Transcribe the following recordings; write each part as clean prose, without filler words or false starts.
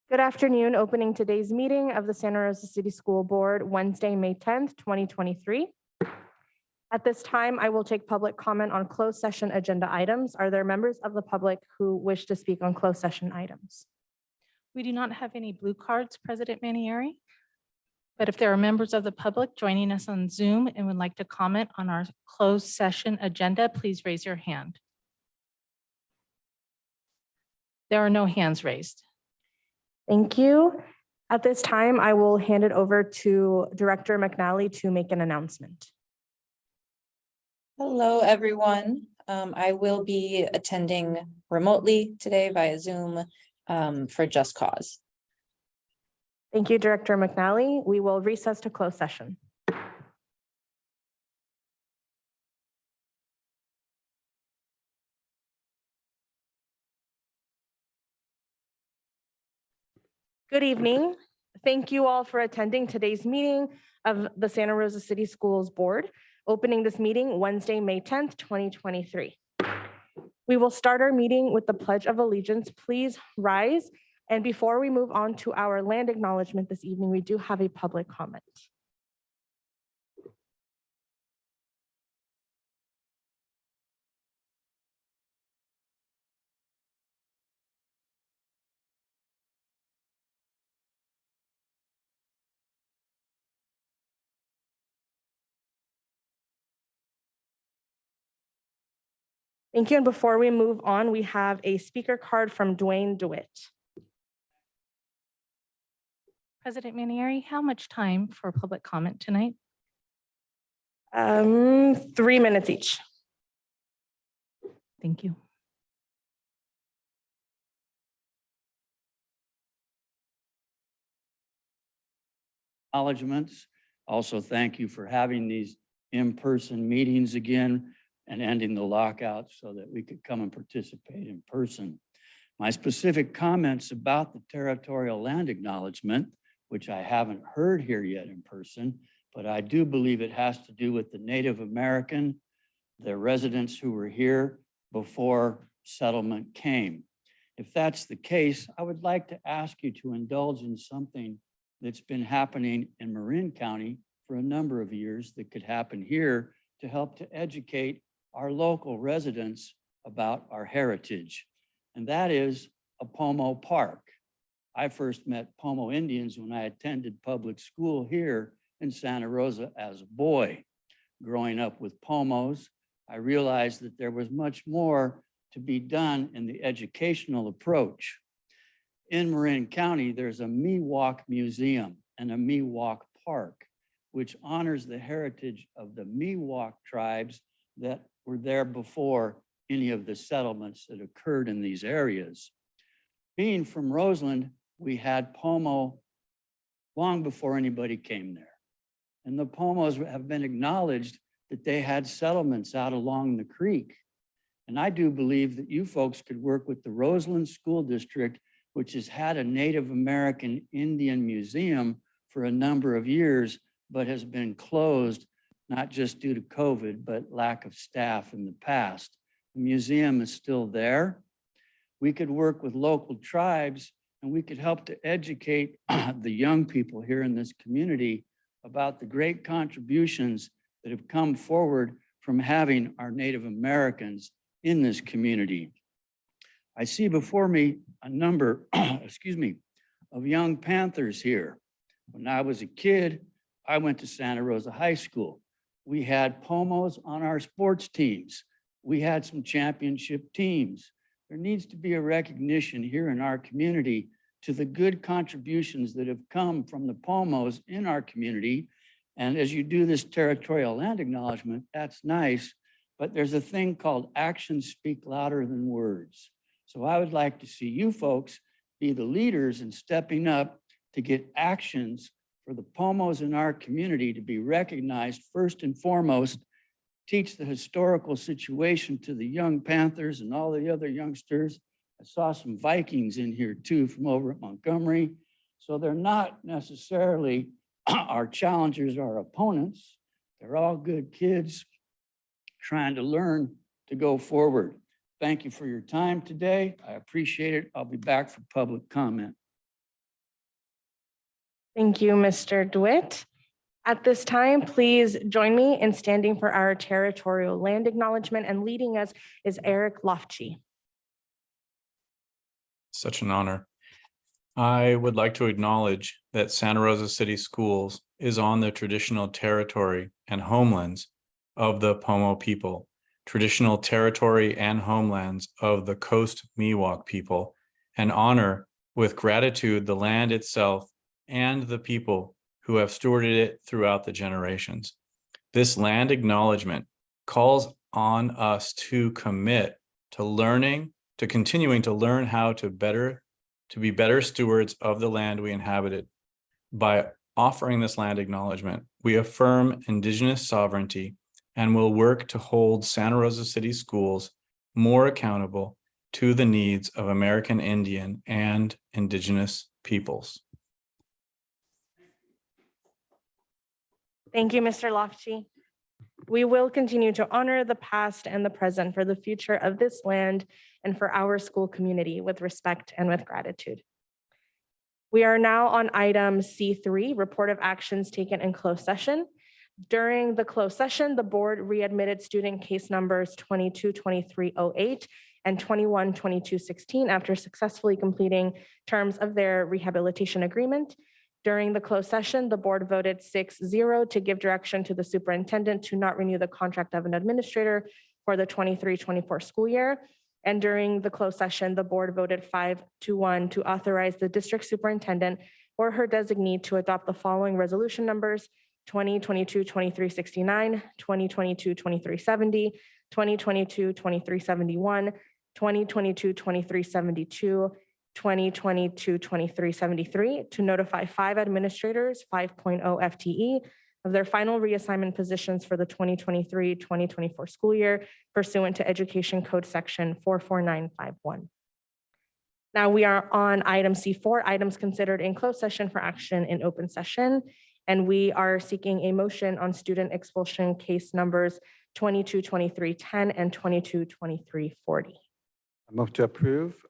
Good afternoon. Opening today's meeting of the Santa Rosa City School Board, Wednesday, May 10th, 2023. At this time, I will take public comment on closed session agenda items. Are there members of the public who wish to speak on closed session items? We do not have any blue cards, President Manieri. But if there are members of the public joining us on Zoom and would like to comment on our closed session agenda, please raise your hand. There are no hands raised. Thank you. At this time, I will hand it over to Director McNally to make an announcement. Hello, everyone. I will be attending remotely today via Zoom for Just Cause. Thank you, Director McNally. We will recess to closed session. Good evening. Thank you all for attending today's meeting of the Santa Rosa City Schools Board, opening this meeting Wednesday, May 10th, 2023. We will start our meeting with the Pledge of Allegiance. Please rise. And before we move on to our land acknowledgement this evening, we do have a public comment. Thank you. And before we move on, we have a speaker card from Duane DeWitt. President Manieri, how much time for public comment tonight? 3 minutes each. Thank you. Acknowledgements. Also, thank you for having these in-person meetings again and ending the lockout so that we could come and participate in person. My specific comments about the territorial land acknowledgement, which I haven't heard here yet in person, but I do believe it has to do with the Native American, the residents who were here before settlement came. If that's the case, I would like to ask you to indulge in something that's been happening in Marin County for a number of years that could happen here to help to educate our local residents about our heritage. And that is a Pomo Park. I first met Pomo Indians when I attended public school here in Santa Rosa as a boy. Growing up with Pomos, I realized that there was much more to be done in the educational approach. In Marin County, there's a Miwok Museum and a Miwok Park, which honors the heritage of the Miwok tribes that were there before any of the settlements that occurred in these areas. Being from Roseland, we had Pomo long before anybody came there. And the Pomos have been acknowledged that they had settlements out along the creek. And I do believe that you folks could work with the Roseland School District, which has had a Native American Indian museum for a number of years, but has been closed, not just due to COVID, but lack of staff in the past. The museum is still there. We could work with local tribes and we could help to educate the young people here in this community about the great contributions that have come forward from having our Native Americans in this community. I see before me a number, of young Panthers here. When I was a kid, I went to Santa Rosa High School. We had Pomos on our sports teams. We had some championship teams. There needs to be a recognition here in our community to the good contributions that have come from the Pomos in our community. And as you do this territorial land acknowledgement, that's nice, but there's a thing called actions speak louder than words. So I would like to see you folks be the leaders in stepping up to get actions for the Pomos in our community to be recognized first and foremost, teach the historical situation to the young Panthers and all the other youngsters. I saw some Vikings in here too from over at Montgomery. So they're not necessarily our challengers, our opponents. They're all good kids trying to learn to go forward. Thank you for your time today. I appreciate it. I'll be back for public comment. Thank you, Mr. DeWitt. At this time, please join me in standing for our territorial land acknowledgement, and leading us is Eric Lofty. Such an honor. I would like to acknowledge that Santa Rosa City Schools is on the traditional territory and homelands of the Pomo people, traditional territory and homelands of the Coast Miwok people, and honor with gratitude the land itself and the people who have stewarded it throughout the generations. This land acknowledgement calls on us to commit to learning, to continuing to learn how to be better stewards of the land we inhabited. By offering this land acknowledgement, we affirm Indigenous sovereignty and will work to hold Santa Rosa City Schools more accountable to the needs of American Indian and Indigenous peoples. Thank you, Mr. Lofty. We will continue to honor the past and the present for the future of this land and for our school community with respect and with gratitude. We are now on item C3, report of actions taken in closed session. During the closed session, the board readmitted student case numbers 222308 and 212216 after successfully completing terms of their rehabilitation agreement. During the closed session, the board voted 6-0 to give direction to the superintendent to not renew the contract of an administrator for the 23-24 school year. And during the closed session, the board voted 5-1 to authorize the district superintendent or her designee to adopt the following resolution numbers: 2022-2369, 2022-2370, 2022-2371, 2022-2372, 2022-2373 to notify 5 administrators, 5.0 FTE, of their final reassignment positions for the 2023-2024 school year pursuant to Education Code Section 44951. Now we are on item C4, items considered in closed session for action in open session. And we are seeking a motion on student expulsion case numbers 222310 and 222340. I move to approve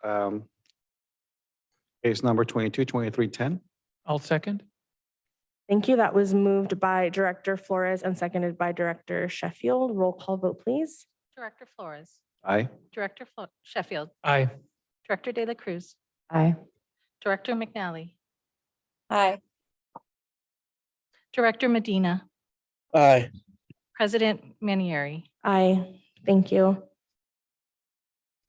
case number 222310. I'll second. Thank you. That was moved by Director Flores and seconded by Director Sheffield. Roll call vote, please. Director Flores, Aye. Director Sheffield, Aye. Director De La Cruz, Aye. Director McNally, Aye. Director Medina, Aye. President Manieri. Aye. Thank you.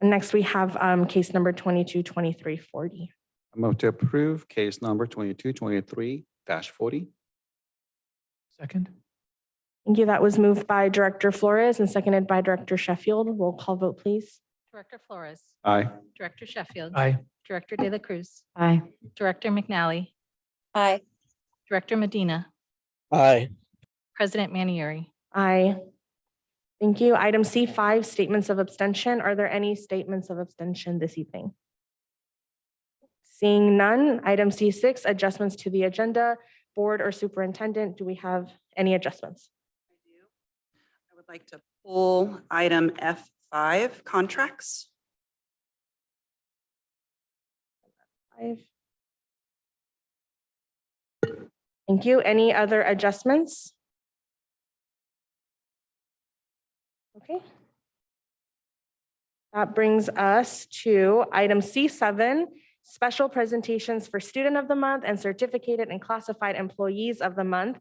And next we have case number 222340. I move to approve case number 2223-40. Second. Thank you. That was moved by Director Flores and seconded by Director Sheffield. Roll call vote, please. Director Flores, Aye. Director Sheffield, Aye. Director De La Cruz, Aye. Director McNally, Aye. Director Medina, Aye. President Manieri. Aye. Thank you. Item C5, statements of abstention. Are there any statements of abstention this evening? Seeing none. Item C6, adjustments to the agenda. Board or superintendent, do we have any adjustments? I do. I would like to pull item F5, contracts. 5. Thank you. Any other adjustments? Okay. That brings us to item C7, special presentations for Student of the Month and certificated and classified employees of the month.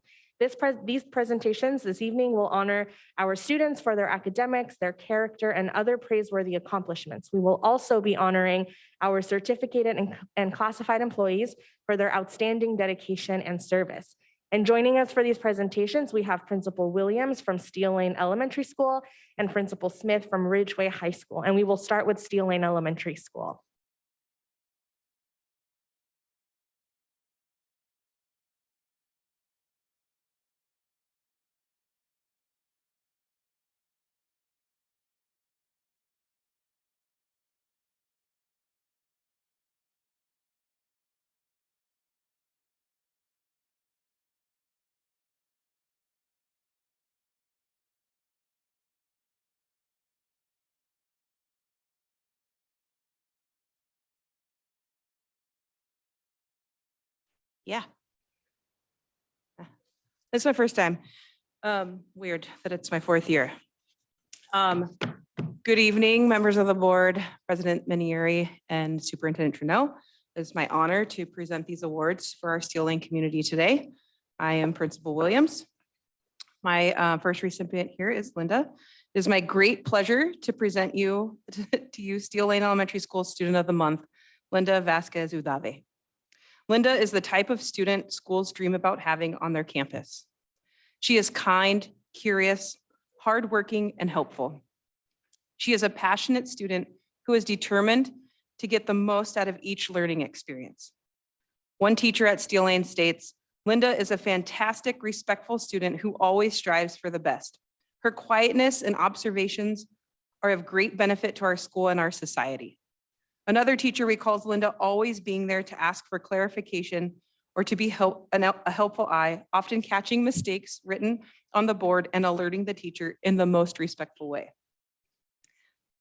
These presentations this evening will honor our students for their academics, their character, and other praiseworthy accomplishments. We will also be honoring our certificated and classified employees for their outstanding dedication and service. And joining us for these presentations, we have Principal Williams from Steel Lane Elementary School and Principal Smith from Ridgeway High School. And we will start with Steel Lane Elementary School. Yeah. This is my first time. Weird that it's my fourth year. Good evening, members of the board, President Minieri and Superintendent Trudeau. It's my honor to present these awards for our Steel Lane community today. I am Principal Williams. My first recipient here is Linda. It is my great pleasure to present you to you Steel Lane Elementary School Student of the Month, Linda Vasquez Udave. Linda is the type of student schools dream about having on their campus. She is kind, curious, hardworking, and helpful. She is a passionate student who is determined to get the most out of each learning experience. One teacher at Steel Lane states, Linda is a fantastic, respectful student who always strives for the best. Her quietness and observations are of great benefit to our school and our society. Another teacher recalls Linda always being there to ask for clarification or to be a helpful eye, often catching mistakes written on the board and alerting the teacher in the most respectful way.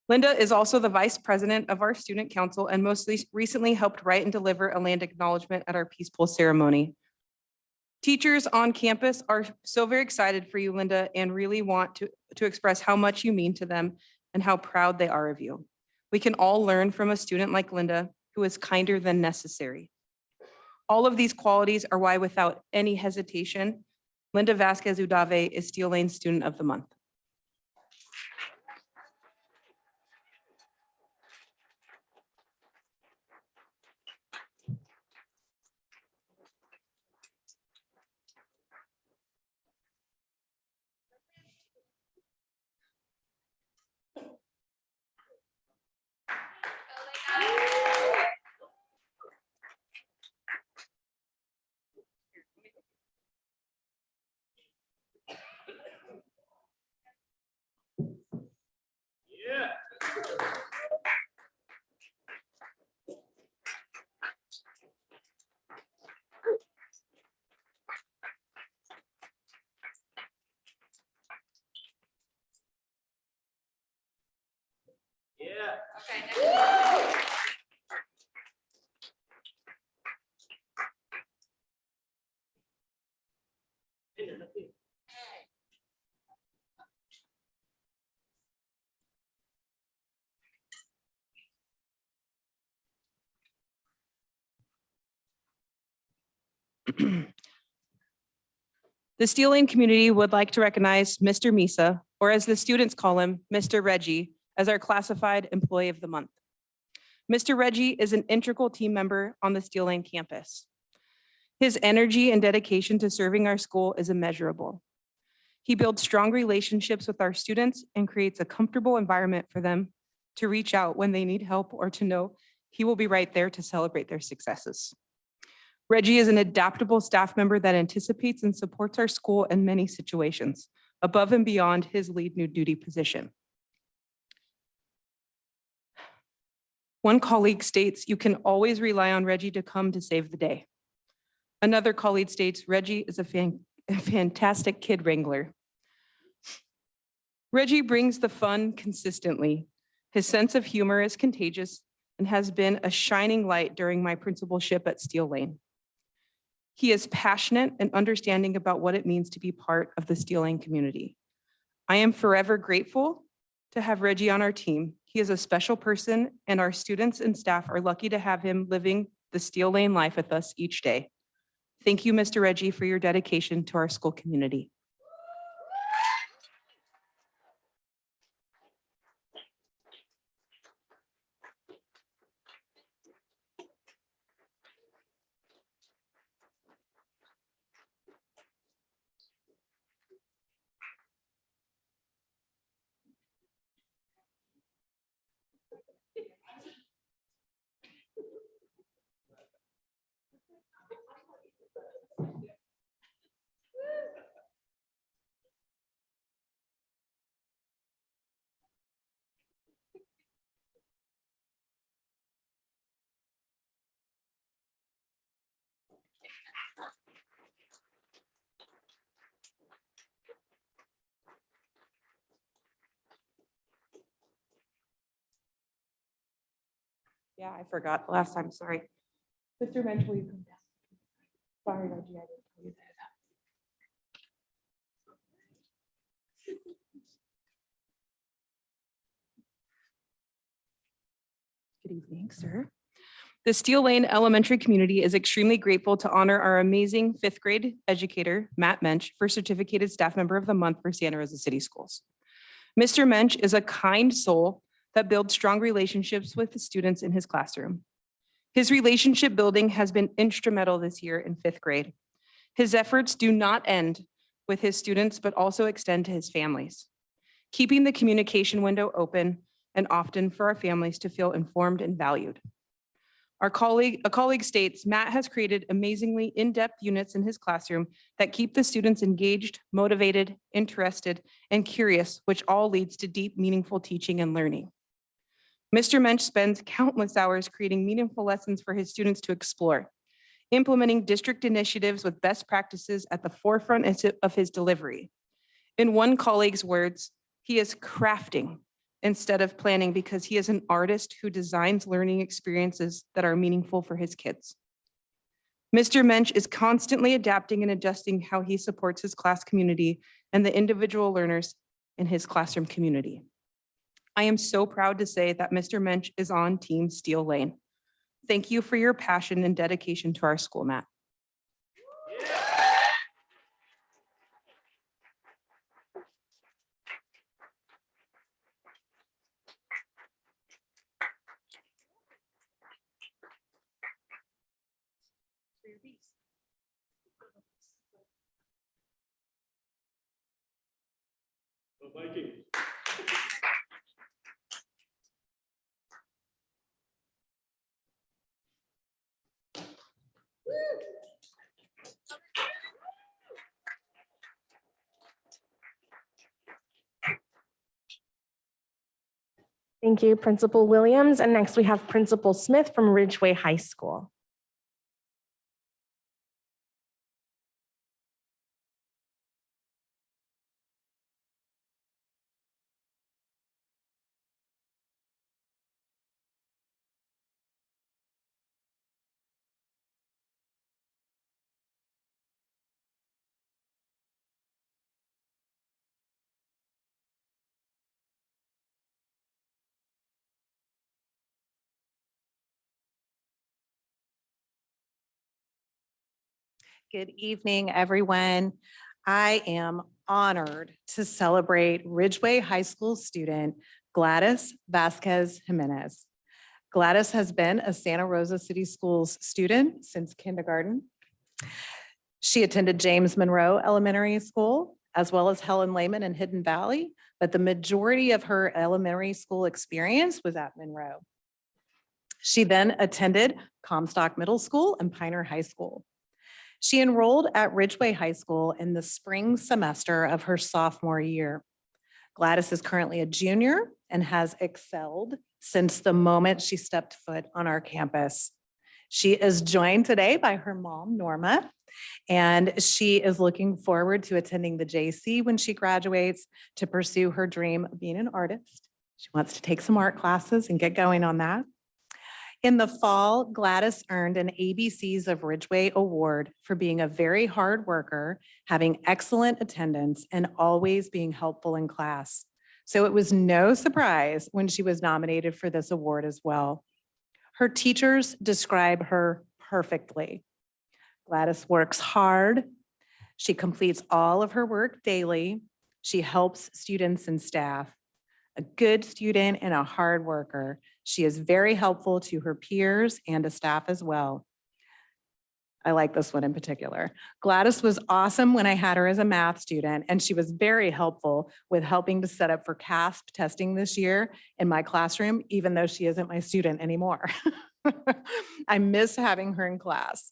Linda is also the vice president of our student council and most recently helped write and deliver a land acknowledgement at our Peace Bowl ceremony. Teachers on campus are so very excited for you, Linda, and really want to express how much you mean to them and how proud they are of you. We can all learn from a student like Linda, who is kinder than necessary. All of these qualities are why, without any hesitation, Linda Vasquez Udave is Steel Lane Student of the Month. The Steel Lane community would like to recognize Mr. Misa, or as the students call him, Mr. Reggie, as our classified employee of the month. Mr. Reggie is an integral team member on the Steel Lane campus. His energy and dedication to serving our school is immeasurable. He builds strong relationships with our students and creates a comfortable environment for them to reach out when they need help or to know he will be right there to celebrate their successes. Reggie is an adaptable staff member that anticipates and supports our school in many situations, above and beyond his lead new duty position. One colleague states, you can always rely on Reggie to come to save the day. Another colleague states, Reggie is a fantastic kid wrangler. Reggie brings the fun consistently. His sense of humor is contagious and has been a shining light during my principalship at Steel Lane. He is passionate and understanding about what it means to be part of the Steel Lane community. I am forever grateful to have Reggie on our team. He is a special person and our students and staff are lucky to have him living the Steel Lane life with us each day. Thank you, Mr. Reggie, for your dedication to our school community. Yeah, I forgot last time, sorry. Mr. Mensch, will you come down? Sorry, Reggie, I didn't tell you that. Good evening, sir. The Steel Lane Elementary community is extremely grateful to honor our amazing fifth grade educator, Matt Mensch, for Certificated Staff Member of the Month for Santa Rosa City Schools. Mr. Mensch is a kind soul that builds strong relationships with the students in his classroom. His relationship building has been instrumental this year in fifth grade. His efforts do not end with his students, but also extend to his families, keeping the communication window open and often for our families to feel informed and valued. A colleague states, Matt has created amazingly in-depth units in his classroom that keep the students engaged, motivated, interested, and curious, which all leads to deep, meaningful teaching and learning. Mr. Mensch spends countless hours creating meaningful lessons for his students to explore, implementing district initiatives with best practices at the forefront of his delivery. In one colleague's words, he is crafting instead of planning because he is an artist who designs learning experiences that are meaningful for his kids. Mr. Mensch is constantly adapting and adjusting how he supports his class community and the individual learners in his classroom community. I am so proud to say that Mr. Mensch is on Team Steel Lane. Thank you for your passion and dedication to our school, Matt. Thank you, Principal Williams. And next we have Principal Smith from Ridgeway High School. Good evening, everyone. I am honored to celebrate Ridgeway High School student Gladys Vasquez Jimenez. Gladys has been a Santa Rosa City Schools student since kindergarten. She attended James Monroe Elementary School, as well as Helen Lehman in Hidden Valley, but the majority of her elementary school experience was at Monroe. She then attended Comstock Middle School and Pioneer High School. She enrolled at Ridgeway High School in the spring semester of her sophomore year. Gladys is currently a junior and has excelled since the moment she stepped foot on our campus. She is joined today by her mom, Norma, and she is looking forward to attending the JC when she graduates to pursue her dream of being an artist. She wants to take some art classes and get going on that. In the fall, Gladys earned an ABCs of Ridgeway award for being a very hard worker, having excellent attendance, and always being helpful in class. So it was no surprise when she was nominated for this award as well. Her teachers describe her perfectly. Gladys works hard. She completes all of her work daily. She helps students and staff. A good student and a hard worker. She is very helpful to her peers and to staff as well. I like this one in particular. Gladys was awesome when I had her as a math student, and she was very helpful with helping to set up for CASP testing this year in my classroom, even though she isn't my student anymore. I miss having her in class.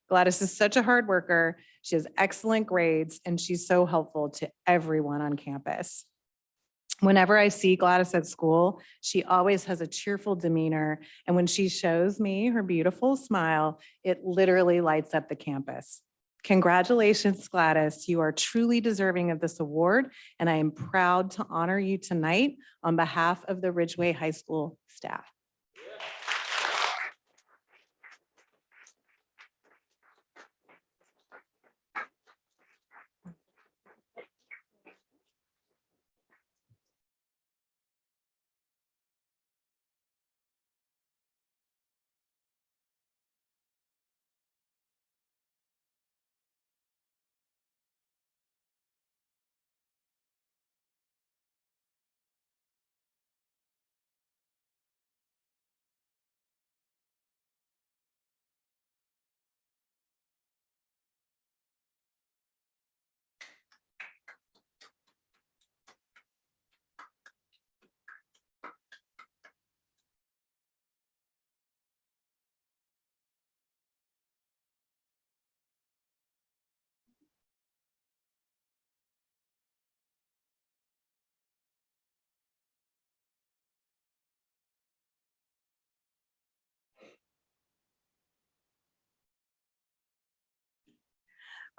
Gladys is such a hard worker. She has excellent grades, and she's so helpful to everyone on campus. Whenever I see Gladys at school, she always has a cheerful demeanor. And when she shows me her beautiful smile, it literally lights up the campus. Congratulations, Gladys. You are truly deserving of this award, and I am proud to honor you tonight on behalf of the Ridgeway High School staff.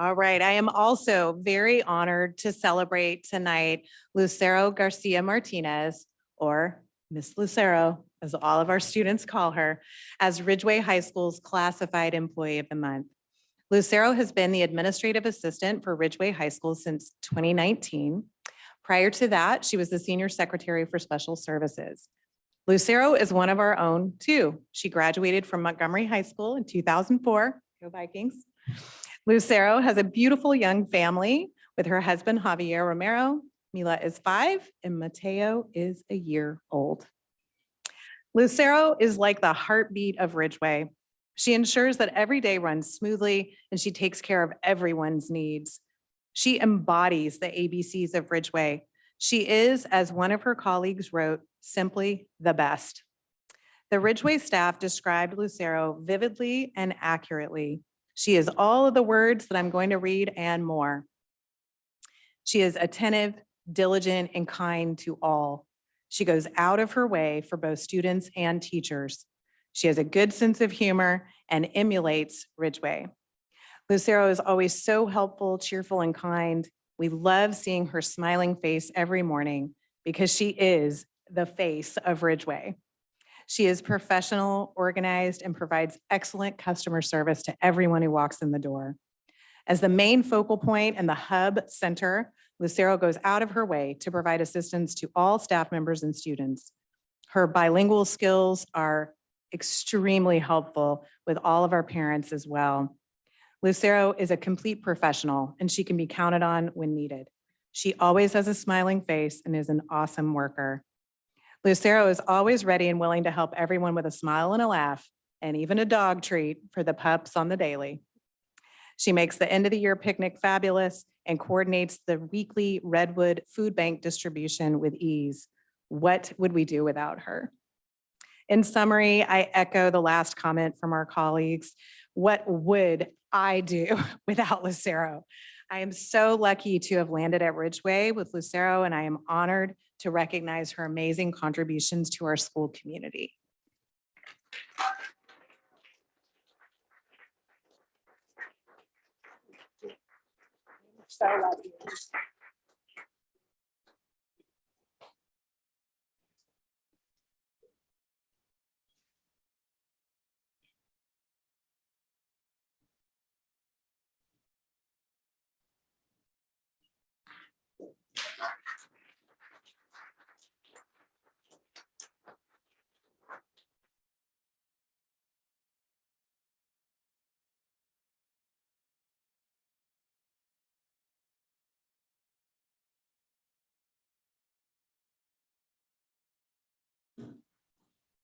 All right, I am also very honored to celebrate tonight Lucero Garcia Martinez, or Miss Lucero, as all of our students call her, as Ridgeway High School's Classified Employee of the Month. Lucero has been the administrative assistant for Ridgeway High School since 2019. Prior to that, she was the senior secretary for special services. Lucero is one of our own too. She graduated from Montgomery High School in 2004. Go Vikings. Lucero has a beautiful young family with her husband Javier Romero. Mila is 5 and Mateo is a year old. Lucero is like the heartbeat of Ridgeway. She ensures that every day runs smoothly and she takes care of everyone's needs. She embodies the ABCs of Ridgeway. She is, as one of her colleagues wrote, simply the best. The Ridgeway staff described Lucero vividly and accurately. She is all of the words that I'm going to read and more. She is attentive, diligent, and kind to all. She goes out of her way for both students and teachers. She has a good sense of humor and emulates Ridgeway. Lucero is always so helpful, cheerful, and kind. We love seeing her smiling face every morning because she is the face of Ridgeway. She is professional, organized, and provides excellent customer service to everyone who walks in the door. As the main focal point and the hub center, Lucero goes out of her way to provide assistance to all staff members and students. Her bilingual skills are extremely helpful with all of our parents as well. Lucero is a complete professional and she can be counted on when needed. She always has a smiling face and is an awesome worker. Lucero is always ready and willing to help everyone with a smile and a laugh, and even a dog treat for the pups on the daily. She makes the end of the year picnic fabulous and coordinates the weekly Redwood Food Bank distribution with ease. What would we do without her? In summary, I echo the last comment from our colleagues. What would I do without Lucero? I am so lucky to have landed at Ridgeway with Lucero, and I am honored to recognize her amazing contributions to our school community. So lucky.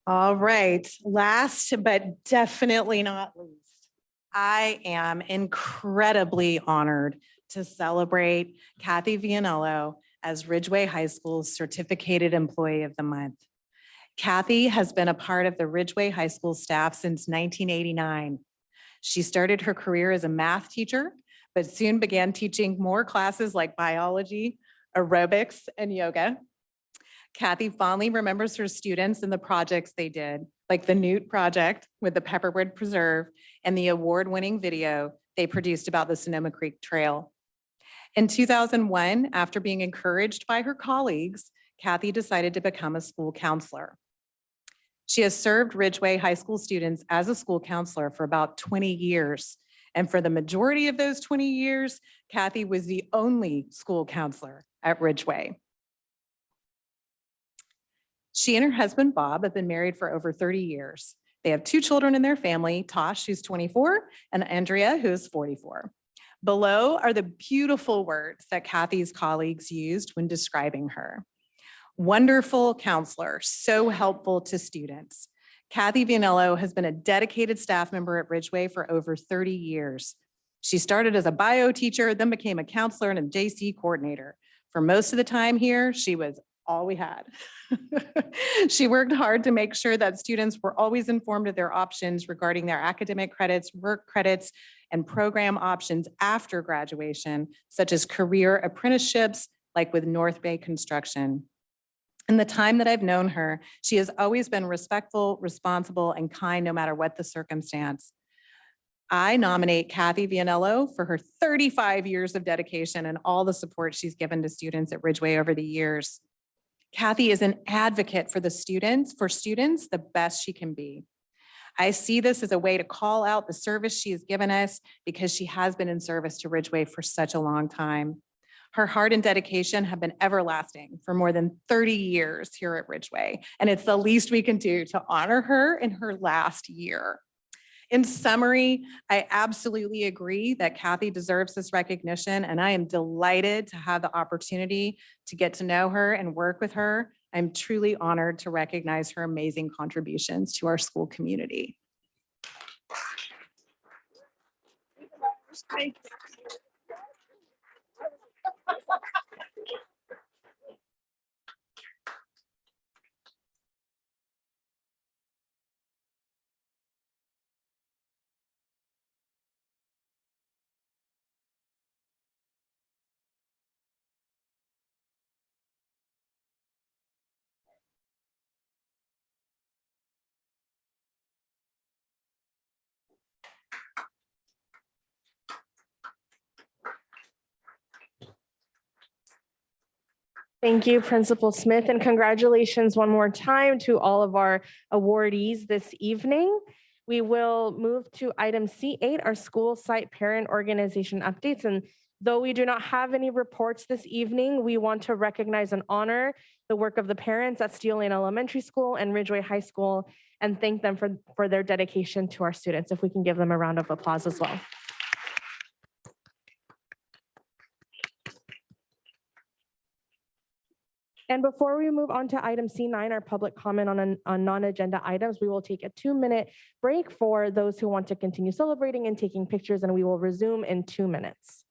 All right, last but definitely not least, I am incredibly honored to celebrate Kathy Vianello as Ridgeway High School's Certificated Employee of the Month. Kathy has been a part of the Ridgeway High School staff since 1989. She started her career as a math teacher, but soon began teaching more classes like biology, aerobics, and yoga. Kathy fondly remembers her students and the projects they did, like the Newt project with the Pepperwood Preserve and the award-winning video they produced about the Sonoma Creek Trail. In 2001, after being encouraged by her colleagues, Kathy decided to become a school counselor. She has served Ridgeway High School students as a school counselor for about 20 years. And for the majority of those 20 years, Kathy was the only school counselor at Ridgeway. She and her husband, Bob, have been married for over 30 years. They have 2 children in their family, Tosh, who's 24, and Andrea, who's 44. Below are the beautiful words that Kathy's colleagues used when describing her. Wonderful counselor, so helpful to students. Kathy Vianello has been a dedicated staff member at Ridgeway for over 30 years. She started as a bio teacher, then became a counselor and a JC coordinator. For most of the time here, she was all we had. She worked hard to make sure that students were always informed of their options regarding their academic credits, work credits, and program options after graduation, such as career apprenticeships, like with North Bay Construction. In the time that I've known her, she has always been respectful, responsible, and kind no matter what the circumstance. I nominate Kathy Vianello for her 35 years of dedication and all the support she's given to students at Ridgeway over the years. Kathy is an advocate for students the best she can be. I see this as a way to call out the service she has given us because she has been in service to Ridgeway for such a long time. Her heart and dedication have been everlasting for more than 30 years here at Ridgeway, and it's the least we can do to honor her in her last year. In summary, I absolutely agree that Kathy deserves this recognition, and I am delighted to have the opportunity to get to know her and work with her. I'm truly honored to recognize her amazing contributions to our school community. Thank you, Principal Smith, and congratulations one more time to all of our awardees this evening. We will move to item C8, our school site parent organization updates. And though we do not have any reports this evening, we want to recognize and honor the work of the parents at Steel Lane Elementary School and Ridgeway High School and thank them for their dedication to our students. If we can give them a round of applause as well. And before we move on to item C9, our public comment on non-agenda items, we will take a 2-minute break for those who want to continue celebrating and taking pictures, and we will resume in 2 minutes.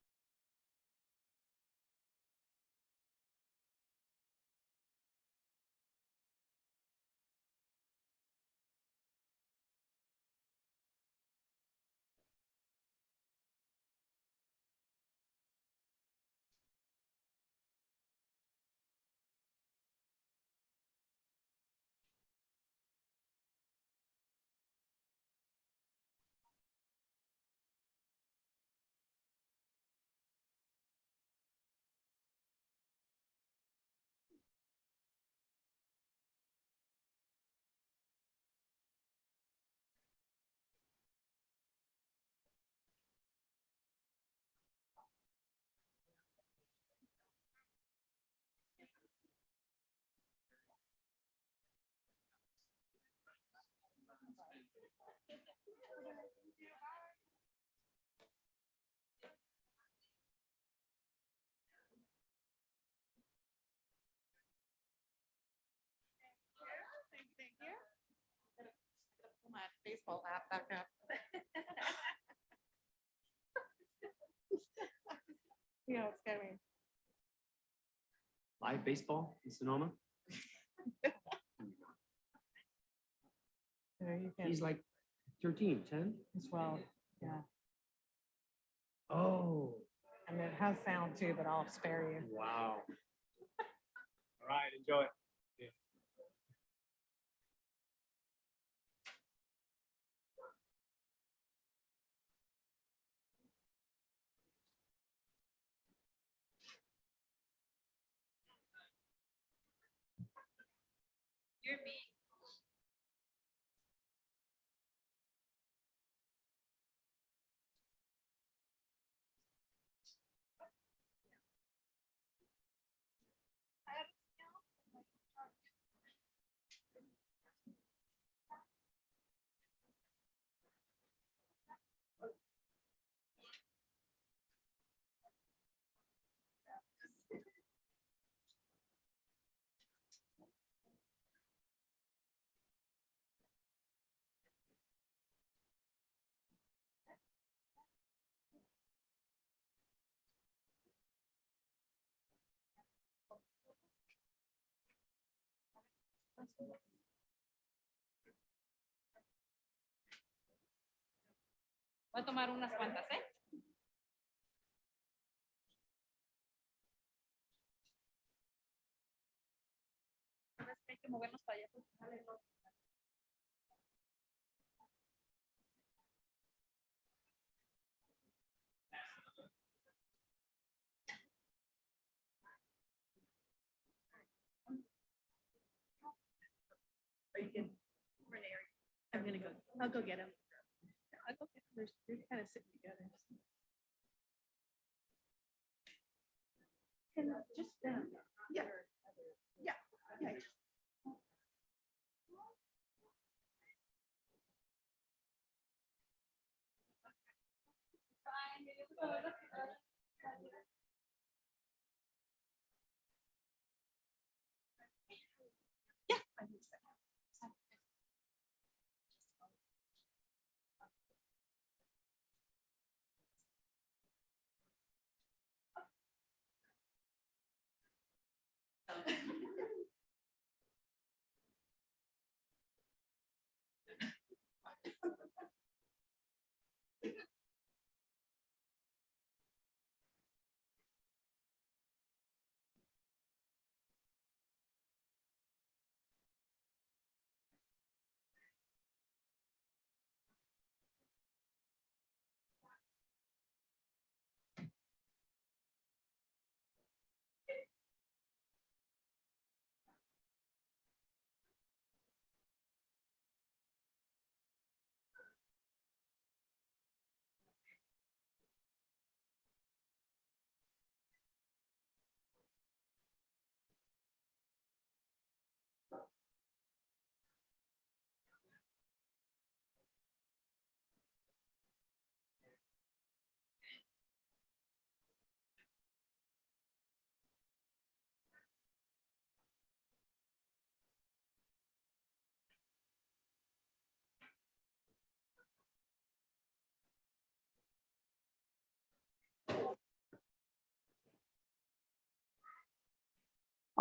Baseball app back up. Yeah, it's coming. Live baseball in Sonoma? He's like 13, 10? As well, yeah. Oh, And it has sound too, but I'll spare you. wow. All right, enjoy. Voy a tomar unas cuantas, ¿eh? Hay que movernos para allá. I'm gonna go, I'll go get him. I'll go get him. They're kind of sitting together. And just them. Yeah. Yeah. Yeah.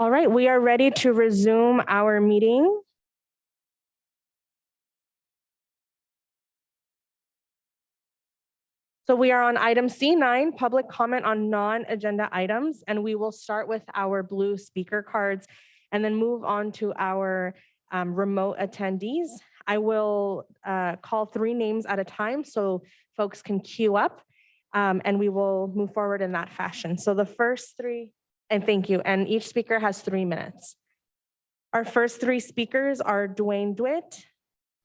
All right, we are ready to resume our meeting. So we are on item C9, public comment on non-agenda items, and we will start with our blue speaker cards and then move on to our remote attendees. I will call 3 names at a time so folks can queue up, and we will move forward in that fashion. So the first 3, and thank you, and each speaker has 3 minutes. Our first 3 speakers are Duane DeWitt,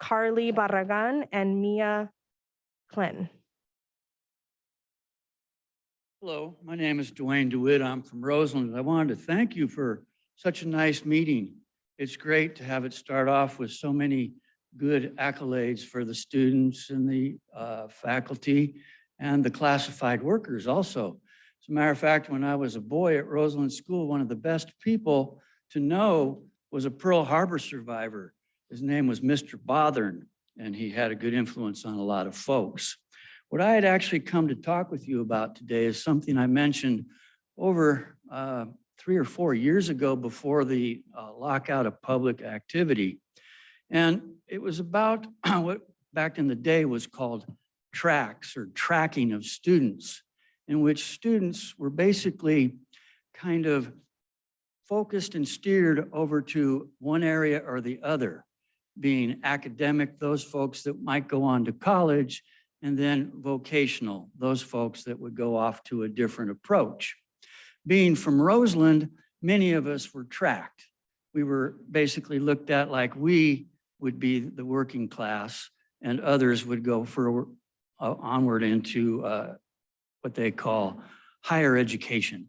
Corelli Varagan, and Mia Clinton. Hello, my name is Duane DeWitt. I'm from Roseland. I wanted to thank you for such a nice meeting. It's great to have it start off with so many good accolades for the students and the faculty and the classified workers also. As a matter of fact, when I was a boy at Roseland School, one of the best people to know was a Pearl Harbor survivor. His name was Mr. Bothern, and he had a good influence on a lot of folks. What I had actually come to talk with you about today is something I mentioned over 3 or 4 years ago before the lockout of public activity. And it was about what back in the day was called tracks or tracking of students, in which students were basically kind of focused and steered over to one area or the other, being academic, those folks that might go on to college, and then vocational, those folks that would go off to a different approach. Being from Roseland, many of us were tracked. We were basically looked at like we would be the working class and others would go for onward into what they call higher education.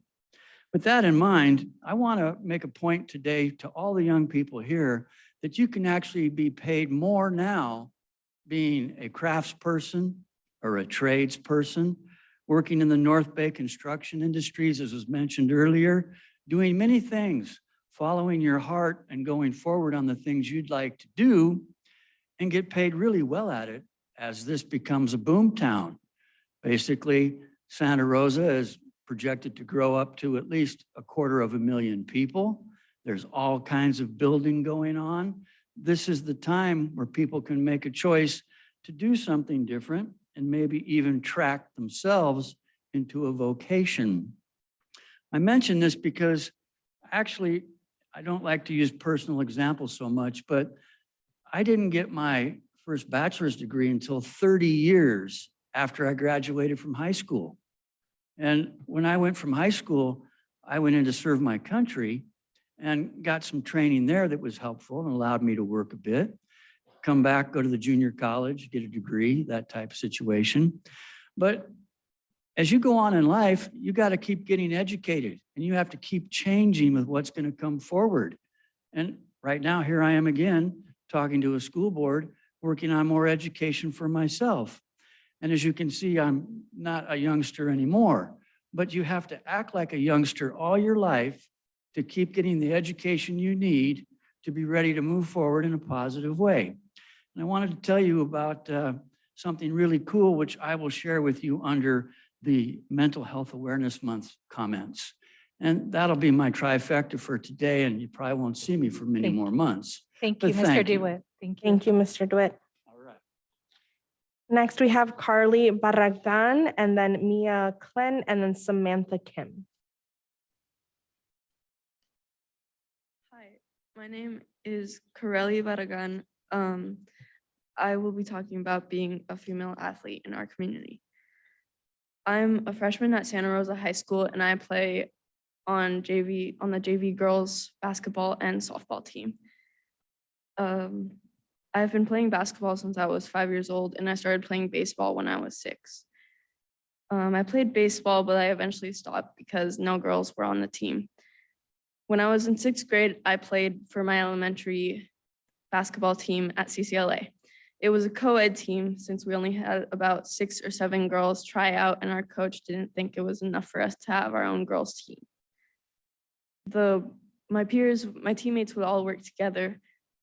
With that in mind, I want to make a point today to all the young people here that you can actually be paid more now being a craftsperson or a tradesperson, working in the North Bay construction industries, as was mentioned earlier, doing many things, following your heart and going forward on the things you'd like to do and get paid really well at it as this becomes a boom town. Basically, Santa Rosa is projected to grow up to at least 250,000 people. There's all kinds of building going on. This is the time where people can make a choice to do something different and maybe even track themselves into a vocation. I mention this because actually, I don't like to use personal examples so much, but I didn't get my first bachelor's degree until 30 years after I graduated from high school. And when I went from high school, I went in to serve my country and got some training there that was helpful and allowed me to work a bit. come back, go to the junior college, get a degree, that type of situation. But as you go on in life, you got to keep getting educated and you have to keep changing with what's going to come forward. And right now, here I am again, talking to a school board, working on more education for myself. And as you can see, I'm not a youngster anymore, but you have to act like a youngster all your life to keep getting the education you need to be ready to move forward in a positive way. And I wanted to tell you about something really cool, which I will share with you under the Mental Health Awareness Month comments. And that'll be my trifecta for today, and you probably won't see me for many Thank more months. Thank But you, Mr. thank you. DeWitt. Thank you. Thank you, Mr. DeWitt. All right. Next, we have Corelli Varagan, and then Mia Klen, and then Samantha Kim. Hi, my name is Corelli Varagan. I will be talking about being a female athlete in our community. I'm a freshman at Santa Rosa High School, and I play on the JV girls basketball and softball team. I've been playing basketball since I was 5 years old, and I started playing baseball when I was 6. I played baseball, but I eventually stopped because no girls were on the team. When I was in 6th grade, I played for my elementary basketball team at CCLA. It was a co-ed team since we only had about 6 or 7 girls try out, and our coach didn't think it was enough for us to have our own girls team. My teammates would all work together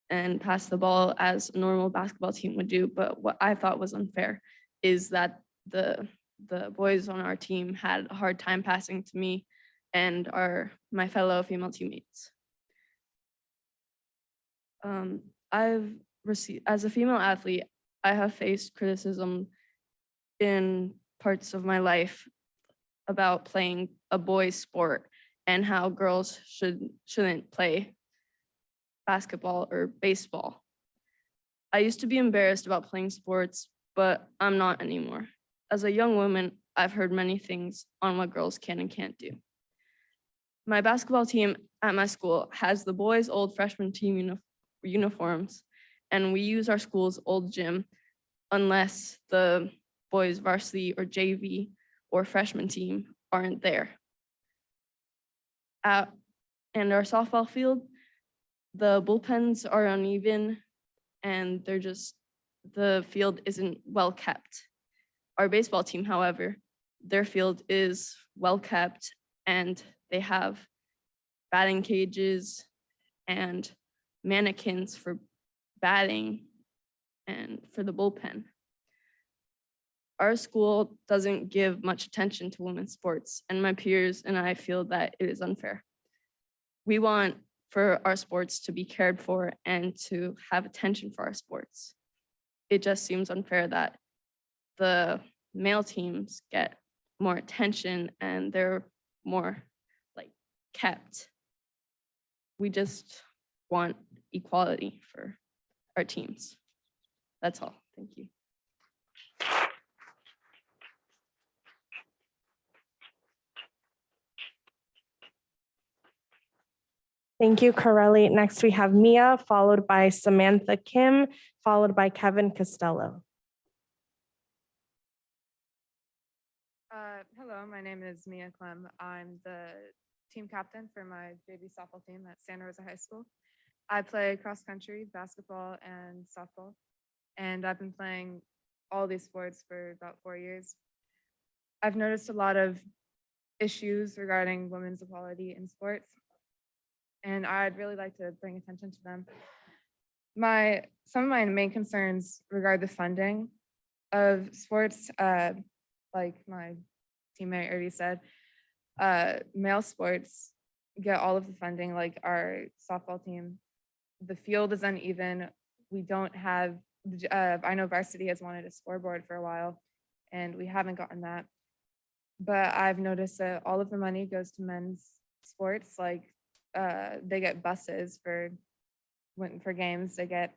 and pass the ball as a normal basketball team would do. But what I thought was unfair is that the boys on our team had a hard time passing to me and my fellow female teammates. As a female athlete, I have faced criticism in parts of my life about playing a boys' sport and how girls shouldn't play basketball or baseball. I used to be embarrassed about playing sports, but I'm not anymore. As a young woman, I've heard many things on what girls can and can't do. My basketball team at my school has the boys' old freshman team uniforms, and we use our school's old gym unless the boys varsity or JV or freshman team aren't there. And our softball field, the bullpens are uneven and the field isn't well kept. Our baseball team, however, their field is well kept and they have batting cages and mannequins for batting and for the bullpen. Our school doesn't give much attention to women's sports, and my peers and I feel that it is unfair. We want for our sports to be cared for and to have attention for our sports. It just seems unfair that the male teams get more attention and they're more kept. We just want equality for our teams. That's all. Thank you. Thank you, Corelli. Next, we have Mia, followed by Samantha Kim, followed by Kevin Costello. Hello, my name is Mia Clem. I'm the team captain for my JV softball team at Santa Rosa High School. I play cross country, basketball, and softball, and I've been playing all these sports for about 4 years. I've noticed a lot of issues regarding women's equality in sports, and I'd really like to bring attention to them. Some of my main concerns regard the funding of sports, like my teammate already said. Male sports get all of the funding, like our softball team. The field is uneven. We don't have, I know varsity has wanted a scoreboard for a while, and we haven't gotten that. But I've noticed that all of the money goes to men's sports, like they get buses for games. They get,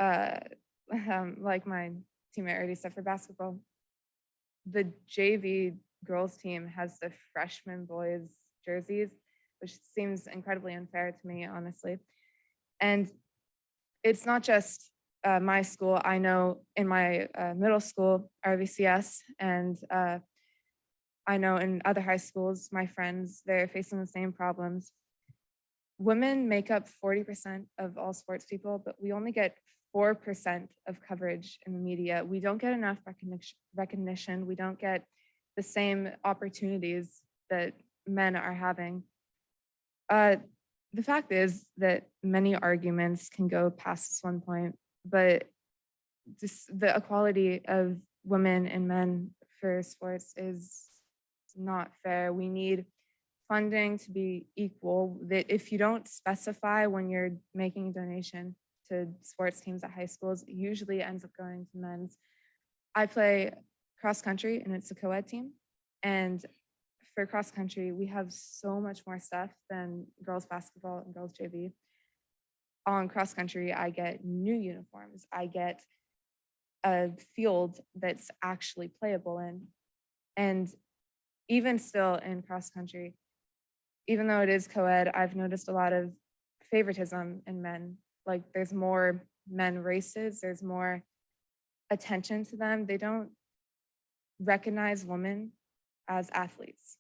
like my teammate already said, for basketball. The JV girls team has the freshman boys jerseys, which seems incredibly unfair to me, honestly. And it's not just my school, I know in my middle school, RVCS, and I know in other high schools, my friends, they're facing the same problems. Women make up 40% of all sports people, but we only get 4% of coverage in the media. We don't get enough recognition. We don't get the same opportunities that men are having. The fact is that many arguments can go past this one point, but just the equality of women and men for sports is not fair. We need funding to be equal. That if you don't specify when you're making a donation to sports teams at high schools, it usually ends up going to men's. I play cross country and it's a co-ed team. And for cross country, we have so much more stuff than girls basketball and girls JV. On cross country, I get new uniforms. I get a field that's actually playable in. And even still in cross country, even though it is co-ed, I've noticed a lot of favoritism in men. Like there's more men races, there's more attention to them. They don't recognize women as athletes.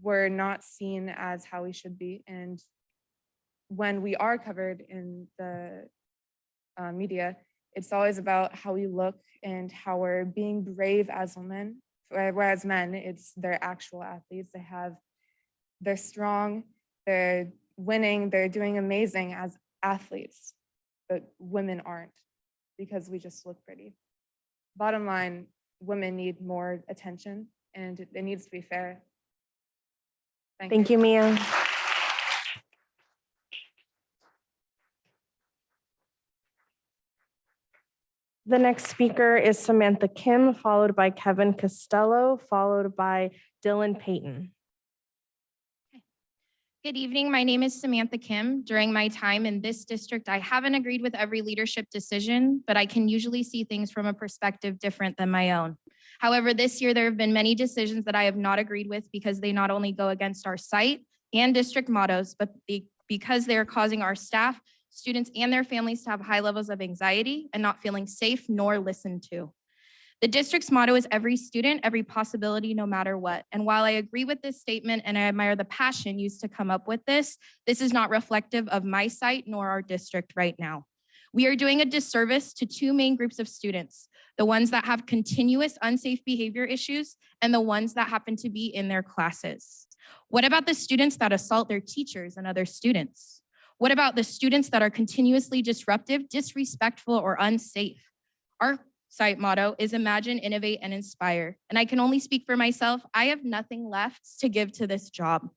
We're not seen as how we should be. And when we are covered in the media, it's always about how we look and how we're being brave as women. Whereas men, it's they're actual athletes. They're strong, they're winning, they're doing amazing as athletes, but women aren't because we just look pretty. Bottom line, women need more attention and it needs to be fair. Thank you, Mia. The next speaker is Samantha Kim, followed by Kevin Costello, followed by Dylan Payton. Good evening. My name is Samantha Kim. During my time in this district, I haven't agreed with every leadership decision, but I can usually see things from a perspective different than my own. However, this year there have been many decisions that I have not agreed with because they not only go against our site and district mottos, but because they are causing our staff, students, and their families to have high levels of anxiety and not feeling safe nor listened to. The district's motto is every student, every possibility, no matter what. And while I agree with this statement and I admire the passion used to come up with this is not reflective of my site nor our district right now. We are doing a disservice to two main groups of students, the ones that have continuous unsafe behavior issues and the ones that happen to be in their classes. What about the students that assault their teachers and other students? What about the students that are continuously disruptive, disrespectful, or unsafe? Our site motto is imagine, innovate, and inspire. And I can only speak for myself. I have nothing left to give to this job.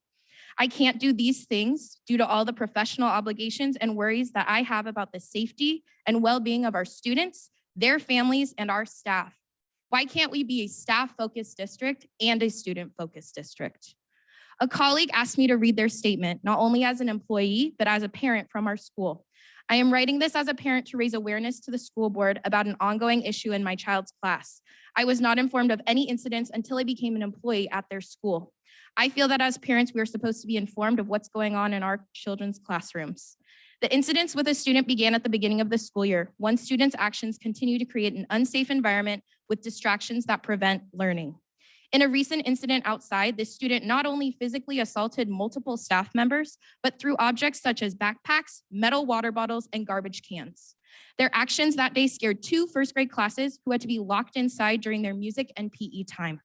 I can't do these things due to all the professional obligations and worries that I have about the safety and well-being of our students, their families, and our staff. Why can't we be a staff-focused district and a student-focused district? A colleague asked me to read their statement, not only as an employee, but as a parent from our school. I am writing this as a parent to raise awareness to the school board about an ongoing issue in my child's class. I was not informed of any incidents until I became an employee at their school. I feel that as parents, we are supposed to be informed of what's going on in our children's classrooms. The incidents with a student began at the beginning of the school year. One student's actions continue to create an unsafe environment with distractions that prevent learning. In a recent incident outside, this student not only physically assaulted multiple staff members, but threw objects such as backpacks, metal water bottles, and garbage cans. Their actions that day scared two first-grade classes who had to be locked inside during their music and PE time.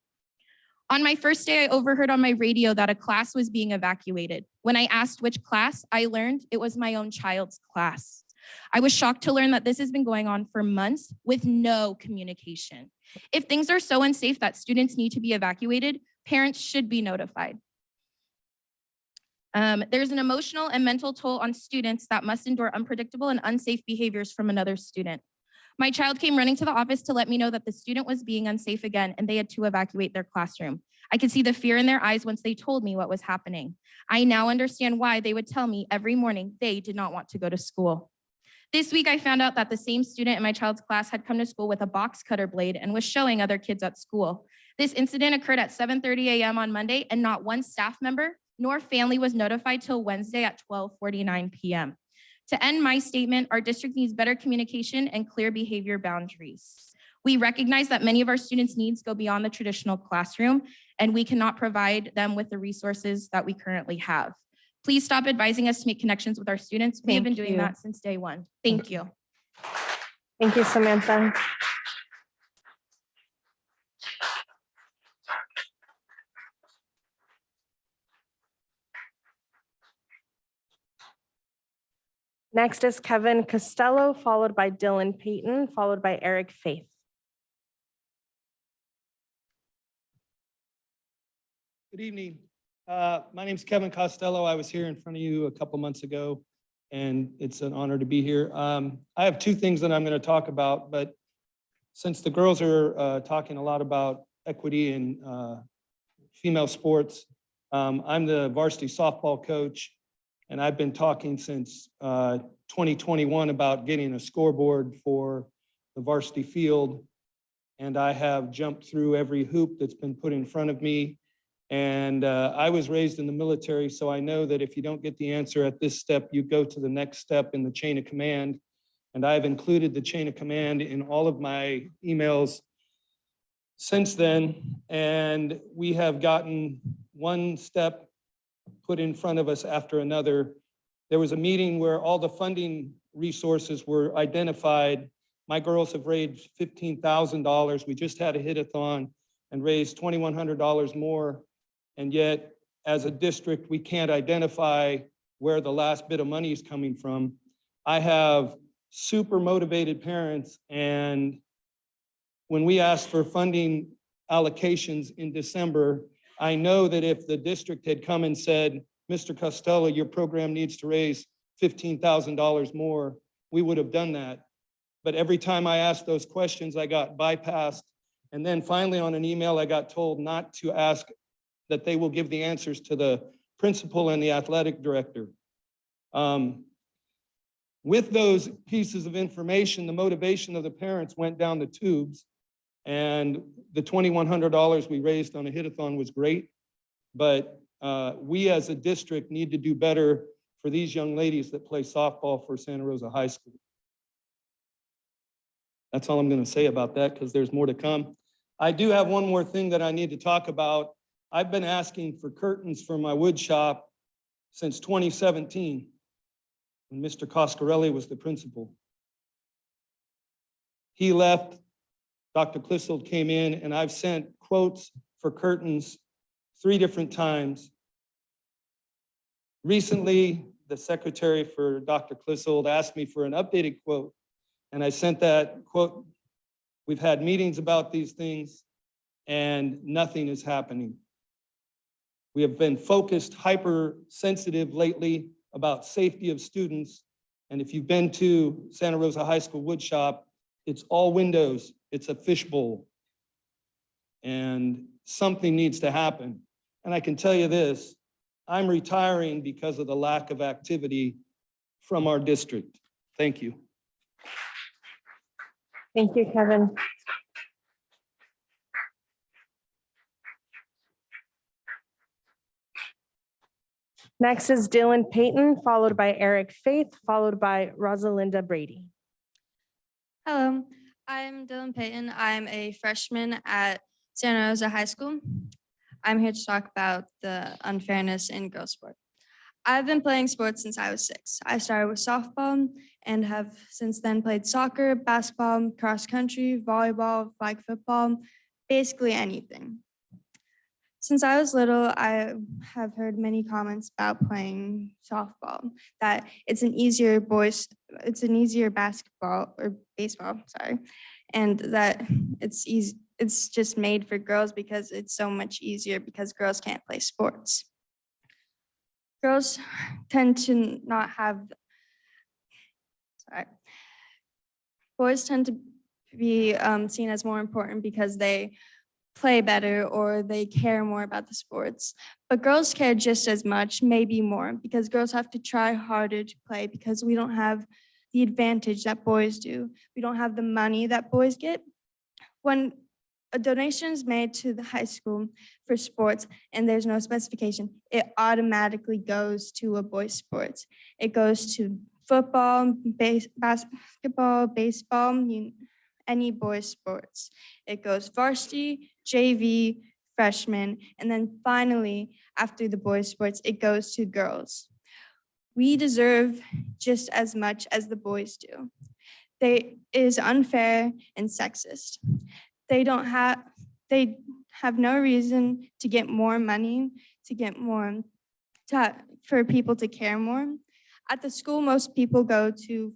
On my first day, I overheard on my radio that a class was being evacuated. When I asked which class, I learned it was my own child's class. I was shocked to learn that this has been going on for months with no communication. If things are so unsafe that students need to be evacuated, parents should be notified. There's an emotional and mental toll on students that must endure unpredictable and unsafe behaviors from another student. My child came running to the office to let me know that the student was being unsafe again and they had to evacuate their classroom. I could see the fear in their eyes once they told me what was happening. I now understand why they would tell me every morning they did not want to go to school. This week, I found out that the same student in my child's class had come to school with a box cutter blade and was showing other kids at school. This incident occurred at 7:30 a.m. on Monday, and not one staff member nor family was notified till Wednesday at 12:49 p.m. To end my statement, our district needs better communication and clear behavior boundaries. We recognize that many of our students' needs go beyond the traditional classroom, and we cannot provide them with the resources that we currently have. Please stop advising us to make connections with our students. We have been Thank doing you. that since day one. Thank you. Thank you, Samantha. Next is Kevin Costello, followed by Dylan Payton, followed by Eric Faith. Good evening. My name's Kevin Costello. I was here in front of you a couple months ago, and it's an honor to be here. I have two things that I'm going to talk about, but since the girls are talking a lot about equity in female sports, I'm the varsity softball coach, and I've been talking since 2021 about getting a scoreboard for the varsity field, and I have jumped through every hoop that's been put in front of me. And I was raised in the military, so I know that if you don't get the answer at this step, you go to the next step in the chain of command. And I've included the chain of command in all of my emails since then. And we have gotten one step put in front of us after another. There was a meeting where all the funding resources were identified. My girls have raised $15,000. We just had a hit-a-thon and raised $2,100 more. And yet, as a district, we can't identify where the last bit of money is coming from. I have super motivated parents, and when we asked for funding allocations in December, I know that if the district had come and said, Mr. Costello, your program needs to raise $15,000 more, we would have done that. But every time I asked those questions, I got bypassed. And then finally on an email, I got told not to ask, that they will give the answers to the principal and the athletic director. With those pieces of information, the motivation of the parents went down the tubes, and the $2,100 we raised on a hit-a-thon was great, but we as a district need to do better for these young ladies that play softball for Santa Rosa High School. That's all I'm going to say about that, because there's more to come. I do have one more thing that I need to talk about. I've been asking for curtains for my wood shop since 2017, when Mr. Coscarelli was the principal. He left, Dr. Clissold came in, and I've sent quotes for curtains 3 different times. Recently, the secretary for Dr. Clissold asked me for an updated quote, and I sent that quote. We've had meetings about these things, and nothing is happening. We have been focused, hypersensitive lately about safety of students. And if you've been to Santa Rosa High School wood shop, it's all windows, it's a fishbowl. And something needs to happen. And I can tell you this, I'm retiring because of the lack of activity from our district. Thank you. Thank you, Kevin. Next is Dylan Payton, followed by Eric Faith, followed by Rosalinda Brady. Hello, I'm Dylan Payton. I'm a freshman at Santa Rosa High School. I'm here to talk about the unfairness in girls' sport. I've been playing sports since I was 6. I started with softball and have since then played soccer, basketball, cross country, volleyball, flag football, basically anything. Since I was little, I have heard many comments about playing softball, that it's an easier basketball or baseball, sorry, and that it's easy. It's just made for girls because it's so much easier because girls can't play sports. Girls tend to not have, boys tend to be seen as more important because they play better or they care more about the sports. But girls care just as much, maybe more, because girls have to try harder to play because we don't have the advantage that boys do. We don't have the money that boys get. When a donation is made to the high school for sports and there's no specification, it automatically goes to a boys' sports. It goes to football, basketball, baseball, any boys sports. It goes varsity, JV, freshman, and then finally, after the boys sports, it goes to girls. We deserve just as much as the boys do. It is unfair and sexist. They have no reason to get more money, to get more, for people to care more. At the school, most people go to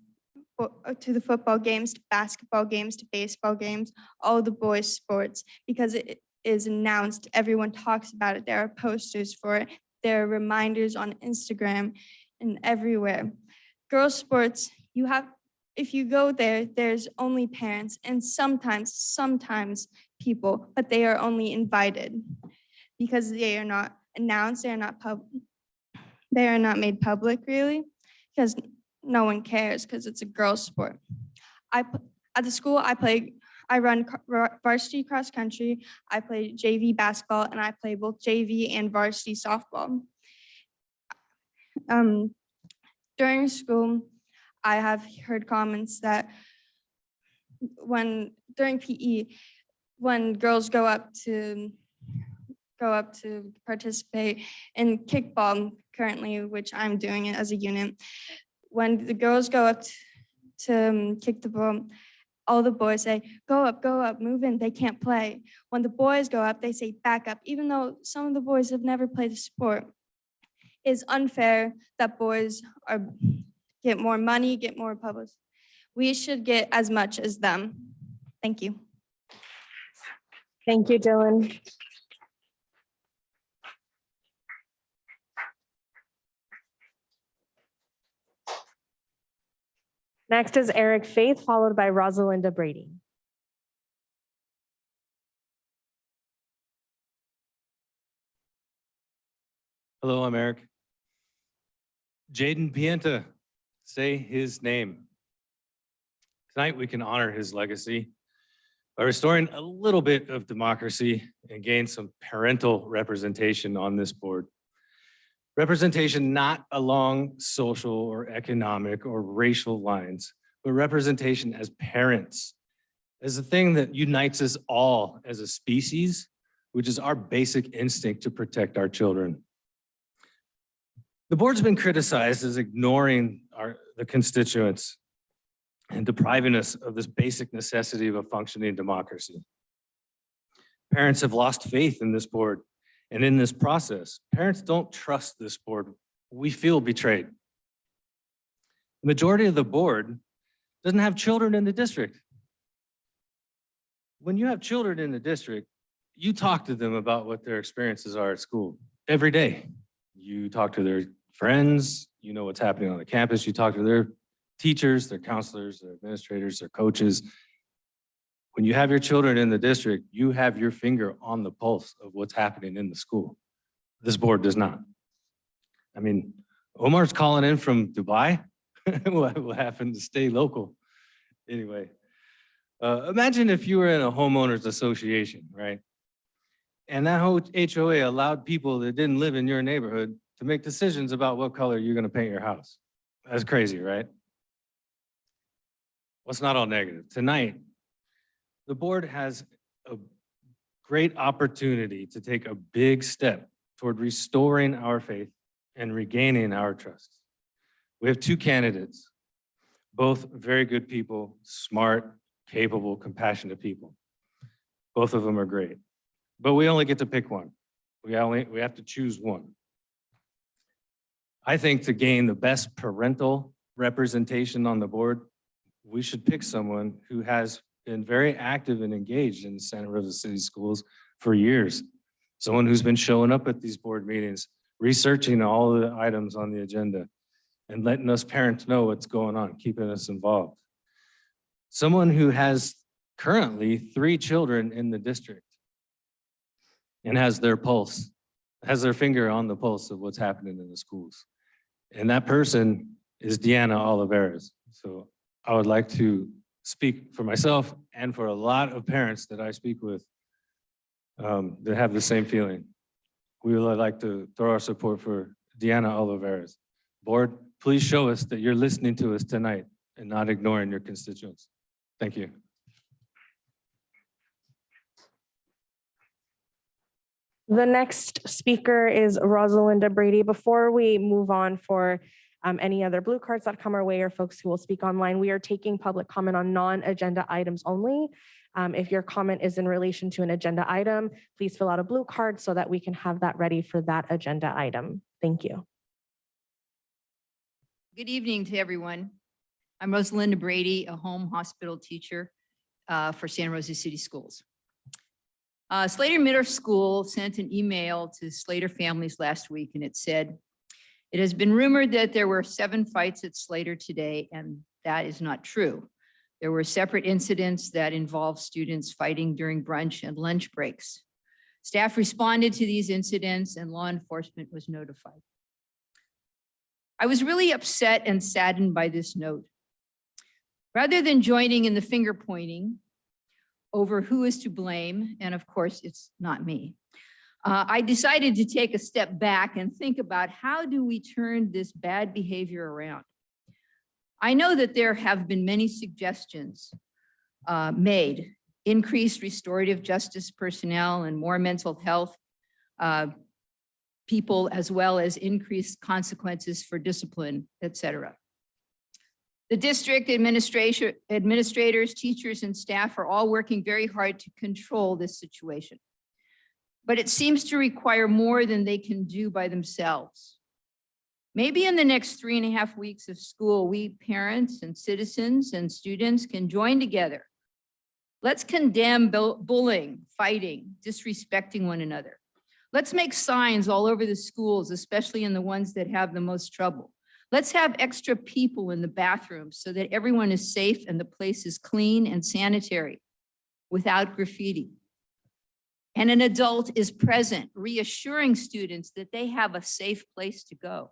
the football games, to basketball games, to baseball games, all the boys' sports, because it is announced, everyone talks about it. There are posters for it. There are reminders on Instagram and everywhere. Girls' sports, if you go there, there's only parents and sometimes people, but they are only invited because they are not announced, they are not made public really, because no one cares because it's a girls' sport. At the school, I run varsity cross country, I play JV basketball, and I play both JV and varsity softball. During school, I have heard comments that during PE, when girls go up to participate in kickball currently, which I'm doing it as a unit, when the girls go up to kick the ball, all the boys say, go up, move in, they can't play. When the boys go up, they say back up, even though some of the boys have never played a sport. It's unfair that boys get more money, get more public. We should get as much as them. Thank you. Thank you, Dylan. Next is Eric Faith, followed by Rosalinda Brady. Hello, I'm Eric. Jaden Pienta, say his name. Tonight, we can honor his legacy by restoring a little bit of democracy and gain some parental representation on this board. Representation not along social or economic or racial lines, but representation as parents, as the thing that unites us all as a species, which is our basic instinct to protect our children. The board's been criticized as ignoring the constituents and depriving us of this basic necessity of a functioning democracy. Parents have lost faith in this board and in this process. Parents don't trust this board. We feel betrayed. The majority of the board doesn't have children in the district. When you have children in the district, you talk to them about what their experiences are at school every day. You talk to their friends, you know what's happening on the campus, you talk to their teachers, their counselors, their administrators, their coaches. When you have your children in the district, you have your finger on the pulse of what's happening in the school. This board does not. I mean, Omar's calling in from Dubai. What happened to stay local? Anyway, imagine if you were in a homeowners association, right? And that whole HOA allowed people that didn't live in your neighborhood to make decisions about what color you're gonna paint your house. That's crazy, right? Well, it's not all negative. Tonight, the board has a great opportunity to take a big step toward restoring our faith and regaining our trust. We have two candidates, both very good people, smart, capable, compassionate people. Both of them are great, but we only get to pick one. We have to choose one. I think to gain the best parental representation on the board, we should pick someone who has been very active and engaged in Santa Rosa City Schools for years. Someone who's been showing up at these board meetings, researching all the items on the agenda, and letting us parents know what's going on, keeping us involved. Someone who has currently 3 children in the district and has their pulse, has their finger on the pulse of what's happening in the schools. And that person is Deanna Olivares. So I would like to speak for myself and for a lot of parents that I speak with that have the same feeling. We would like to throw our support for Deanna Olivares. Board, please show us that you're listening to us tonight and not ignoring your constituents. Thank you. The next speaker is Rosalinda Brady. Before we move on for any other blue cards that come our way or folks who will speak online, we are taking public comment on non-agenda items only. If your comment is in relation to an agenda item, please fill out a blue card so that we can have that ready for that agenda item. Thank you. Good evening to everyone. I'm Rosalinda Brady, a home hospital teacher for Santa Rosa City Schools. Slater Middle School sent an email to Slater families last week, and it said, "It has been rumored that there were 7 fights at Slater today, and that is not true. There were separate incidents that involved students fighting during brunch and lunch breaks. Staff responded to these incidents and law enforcement was notified." I was really upset and saddened by this note. Rather than joining in the finger pointing over who is to blame, and of course it's not me, I decided to take a step back and think about how do we turn this bad behavior around. I know that there have been many suggestions made, increased restorative justice personnel and more mental health people, as well as increased consequences for discipline, etc. The district administrators, teachers, and staff are all working very hard to control this situation. But it seems to require more than they can do by themselves. Maybe in the next 3.5 weeks of school, we parents and citizens and students can join together. Let's condemn bullying, fighting, disrespecting one another. Let's make signs all over the schools, especially in the ones that have the most trouble. Let's have extra people in the bathrooms so that everyone is safe and the place is clean and sanitary without graffiti. And an adult is present, reassuring students that they have a safe place to go.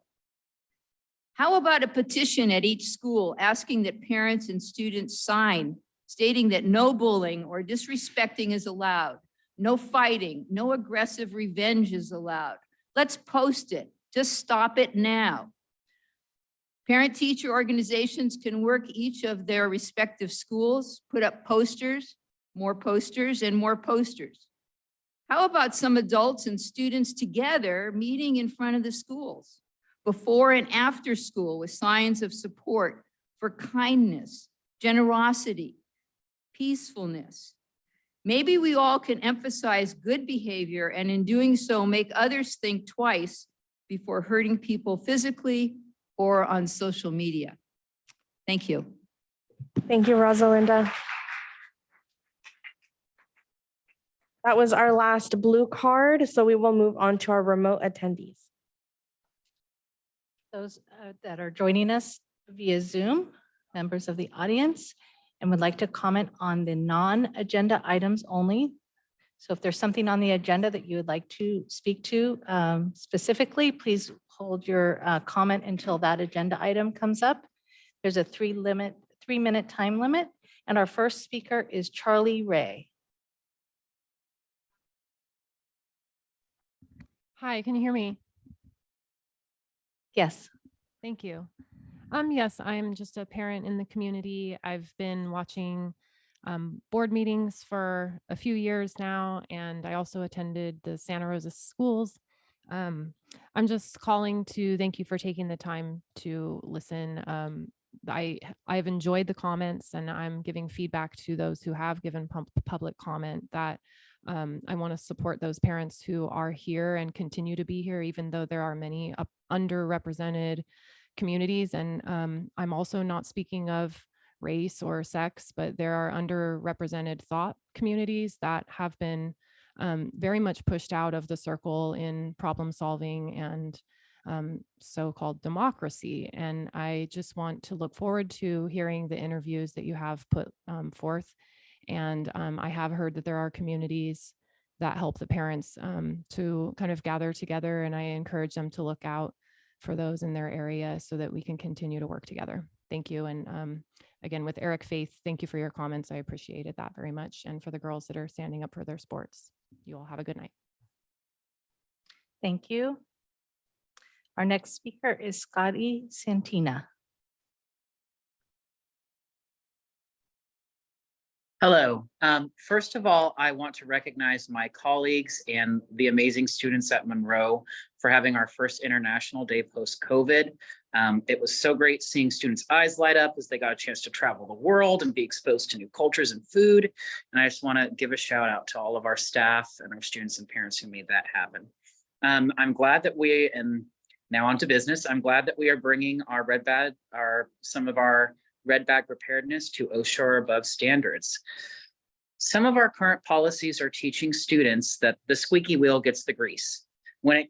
How about a petition at each school asking that parents and students sign stating that no bullying or disrespecting is allowed, no fighting, no aggressive revenge is allowed? Let's post it. Just stop it now. Parent-teacher organizations can work each of their respective schools, put up posters, and more posters. How about some adults and students together meeting in front of the schools, before and after school, with signs of support for kindness, generosity, peacefulness? Maybe we all can emphasize good behavior and in doing so make others think twice before hurting people physically or on social media. Thank you. Thank you, Rosalinda. That was our last blue card, so we will move on to our remote attendees. Those that are joining us via Zoom, members of the audience, and would like to comment on the non-agenda items only. So if there's something on the agenda that you would like to speak to specifically, please hold your comment until that agenda item comes up. There's a 3-minute time limit. And our first speaker is Charlie Ray. Hi, can you hear me? Yes. Thank you. Yes, I'm just a parent in the community. I've been watching board meetings for a few years now, and I also attended the Santa Rosa schools. I'm just calling to thank you for taking the time to listen. I've enjoyed the comments, and I'm giving feedback to those who have given public comment that I want to support those parents who are here and continue to be here, even though there are many underrepresented communities. And I'm also not speaking of race or sex, but there are underrepresented thought communities that have been very much pushed out of the circle in problem solving and so-called democracy. And I just want to look forward to hearing the interviews that you have put forth. And I have heard that there are communities that help the parents to kind of gather together, and I encourage them to look out for those in their area so that we can continue to work together. Thank you. And again, with Eric Faith, thank you for your comments. I appreciated that very much. And for the girls that are standing up for their sports, you all have a good night. Thank you. Our next speaker is Scotty Santina. Hello. First of all, I want to recognize my colleagues and the amazing students at Monroe for having our first International Day post-COVID. It was so great seeing students' eyes light up as they got a chance to travel the world and be exposed to new cultures and food. And I just want to give a shout out to all of our staff and our students and parents who made that happen. I'm glad that and now on to business. I'm glad that we are bringing our some of our red bag preparedness to OSHA or above standards. Some of our current policies are teaching students that the squeaky wheel gets the grease. When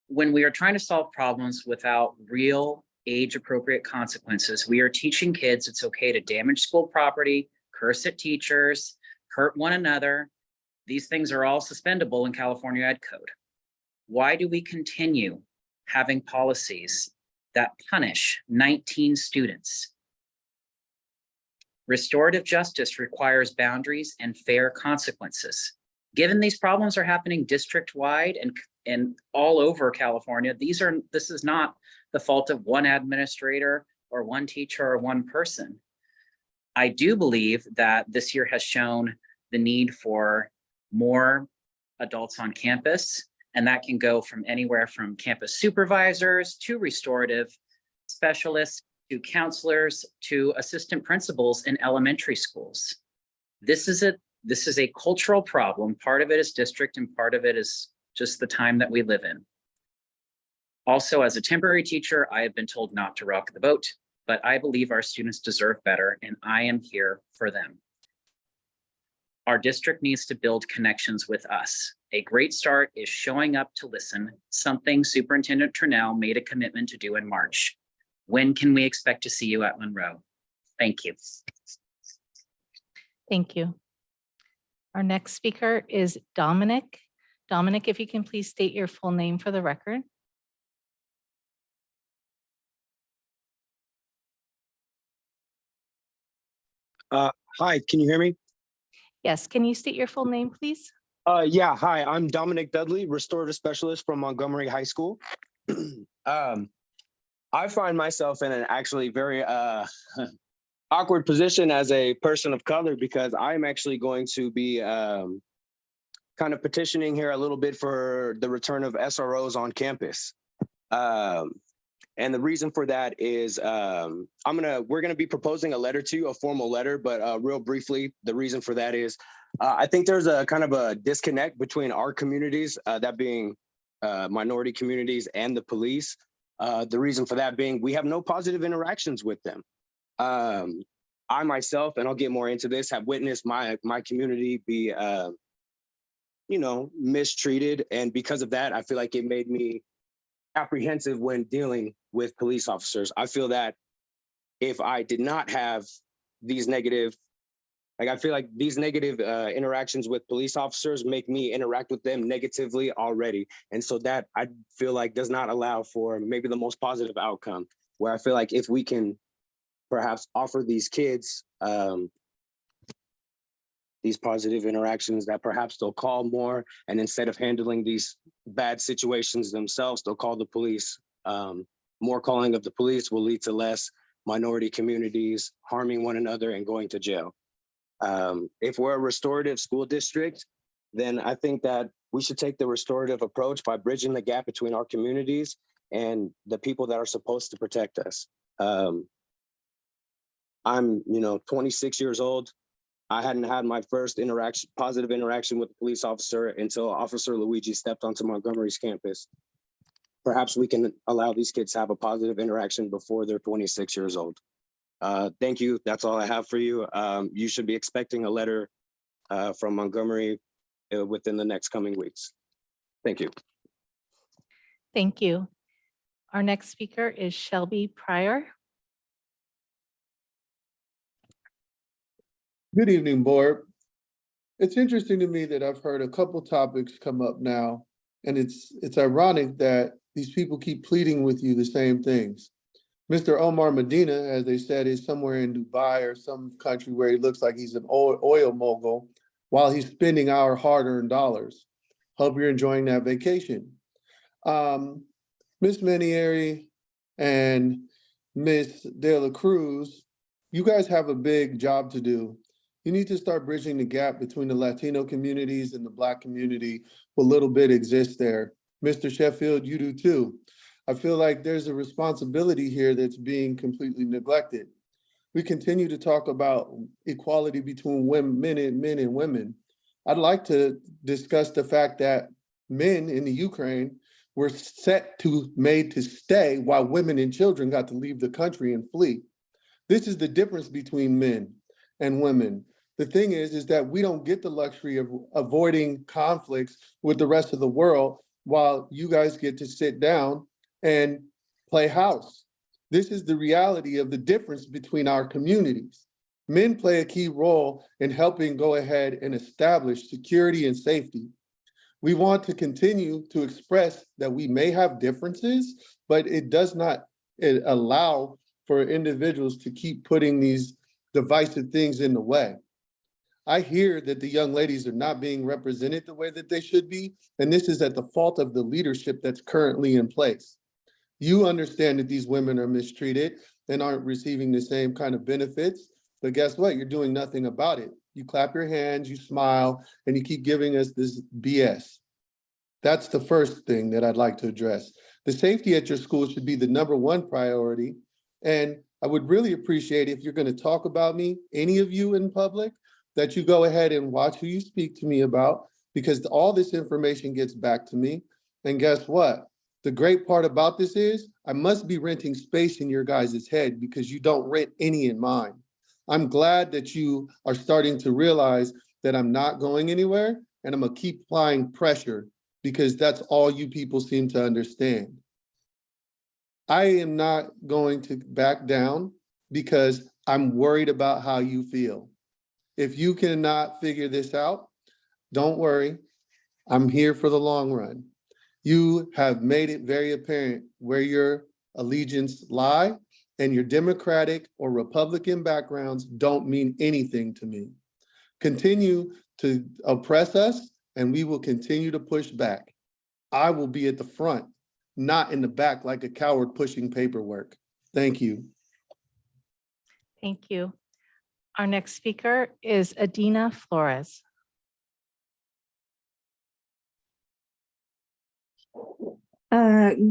we are trying to solve problems without real age-appropriate consequences, we are teaching kids it's okay to damage school property, curse at teachers, hurt one another. These things are all suspendable in California Ed Code. Why do we continue having policies that punish 19 students? Restorative justice requires boundaries and fair consequences. Given these problems are happening district-wide and all over California, this is not the fault of one administrator or one teacher or one person. I do believe that this year has shown the need for more adults on campus, and that can go from anywhere from campus supervisors to restorative specialists to counselors to assistant principals in elementary schools. This is a cultural problem. Part of it is district and part of it is just the time that we live in. Also, as a temporary teacher, I have been told not to rock the boat, but I believe our students deserve better and I am here for them. Our district needs to build connections with us. A great start is showing up to listen, something Superintendent Turnell made a commitment to do in March. When can we expect to see you at Monroe? Thank you. Thank you. Our next speaker is Dominic. Dominic, if you can please state your full name for the record. Hi, can you hear me? Yes, can you state your full name, please? Yeah, hi, I'm Dominic Dudley, restorative specialist from Montgomery High School. I find myself in an actually very awkward position as a person of color because I'm actually going to be kind of petitioning here a little bit for the return of SROs on campus. And the reason for that is we're gonna be proposing a letter to you, a formal letter, but real briefly, the reason for that is I think there's a kind of a disconnect between our communities, that being minority communities and the police. The reason for that being we have no positive interactions with them. I myself, and I'll get more into this, have witnessed my community be mistreated. And because of that, I feel like it made me apprehensive when dealing with police officers. I feel that if I did not have these negative, I feel like these negative interactions with police officers make me interact with them negatively already. And so that I feel like does not allow for maybe the most positive outcome, where I feel like if we can perhaps offer these kids these positive interactions, that perhaps they'll call more, and instead of handling these bad situations themselves, they'll call the police. More calling of the police will lead to less minority communities harming one another and going to jail. If we're a restorative school district, then I think that we should take the restorative approach by bridging the gap between our communities and the people that are supposed to protect us. I'm 26 years old. I hadn't had my first positive interaction with a police officer until Officer Luigi stepped onto Montgomery's campus. Perhaps we can allow these kids to have a positive interaction before they're 26 years old. Thank you. That's all I have for you. You should be expecting a letter from Montgomery within the next coming weeks. Thank you. Thank you. Our next speaker is Shelby Pryor. Good evening, board. It's interesting to me that I've heard a couple topics come up now, and it's ironic that these people keep pleading with you the same things. Mr. Omar Medina, as they said, is somewhere in Dubai or some country where he looks like he's an oil mogul while he's spending our hard-earned dollars. Hope you're enjoying that vacation. Miss Manieri and Miss De La Cruz, you guys have a big job to do. You need to start bridging the gap between the Latino communities and the Black community. What little bit exists there. Mr. Sheffield, you do too. I feel like there's a responsibility here that's being completely neglected. We continue to talk about equality between men and women. I'd like to discuss the fact that men in the Ukraine were made to stay while women and children got to leave the country and flee. This is the difference between men and women. The thing is that we don't get the luxury of avoiding conflicts with the rest of the world while you guys get to sit down and play house. This is the reality of the difference between our communities. Men play a key role in helping go ahead and establish security and safety. We want to continue to express that we may have differences, but it does not allow for individuals to keep putting these divisive things in the way. I hear that the young ladies are not being represented the way that they should be, and this is at the fault of the leadership that's currently in place. You understand that these women are mistreated and aren't receiving the same kind of benefits, but guess what? You're doing nothing about it. You clap your hands, you smile, and you keep giving us this BS. That's the first thing that I'd like to address. The safety at your school should be the #1 priority, and I would really appreciate if you're going to talk about me, any of you in public, that you go ahead and watch who you speak to me about, because all this information gets back to me. And guess what? The great part about this is I must be renting space in your guys' head because you don't rent any in mine. I'm glad that you are starting to realize that I'm not going anywhere and I'm gonna keep applying pressure because that's all you people seem to understand. I am not going to back down because I'm worried about how you feel. If you cannot figure this out, don't worry. I'm here for the long run. You have made it very apparent where your allegiance lie, and your Democratic or Republican backgrounds don't mean anything to me. Continue to oppress us, and we will continue to push back. I will be at the front, not in the back like a coward pushing paperwork. Thank you. Thank you. Our next speaker is Adina Flores.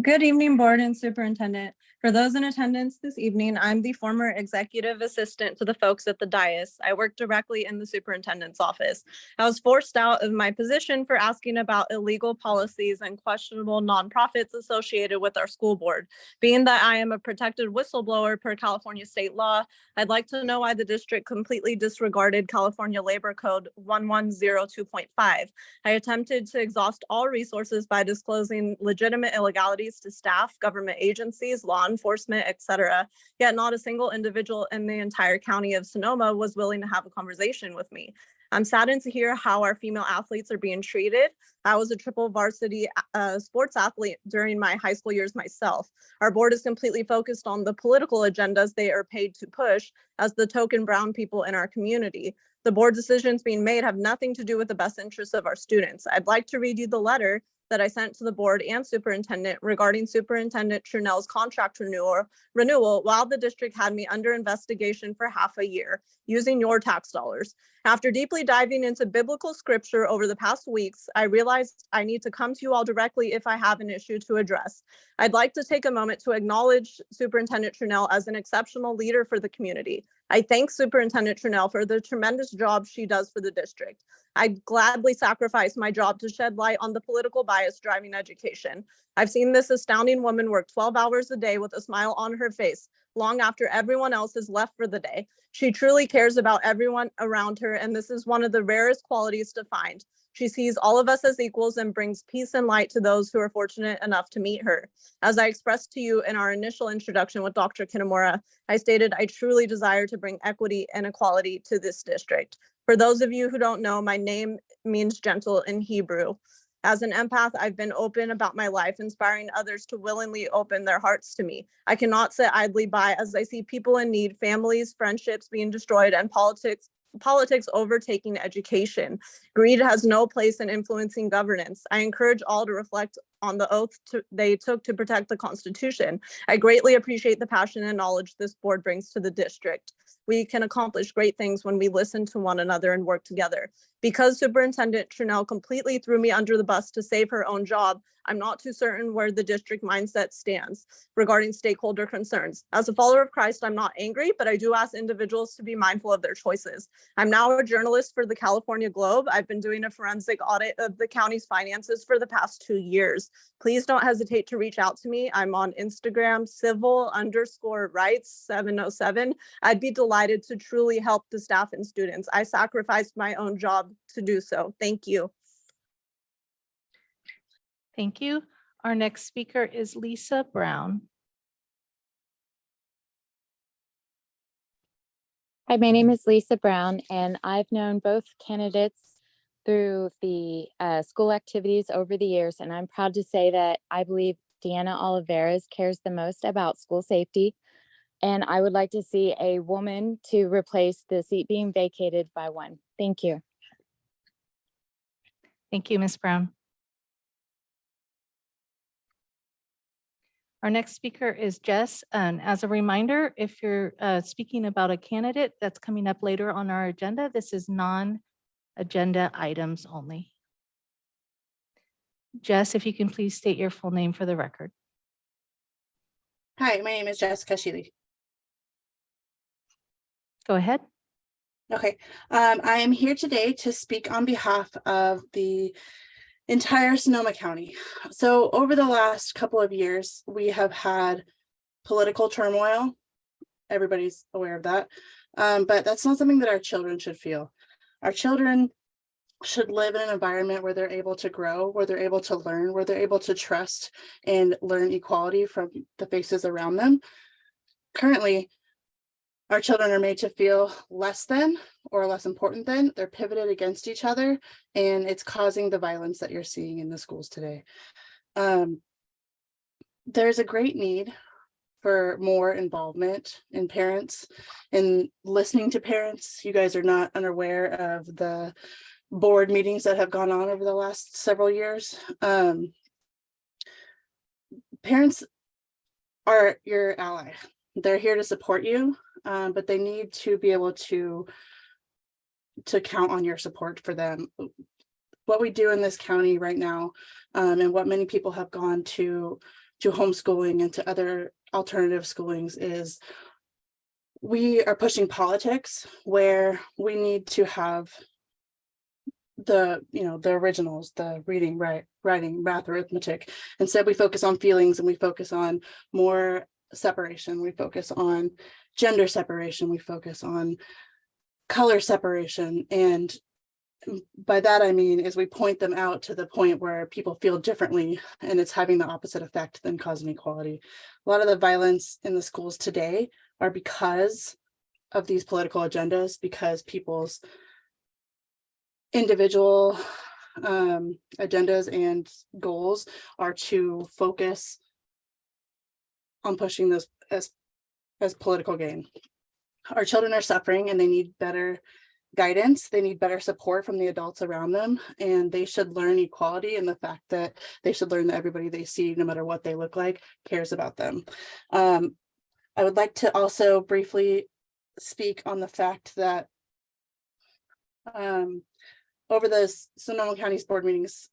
Good evening, board and superintendent. For those in attendance this evening, I'm the former executive assistant to the folks at the dais. I work directly in the superintendent's office. I was forced out of my position for asking about illegal policies and questionable nonprofits associated with our school board. Being that I am a protected whistleblower per California state law, I'd like to know why the district completely disregarded California Labor Code 1102.5. I attempted to exhaust all resources by disclosing legitimate illegalities to staff, government agencies, law enforcement, etc. Yet not a single individual in the entire county of Sonoma was willing to have a conversation with me. I'm saddened to hear how our female athletes are being treated. I was a triple varsity sports athlete during my high school years myself. Our board is completely focused on the political agendas they are paid to push as the token brown people in our community. The board decisions being made have nothing to do with the best interests of our students. I'd like to read you the letter that I sent to the board and superintendent regarding Superintendent Trunell's contract renewal while the district had me under investigation for half a year using your tax dollars. After deeply diving into biblical scripture over the past weeks, I realized I need to come to you all directly if I have an issue to address. I'd like to take a moment to acknowledge Superintendent Trunell as an exceptional leader for the community. I thank Superintendent Trunell for the tremendous job she does for the district. I'd gladly sacrifice my job to shed light on the political bias driving education. I've seen this astounding woman work 12 hours a day with a smile on her face, long after everyone else has left for the day. She truly cares about everyone around her, and this is one of the rarest qualities to find. She sees all of us as equals and brings peace and light to those who are fortunate enough to meet her. As I expressed to you in our initial introduction with Dr. Kitamura, I stated I truly desire to bring equity and equality to this district. For those of you who don't know, my name means gentle in Hebrew. As an empath, I've been open about my life, inspiring others to willingly open their hearts to me. I cannot sit idly by as I see people in need, families, friendships being destroyed, and politics overtaking education. Greed has no place in influencing governance. I encourage all to reflect on the oath they took to protect the Constitution. I greatly appreciate the passion and knowledge this board brings to the district. We can accomplish great things when we listen to one another and work together. Because Superintendent Trunnell completely threw me under the bus to save her own job, I'm not too certain where the district mindset stands regarding stakeholder concerns. As a follower of Christ, I'm not angry, but I do ask individuals to be mindful of their choices. I'm now a journalist for the California Globe. I've been doing a forensic audit of the county's finances for the past 2 years. Please don't hesitate to reach out to me. I'm on Instagram, civil_rights707. I'd be delighted to truly help the staff and students. I sacrificed my own job to do so. Thank you. Thank you. Our next speaker is Lisa Brown. Hi, my name is Lisa Brown, and I've known both candidates through the school activities over the years, and I'm proud to say that I believe Deanna Oliveras cares the most about school safety, and I would like to see a woman to replace the seat being vacated by one. Thank you. Thank you, Ms. Brown. Our next speaker is Jess. And as a reminder, if you're speaking about a candidate that's coming up later on our agenda, this is non-agenda items only. Jess, if you can please state your full name for the record. Hi, my name is Jessica Shealy. Go ahead. Okay, I am here today to speak on behalf of the entire Sonoma County. So over the last couple of years, we have had political turmoil. Everybody's aware of that. But that's not something that our children should feel. Our children should live in an environment where they're able to grow, where they're able to learn, where they're able to trust and learn equality from the faces around them. Currently, our children are made to feel less than or less important than. They're pivoted against each other, and it's causing the violence that you're seeing in the schools today. There's a great need for more involvement in parents and listening to parents. You guys are not unaware of the board meetings that have gone on over the last several years. Parents are your ally. They're here to support you, but they need to be able to count on your support for them. What we do in this county right now, and what many people have gone to homeschooling and to other alternative schoolings, is we are pushing politics where we need to have the originals, the reading, writing, math, arithmetic. Instead, we focus on feelings, and we focus on more separation. We focus on gender separation. We focus on color separation. And by that, I mean, is we point them out to the point where people feel differently, and it's having the opposite effect than causing equality. A lot of the violence in the schools today are because of these political agendas, because people's individual agendas and goals are to focus on pushing this as political gain. Our children are suffering, and they need better guidance. They need better support from the adults around them, and they should learn equality and the fact that they should learn that everybody they see, no matter what they look like, cares about them. I would like to also briefly speak on the fact that over the Sonoma County's board meetings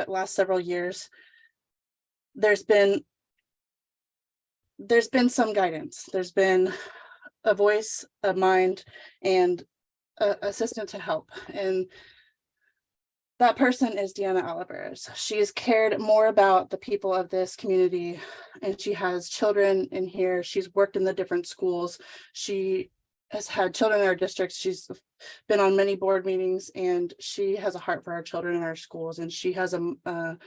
last several years, there's been some guidance. There's been a voice, a mind, and an assistant to help. And that person is Deanna Oliveras. She has cared more about the people of this community, and she has children in here. She's worked in the different schools. She has had children in our district. She's been on many board meetings, and she has a heart for our children in our schools. And she has a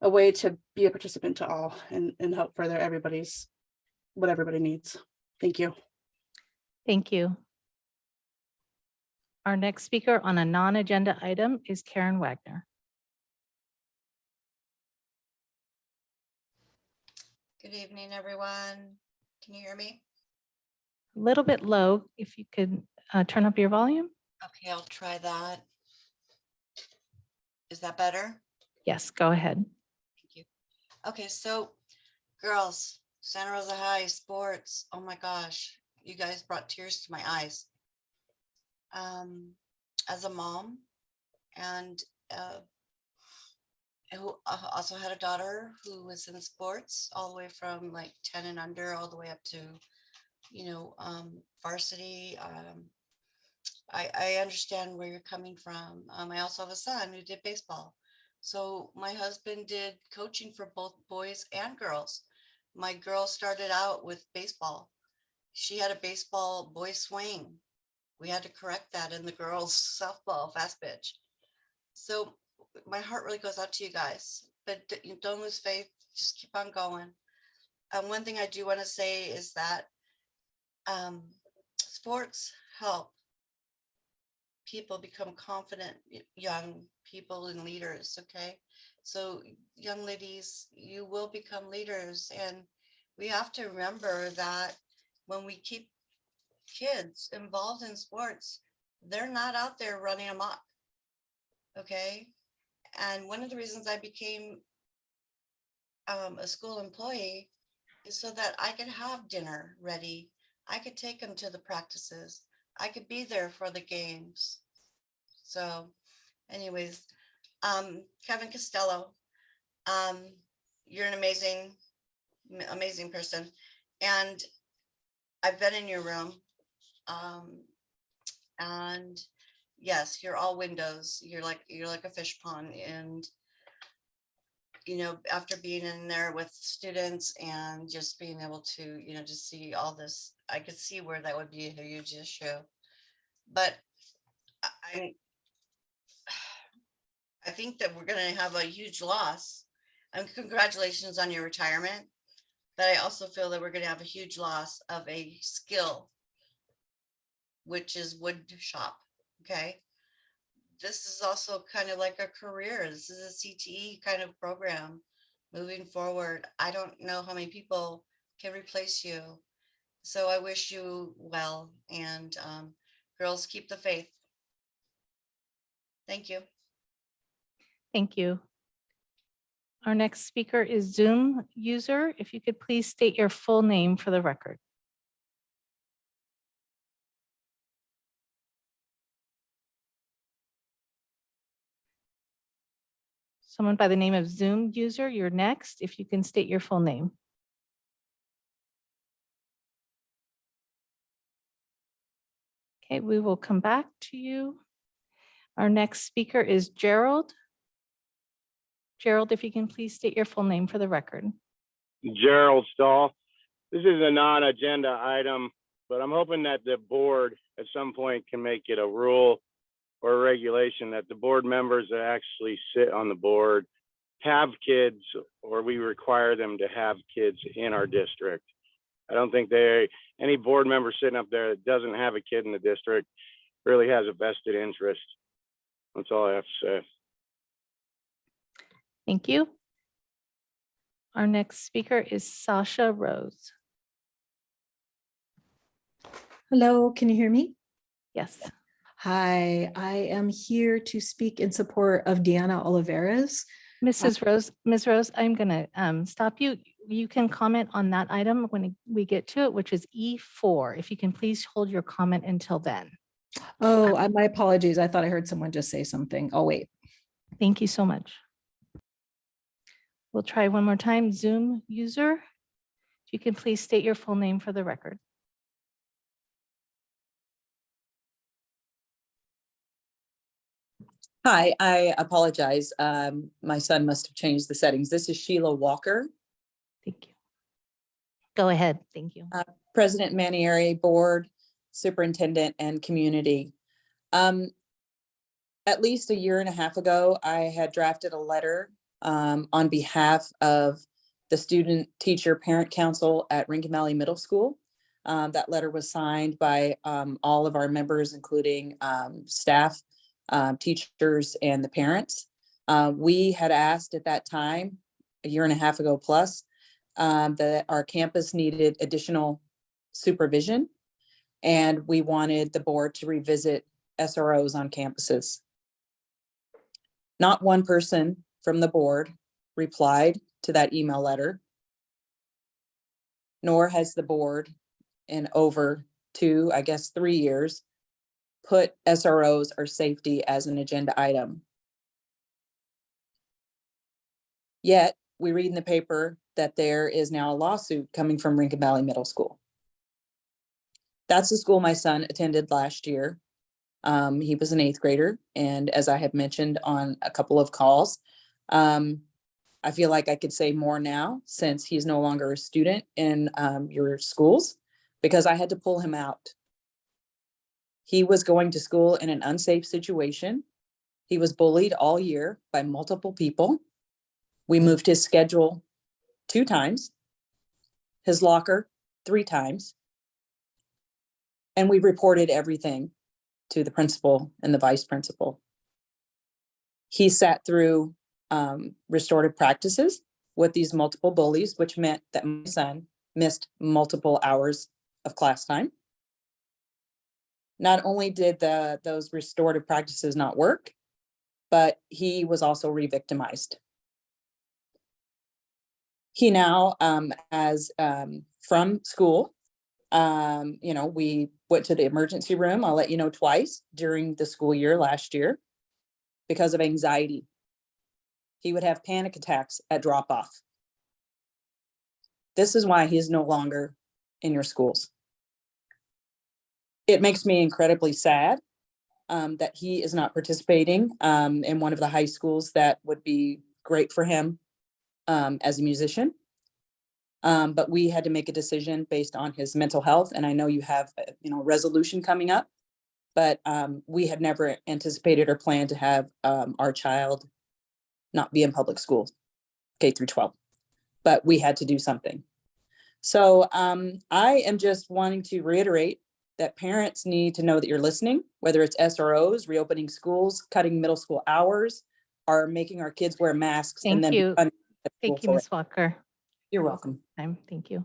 way to be a participant to all and help further what everybody needs. Thank you. Thank you. Our next speaker on a non-agenda item is Karen Wagner. Good evening, everyone. Can you hear me? A little bit low, if you could turn up your volume. Okay, I'll try that. Is that better? Yes, go ahead. Thank you. Okay, so girls, Santa Rosa High sports. Oh my gosh, you guys brought tears to my eyes. As a mom and who also had a daughter who was in sports all the way from like 10 and under all the way up to, varsity. I understand where you're coming from. I also have a son who did baseball. So my husband did coaching for both boys and girls. My girl started out with baseball. She had a baseball boy swing. We had to correct that in the girls softball fast pitch. So my heart really goes out to you guys, but don't lose faith. Just keep on going. One thing I do want to say is that sports help people become confident young people and leaders. Okay, so young ladies, you will become leaders, and we have to remember that when we keep kids involved in sports, they're not out there running amok. Okay, and one of the reasons I became a school employee is so that I could have dinner ready. I could take them to the practices. I could be there for the games. So anyways, Kevin Costello, you're an amazing person. And I've been in your room. And yes, you're all windows. You're like a fish pond. And after being in there with students and just being able to, just see all this, I could see where that would be a huge issue. But I think that we're going to have a huge loss. And congratulations on your retirement. But I also feel that we're going to have a huge loss of a skill, which is wood shop. Okay. This is also kind of like a career. This is a CTE kind of program moving forward. I don't know how many people can replace you. So I wish you well, and girls, keep the faith. Thank you. Thank you. Our next speaker is Zoom user. If you could please state your full name for the record. Someone by the name of Zoom user, you're next. If you can state your full name. Okay, we will come back to you. Our next speaker is Gerald. Gerald, if you can please state your full name for the record. Gerald Stahl. This is a non-agenda item, but I'm hoping that the board at some point can make it a rule or a regulation that the board members that actually sit on the board have kids, or we require them to have kids in our district. I don't think any board member sitting up there that doesn't have a kid in the district really has a vested interest. That's all I have to say. Thank you. Our next speaker is Sasha Rose. Hello, can you hear me? Yes. Hi, I am here to speak in support of Deanna Olivares. Ms. Rose, I'm going to stop you. You can comment on that item when we get to it, which is E4. If you can please hold your comment until then. Oh, my apologies. I thought I heard someone just say something. I'll wait. Thank you so much. We'll try one more time. Zoom user, if you can please state your full name for the record. Hi, I apologize. My son must have changed the settings. This is Sheila Walker. Thank you. Go ahead. Thank you. President Manieri, Board, Superintendent, and Community. At least a year and a half ago, I had drafted a letter on behalf of the Student Teacher Parent Council at Rincon Valley Middle School. That letter was signed by all of our members, including staff, teachers, and the parents. We had asked at that time, a year and a half ago plus, that our campus needed additional supervision, and we wanted the board to revisit SROs on campuses. Not one person from the board replied to that email letter. Nor has the board in over 2, I guess 3 years, put SROs or safety as an agenda item. Yet we read in the paper that there is now a lawsuit coming from Rincon Valley Middle School. That's the school my son attended last year. He was an 8th grader. And as I have mentioned on a couple of calls, I feel like I could say more now since he's no longer a student in your schools, because I had to pull him out. He was going to school in an unsafe situation. He was bullied all year by multiple people. We moved his schedule 2 times, his locker 3 times, and we reported everything to the principal and the vice principal. He sat through restorative practices with these multiple bullies, which meant that my son missed multiple hours of class time. Not only did those restorative practices not work, but he was also re-victimized. He now, from school, we went to the emergency room, I'll let you know, twice during the school year last year because of anxiety. He would have panic attacks at drop off. This is why he is no longer in your schools. It makes me incredibly sad that he is not participating in one of the high schools that would be great for him as a musician. But we had to make a decision based on his mental health. And I know you have a resolution coming up, but we had never anticipated or planned to have our child not be in public schools, K through 12, but we had to do something. So I am just wanting to reiterate that parents need to know that you're listening, whether it's SROs, reopening schools, cutting middle school hours, or making our kids wear masks. Thank you. Thank you, Ms. Walker. You're welcome. Thank you.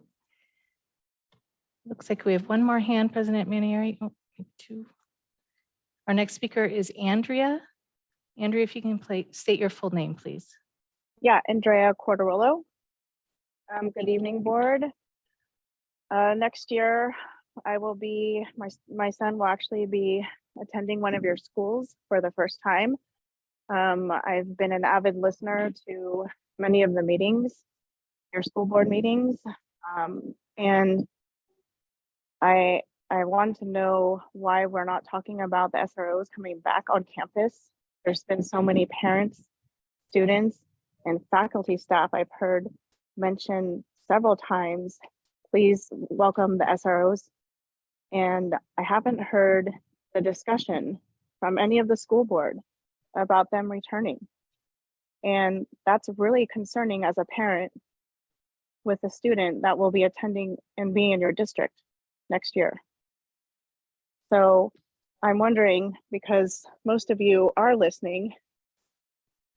Looks like we have one more hand, President Manieri. Oh, 2. Our next speaker is Andrea. Andrea, if you can state your full name, please. Yeah, Andrea Corderillo. Good evening, board. Next year, I will be, my son will actually be attending one of your schools for the first time. I've been an avid listener to many of the meetings, your school board meetings, and I want to know why we're not talking about the SROs coming back on campus. There's been so many parents, students, and faculty staff I've heard mention several times, please welcome the SROs. And I haven't heard the discussion from any of the school board about them returning. And that's really concerning as a parent with a student that will be attending and being in your district next year. So I'm wondering, because most of you are listening,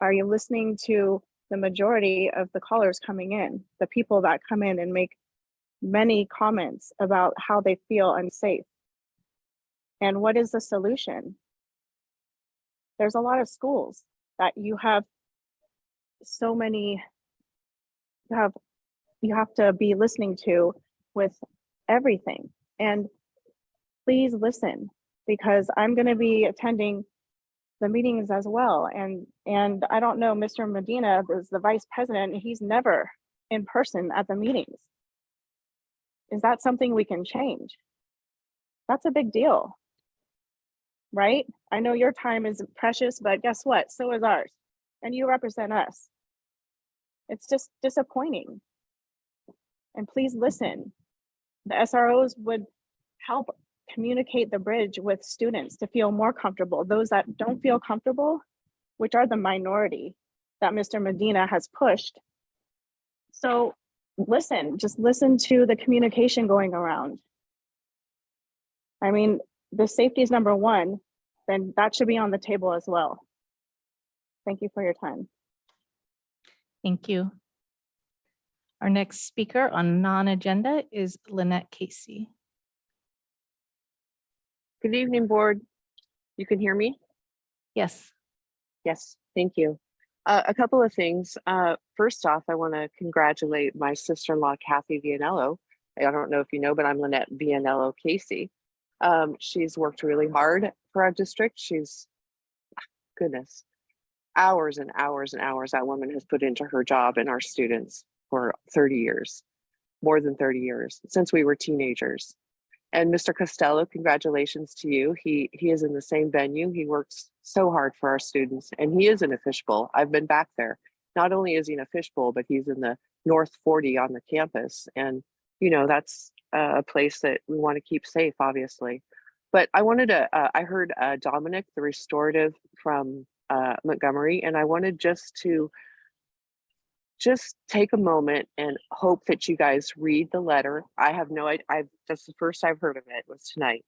are you listening to the majority of the callers coming in, the people that come in and make many comments about how they feel unsafe? And what is the solution? There's a lot of schools that you have so many, you have to be listening to with everything. And please listen, because I'm going to be attending the meetings as well. And I don't know, Mr. Medina is the vice president, and he's never in person at the meetings. Is that something we can change? That's a big deal, right? I know your time is precious, but guess what? So is ours. And you represent us. It's just disappointing. And please listen. The SROs would help communicate the bridge with students to feel more comfortable. Those that don't feel comfortable, which are the minority that Mr. Medina has pushed. So listen, just listen to the communication going around. I mean, the safety is number one, then that should be on the table as well. Thank you for your time. Thank you. Our next speaker on non-agenda is Lynette Casey. Good evening, board. You can hear me? Yes. Yes, thank you. A couple of things. First off, I want to congratulate my sister-in-law, Kathy Vianello. I don't know if you know, but I'm Lynette Vianello Casey. She's worked really hard for our district. She's, goodness, hours and hours and hours that woman has put into her job and our students for 30 years, more than 30 years, since we were teenagers. And Mr. Costello, congratulations to you. He is in the same venue. He works so hard for our students, and he is in a fishbowl. I've been back there. Not only is he in a fishbowl, but he's in the North 40 on the campus. And, you know, that's a place that we want to keep safe, obviously. But I wanted to, I heard Dominic, the restorative from Montgomery, and I wanted to take a moment and hope that you guys read the letter. I have no idea. That's the first I've heard of it was tonight.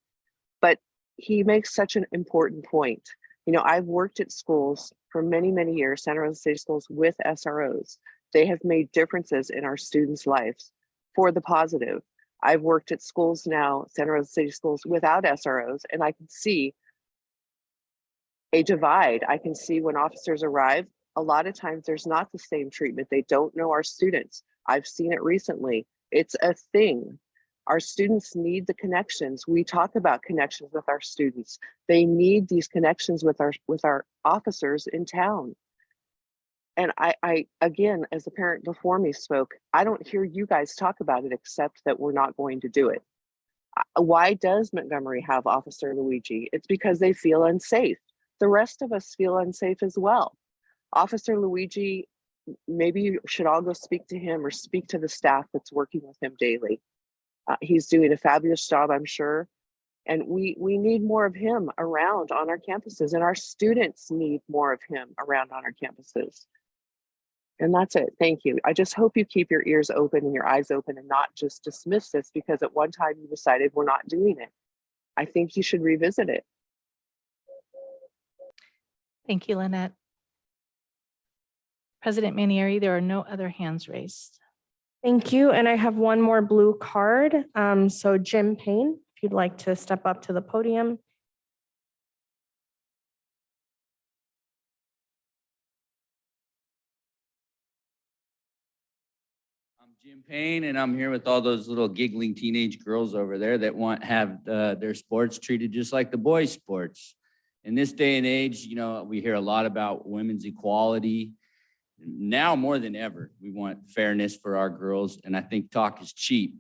But he makes such an important point. You know, I've worked at schools for many, many years, Santa Rosa City Schools with SROs. They have made differences in our students' lives for the positive. I've worked at schools now, Santa Rosa City Schools, without SROs, and I can see a divide. I can see when officers arrive, a lot of times there's not the same treatment. They don't know our students. I've seen it recently. It's a thing. Our students need the connections. We talk about connections with our students. They need these connections with our officers in town. And I again, as the parent before me spoke, I don't hear you guys talk about it except that we're not going to do it. Why does Montgomery have Officer Luigi? It's because they feel unsafe. The rest of us feel unsafe as well. Officer Luigi, maybe you should all go speak to him or speak to the staff that's working with him daily. He's doing a fabulous job, I'm sure. And we need more of him around on our campuses, and our students need more of him around on our campuses. And that's it. Thank you. I just hope you keep your ears open and your eyes open and not just dismiss this because at one time you decided we're not doing it. I think you should revisit it. Thank you, Lynette. President Manieri, there are no other hands raised. Thank you. And I have one more blue card. So Jim Payne, if you'd like to step up to the podium. I'm Jim Payne, and I'm here with all those little giggling teenage girls over there that want to have their sports treated just like the boys' sports. In this day and age, you know, we hear a lot about women's equality. Now more than ever, we want fairness for our girls, and I think talk is cheap.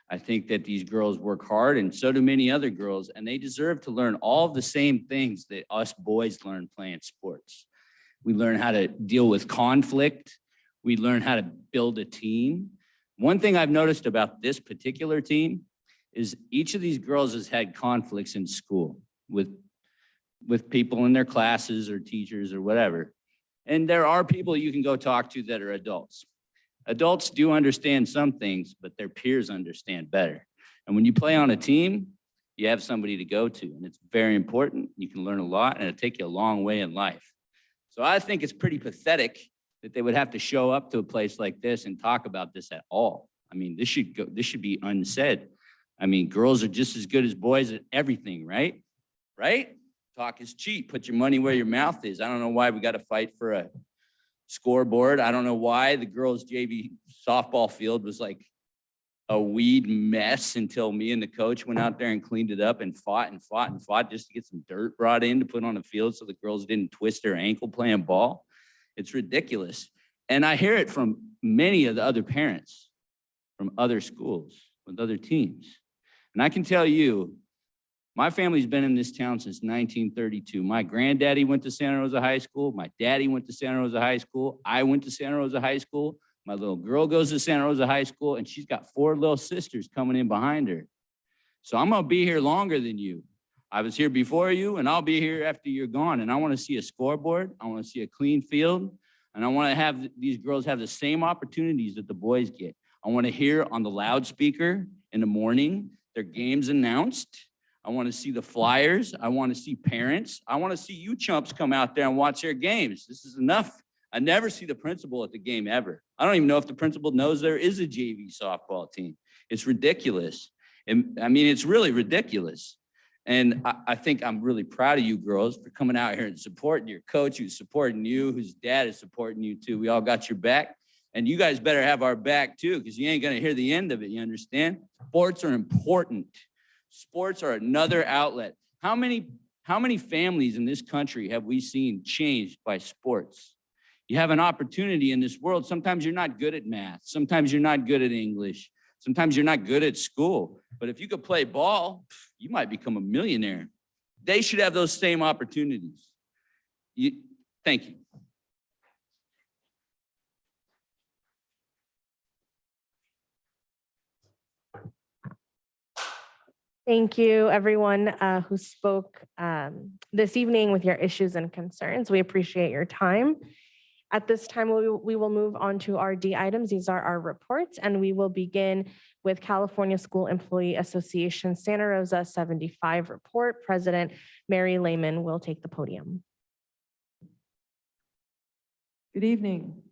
I think that these girls work hard, and so do many other girls, and they deserve to learn all of the same things that us boys learn playing sports. We learn how to deal with conflict. We learn how to build a team. One thing I've noticed about this particular team is each of these girls has had conflicts in school with people in their classes or teachers or whatever. And there are people you can go talk to that are adults. Adults do understand some things, but their peers understand better. And when you play on a team, you have somebody to go to, and it's very important. You can learn a lot, and it'll take you a long way in life. So I think it's pretty pathetic that they would have to show up to a place like this and talk about this at all. I mean, this should be unsaid. I mean, girls are just as good as boys at everything, right? Right? Talk is cheap. Put your money where your mouth is. I don't know why we got to fight for a scoreboard. I don't know why the girls' JV softball field was like a weed mess until me and the coach went out there and cleaned it up and fought just to get some dirt brought in to put on the field so the girls didn't twist their ankle playing ball. It's ridiculous. And I hear it from many of the other parents from other schools with other teams. And I can tell you, my family's been in this town since 1932. My granddaddy went to Santa Rosa High School. My daddy went to Santa Rosa High School. I went to Santa Rosa High School. My little girl goes to Santa Rosa High School, and she's got 4 little sisters coming in behind her. So I'm gonna be here longer than you. I was here before you, and I'll be here after you're gone. And I wanna see a scoreboard. I wanna see a clean field. And I wanna have these girls have the same opportunities that the boys get. I wanna hear on the loudspeaker in the morning, their games announced. I want to see the flyers. I want to see parents. I want to see you chumps come out there and watch their games. This is enough. I never see the principal at the game ever. I don't even know if the principal knows there is a JV softball team. It's ridiculous. And I mean, it's really ridiculous. And I think I'm really proud of you girls for coming out here and supporting your coach, who's supporting you, whose dad is supporting you too. We all got your back. And you guys better have our back too, because you ain't gonna hear the end of it, you understand? Sports are important. Sports are another outlet. How many families in this country have we seen changed by sports? You have an opportunity in this world. Sometimes you're not good at math. Sometimes you're not good at English. Sometimes you're not good at school. But if you could play ball, you might become a millionaire. They should have those same opportunities. Thank you. Thank you, everyone who spoke this evening with your issues and concerns. We appreciate your time. At this time, we will move on to our D items. These are our reports, and we will begin with California School Employee Association Santa Rosa 75 report. President Mary Lehman will take the podium. Good evening.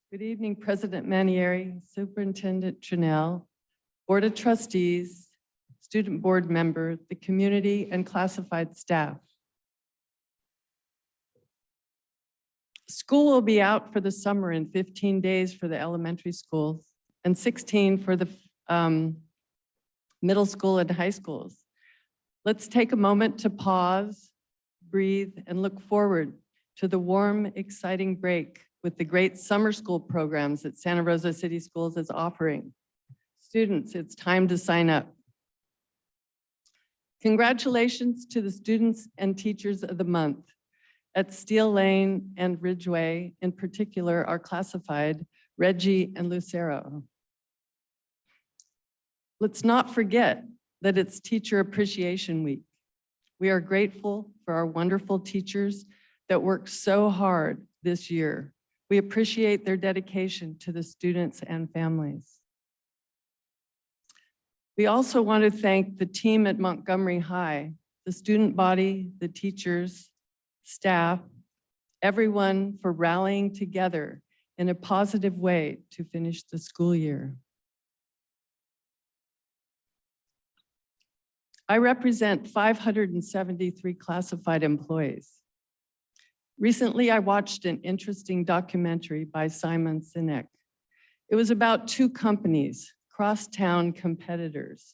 Good evening, President Manieri, Superintendent Chanel, Board of Trustees, student board member, the community, and classified staff. School will be out for the summer in 15 days for the elementary schools and 16 for the middle school and high schools. Let's take a moment to pause, breathe, and look forward to the warm, exciting break with the great summer school programs that Santa Rosa City Schools is offering. Students, it's time to sign up. Congratulations to the students and teachers of the month. At Steel Lane and Ridgeway, in particular, are classified Reggie and Lucero. Let's not forget that it's Teacher Appreciation Week. We are grateful for our wonderful teachers that worked so hard this year. We appreciate their dedication to the students and families. We also want to thank the team at Montgomery High, the student body, the teachers, staff, everyone for rallying together in a positive way to finish the school year. I represent 573 classified employees. Recently, I watched an interesting documentary by Simon Sinek. It was about two companies, crosstown competitors.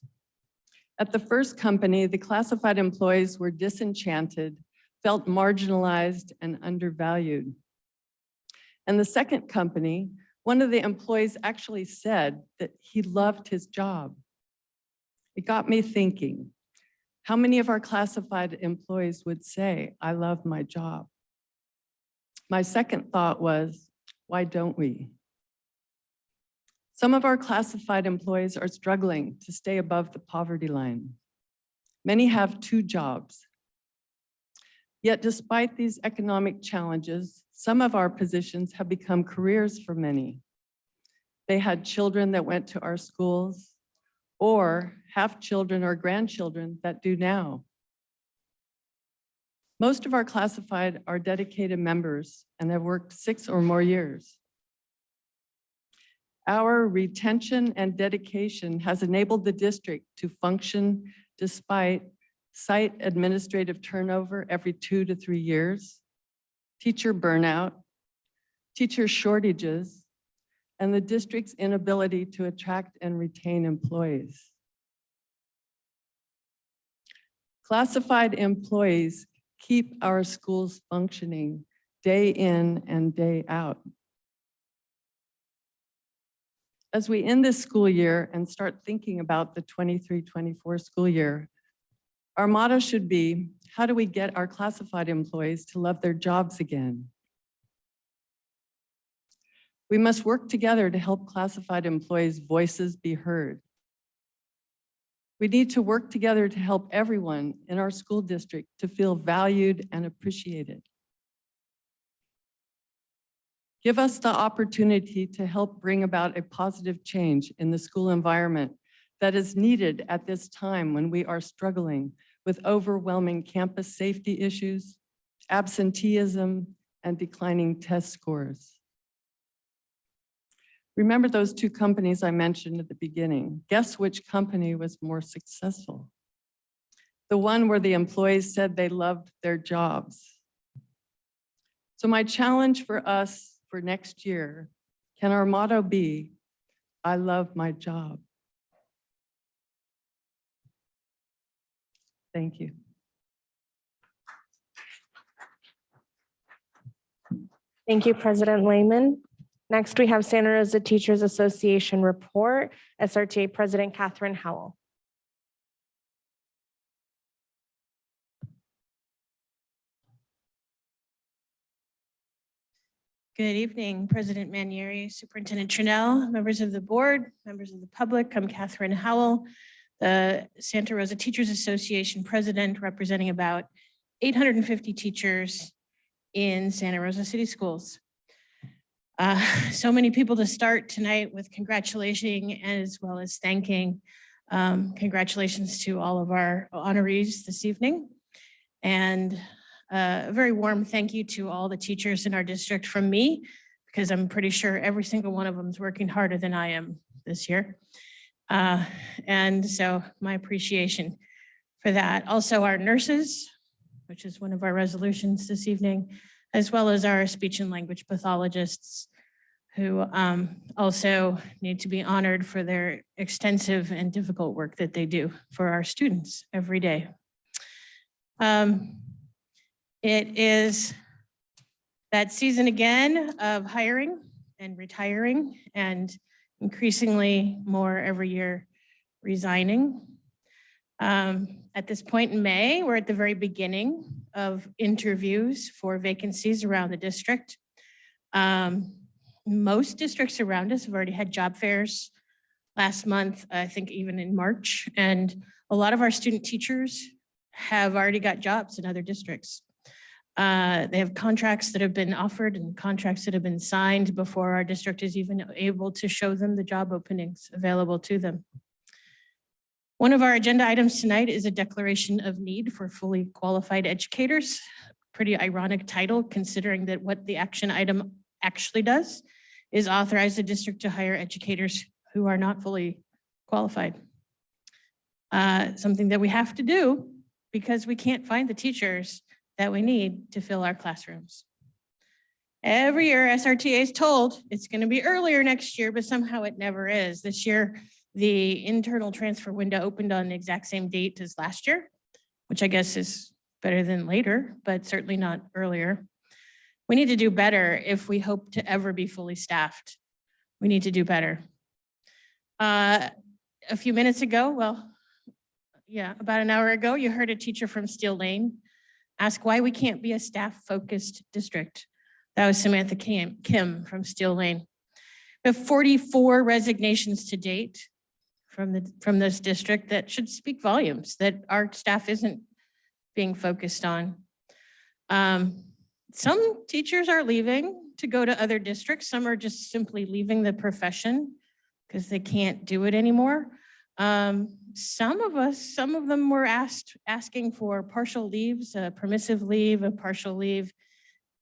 At the first company, the classified employees were disenchanted, felt marginalized and undervalued. And the second company, one of the employees actually said that he loved his job. It got me thinking, how many of our classified employees would say, I love my job? My second thought was, why don't we? Some of our classified employees are struggling to stay above the poverty line. Many have two jobs. Yet despite these economic challenges, some of our positions have become careers for many. They had children that went to our schools or have children or grandchildren that do now. Most of our classified are dedicated members and have worked 6 or more years. Our retention and dedication has enabled the district to function despite site administrative turnover every 2 to 3 years, teacher burnout, teacher shortages, and the district's inability to attract and retain employees. Classified employees keep our schools functioning day in and day out. As we end this school year and start thinking about the 23-24 school year, our motto should be, how do we get our classified employees to love their jobs again? We must work together to help classified employees' voices be heard. We need to work together to help everyone in our school district to feel valued and appreciated. Give us the opportunity to help bring about a positive change in the school environment that is needed at this time when we are struggling with overwhelming campus safety issues, absenteeism, and declining test scores. Remember those two companies I mentioned at the beginning? Guess which company was more successful? The one where the employees said they loved their jobs. So my challenge for us for next year, can our motto be, I love my job? Thank you. Thank you, President Lehman. Next, we have Santa Rosa Teachers Association report, SRTA President Catherine Howell. Good evening, President Manieri, Superintendent Trinnell, members of the board, members of the public. I'm Catherine Howell, the Santa Rosa Teachers Association president, representing about 850 teachers in Santa Rosa City Schools. So many people to start tonight with congratulating as well as thanking. Congratulations to all of our honorees this evening. And a very warm thank you to all the teachers in our district from me, because I'm pretty sure every single one of them is working harder than I am this year. And so my appreciation for that. Also our nurses, which is one of our resolutions this evening, as well as our speech and language pathologists, who also need to be honored for their extensive and difficult work that they do for our students every day. It is that season again of hiring and retiring, and increasingly more every year resigning. At this point in May, we're at the very beginning of interviews for vacancies around the district. Most districts around us have already had job fairs last month, I think even in March, and a lot of our student teachers have already got jobs in other districts. They have contracts that have been offered and contracts that have been signed before our district is even able to show them the job openings available to them. One of our agenda items tonight is a declaration of need for fully qualified educators. Pretty ironic title, considering that what the action item actually does is authorize the district to hire educators who are not fully qualified. Something that we have to do because we can't find the teachers that we need to fill our classrooms. Every year, SRTA is told it's going to be earlier next year, but somehow it never is. This year, the internal transfer window opened on the exact same date as last year, which I guess is better than later, but certainly not earlier. We need to do better if we hope to ever be fully staffed. We need to do better. A few minutes ago, about an hour ago, you heard a teacher from Steel Lane ask why we can't be a staff-focused district. That was Samantha Kim from Steel Lane. We have 44 resignations to date from this district that should speak volumes that our staff isn't being focused on. Some teachers are leaving to go to other districts. Some are just simply leaving the profession because they can't do it anymore. Some of them were asking for partial leaves, a permissive leave, a partial leave,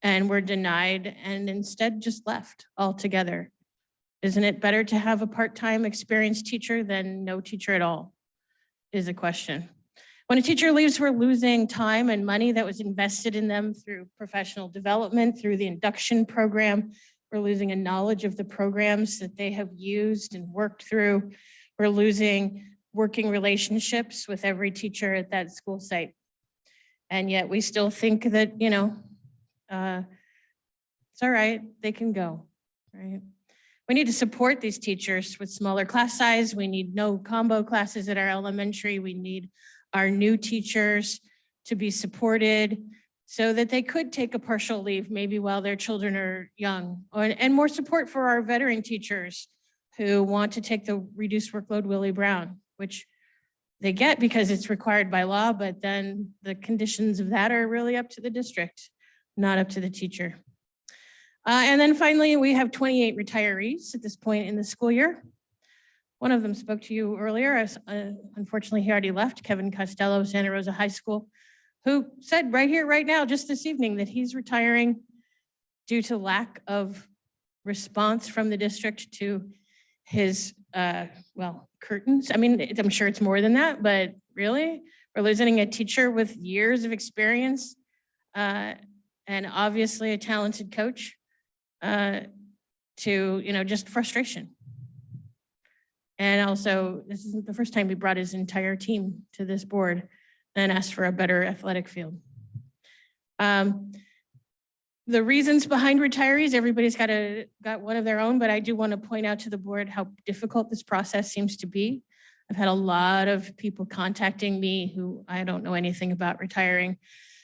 and were denied and instead just left altogether. Isn't it better to have a part-time experienced teacher than no teacher at all, is a question. When a teacher leaves, we're losing time and money that was invested in them through professional development, through the induction program. We're losing a knowledge of the programs that they have used and worked through. We're losing working relationships with every teacher at that school site. And yet we still think that, it's all right, they can go, right? We need to support these teachers with smaller class size. We need no combo classes at our elementary. We need our new teachers to be supported so that they could take a partial leave, maybe while their children are young, and more support for our veteran teachers who want to take the reduced workload Willie Brown, which they get because it's required by law, but then the conditions of that are really up to the district, not up to the teacher. And then finally, we have 28 retirees at this point in the school year. One of them spoke to you earlier. Unfortunately, he already left, Kevin Costello, Santa Rosa High School, who said right here, right now, just this evening, that he's retiring due to lack of response from the district to his, well, curtains. I mean, I'm sure it's more than that, but really, we're losing a teacher with years of experience and obviously a talented coach to, just frustration. And also, this isn't the first time he brought his entire team to this board and asked for a better athletic field. The reasons behind retirees, everybody's got one of their own, but I do want to point out to the board how difficult this process seems to be. I've had a lot of people contacting me who I don't know anything about retiring,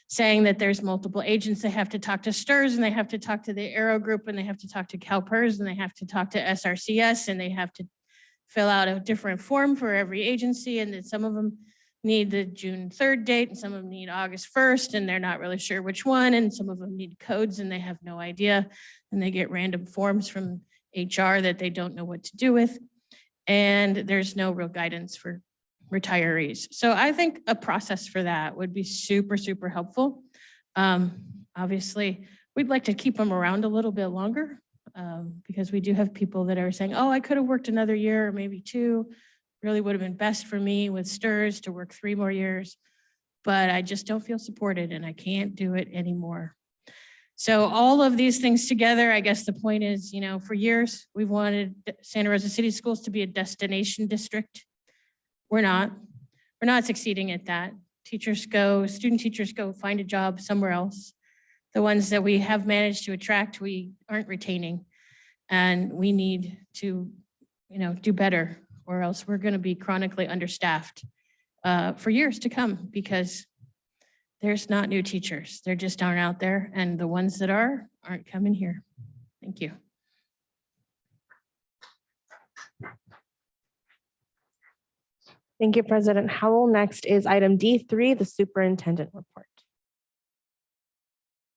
saying that there's multiple agents. They have to talk to STRS and they have to talk to the Aero Group and they have to talk to CalPERS and they have to talk to SRCS and they have to fill out a different form for every agency. And then some of them need the June 3rd date and some of them need August 1st and they're not really sure which one. And some of them need codes and they have no idea. And they get random forms from HR that they don't know what to do with. And there's no real guidance for retirees. So I think a process for that would be super, super helpful. Obviously, we'd like to keep them around a little bit longer because we do have people that are saying, oh, I could have worked another year or maybe 2. Really would have been best for me with STRS to work 3 more years, but I just don't feel supported and I can't do it anymore. So all of these things together, I guess the point is, for years, we've wanted Santa Rosa City Schools to be a destination district. We're not succeeding at that. Student teachers go find a job somewhere else. The ones that we have managed to attract, we aren't retaining. And we need to, do better or else we're going to be chronically understaffed for years to come because there's not new teachers. There just aren't out there. And the ones that aren't coming here. Thank you. Thank you, President Howell. Next is item D3, the superintendent report.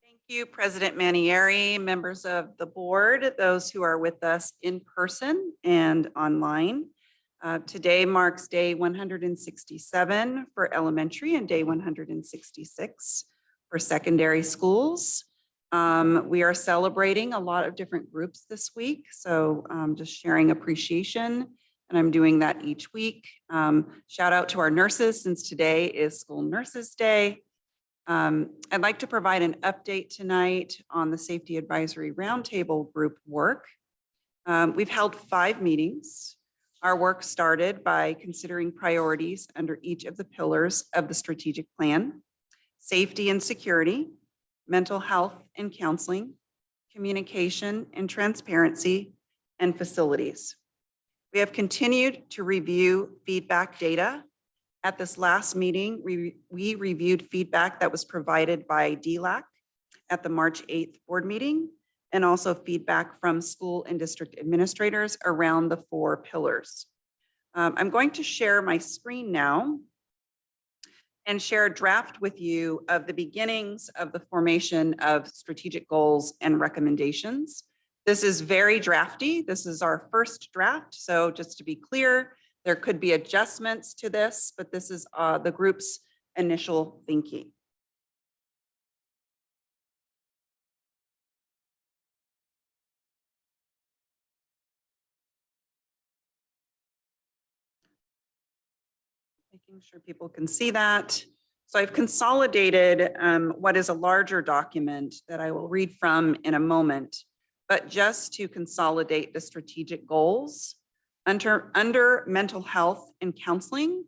Thank you, President Manieri, members of the board, those who are with us in person and online. Today marks day 167 for elementary and day 166 for secondary schools. We are celebrating a lot of different groups this week, so just sharing appreciation, and I'm doing that each week. Shout out to our nurses since today is School Nurses Day. I'd like to provide an update tonight on the Safety Advisory Roundtable group work. We've held 5 meetings. Our work started by considering priorities under each of the pillars of the strategic plan: safety and security, mental health and counseling, communication and transparency, and facilities. We have continued to review feedback data. At this last meeting, we reviewed feedback that was provided by DLAC at the March 8th board meeting, and also feedback from school and district administrators around the 4 pillars. I'm going to share my screen now and share a draft with you of the beginnings of the formation of strategic goals and recommendations. This is very drafty. This is our first draft. So just to be clear, there could be adjustments to this, but this is the group's initial thinking. Making sure people can see that. So I've consolidated what is a larger document that I will read from in a moment, but just to consolidate the strategic goals under mental health and counseling,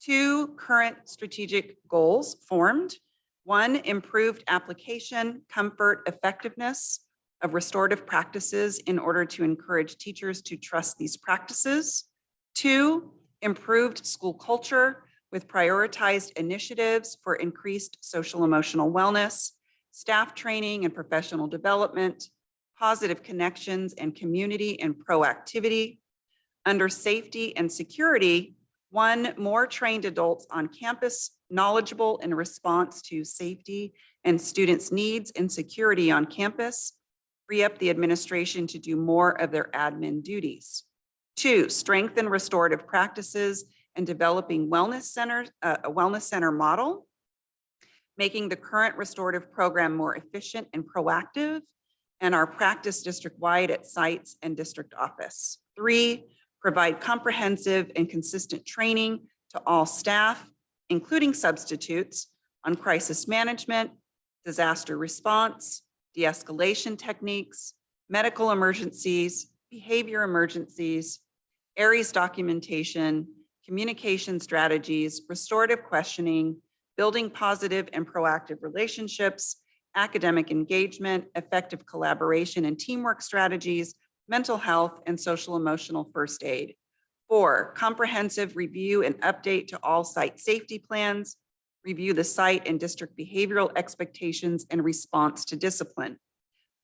2 current strategic goals formed. 1, improved application, comfort, effectiveness of restorative practices in order to encourage teachers to trust these practices. 2, improved school culture with prioritized initiatives for increased social emotional wellness, staff training and professional development, positive connections and community and proactivity. Under safety and security, 1, more trained adults on campus, knowledgeable in response to safety and students' needs and security on campus, free up the administration to do more of their admin duties. 2, strengthen restorative practices and developing a wellness center model, making the current restorative program more efficient and proactive, and are practiced district-wide at sites and district office. 3, provide comprehensive and consistent training to all staff, including substitutes, on crisis management, disaster response, de-escalation techniques, medical emergencies, behavior emergencies, ARIES documentation, communication strategies, restorative questioning, building positive and proactive relationships, academic engagement, effective collaboration and teamwork strategies, mental health, and social emotional first aid. 4, comprehensive review and update to all site safety plans, review the site and district behavioral expectations and response to discipline.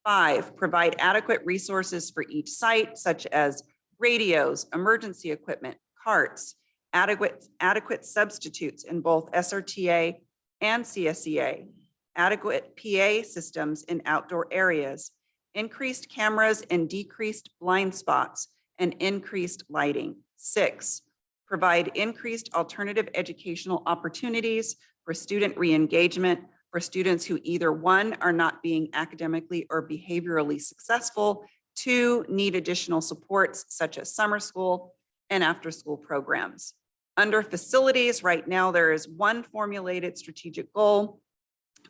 5, provide adequate resources for each site, such as radios, emergency equipment, carts, adequate substitutes in both SRTA and CSEA, adequate PA systems in outdoor areas, increased cameras and decreased blind spots, and increased lighting. 6, provide increased alternative educational opportunities for student re-engagement for students who either 1, are not being academically or behaviorally successful, 2, need additional supports such as summer school and after-school programs. Under facilities, right now there is 1 formulated strategic goal: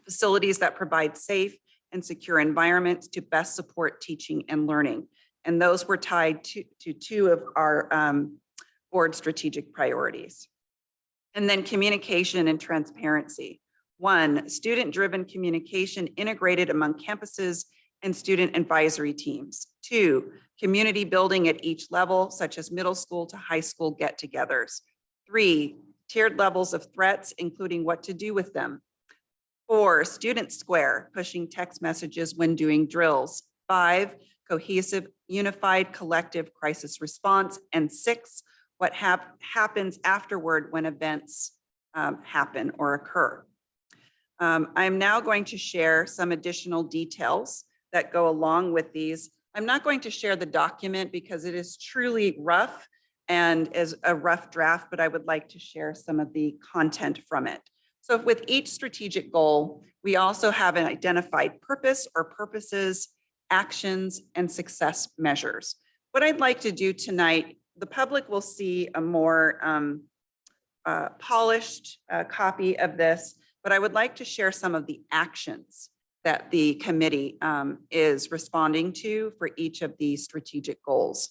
facilities that provide safe and secure environments to best support teaching and learning. And those were tied to 2 of our board strategic priorities. And then communication and transparency. 1, student-driven communication integrated among campuses and student advisory teams. 2, community building at each level, such as middle school to high school get-togethers. 3, tiered levels of threats, including what to do with them. 4, student square, pushing text messages when doing drills. 5, cohesive, unified, collective crisis response. And 6, what happens afterward when events happen or occur. I'm now going to share some additional details that go along with these. I'm not going to share the document because it is truly rough and is a rough draft, but I would like to share some of the content from it. So with each strategic goal, we also have an identified purpose or purposes, actions, and success measures. What I'd like to do tonight, the public will see a more polished copy of this, but I would like to share some of the actions that the committee is responding to for each of these strategic goals.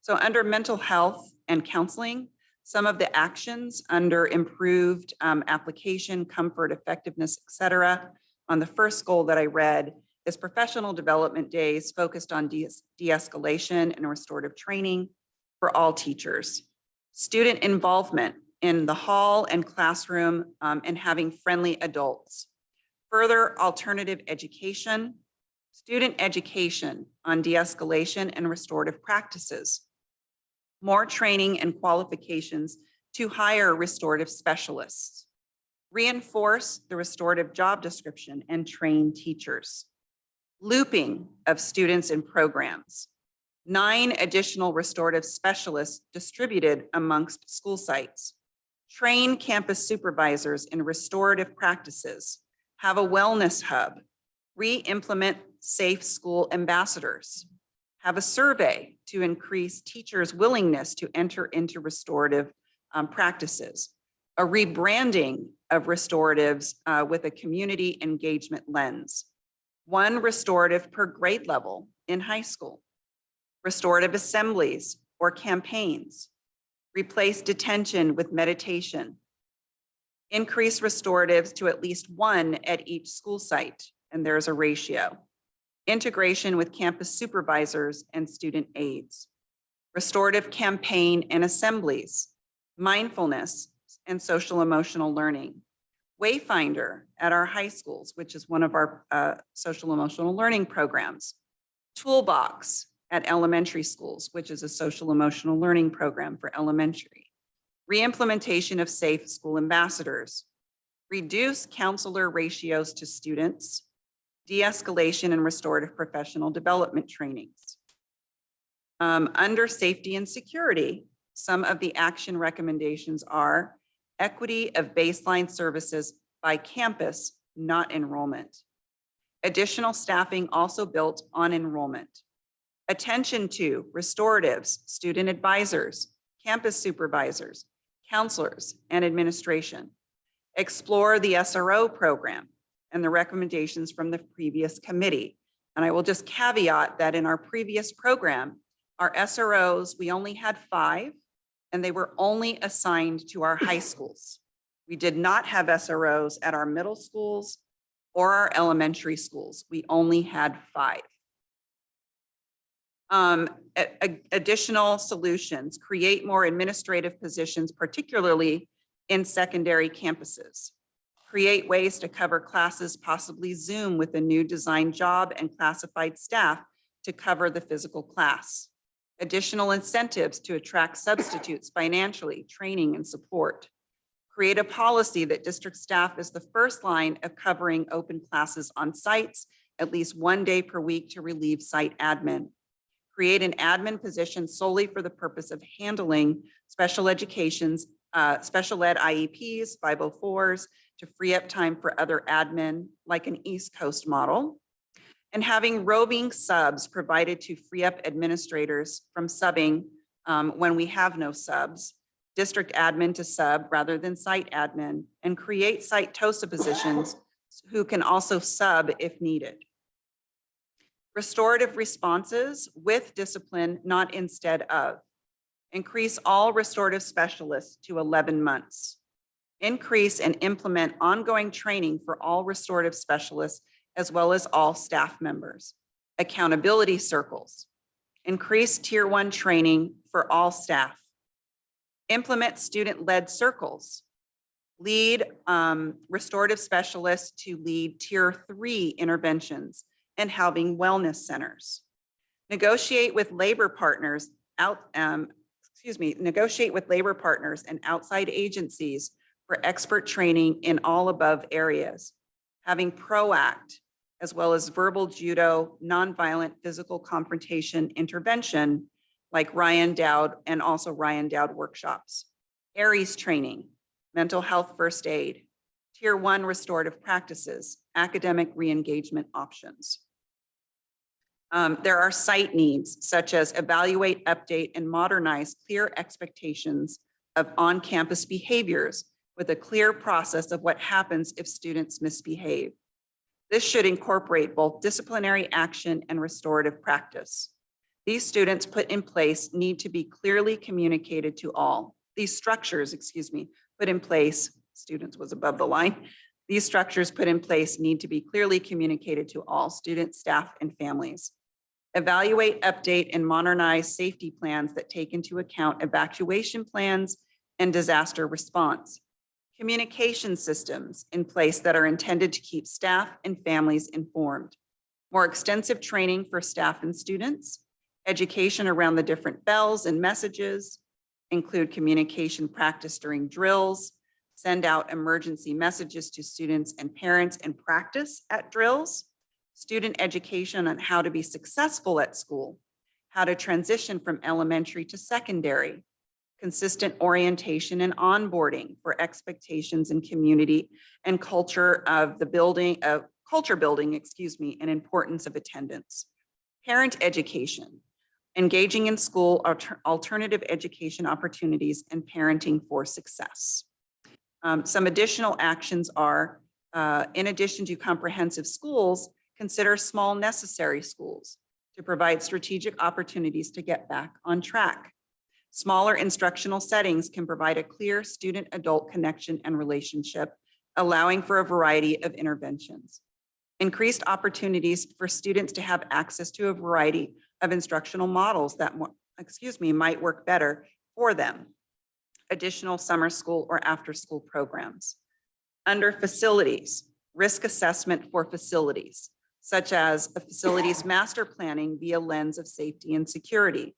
So under mental health and counseling, some of the actions under improved application, comfort, effectiveness, et cetera, on the first goal that I read is professional development days focused on de-escalation and restorative training for all teachers. Student involvement in the hall and classroom and having friendly adults. Further alternative education, student education on de-escalation and restorative practices. More training and qualifications to hire restorative specialists. Reinforce the restorative job description and train teachers. Looping of students in programs. 9 additional restorative specialists distributed amongst school sites. Train campus supervisors in restorative practices. Have a wellness hub. Re-implement safe school ambassadors. Have a survey to increase teachers' willingness to enter into restorative practices. A rebranding of restoratives with a community engagement lens. 1 restorative per grade level in high school. Restorative assemblies or campaigns. Replace detention with meditation. Increase restoratives to at least 1 at each school site, and there's a ratio. Integration with campus supervisors and student aides. Restorative campaign and assemblies. Mindfulness and social emotional learning. Wayfinder at our high schools, which is one of our social emotional learning programs. Toolbox at elementary schools, which is a social emotional learning program for elementary. Reimplementation of safe school ambassadors. Reduce counselor ratios to students. De-escalation and restorative professional development trainings. Under safety and security, some of the action recommendations are equity of baseline services by campus, not enrollment. Additional staffing also built on enrollment. Attention to restoratives, student advisors, campus supervisors, counselors, and administration. Explore the SRO program and the recommendations from the previous committee. And I will just caveat that in our previous program, our SROs, we only had 5, and they were only assigned to our high schools. We did not have SROs at our middle schools or our elementary schools. We only had 5. Additional solutions, create more administrative positions, particularly in secondary campuses. Create ways to cover classes, possibly Zoom with a new design job and classified staff to cover the physical class. Additional incentives to attract substitutes financially, training and support. Create a policy that district staff is the first line of covering open classes on sites at least 1 day per week to relieve site admin. Create an admin position solely for the purpose of handling special education's special ed IEPs, 504s, to free up time for other admin, like an East Coast model. And having roving subs provided to free up administrators from subbing when we have no subs, district admin to sub rather than site admin, and create site TOSA positions who can also sub if needed. Restorative responses with discipline, not instead of. Increase all restorative specialists to 11 months. Increase and implement ongoing training for all restorative specialists as well as all staff members. Accountability circles. Increase tier 1 training for all staff. Implement student-led circles. Lead restorative specialists to lead tier 3 interventions and having wellness centers. Negotiate with labor partners negotiate with labor partners and outside agencies for expert training in all above areas. Having PROACT, as well as verbal judo, nonviolent physical confrontation intervention, like Ryan Dowd and also Ryan Dowd workshops. ARIES training, mental health first aid, tier 1 restorative practices, academic re-engagement options. There are site needs such as evaluate, update, and modernize clear expectations of on-campus behaviors with a clear process of what happens if students misbehave. This should incorporate both disciplinary action and restorative practice. These students put in place need to be clearly communicated to all. These structures, put in place, students was above the line. These structures put in place need to be clearly communicated to all students, staff, and families. Evaluate, update, and modernize safety plans that take into account evacuation plans and disaster response. Communication systems in place that are intended to keep staff and families informed. More extensive training for staff and students. Education around the different bells and messages. Include communication practice during drills. Send out emergency messages to students and parents and practice at drills. Student education on how to be successful at school. How to transition from elementary to secondary. Consistent orientation and onboarding for expectations and community and culture of the building, culture building, and importance of attendance. Parent education, engaging in school alternative education opportunities and parenting for success. Some additional actions are, in addition to comprehensive schools, consider small necessary schools to provide strategic opportunities to get back on track. Smaller instructional settings can provide a clear student-adult connection and relationship, allowing for a variety of interventions. Increased opportunities for students to have access to a variety of instructional models that, might work better for them. Additional summer school or after-school programs. Under facilities, risk assessment for facilities, such as a facilities master planning via lens of safety and security.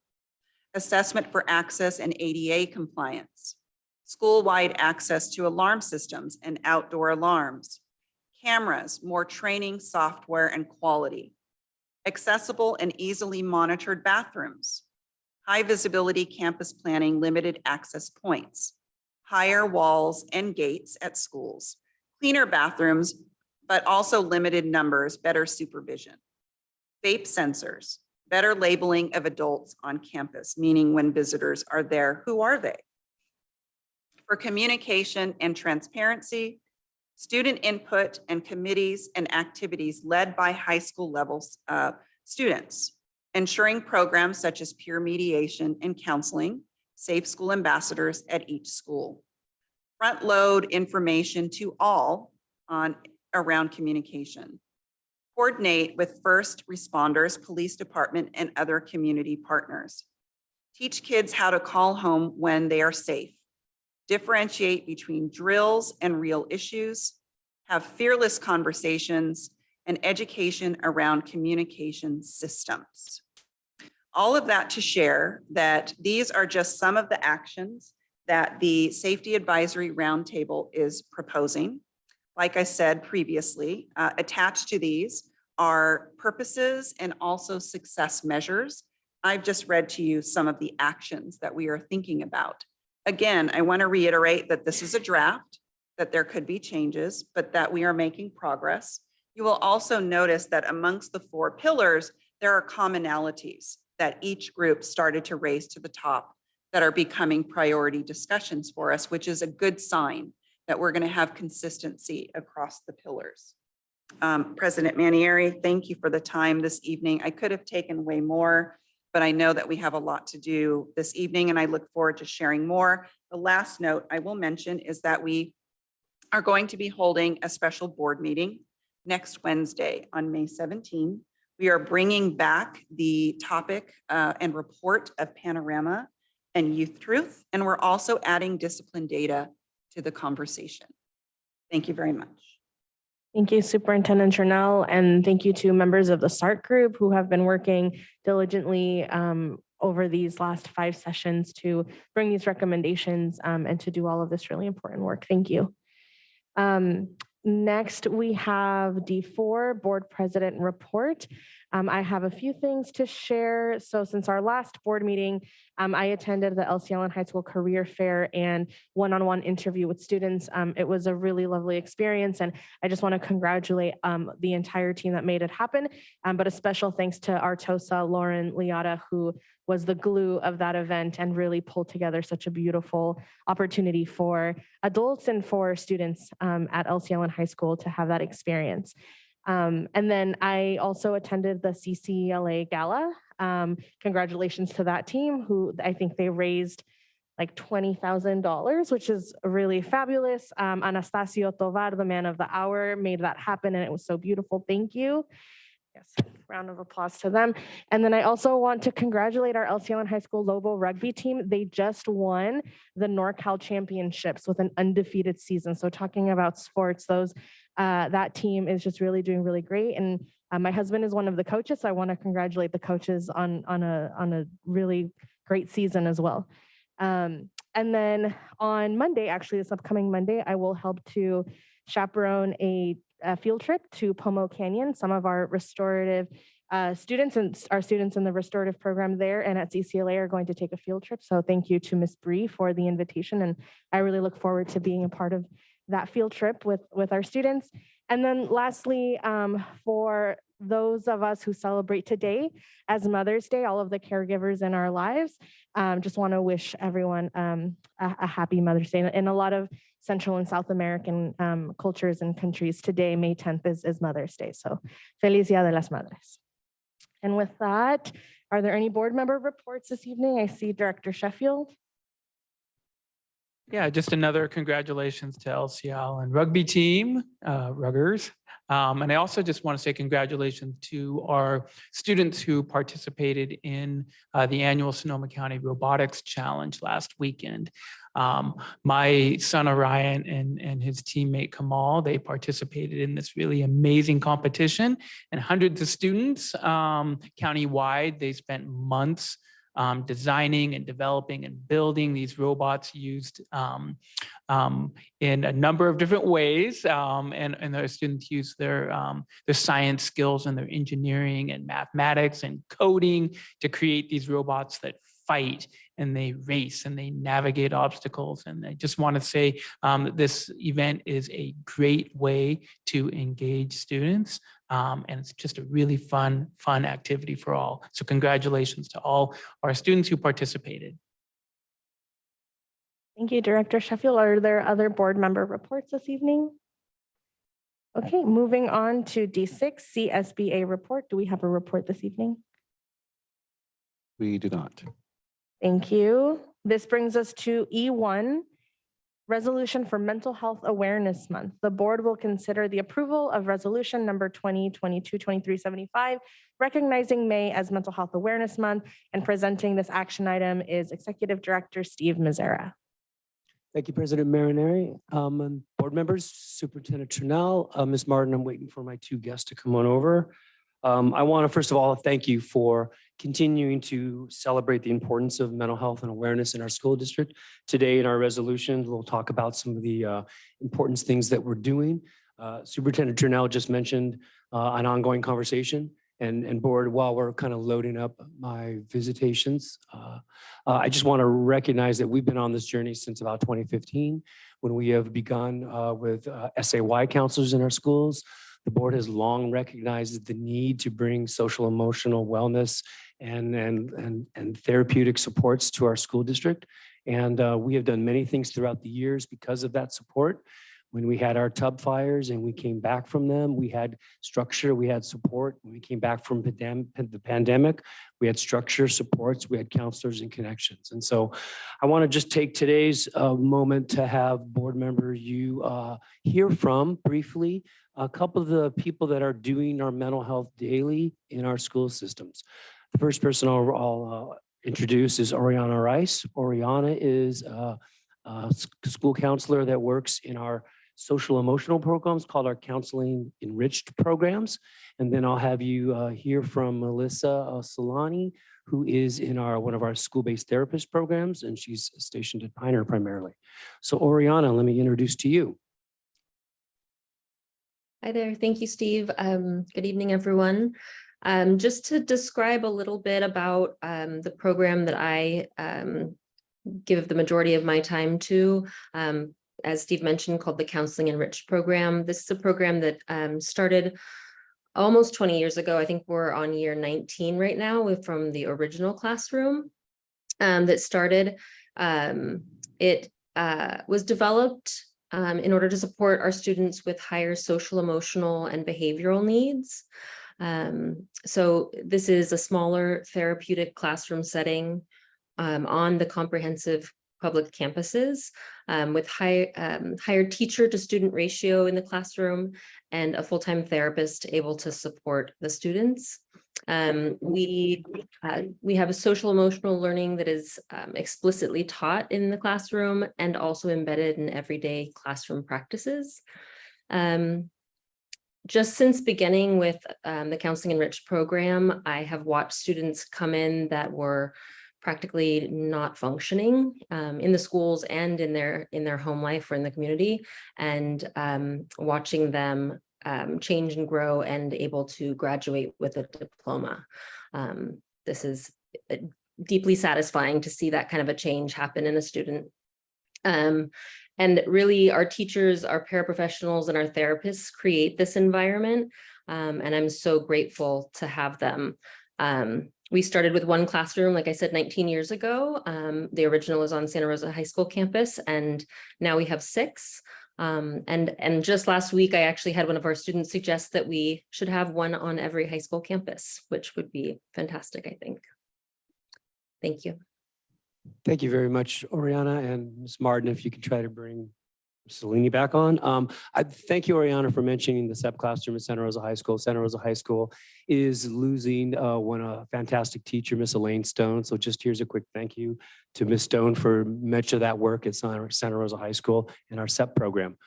Assessment for access and ADA compliance, school-wide access to alarm systems and outdoor alarms, cameras, more training, software, and quality, accessible and easily monitored bathrooms, high visibility campus planning, limited access points, higher walls and gates at schools, cleaner bathrooms but also limited numbers, better supervision. Vape sensors, better labeling of adults on campus, meaning when visitors are there, who are they? For communication and transparency, student input and committees and activities led by high school levels students, ensuring programs such as peer mediation and counseling, safe school ambassadors at each school. Front load information to all around communication. Coordinate with first responders, police department, and other community partners. Teach kids how to call home when they are safe. Differentiate between drills and real issues. Have fearless conversations and education around communication systems. All of that to share that these are just some of the actions that the Safety Advisory Roundtable is proposing. Like I said previously, attached to these are purposes and also success measures. I've just read to you some of the actions that we are thinking about. Again, I want to reiterate that this is a draft, that there could be changes, but that we are making progress. You will also notice that amongst the 4 pillars, there are commonalities that each group started to raise to the top that are becoming priority discussions for us, which is a good sign that we're going to have consistency across the pillars. President Manieri, thank you for the time this evening. I could have taken way more, but I know that we have a lot to do this evening and I look forward to sharing more. The last note I will mention is that we are going to be holding a special board meeting next Wednesday on May 17. We are bringing back the topic and report of Panorama and Youth Truth, and we're also adding discipline data to the conversation. Thank you very much. Thank you, Superintendent Chernell, and thank you to members of the SARC group who have been working diligently over these last 5 sessions to bring these recommendations and to do all of this really important work. Thank you. Next, we have D4, Board President Report. I have a few things to share. So since our last board meeting, I attended the LC Allen High School Career Fair and one-on-one interview with students. It was a really lovely experience, and I just want to congratulate the entire team that made it happen, but a special thanks to Artosa, Lauren, Liata, who was the glue of that event and really pulled together such a beautiful opportunity for adults and for students at LC Allen High School to have that experience. And then I also attended the CCLA Gala. Congratulations to that team, who I think they raised like $20,000, which is really fabulous. Anastasio Tovar, the man of the hour, made that happen, and it was so beautiful. Thank you. Yes, round of applause to them. And then I also want to congratulate our LC Allen High School Lobo rugby team. They just won the NorCal Championships with an undefeated season. So talking about sports, that team is just really doing really great. And my husband is one of the coaches, so I want to congratulate the coaches on a really great season as well. And then on Monday, actually this upcoming Monday, I will help to chaperone a field trip to Pomo Canyon. Some of our restorative students and our students in the restorative program there and at CCLA are going to take a field trip. So thank you to Ms. Bree for the invitation. And I really look forward to being a part of that field trip with our students. And then lastly, for those of us who celebrate today as Mother's Day, all of the caregivers in our lives, just want to wish everyone a happy Mother's Day. In a lot of Central and South American cultures and countries, today, May 10th, is Mother's Day. So Feliz Dia de las Madres. And with that, are there any board member reports this evening? I see Director Sheffield. Yeah, just another congratulations to LCL and rugby team, Ruggers. And I also just want to say congratulations to our students who participated in the annual Sonoma County Robotics Challenge last weekend. My son Orion and his teammate Kamal, they participated in this really amazing competition, and hundreds of students countywide. They spent months designing and developing and building these robots used in a number of different ways. And the students use their science skills and their engineering and mathematics and coding to create these robots that fight and they race and they navigate obstacles. And I just want to say that this event is a great way to engage students. And it's just a really fun activity for all. So congratulations to all our students who participated. Thank you, Director Sheffield. Are there other board member reports this evening? Okay, moving on to D6, CSBA report. Do we have a report this evening? We do not. Thank you. This brings us to E1, Resolution for Mental Health Awareness Month. The board will consider the approval of resolution number 2022-2375, recognizing May as Mental Health Awareness Month, and presenting this action item is Executive Director Steve Mazzara. Thank you, President Marineri. And board members, Superintendent Trinnell, Ms. Martin, I'm waiting for my two guests to come on over. I want to first of all thank you for continuing to celebrate the importance of mental health and awareness in our school district. Today in our resolutions, we'll talk about some of the important things that we're doing. Superintendent Trinnell just mentioned an ongoing conversation. And board, while we're kind of loading up my visitations, I just want to recognize that we've been on this journey since about 2015, when we have begun with SAY counselors in our schools. The board has long recognized the need to bring social emotional wellness and therapeutic supports to our school district. And we have done many things throughout the years because of that support. When we had our tub fires and we came back from them, we had structure, we had support. When we came back from the pandemic, we had structure, supports, we had counselors and connections. And so I want to just take today's moment to have board member you hear from briefly a couple of the people that are doing our mental health daily in our school systems. The first person I'll introduce is Oriana Rice. Oriana is a school counselor that works in our social emotional programs called our counseling enriched programs. And then I'll have you hear from Melissa Solani, who is in one of our school-based therapist programs, and she's stationed at Pioneer primarily. So Oriana, let me introduce to you. Hi there. Thank you, Steve. Good evening, everyone. Just to describe a little bit about the program that I give the majority of my time to, as Steve mentioned, called the Counseling Enriched Program. This is a program that started almost 20 years ago. I think we're on year 19 right now from the original classroom that started. It was developed in order to support our students with higher social, emotional, and behavioral needs. So this is a smaller therapeutic classroom setting on the comprehensive public campuses with higher teacher to student ratio in the classroom and a full-time therapist able to support the students. We have a social emotional learning that is explicitly taught in the classroom and also embedded in everyday classroom practices. Just since beginning with the Counseling Enriched program, I have watched students come in that were practically not functioning in the schools and in their home life or in the community, and watching them change and grow and able to graduate with a diploma. This is deeply satisfying to see that kind of a change happen in a student. And really our teachers, our paraprofessionals, and our therapists create this environment. And I'm so grateful to have them. We started with one classroom, like I said, 19 years ago. The original was on Santa Rosa High School campus, and now we have 6. And just last week, I actually had one of our students suggest that we should have one on every high school campus, which would be fantastic, I think. Thank you. Thank you very much, Oriana, and Ms. Martin, if you could try to bring Salini back on. I thank you, Oriana, for mentioning the SEP classroom at Santa Rosa High School. Santa Rosa High School is losing a fantastic teacher, Miss Elaine Stone. So just here's a quick thank you to Miss Stone for much of that work at Santa Rosa High School in our SEP program.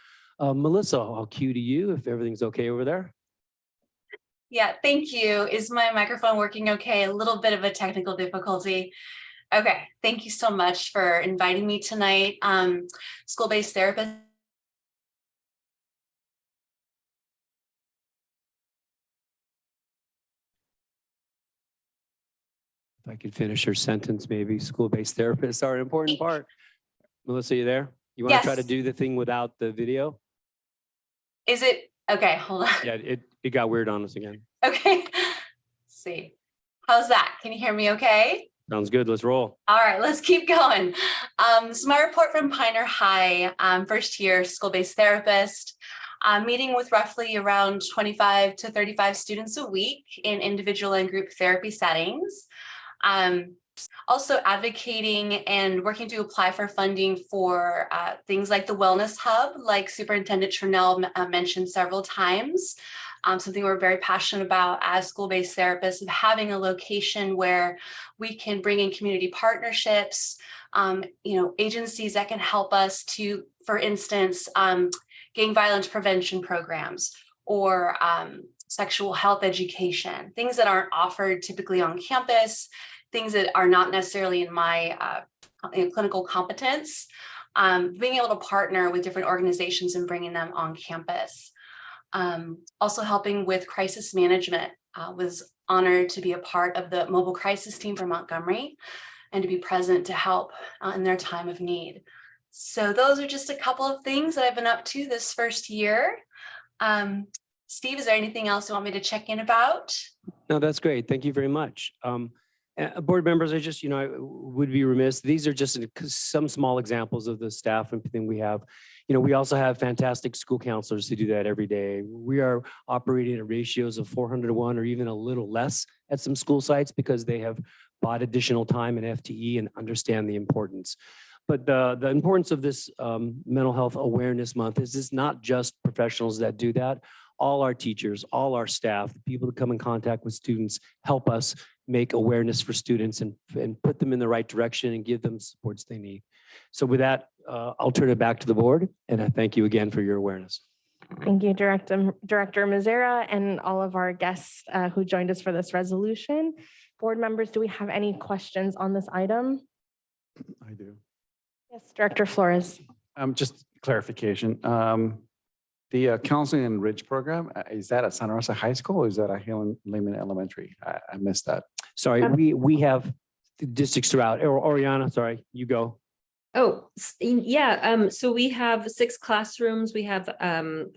Melissa, I'll cue to you if everything's okay over there. Yeah, thank you. Is my microphone working okay? A little bit of a technical difficulty. Okay, thank you so much for inviting me tonight. School-based therapist. If I could finish her sentence, maybe school-based therapists are an important part. Melissa, you there? You want to try to Yes. do the thing without the video? Is it, okay, hold on. Yeah, it got weird on us again. Okay. Let's see. How's that? Can you hear me okay? Sounds good. Let's roll. All right, let's keep going. This is my report from Pioneer High, first year school-based therapist, meeting with roughly around 25 to 35 students a week in individual and group therapy settings. Also advocating and working to apply for funding for things like the Wellness Hub, like Superintendent Chernell mentioned several times. Something we're very passionate about as school-based therapists, of having a location where we can bring in community partnerships, agencies that can help us to, for instance, gang violence prevention programs or sexual health education, things that aren't offered typically on campus, things that are not necessarily in my clinical competence, being able to partner with different organizations and bringing them on campus. Also helping with crisis management. Was honored to be a part of the mobile crisis team for Montgomery and to be present to help in their time of need. So those are just a couple of things that I've been up to this first year. Steve, is there anything else you want me to check in about? No, that's great. Thank you very much. Board members, I would be remiss. These are just some small examples of the staff and everything we have. We also have fantastic school counselors who do that every day. We are operating at ratios of 400 to 1 or even a little less at some school sites because they have bought additional time in FTE and understand the importance. But the importance of this Mental Health Awareness Month is it's not just professionals that do that. All our teachers, all our staff, the people that come in contact with students help us make awareness for students and put them in the right direction and give them supports they need. So with that, I'll turn it back to the board, and I thank you again for your awareness. Thank you, Director Mazzara, and all of our guests who joined us for this resolution. Board members, do we have any questions on this item? I do. Yes, Director Flores. Just clarification. The counseling and Ridge program, is that at Santa Rosa High School or is that at Hill Lehman Elementary? I missed that. Sorry, we have districts throughout. Oriana, sorry, you go. Oh, yeah. So we have 6 classrooms. We have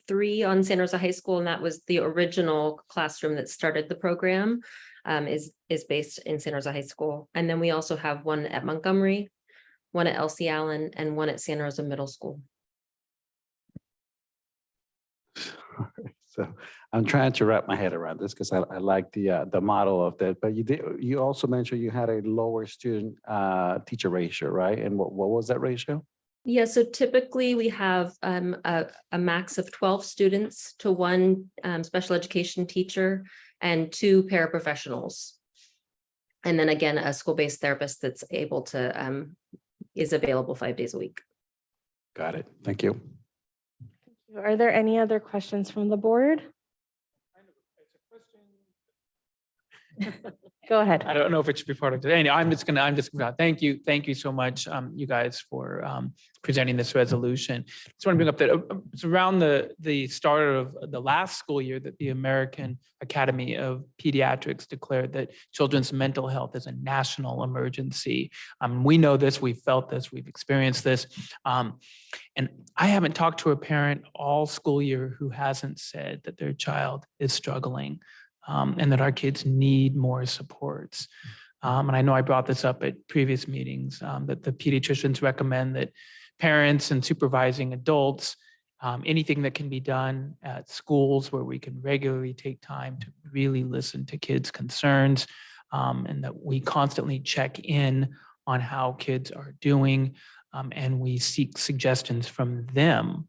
3 on Santa Rosa High School, and that was the original classroom that started the program, is based in Santa Rosa High School. And then we also have 1 at Montgomery, 1 at Elsie Allen, and 1 at Santa Rosa Middle School. So I'm trying to wrap my head around this because I like the model of that. But you also mentioned you had a lower student teacher ratio, right? And what was that ratio? Yeah, so typically we have a max of 12 students to 1 special education teacher and 2 paraprofessionals. And then again, a school-based therapist that's able to, is available 5 days a week. Got it. Thank you. Are there any other questions from the board? Go ahead. I don't know if it should be part of today. Anyway, I'm just gonna thank you so much, you guys, for presenting this resolution. Just want to bring up that it's around the start of the last school year that the American Academy of Pediatrics declared that children's mental health is a national emergency. We know this, we've felt this, we've experienced this. And I haven't talked to a parent all school year who hasn't said that their child is struggling. And that our kids need more supports. And I know I brought this up at previous meetings, that the pediatricians recommend that parents and supervising adults, anything that can be done at schools where we can regularly take time to really listen to kids' concerns, and that we constantly check in on how kids are doing, and we seek suggestions from them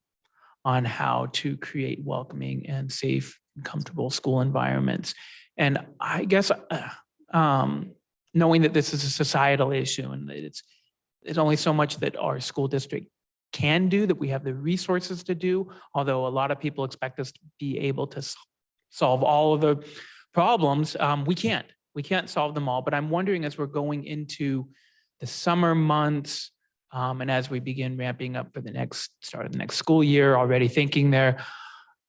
on how to create welcoming and safe, comfortable school environments. And I guess knowing that this is a societal issue and that it's only so much that our school district can do, that we have the resources to do, although a lot of people expect us to be able to solve all of the problems, we can't solve them all. But I'm wondering, as we're going into the summer months, and as we begin ramping up for the start of the next school year, already thinking there,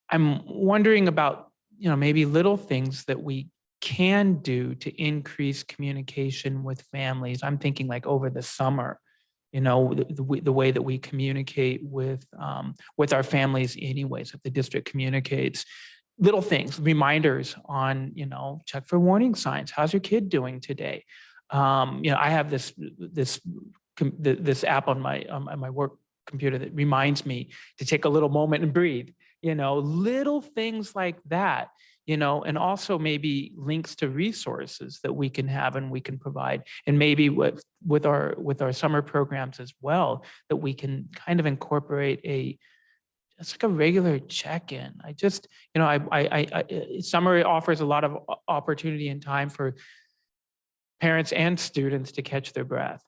I'm wondering about, maybe little things that we can do to increase communication with families. I'm thinking like over the summer, you know, the way that we communicate with our families anyways, if the district communicates little things, reminders on, you know, check for warning signs. How's your kid doing today? You know, I have this app on my work computer that reminds me to take a little moment and breathe, you know, little things like that, you know, and also maybe links to resources that we can have and we can provide. And maybe with our summer programs as well, that we can kind of incorporate it's like a regular check-in. I just, you know, summer offers a lot of opportunity and time for parents and students to catch their breath,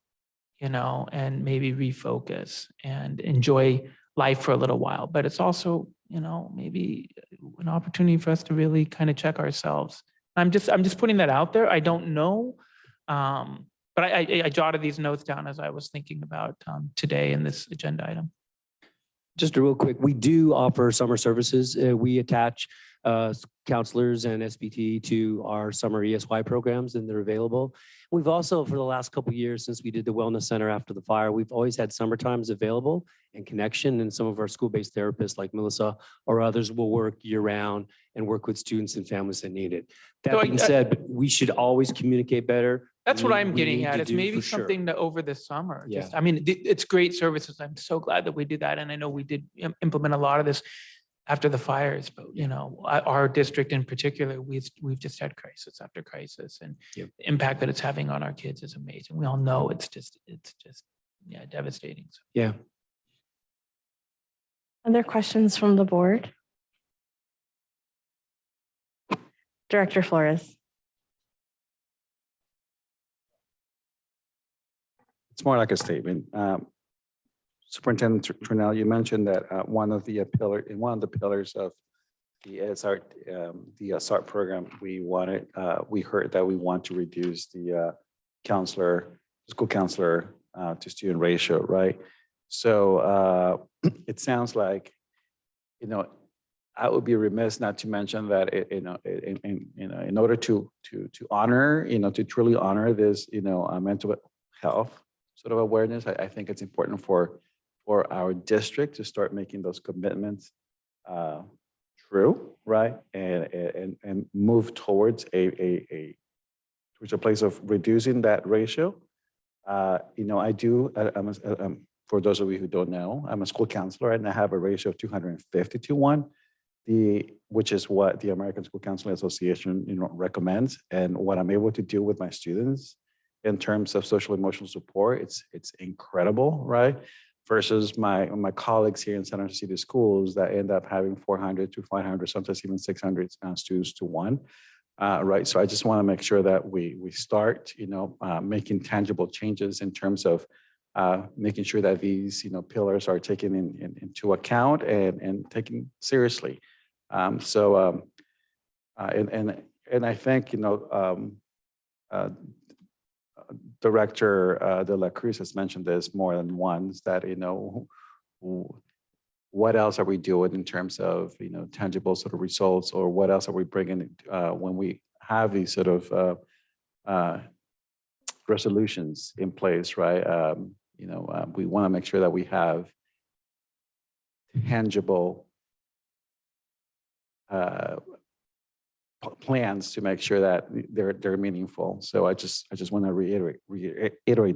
you know, and maybe refocus and enjoy life for a little while. But it's also, you know, maybe an opportunity for us to really kind of check ourselves. I'm just putting that out there. I don't know. But I jotted these notes down as I was thinking about today in this agenda item. Just a real quick, we do offer summer services. We attach counselors and SBT to our summer ESY programs, and they're available. We've also, for the last couple of years, since we did the Wellness Center after the fire, we've always had summer times available and connection. And some of our school-based therapists like Melissa or others will work year round and work with students and families that need it. That being said, we should always communicate better. That's what I'm We getting need at. to It's do maybe for sure. something to over the summer. Yeah. Just, I mean, it's great services. I'm so glad that we did that. And I know we did implement a lot of this after the fires, but you know, our district in particular, we've just had crisis after crisis, and the impact that it's having on our kids is amazing. We all know it's just yeah, devastating. So. Yeah. Other questions from the board? Director Flores. It's more like a statement. Superintendent Trinnell, you mentioned that one of the pillars of the SART program, we heard that we want to reduce the school counselor to student ratio, right? So it sounds like, you know, I would be remiss not to mention that in order to honor, you know, to truly honor this, you know, mental health sort of awareness, I think it's important for our district to start making those commitments true, right? And move towards a place of reducing that ratio. You know, for those of you who don't know, I'm a school counselor and I have a ratio of 250 to 1, which is what the American School Counseling Association, you know, recommends. And what I'm able to do with my students in terms of social emotional support, it's incredible, right? Versus my colleagues here in Santa Rosa City Schools that end up having 400 to 500, sometimes even 600 students to 1, right? So I just want to make sure that we start, you know, making tangible changes in terms of making sure that these, you know, pillars are taken into account and taken seriously. And I think, you know, Director De La Cruz has mentioned this more than once, that, you know, what else are we doing in terms of, you know, tangible sort of results, or what else are we bringing when we have these sort of resolutions in place, right? You know, we want to make sure that we have tangible plans to make sure that they're meaningful. So I just want to reiterate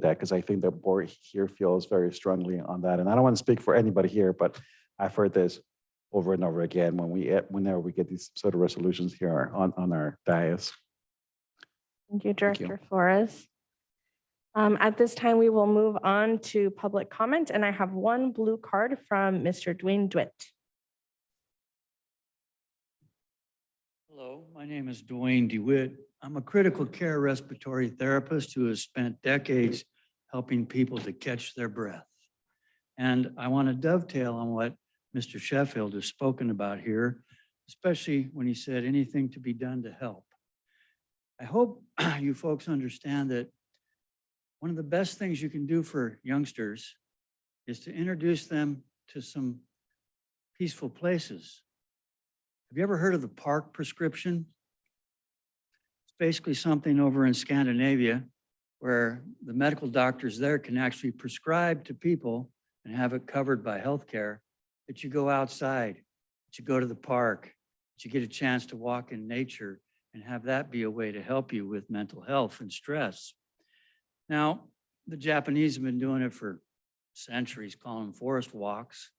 that, because I think the board here feels very strongly on that. And I don't want to speak for anybody here, but I've heard this over and over again whenever we get these sort of resolutions here on our dais. Thank you, Director Flores. At this time, we will move on to public comment, and I have one blue card from Mr. Duane DeWitt. Hello, my name is Duane DeWitt. I'm a critical care respiratory therapist who has spent decades helping people to catch their breath. And I want to dovetail on what Mr. Sheffield has spoken about here, especially when he said anything to be done to help. I hope you folks understand that one of the best things you can do for youngsters is to introduce them to some peaceful places. Have you ever heard of the park prescription? basically something over in Scandinavia where the medical doctors there can actually prescribe to people and have it covered by healthcare, that you go outside, that you go to the park, that you get a chance to walk in nature and have that be a way to help you with mental health and stress. Now, the Japanese have been doing it for centuries, calling them forest walks.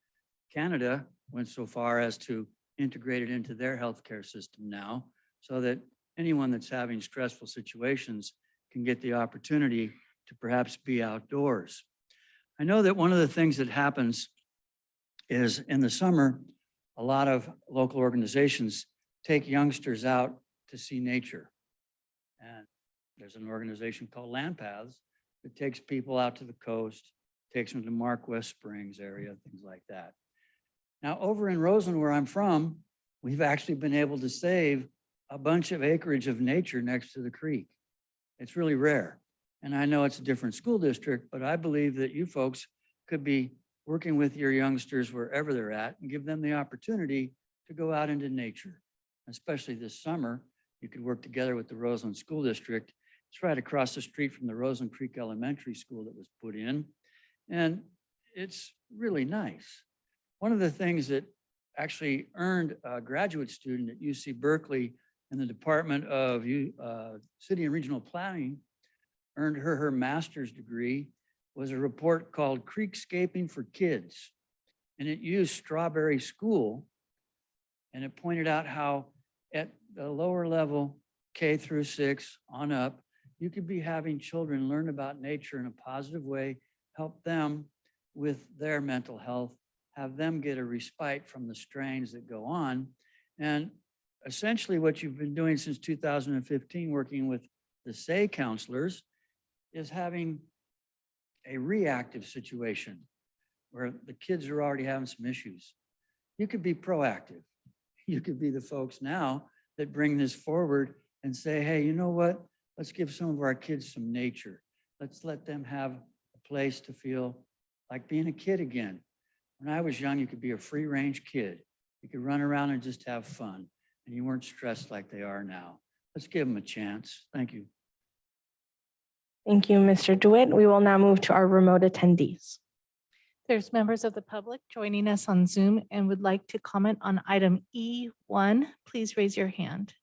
Canada went so far as to integrate it into their healthcare system now, so that anyone that's having stressful situations can get the opportunity to perhaps be outdoors. I know that one of the things that happens is in the summer, a lot of local organizations take youngsters out to see nature. And there's an organization called Land Paths that takes people out to the coast, takes them to Mark West Springs area, things like that. Now, over in Roseland, where I'm from, we've actually been able to save a bunch of acreage of nature next to the creek. It's really rare. And I know it's a different school district, but I believe that you folks could be working with your youngsters wherever they're at and give them the opportunity to go out into nature. Especially this summer, you could work together with the Roseland School District. It's right across the street from the Roseland Creek Elementary School that was put in. And it's really nice. One of the things that actually earned a graduate student at UC Berkeley in the Department of City and Regional Planning, earned her master's degree, was a report called Creekscaping for Kids. And it used Strawberry School, and it pointed out how at the lower level, K through 6 on up, you could be having children learn about nature in a positive way, help them with their mental health, have them get a respite from the strains that go on. And essentially what you've been doing since 2015, working with the SAY counselors, is having a reactive situation where the kids are already having some issues. You could be proactive. You could be the folks now that bring this forward and say, hey, you know what? Let's give some of our kids some nature. Let's let them have a place to feel like being a kid again. When I was young, you could be a free range kid. You could run around and just have fun, and you weren't stressed like they are now. Let's give them a chance. Thank you. Thank you, Mr. DeWitt. We will now move to our remote attendees. There's members of the public joining us on Zoom and would like to comment on item E1. Please raise your hand.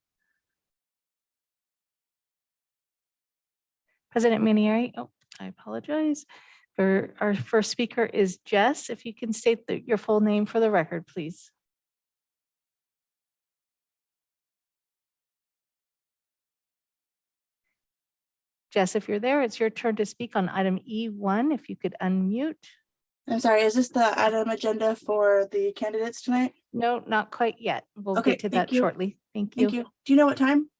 President Manieri, oh, I apologize. For our first speaker is Jess. If you can state your full name for the record, please. Jess, if you're there, it's your turn to speak on item E1. If you could unmute. I'm sorry, is this the item agenda for the candidates tonight? No, not quite yet. We'll Okay, get to thank that you. shortly. Thank you. Thank you. Do you know what time?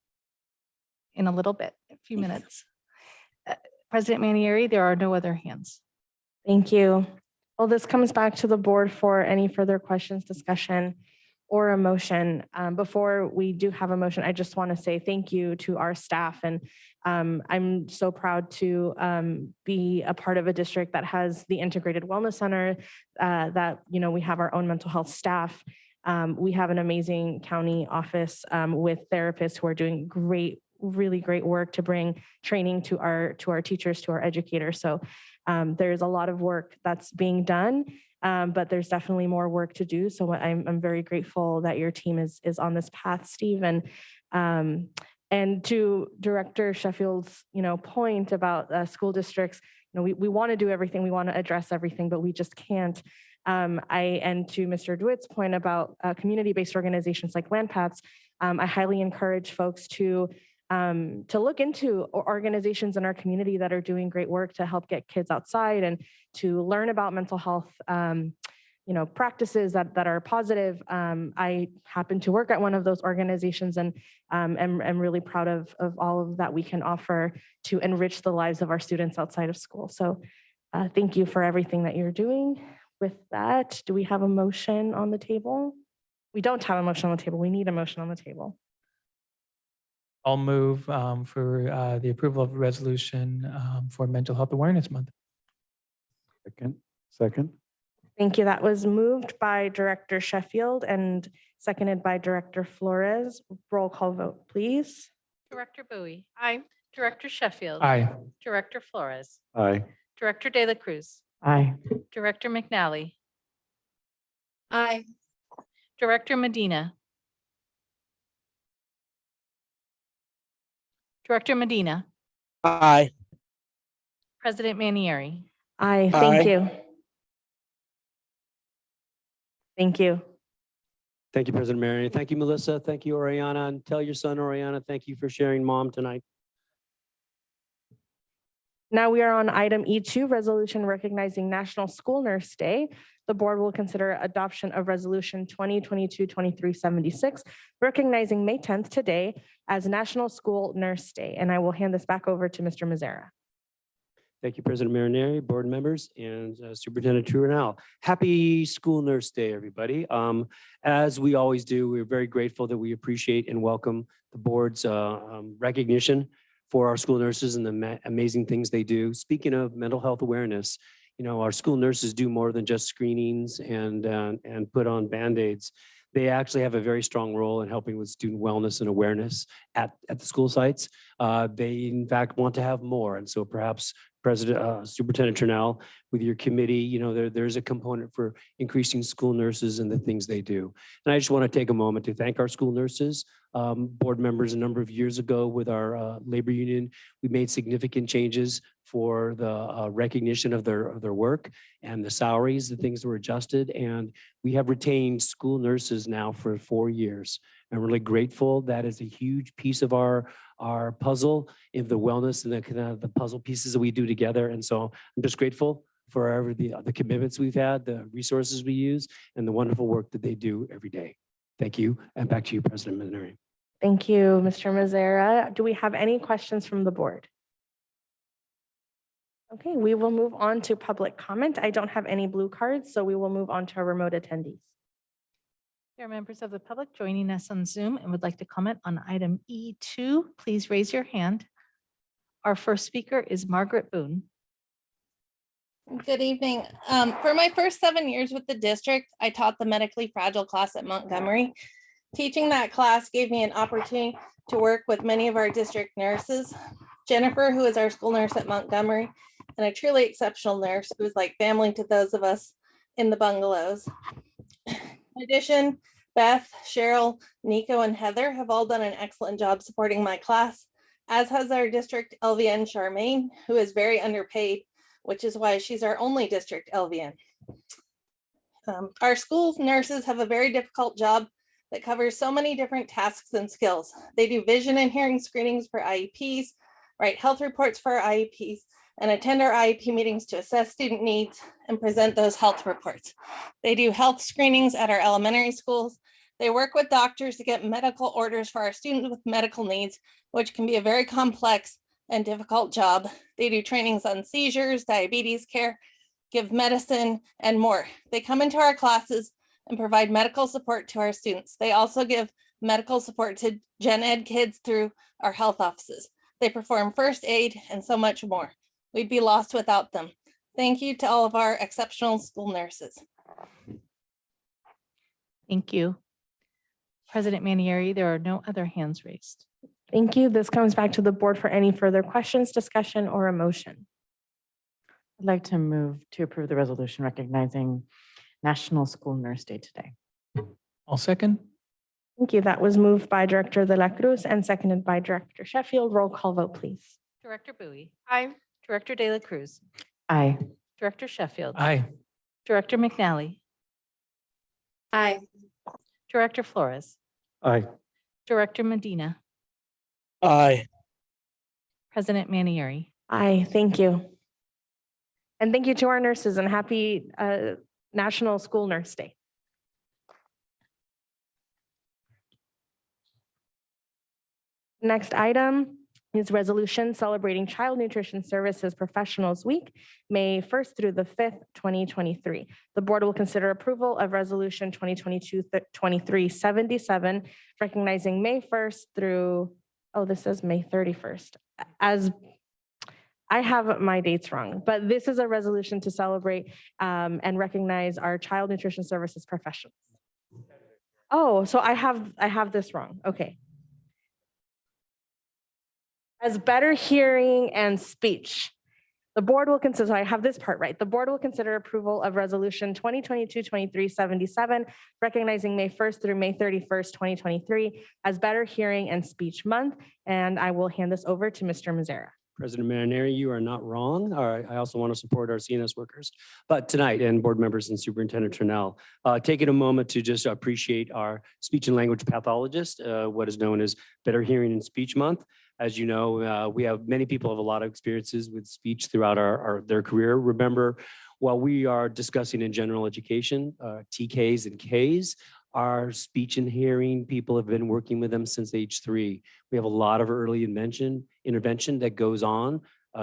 In a little bit, a few Thank you. minutes. President Manieri, there are no other hands. Thank you. Well, this comes back to the board for any further questions, discussion, or a motion. Before we do have a motion, I just want to say thank you to our staff. And I'm so proud to be a part of a district that has the integrated wellness center, that, you know, we have our own mental health staff. We have an amazing county office with therapists who are doing really great work to bring training to our teachers, to our educators. So there's a lot of work that's being done, but there's definitely more work to do. So I'm very grateful that your team is on this path, Steve. And to Director Sheffield's, you know, point about school districts, you know, we want to do everything, we want to address everything, but we just can't. And to Mr. DeWitt's point about community-based organizations like Land Paths, I highly encourage folks to look into organizations in our community that are doing great work to help get kids outside and to learn about mental health, you know, practices that are positive. I happen to work at one of those organizations, and am really proud of all of that we can offer to enrich the lives of our students outside of school. So thank you for everything that you're doing. With that, do we have a motion on the table? We don't have a motion on the table. We need a motion on the table. I'll move for the approval of a resolution for Mental Health Awareness Month. Second. Thank you. That was moved by Director Sheffield and seconded by Director Flores. Roll call vote, please. Director Bowie. Aye. Director Sheffield. Aye. Director Flores. Aye. Director De La Cruz. Aye. Director McNally. Aye. Director Medina. Director Medina. Aye. President Manieri. Aye, Aye. thank you. Thank you. Thank you, President Marion. Thank you, Melissa. Thank you, Oriana. And tell your son, Oriana, thank you for sharing mom tonight. Now we are on item E2, resolution recognizing National School Nurse Day. The board will consider adoption of resolution 2022-2376, recognizing May 10th today as National School Nurse Day. And I will hand this back over to Mr. Mazzara. Thank you, President Marineri, board members, and Superintendent Trudeau. Happy School Nurse Day, everybody. As we always do, we're very grateful that we appreciate and welcome the board's recognition for our school nurses and the amazing things they do. Speaking of mental health awareness, you know, our school nurses do more than just screenings and put on Band-Aids. They actually have a very strong role in helping with student wellness and awareness at the school sites. They in fact want to have more. And so perhaps Superintendent Turnell, with your committee, you know, there's a component for increasing school nurses and the things they do. And I just want to take a moment to thank our school nurses. Board members a number of years ago with our labor union, we made significant changes for the recognition of their work and the salaries, the things that were adjusted. And we have retained school nurses now for 4 years. I'm really grateful. That is a huge piece of our puzzle in the wellness and the kind of the puzzle pieces that we do together. And so I'm just grateful for the commitments we've had, the resources we use, and the wonderful work that they do every day. Thank you. And back to you, President Marineri. Thank you, Mr. Mazzara. Do we have any questions from the board? Okay, we will move on to public comment. I don't have any blue cards, so we will move on to our remote attendees. There are members of the public joining us on Zoom and would like to comment on item E2. Please raise your hand. Our first speaker is Margaret Boone. Good evening. For my first 7 years with the district, I taught the medically fragile class at Montgomery. Teaching that class gave me an opportunity to work with many of our district nurses. Jennifer, who is our school nurse at Montgomery, and a truly exceptional nurse who is like family to those of us in the bungalows. In addition, Beth, Cheryl, Nico, and Heather have all done an excellent job supporting my class, as has our district LVN Charmaine, who is very underpaid, which is why she's our only district LVN. Our school nurses have a very difficult job that covers so many different tasks and skills. They do vision and hearing screenings for IEPs, write health reports for our IEPs, and attend our IEP meetings to assess student needs and present those health reports. They do health screenings at our elementary schools. They work with doctors to get medical orders for our students with medical needs, which can be a very complex and difficult job. They do trainings on seizures, diabetes care, give medicine, and more. They come into our classes and provide medical support to our students. They also give medical support to gen ed kids through our health offices. They perform first aid and so much more. We'd be lost without them. Thank you to all of our exceptional school nurses. Thank you. President Manieri, there are no other hands raised. Thank you. This comes back to the board for any further questions, discussion, or a motion. I'd like to move to approve the resolution recognizing National School Nurse Day today. I'll second. Thank you. That was moved by Director De La Cruz and seconded by Director Sheffield. Roll call vote, please. Director Bowie. Aye. Director De La Cruz. Aye. Director Sheffield. Aye. Director McNally. Aye. Director Flores. Aye. Director Medina. Aye. President Manieri. Aye, thank you. And thank you to our nurses and happy National School Nurse Day. Next item is resolution celebrating Child Nutrition Services Professionals Week, May 1st through the 5th, 2023. The board will consider approval of resolution 2022-2377, recognizing May 1st through, oh, this says May 31st. As I have my dates wrong, but this is a resolution to celebrate and recognize our child nutrition services professionals. Oh, so I have this wrong. Okay. as better hearing and speech. The board will consider, so I have this part right. The board will consider approval of resolution 2022-2377, recognizing May 1st through May 31st, 2023 as Better Hearing and Speech Month. And I will hand this over to Mr. Mazzara. President Marineri, you are not wrong. I also want to support our CNS workers. But tonight, and board members and Superintendent Turnell, taking a moment to just appreciate our speech and language pathologist, what is known as Better Hearing and Speech Month. As you know, we have many people have a lot of experiences with speech throughout their career. Remember, while we are discussing in general education, TKs and Ks, our speech and hearing people have been working with them since age 3. We have a lot of early intervention that goes on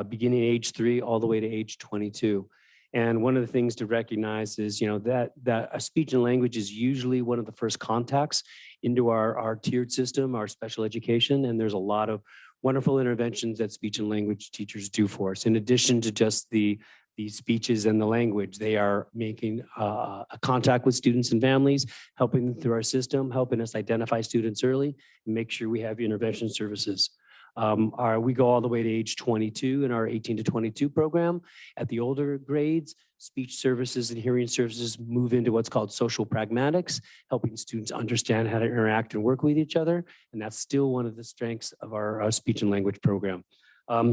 beginning age 3 all the way to age 22. And one of the things to recognize is, that a speech and language is usually one of the first contacts into our tiered system, our special education. And there's a lot of wonderful interventions that speech and language teachers do for us. In addition to just the speeches and the language, they are making a contact with students and families, helping them through our system, helping us identify students early and make sure we have intervention services. We go all the way to age 22 in our 18 to 22 program. At the older grades, speech services and hearing services move into what's called social pragmatics, helping students understand how to interact and work with each other. And that's still one of the strengths of our speech and language program.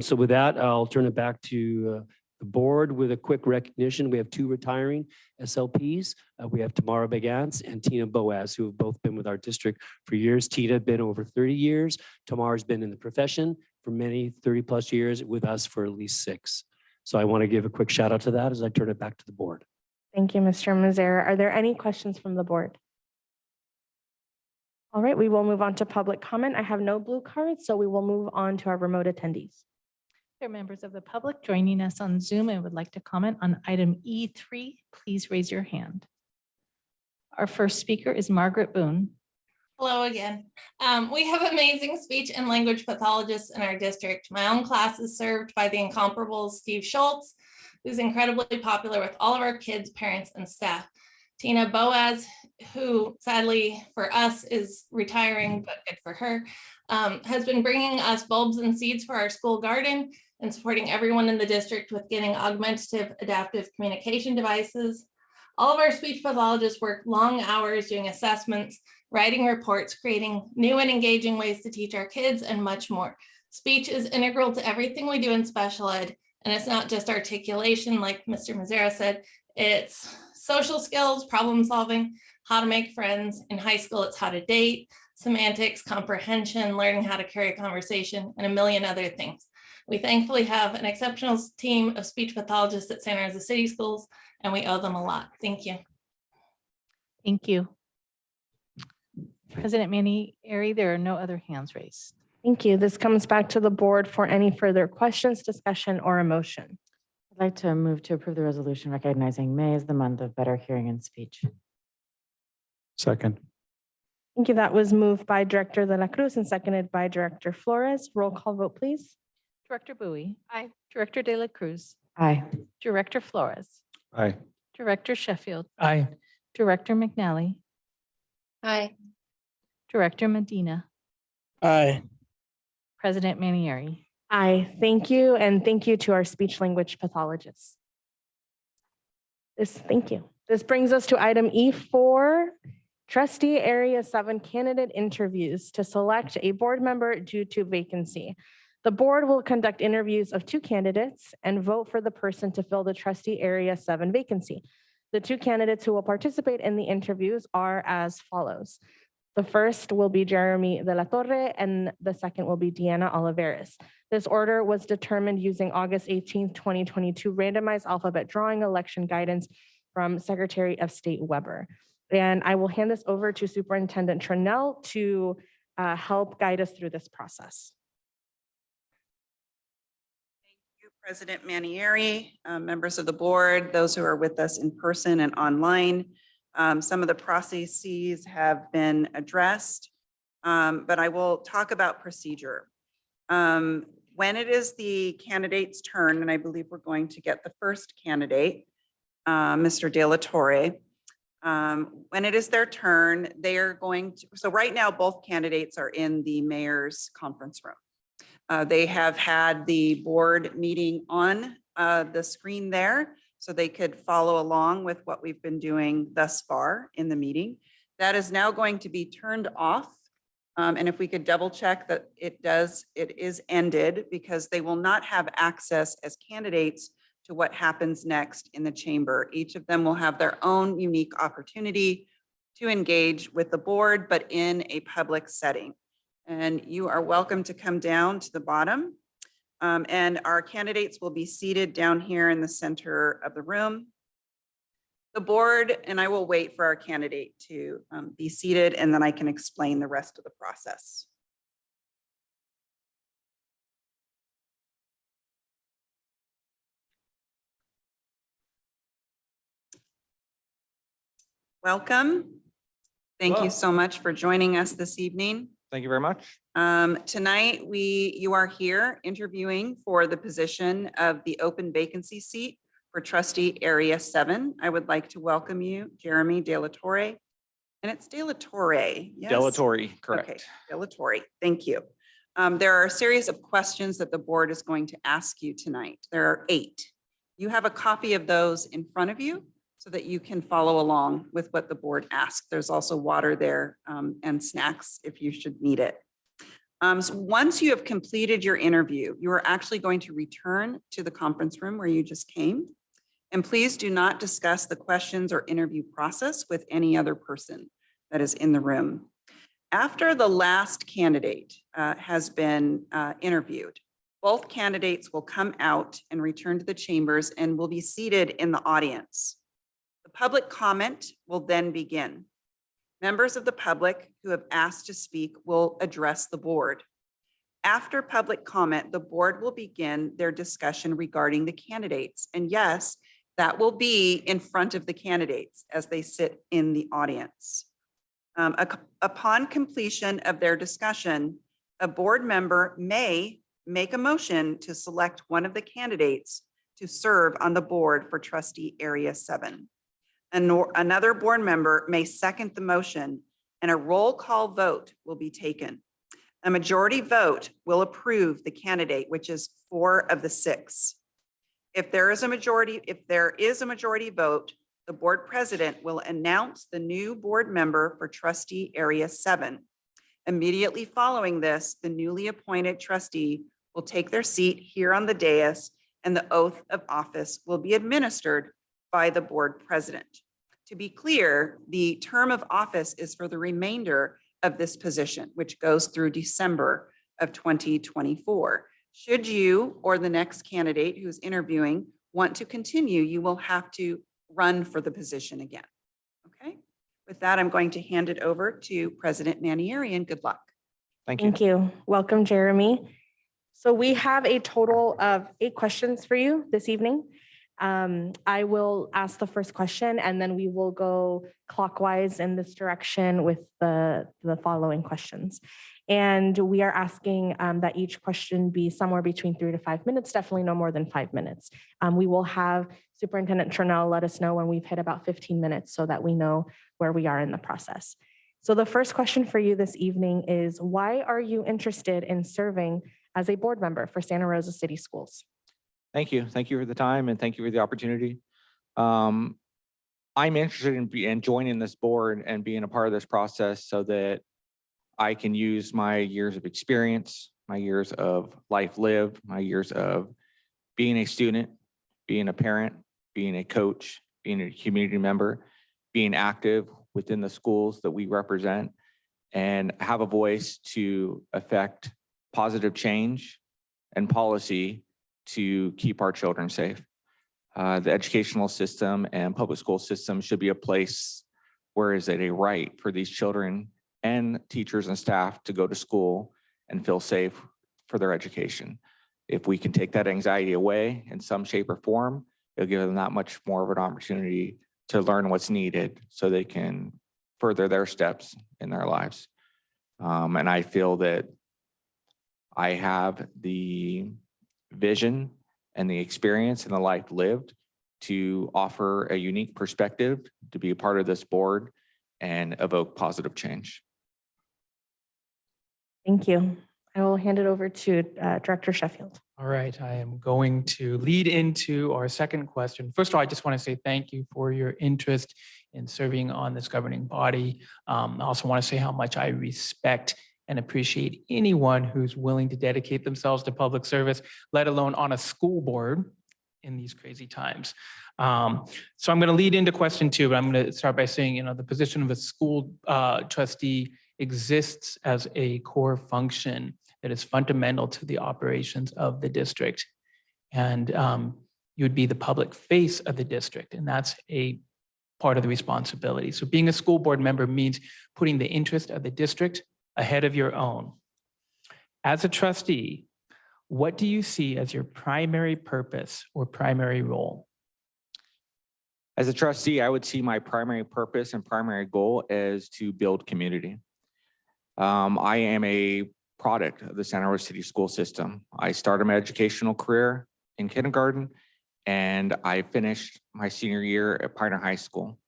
So with that, I'll turn it back to the board with a quick recognition. We have 2 retiring SLPs. We have Tamara Begans and Tina Boaz, who have both been with our district for years. Tina has been over 30 years. Tamara's been in the profession for many 30 plus years, with us for at least 6. So I want to give a quick shout out to that as I turn it back to the board. Thank you, Mr. Mazzara. Are there any questions from the board? All right, we will move on to public comment. I have no blue cards, so we will move on to our remote attendees. There are members of the public joining us on Zoom and would like to comment on item E3. Please raise your hand. Our first speaker is Margaret Boone. Hello again. We have amazing speech and language pathologists in our district. My own class is served by the incomparable Steve Schultz, who's incredibly popular with all of our kids, parents, and staff. Tina Boaz, who sadly for us is retiring, but good for her, has been bringing us bulbs and seeds for our school garden and supporting everyone in the district with getting augmentative adaptive communication devices. All of our speech pathologists work long hours doing assessments, writing reports, creating new and engaging ways to teach our kids, and much more. Speech is integral to everything we do in special ed, and it's not just articulation, like Mr. Mazzara said, it's social skills, problem solving, how to make friends. In high school, it's how to date, semantics, comprehension, learning how to carry a conversation, and a million other things. We thankfully have an exceptional team of speech pathologists at Santa Rosa City Schools, and we owe them a lot. Thank you. Thank you. President Manieri, there are no other hands raised. Thank you. This comes back to the board for any further questions, discussion, or a motion. I'd like to move to approve the resolution recognizing May as the month of better hearing and speech. Second. Thank you. That was moved by Director De La Cruz and seconded by Director Flores. Roll call vote, please. Director Bowie. Aye. Director De La Cruz. Aye. Director Flores. Aye. Director Sheffield. Aye. Director McNally. Aye. Director Medina. Aye. President Manieri. Aye. Thank you. And thank you to our speech language pathologists. Thank you. This brings us to item E4, Trustee Area 7 candidate interviews to select a board member due to vacancy. The board will conduct interviews of 2 candidates and vote for the person to fill the Trustee Area 7 vacancy. The 2 candidates who will participate in the interviews are as follows. The first will be Jeremy De La Torre and the second will be Deanna Oliveras. This order was determined using August 18th, 2022 randomized alphabet drawing election guidance from Secretary of State Weber. And I will hand this over to Superintendent Turnell to help guide us through this process. President Manieri, members of the board, those who are with us in person and online. Some of the processes have been addressed, but I will talk about procedure. When it is the candidate's turn, and I believe we're going to get the first candidate, Mr. De La Torre. When it is their turn, they are going to, so right now both candidates are in the mayor's conference room. They have had the board meeting on the screen there, so they could follow along with what we've been doing thus far in the meeting. That is now going to be turned off. And if we could double check that it is ended, because they will not have access as candidates to what happens next in the chamber. Each of them will have their own unique opportunity to engage with the board, but in a public setting. And you are welcome to come down to the bottom. And our candidates will be seated down here in the center of the room. The board, and I will wait for our candidate to be seated, and then I can explain the rest of the process. hello. Welcome. Thank you so much for joining us this evening. Thank you very much. Tonight, you are here interviewing for the position of the open vacancy seat for trustee area 7. I would like to welcome you, Jeremy De La Torre. And it's De La Torre, yes? De La Torre, correct. Okay, De La Torre, thank you. There are a series of questions that the board is going to ask you tonight. There are 8. You have a copy of those in front of you so that you can follow along with what the board asked. There's also water there and snacks if you should need it. So once you have completed your interview, you are actually going to return to the conference room where you just came. And please do not discuss the questions or interview process with any other person that is in the room. After the last candidate has been interviewed, both candidates will come out and return to the chambers and will be seated in the audience. The public comment will then begin. Members of the public who have asked to speak will address the board. After public comment, the board will begin their discussion regarding the candidates. And yes, that will be in front of the candidates as they sit in the audience. Upon completion of their discussion, a board member may make a motion to select one of the candidates to serve on the board for trustee area 7. Another board member may second the motion, and a roll call vote will be taken. A majority vote will approve the candidate, which is 4 of the 6. If there is a majority vote, the board president will announce the new board member for trustee area 7. Immediately following this, the newly appointed trustee will take their seat here on the dais, and the oath of office will be administered by the board president. To be clear, the term of office is for the remainder of this position, which goes through December of 2024. Should you or the next candidate who's interviewing want to continue, you will have to run for the position again. Okay. With that, I'm going to hand it over to President Manieri, and good luck. Thank you. Thank you. Welcome, Jeremy. So we have a total of 8 questions for you this evening. I will ask the first question, and then we will go clockwise in this direction with the following questions. And we are asking that each question be somewhere between 3 to 5 minutes, definitely no more than 5 minutes. We will have Superintendent Turnell let us know when we've hit about 15 minutes so that we know where we are in the process. So the first question for you this evening is, why are you interested in serving as a board member for Santa Rosa City Schools? Thank you. Thank you for the time, and thank you for the opportunity. I'm interested in joining this board and being a part of this process so that I can use my years of experience, my years of life lived, my years of being a student, being a parent, being a coach, being a community member, being active within the schools that we represent, and have a voice to affect positive change and policy to keep our children safe. The educational system and public school system should be a place where is it a right for these children and teachers and staff to go to school and feel safe for their education. If we can take that anxiety away in some shape or form, it'll give them that much more of an opportunity to learn what's needed so they can further their steps in their lives. And I feel that I have the vision and the experience and the life lived to offer a unique perspective, to be a part of this board and evoke positive change. Thank you. I will hand it over to Director Sheffield. All right, I am going to lead into our second question. First of all, I just want to say thank you for your interest in serving on this governing body. I also want to say how much I respect and appreciate anyone who's willing to dedicate themselves to public service, let alone on a school board in these crazy times. So I'm going to lead into question 2, but I'm going to start by saying, the position of a school trustee exists as a core function that is fundamental to the operations of the district. And you would be the public face of the district, and that's a part of the responsibility. So being a school board member means putting the interest of the district ahead of your own. As a trustee, what do you see as your primary purpose or primary role? As a trustee, I would see my primary purpose and primary goal is to build community. I am a product of the Santa Rosa City school system. I started my educational career in kindergarten, and I finished my senior year at Pioneer High School.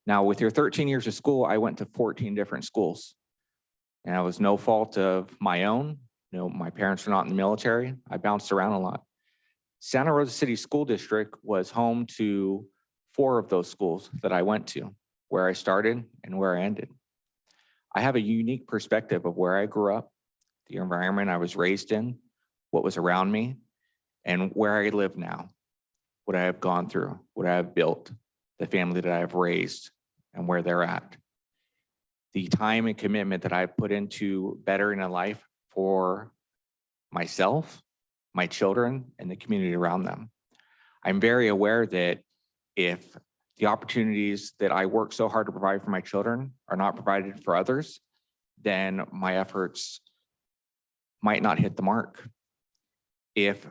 Now, with your 13 years of school, I went to 14 different schools, and it was no fault of my own. My parents were not in the military. I bounced around a lot. Santa Rosa City School District was home to 4 of those schools that I went to, where I started and where I ended. I have a unique perspective of where I grew up, the environment I was raised in, what was around me, and where I live now, what I have gone through, what I have built, the family that I have raised, and where they're at. The time and commitment that I've put into bettering a life for myself, my children, and the community around them. I'm very aware that if the opportunities that I work so hard to provide for my children are not provided for others, then my efforts might not hit the mark. If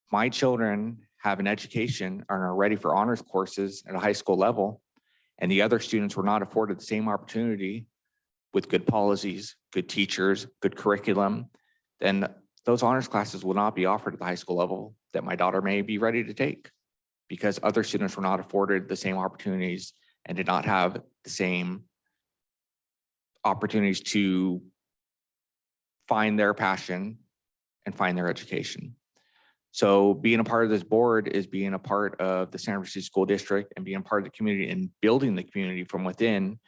my children have an education and are ready for honors courses at a high school level, and the other students were not afforded the same opportunity with good policies, good teachers, good curriculum, then those honors classes will not be offered at the high school level that my daughter may be ready to take, because other students were not afforded the same opportunities and did not have the same opportunities to find their passion and find their education. So being a part of this board is being a part of the Santa Rosa City School District and being a part of the community and building the community from within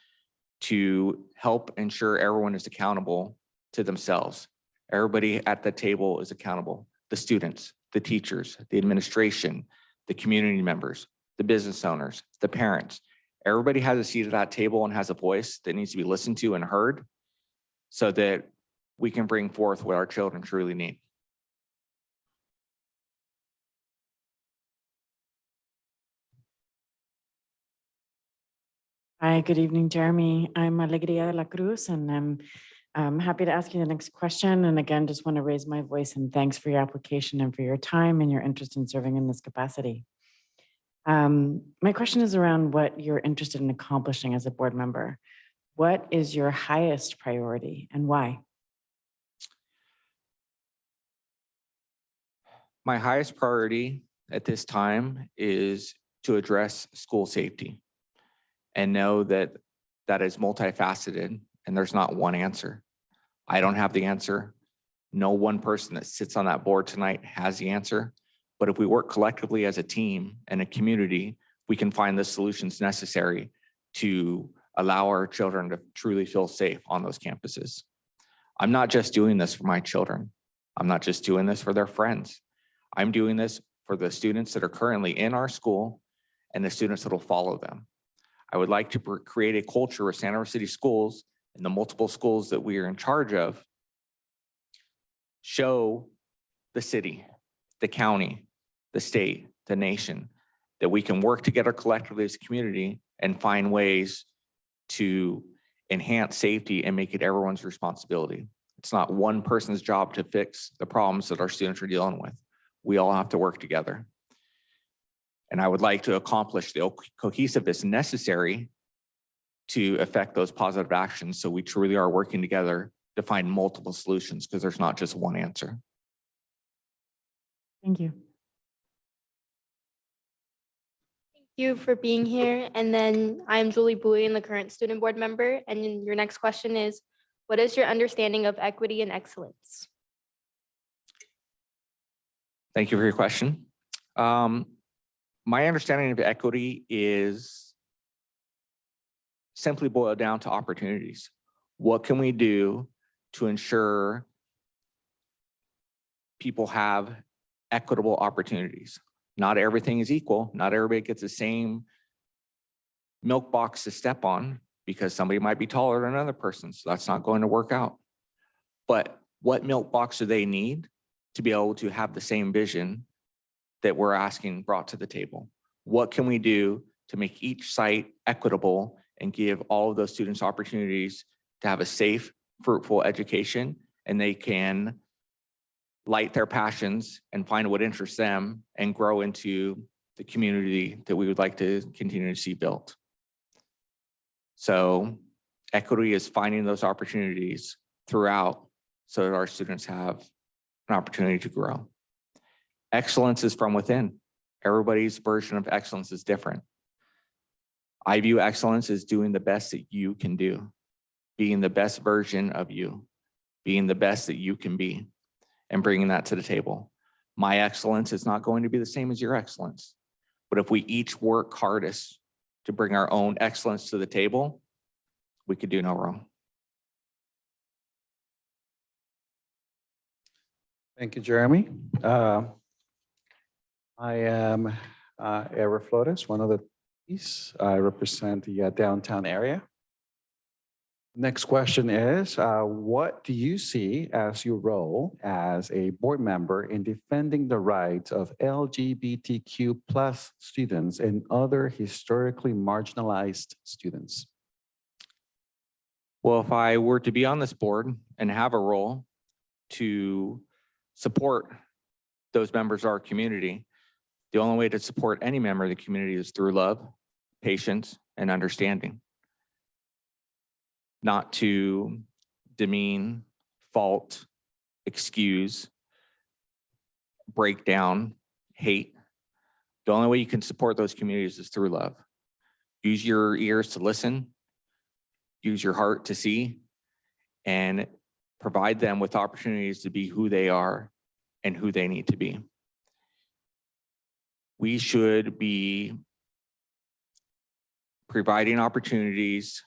to help ensure everyone is accountable to themselves. Everybody at the table is accountable. The students, the teachers, the administration, the community members, the business owners, the parents. Everybody has a seat at that table and has a voice that needs to be listened to and heard so that we can bring forth what our children truly need. Hi, good evening, Jeremy. I'm Alegria de la Cruz, and I'm happy to ask you the next question. And again, just want to raise my voice and thanks for your application and for your time and your interest in serving in this capacity. My question is around what you're interested in accomplishing as a board member. What is your highest priority and why? My highest priority at this time is to address school safety and know that that is multifaceted and there's not one answer. I don't have the answer. No one person that sits on that board tonight has the answer. But if we work collectively as a team and a community, we can find the solutions necessary to allow our children to truly feel safe on those campuses. I'm not just doing this for my children. I'm not just doing this for their friends. I'm doing this for the students that are currently in our school and the students that will follow them. I would like to create a culture of Santa Rosa City schools and the multiple schools that we are in charge of show the city, the county, the state, the nation, that we can work together collectively as a community and find ways to enhance safety and make it everyone's responsibility. It's not one person's job to fix the problems that our students are dealing with. We all have to work together. And I would like to accomplish the cohesiveness necessary to affect those positive actions so we truly are working together to find multiple solutions, because there's not just one answer. Thank you. Thank you for being here. And then I'm Julie Bowie, the current student board member. And then your next question is, what is your understanding of equity and excellence? Thank you for your question. My understanding of equity is simply boiled down to opportunities. What can we do to ensure people have equitable opportunities? Not everything is equal. Not everybody gets the same milk box to step on because somebody might be taller than another person. So that's not going to work out. But what milk box do they need to be able to have the same vision that we're asking brought to the table? What can we do to make each site equitable and give all of those students opportunities to have a safe, fruitful education, and they can light their passions and find what interests them and grow into the community that we would like to continue to see built. So equity is finding those opportunities throughout so that our students have an opportunity to grow. Excellence is from within. Everybody's version of excellence is different. I view excellence as doing the best that you can do, being the best version of you, being the best that you can be, and bringing that to the table. My excellence is not going to be the same as your excellence, but if we each work hardest to bring our own excellence to the table, we could do no wrong. Thank you, Jeremy. I am Eric Flores, one of the police. I represent the downtown area. Next question is, what do you see as your role as a board member in defending the rights of LGBTQ+ students and other historically marginalized students? Well, if I were to be on this board and have a role to support those members of our community, the only way to support any member of the community is through love, patience, and understanding. Not to demean, fault, excuse, break down, hate. The only way you can support those communities is through love. Use your ears to listen, use your heart to see, and provide them with opportunities to be who they are and who they need to be. We should be providing opportunities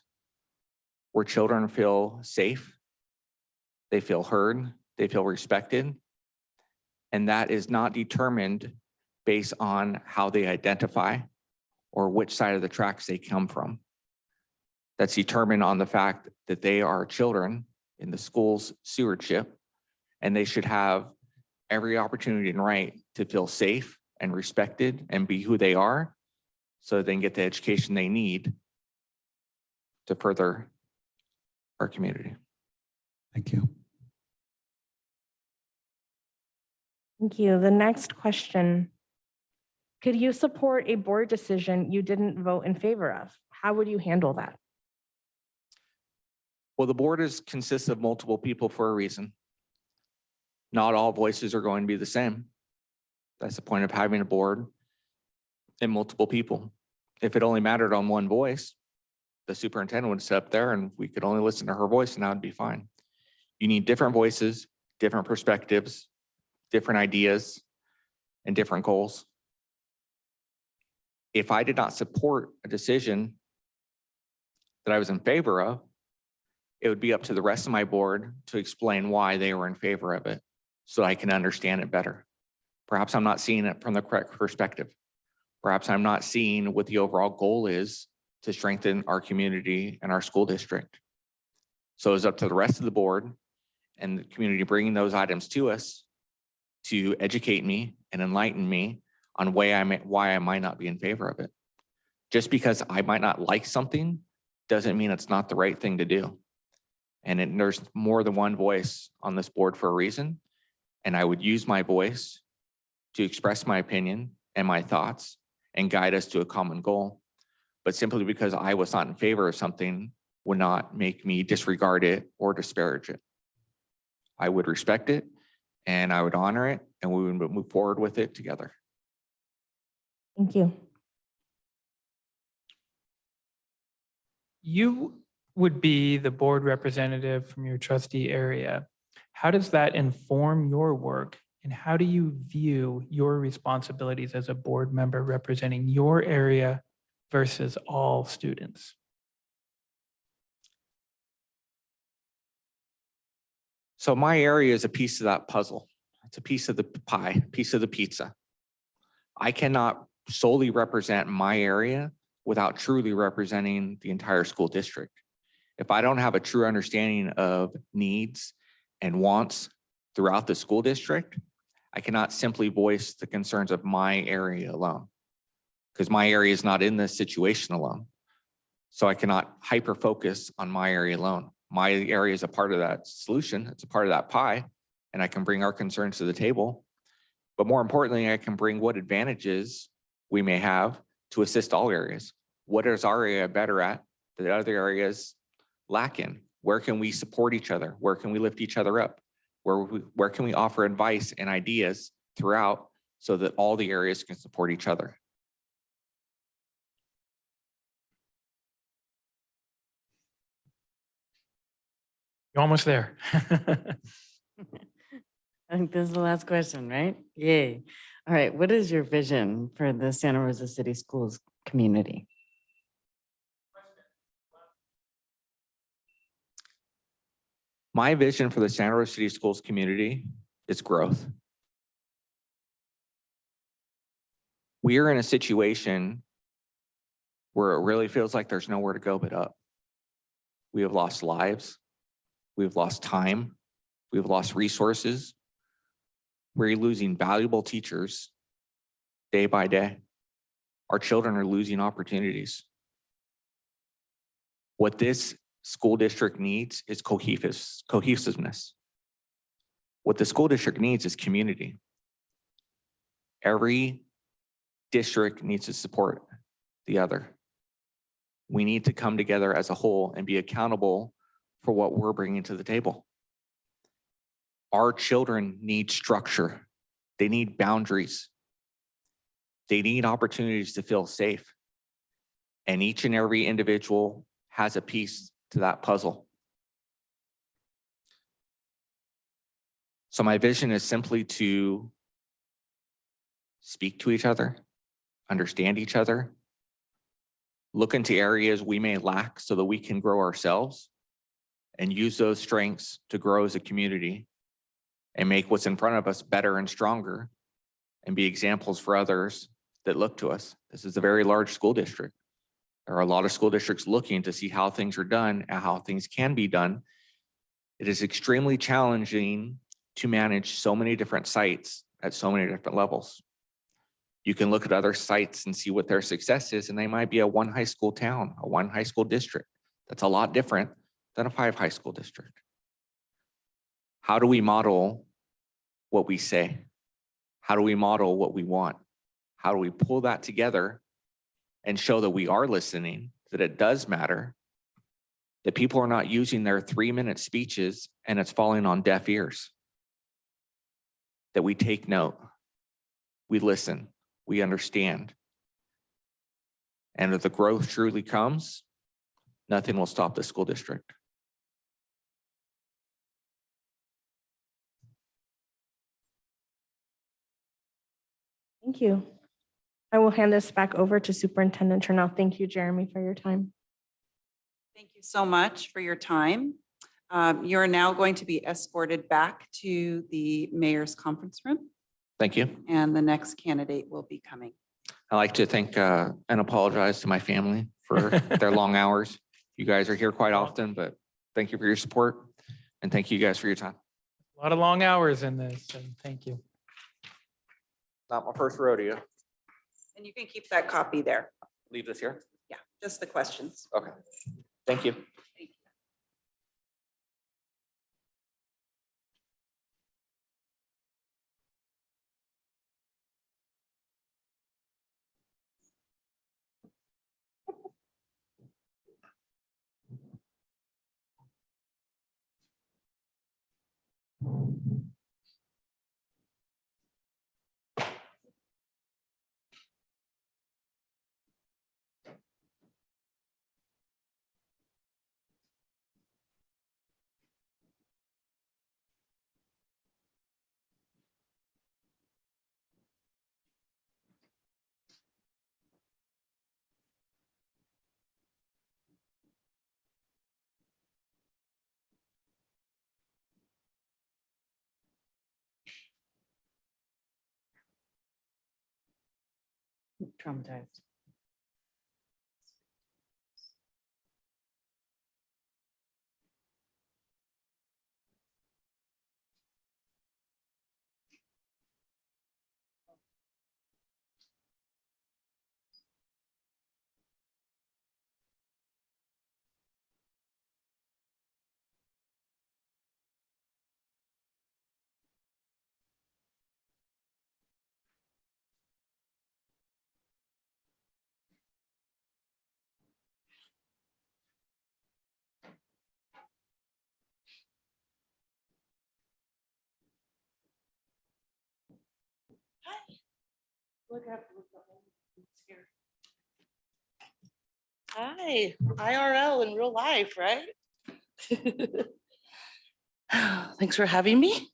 where children feel safe, they feel heard, they feel respected, and that is not determined based on how they identify or which side of the tracks they come from. That's determined on the fact that they are children in the school's stewardship, and they should have every opportunity and right to feel safe and respected and be who they are so they can get the education they need to further our community. Thank you. Thank you. The next question. Could you support a board decision you didn't vote in favor of? How would you handle that? Well, the board consists of multiple people for a reason. Not all voices are going to be the same. That's the point of having a board and multiple people. If it only mattered on one voice, the superintendent would sit up there and we could only listen to her voice and that would be fine. You need different voices, different perspectives, different ideas, and different goals. If I did not support a decision that I was in favor of, it would be up to the rest of my board to explain why they were in favor of it so I can understand it better. Perhaps I'm not seeing it from the correct perspective. Perhaps I'm not seeing what the overall goal is to strengthen our community and our school district. So it's up to the rest of the board and the community bringing those items to us to educate me and enlighten me on why I might not be in favor of it. Just because I might not like something doesn't mean it's not the right thing to do. And there's more than one voice on this board for a reason. And I would use my voice to express my opinion and my thoughts and guide us to a common goal. But simply because I was not in favor of something would not make me disregard it or disparage it. I would respect it and I would honor it and we would move forward with it together. Thank you. You would be the board representative from your trustee area. How does that inform your work And how do you view your responsibilities as a board member representing your area versus all students? So my area is a piece of that puzzle. It's a piece of the pie, piece of the pizza. I cannot solely represent my area without truly representing the entire school district. If I don't have a true understanding of needs and wants throughout the school district, I cannot simply voice the concerns of my area alone, because my area is not in this situation alone. So I cannot hyper focus on my area alone. My area is a part of that solution. It's a part of that pie, and I can bring our concerns to the table. But more importantly, I can bring what advantages we may have to assist all areas. What is our area better at that other areas lack in? Where can we support each other? Where can we lift each other up? Where can we offer advice and ideas throughout so that all the areas can support each other? You're almost there. I think this is the last question, right? Yay. All right. What is your vision for the Santa Rosa City Schools community? My vision for the Santa Rosa City Schools community is growth. We are in a situation where it really feels like there's nowhere to go but up. We have lost lives. We've lost time. We've lost resources. We're losing valuable teachers day by day. Our children are losing opportunities. What this school district needs is cohesiveness. What the school district needs is community. Every district needs to support the other. We need to come together as a whole and be accountable for what we're bringing to the table. Our children need structure. They need boundaries. They need opportunities to feel safe. And each and every individual has a piece to that puzzle. So my vision is simply to speak to each other, understand each other, look into areas we may lack so that we can grow ourselves, and use those strengths to grow as a community and make what's in front of us better and stronger and be examples for others that look to us. This is a very large school district. There are a lot of school districts looking to see how things are done and how things can be done. It is extremely challenging to manage so many different sites at so many different levels. You can look at other sites and see what their success is, and they might be a one high school town, a one high school district. That's a lot different than a 5 high school district. How do we model what we say? How do we model what we want? How do we pull that together and show that we are listening, that it does matter, that people are not using their 3-minute speeches and it's falling on deaf ears, that we take note, we listen, we understand. And if the growth truly comes, nothing will stop the school district. Thank you. I will hand this back over to Superintendent Turnell. Thank you, Jeremy, for your time. Thank you so much for your time. You're now going to be escorted back to the mayor's conference room, Thank you. and the next candidate will be coming. I'd like to thank and apologize to my family for their long hours. You guys are here quite often, but thank you for your support and thank you guys for your time. A lot of long hours in this, and thank you. Not my first rodeo. And you can keep that copy there. Leave this here? Yeah, just the questions. Okay. Thank you. Traumatized. Look up. Hi, IRL in real life, right? Thanks for having me.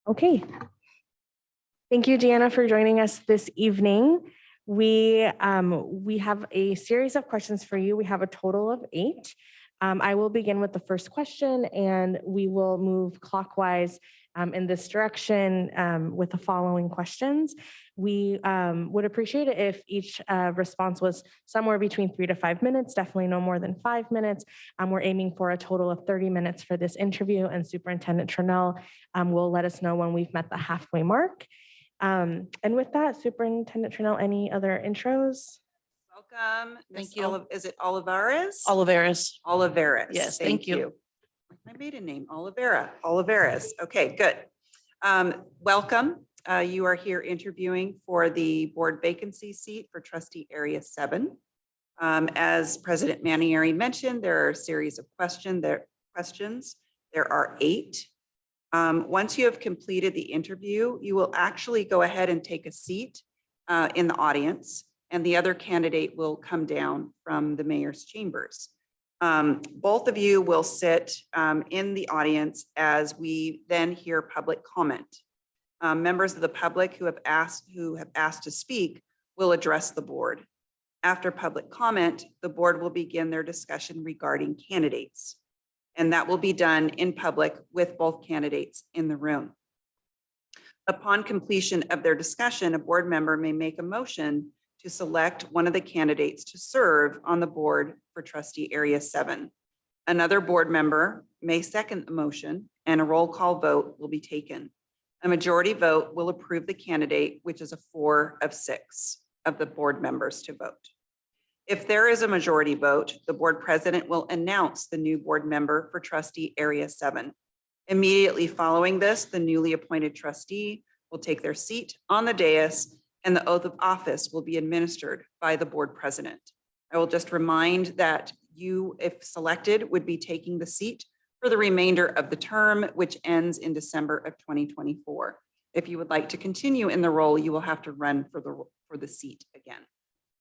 Okay. Thank you, Deanna, for joining us this evening. We have a series of questions for you. We have a total of 8. I will begin with the first question, and we will move clockwise in this direction with the following questions. We would appreciate it if each response was somewhere between 3 to 5 minutes, definitely no more than 5 minutes. We're aiming for a total of 30 minutes for this interview, and Superintendent Tranel will let us know when we've met the halfway mark. And with that, Superintendent Tranel, any other intros? Welcome. Thank Miss you. Is it Olivares? Oliveras. Oliveras. Yes, thank you. My maiden name, Oliveras. Okay, good. Welcome. You are here interviewing for the board vacancy seat for trustee area 7. As President Manieri mentioned, there are a series of questions. There are 8. Once you have completed the interview, you will actually go ahead and take a seat in the audience, and the other candidate will come down from the mayor's chambers. Both of you will sit in the audience as we then hear public comment. Members of the public who have asked to speak will address the board. After public comment, the board will begin their discussion regarding candidates, and that will be done in public with both candidates in the room. Upon completion of their discussion, a board member may make a motion to select one of the candidates to serve on the board for trustee area 7. Another board member may second the motion, and a roll call vote will be taken. A majority vote will approve the candidate, which is a 4 of 6 of the board members to vote. If there is a majority vote, the board president will announce the new board member for trustee area 7. Immediately following this, the newly appointed trustee will take their seat on the dais, and the oath of office will be administered by the board president. I will just remind that you, if selected, would be taking the seat for the remainder of the term, which ends in December of 2024. If you would like to continue in the role, you will have to run for the seat again.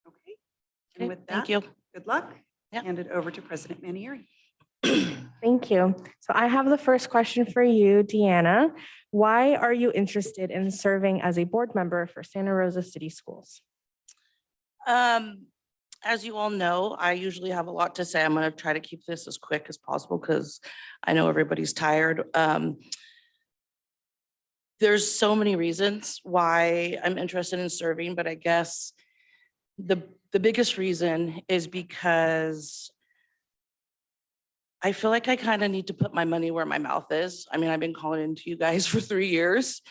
Okay. And with that, Thank you. good luck. Yep. Hand it over to President Manieri. Thank you. So I have the first question for you, Deanna. Why are you interested in serving as a board member for Santa Rosa City Schools? As you all know, I usually have a lot to say. I'm going to try to keep this as quick as possible because I know everybody's tired. There's so many reasons why I'm interested in serving, but I guess the biggest reason is because I feel like I kind of need to put my money where my mouth is. I mean, I've been calling into you guys for 3 years,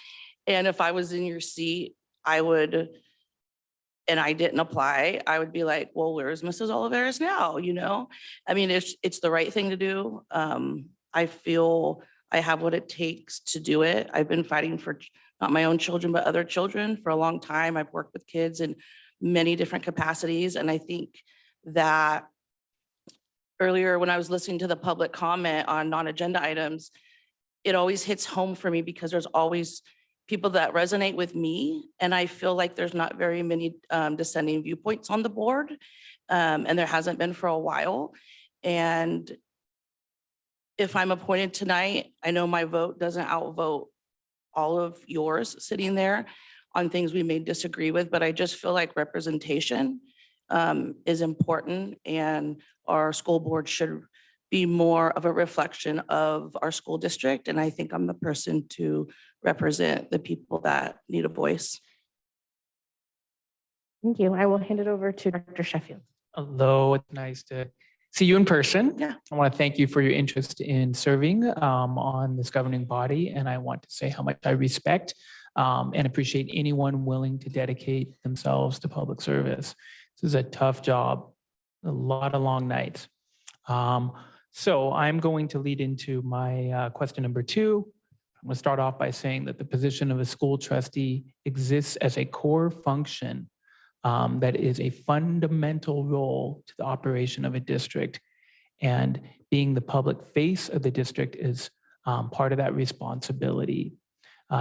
and if I was in your seat, and I didn't apply, I would be like, well, where's Mrs. Oliveras now? You know, I mean, it's the right thing to do. I feel I have what it takes to do it. I've been fighting for not my own children, but other children for a long time. I've worked with kids in many different capacities. And I think that earlier when I was listening to the public comment on non-agenda items, it always hits home for me because there's always people that resonate with me. And I feel like there's not very many dissenting viewpoints on the board. And there hasn't been for a while. And if I'm appointed tonight, I know my vote doesn't outvote all of yours sitting there on things we may disagree with, but I just feel like representation is important, and our school board should be more of a reflection of our school district. And I think I'm the person to represent the people that need a voice. Thank you. I will hand it over to Dr. Sheffield. Although it's nice to see you in person. Yeah. I want to thank you for your interest in serving on this governing body. And I want to say how much I respect and appreciate anyone willing to dedicate themselves to public service. This is a tough job, a lot of long nights. So I'm going to lead into my question number 2. I'm going to start off by saying that the position of a school trustee exists as a core function that is a fundamental role to the operation of a district. And being the public face of the district is part of that responsibility.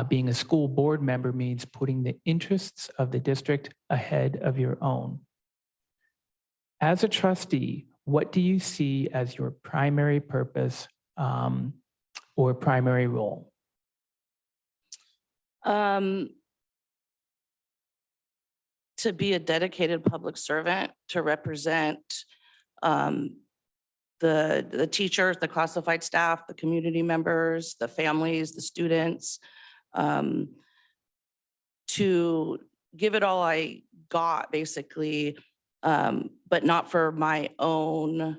Being a school board member means putting the interests of the district ahead of your own. As a trustee, what do you see as your primary purpose or primary role? To be a dedicated public servant, to represent the teachers, the classified staff, the community members, the families, the students, to give it all I got, basically, but not for my own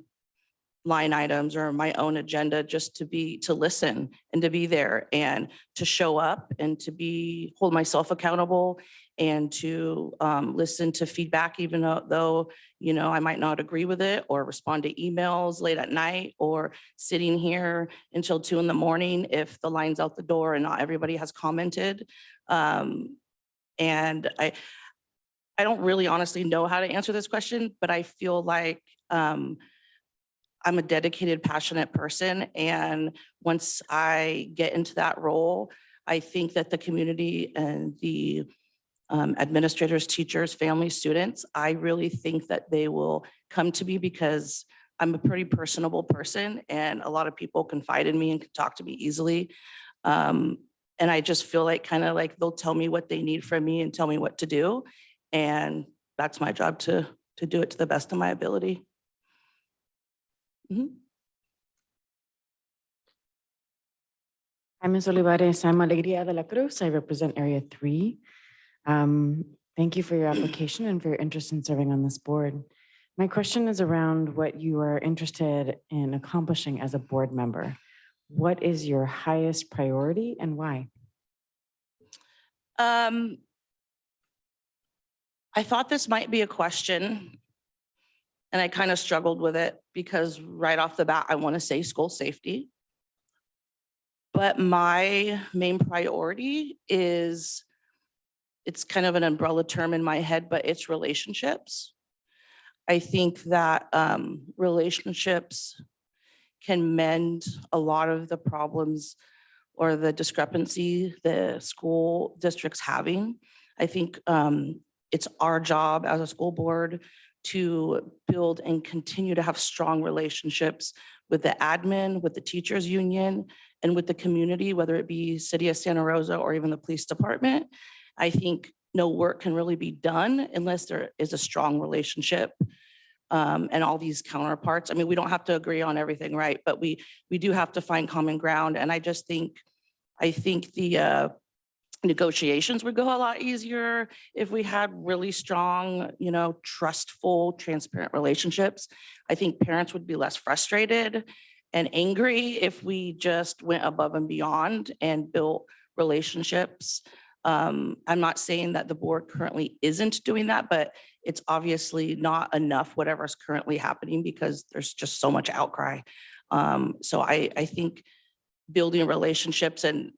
line items or my own agenda, just to listen and to be there and to show up and to hold myself accountable and to listen to feedback, even though, you know, I might not agree with it, or respond to emails late at night, or sitting here until 2 a.m. if the line's out the door and not everybody has commented. And I don't really honestly know how to answer this question, but I feel like I'm a dedicated, passionate person. And once I get into that role, I think that the community and the administrators, teachers, families, students, I really think that they will come to me because I'm a pretty personable person and a lot of people confide in me and can talk to me easily. And I just feel like kind of like they'll tell me what they need from me and tell me what to do. And that's my job to do it to the best of my ability. I'm Ms. Olivares. I'm Alegría de la Cruz. I represent Area 3. Thank you for your application and for your interest in serving on this board. My question is around what you are interested in accomplishing as a board member. What is your highest priority and why? I thought this might be a question, and I kind of struggled with it because right off the bat, I want to say school safety. But my main priority is, it's kind of an umbrella term in my head, but it's relationships. I think that relationships can mend a lot of the problems or the discrepancy the school district's having. I think it's our job as a school board to build and continue to have strong relationships with the admin, with the teachers union, and with the community, whether it be City of Santa Rosa or even the police department. I think no work can really be done unless there is a strong relationship and all these counterparts. I mean, we don't have to agree on everything, right? But we do have to find common ground. And I think the negotiations would go a lot easier if we had really strong, you know, trustful, transparent relationships. I think parents would be less frustrated and angry if we just went above and beyond and built relationships. I'm not saying that the board currently isn't doing that, but it's obviously not enough, whatever's currently happening, because there's just so much outcry. So I think building relationships, and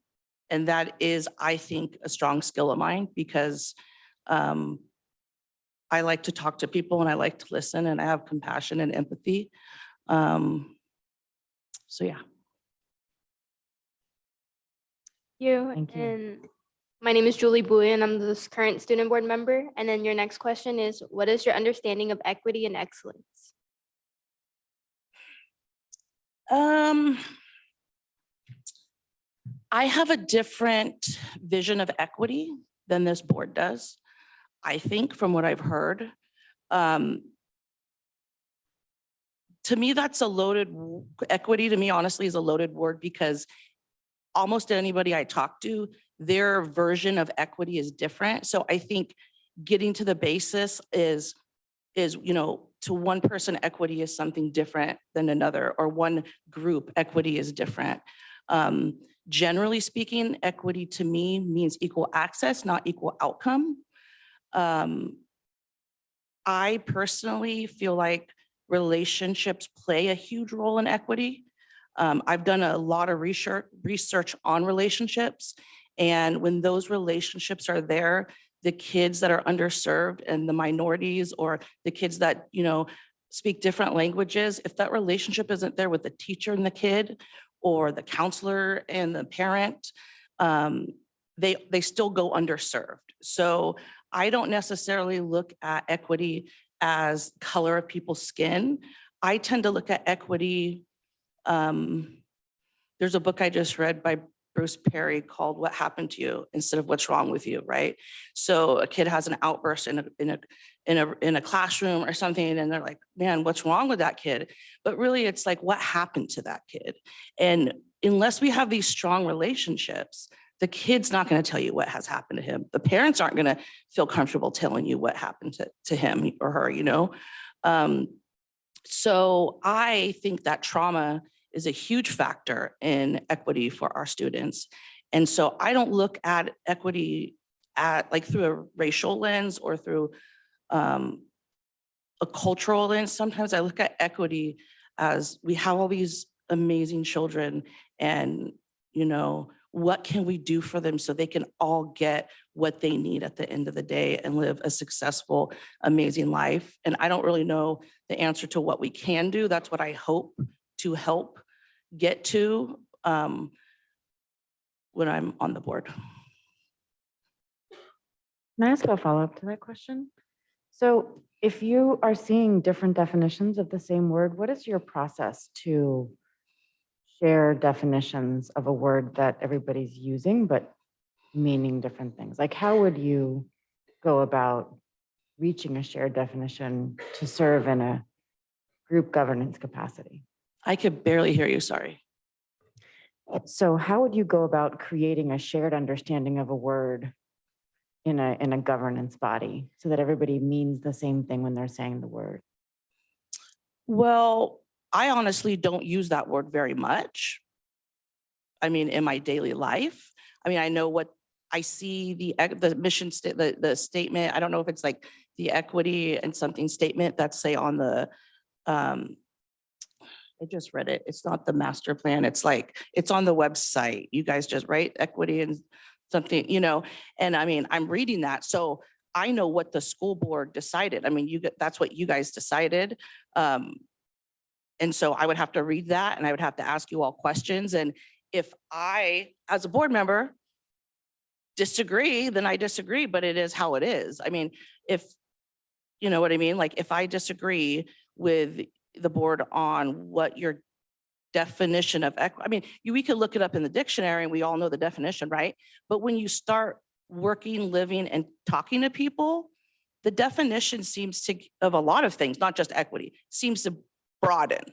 that is, I think, a strong skill of mine, because I like to talk to people and I like to listen and I have compassion and empathy. So yeah. Thank you. And my name is Julie Bowie, and I'm the current student board member. And then your next question is, what is your understanding of equity and excellence? I have a different vision of equity than this board does, I think, from what I've heard. To me, that's a loaded, equity to me, honestly, is a loaded word, because almost anybody I talk to, their version of equity is different. So I think getting to the basis is, you know, to one person, equity is something different than another, or one group, equity is different. Generally speaking, equity to me means equal access, not equal outcome. I personally feel like relationships play a huge role in equity. I've done a lot of research on relationships, and when those relationships are there, the kids that are underserved and the minorities, or the kids that, you know, speak different languages, if that relationship isn't there with the teacher and the kid, or the counselor and the parent, they still go underserved. So I don't necessarily look at equity as color of people's skin. I tend to look at equity. There's a book I just read by Bruce Perry called What Happened to You instead of What's Wrong with You, right? So a kid has an outburst in a classroom or something, and they're like, man, what's wrong with that kid? But really it's like, what happened to that kid? And unless we have these strong relationships, the kid's not going to tell you what has happened to him. The parents aren't going to feel comfortable telling you what happened to him or her, you know? So I think that trauma is a huge factor in equity for our students. And so I don't look at equity like through a racial lens or through a cultural lens. Sometimes I look at equity as we have all these amazing children, and, you know, what can we do for them so they can all get what they need at the end of the day and live a successful, amazing life? And I don't really know the answer to what we can do. That's what I hope to help get to when I'm on the board. Can I ask a follow-up to that question? So if you are seeing different definitions of the same word, what is your process to share definitions of a word that everybody's using but meaning different things? Like, how would you go about reaching a shared definition to serve in a group governance capacity? I could barely hear you, sorry. So how would you go about creating a shared understanding of a word in a governance body so that everybody means the same thing when they're saying the word? Well, I honestly don't use that word very much. I mean, in my daily life, I mean, I know what I see, the mission, the statement. I don't know if it's like the equity and something statement that's say on the, I just read it. It's not the master plan. It's like, it's on the website. You guys just write equity and something, you know, and I mean, I'm reading that. So I know what the school board decided. I mean, that's what you guys decided. And so I would have to read that, and I would have to ask you all questions. And if I, as a board member, disagree, then I disagree, but it is how it is. I mean, if, you know what I mean? Like if I disagree with the board on what your definition of equity, I mean, we could look it up in the dictionary and we all know the definition, right? But when you start working, living, and talking to people, the definition seems to, of a lot of things, not just equity, seems to broaden.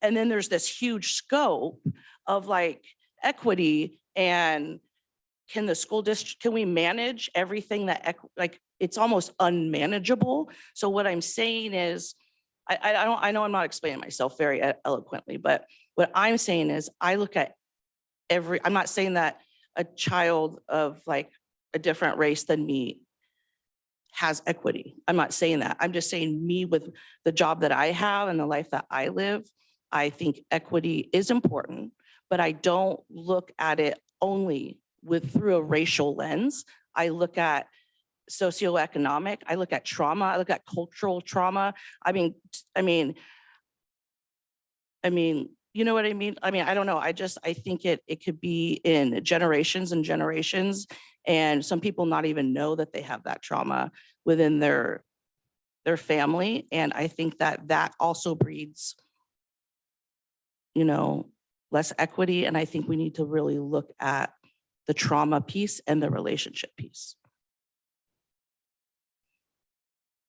And then there's this huge scope of like equity, and can the school district, can we manage everything that, like, it's almost unmanageable. So what I'm saying is, I know I'm not explaining myself very eloquently, but what I'm saying is I look at I'm not saying that a child of like a different race than me has equity. I'm not saying that. I'm just saying me, with the job that I have and the life that I live, I think equity is important, but I don't look at it only through a racial lens. I look at socioeconomic, I look at trauma, I look at cultural trauma. I mean, you know what I mean? I mean, I don't know. I think it could be in generations and generations, and some people not even know that they have that trauma within their family. And I think that also breeds, you know, less equity. And I think we need to really look at the trauma piece and the relationship piece.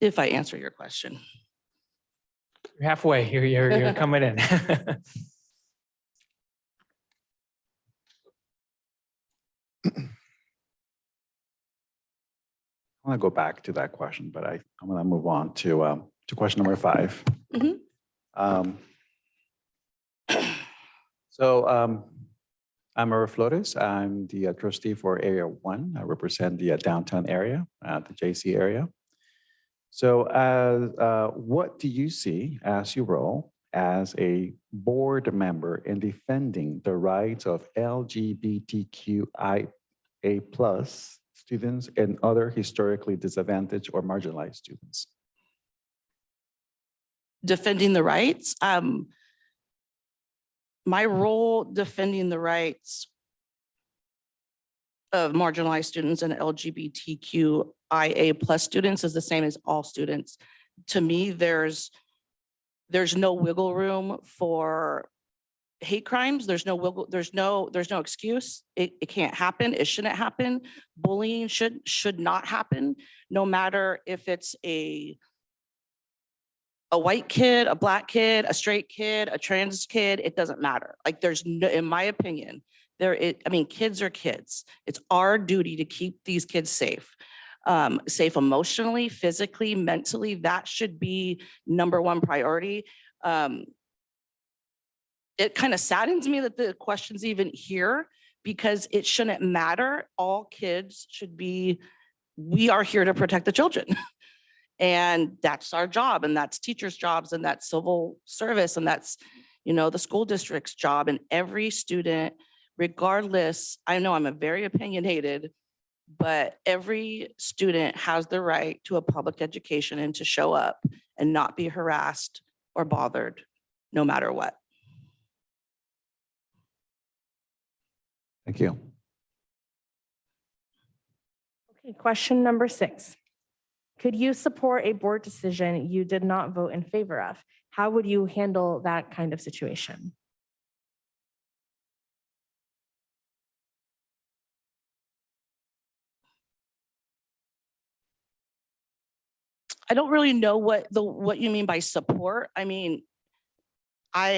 If I answer your question. You're halfway, you're coming in. want to go back to that question, but I'm going to move on to question number 5. Mhm. Um, so I'm Maura Flores. I'm the trustee for Area 1. I represent the downtown area, the JC area. So what do you see as your role as a board member in defending the rights of LGBTQIA+ students and other historically disadvantaged or marginalized students? Defending the rights. My role defending the rights of marginalized students and LGBTQIA+ students is the same as all students. To me, there's no wiggle room for hate crimes. There's no excuse. It can't happen. It shouldn't happen. Bullying should not happen, no matter if it's a white kid, a black kid, a straight kid, a trans kid. It doesn't matter. Like there's no, in my opinion, kids are kids. It's our duty to keep these kids safe. Safe emotionally, physically, mentally. That should be number one priority. It kind of saddens me that the question's even here because it shouldn't matter. All kids should be, we are here to protect the children. And that's our job, and that's teachers' jobs, and that's civil service, and that's, the school district's job. And every student, regardless, I know I'm a very opinionated, but every student has the right to a public education and to show up and not be harassed or bothered, no matter what. Thank you. Okay, question number 6. Could you support a board decision you did not vote in favor of? How would you handle that kind of situation? I don't really know what you mean by support. I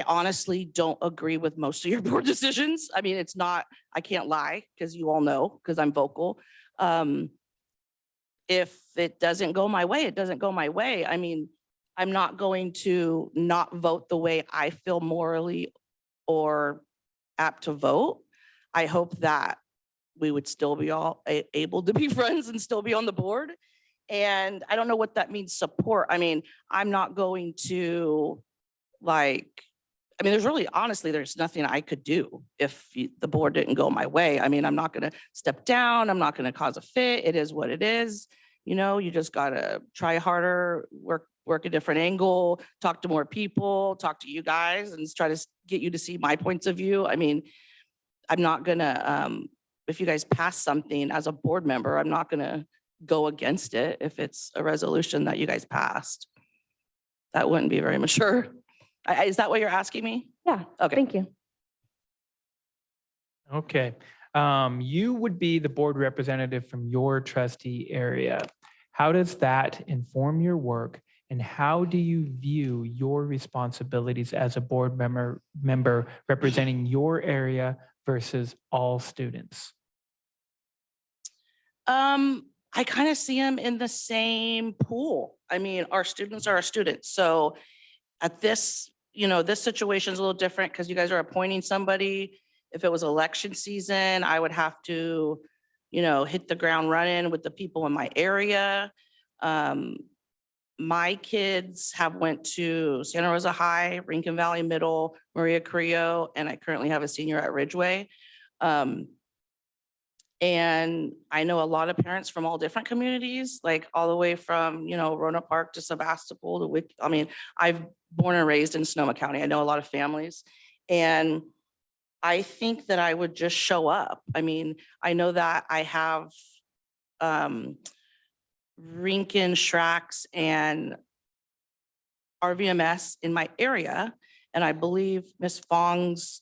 honestly don't agree with most of your board decisions. It's not, I can't lie because you all know, because I'm vocal. If it doesn't go my way, it doesn't go my way. I'm not going to not vote the way I feel morally or apt to vote. I hope that we would still be all able to be friends and still be on the board. And I don't know what that means, support. I'm not going to honestly, there's nothing I could do if the board didn't go my way. I'm not going to step down. I'm not going to cause a fit. It is what it is. You just got to try harder, work a different angle, talk to more people, talk to you guys, and try to get you to see my points of view. I'm not going to, if you guys pass something as a board member, I'm not going to go against it if it's a resolution that you guys passed. That wouldn't be very mature. Is that what you're asking me? Yeah. Okay. Thank you. Okay. You would be the board representative from your trustee area. How does that inform your work, and how do you view your responsibilities as a board member representing your area versus all students? I kind of see them in the same pool. Our students are our students. So at this, this situation is a little different because you guys are appointing somebody. If it was election season, I would have to, hit the ground running with the people in my area. My kids have went to Santa Rosa High, Rincon Valley Middle, Maria Carrillo, and I currently have a senior at Ridgeway. And I know a lot of parents from all different communities, like all the way from, Rona Park to Sebastopol to I've born and raised in Sonoma County. I know a lot of families, and I think that I would just show up. I know that I have Rincon, Shracks, and RVMS in my area. And I believe Miss Fong's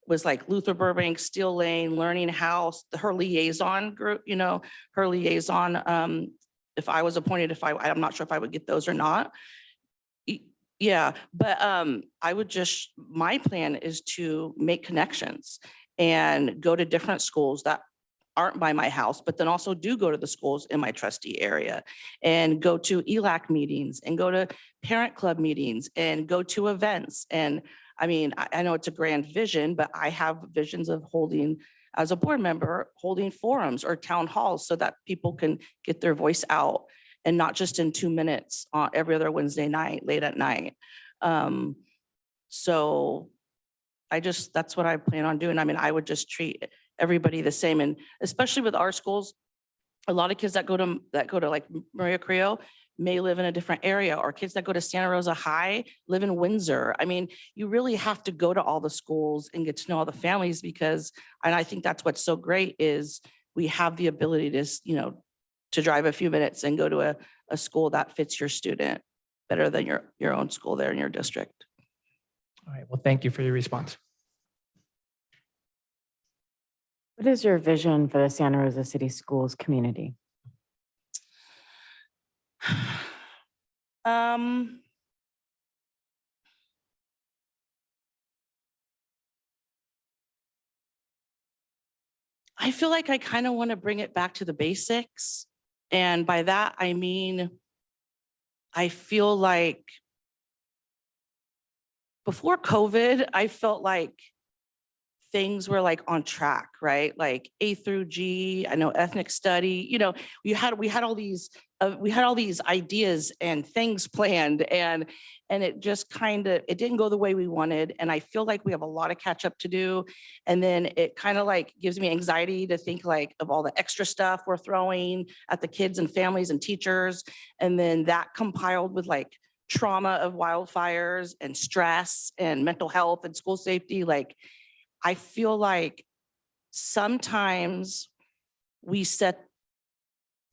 was like Luther Burbank, Steel Lane, Learning House, her liaison group, her liaison. If I was appointed, I'm not sure if I would get those or not. Yeah, but my plan is to make connections and go to different schools that aren't by my house, but then also do go to the schools in my trustee area and go to ELAC meetings and go to parent club meetings and go to events. And I mean, I know it's a grand vision, but I have visions of holding, as a board member, holding forums or town halls so that people can get their voice out and not just in 2 minutes every other Wednesday night, late at night. So that's what I plan on doing. I mean, I would just treat everybody the same. And especially with our schools, a lot of kids that go to like Maria Creo may live in a different area, or kids that go to Santa Rosa High live in Windsor. I mean, you really have to go to all the schools and get to know all the families because, and I think that's what's so great is we have the ability to, to drive a few minutes and go to a school that fits your student better than your own school there in your district. All right, well, thank you for your response. What is your vision for the Santa Rosa City Schools community? I feel like I kind of want to bring it back to the basics. And by that, I mean, I feel like before COVID, I felt like things were like on track, right? Like A through G, I know ethnic study, we had all these ideas and things planned and it just it didn't go the way we wanted. And I feel like we have a lot of catch up to do. And then it kind of like gives me anxiety to think like of all the extra stuff we're throwing at the kids and families and teachers. And then that compiled with like trauma of wildfires and stress and mental health and school safety, like I feel like sometimes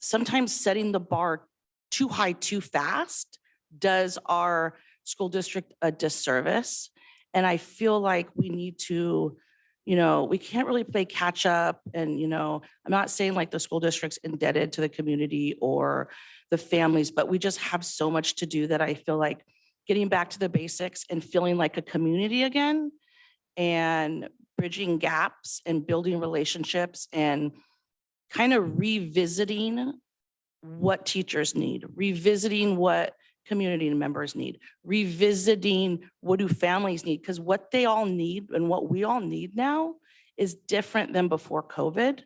setting the bar too high too fast does our school district a disservice. And I feel like we need to, we can't really play catch up. And, I'm not saying like the school district's indebted to the community or the families, but we just have so much to do that I feel like getting back to the basics and feeling like a community again and bridging gaps and building relationships and kind of revisiting what teachers need, revisiting what community members need, revisiting what do families need, because what they all need and what we all need now is different than before COVID.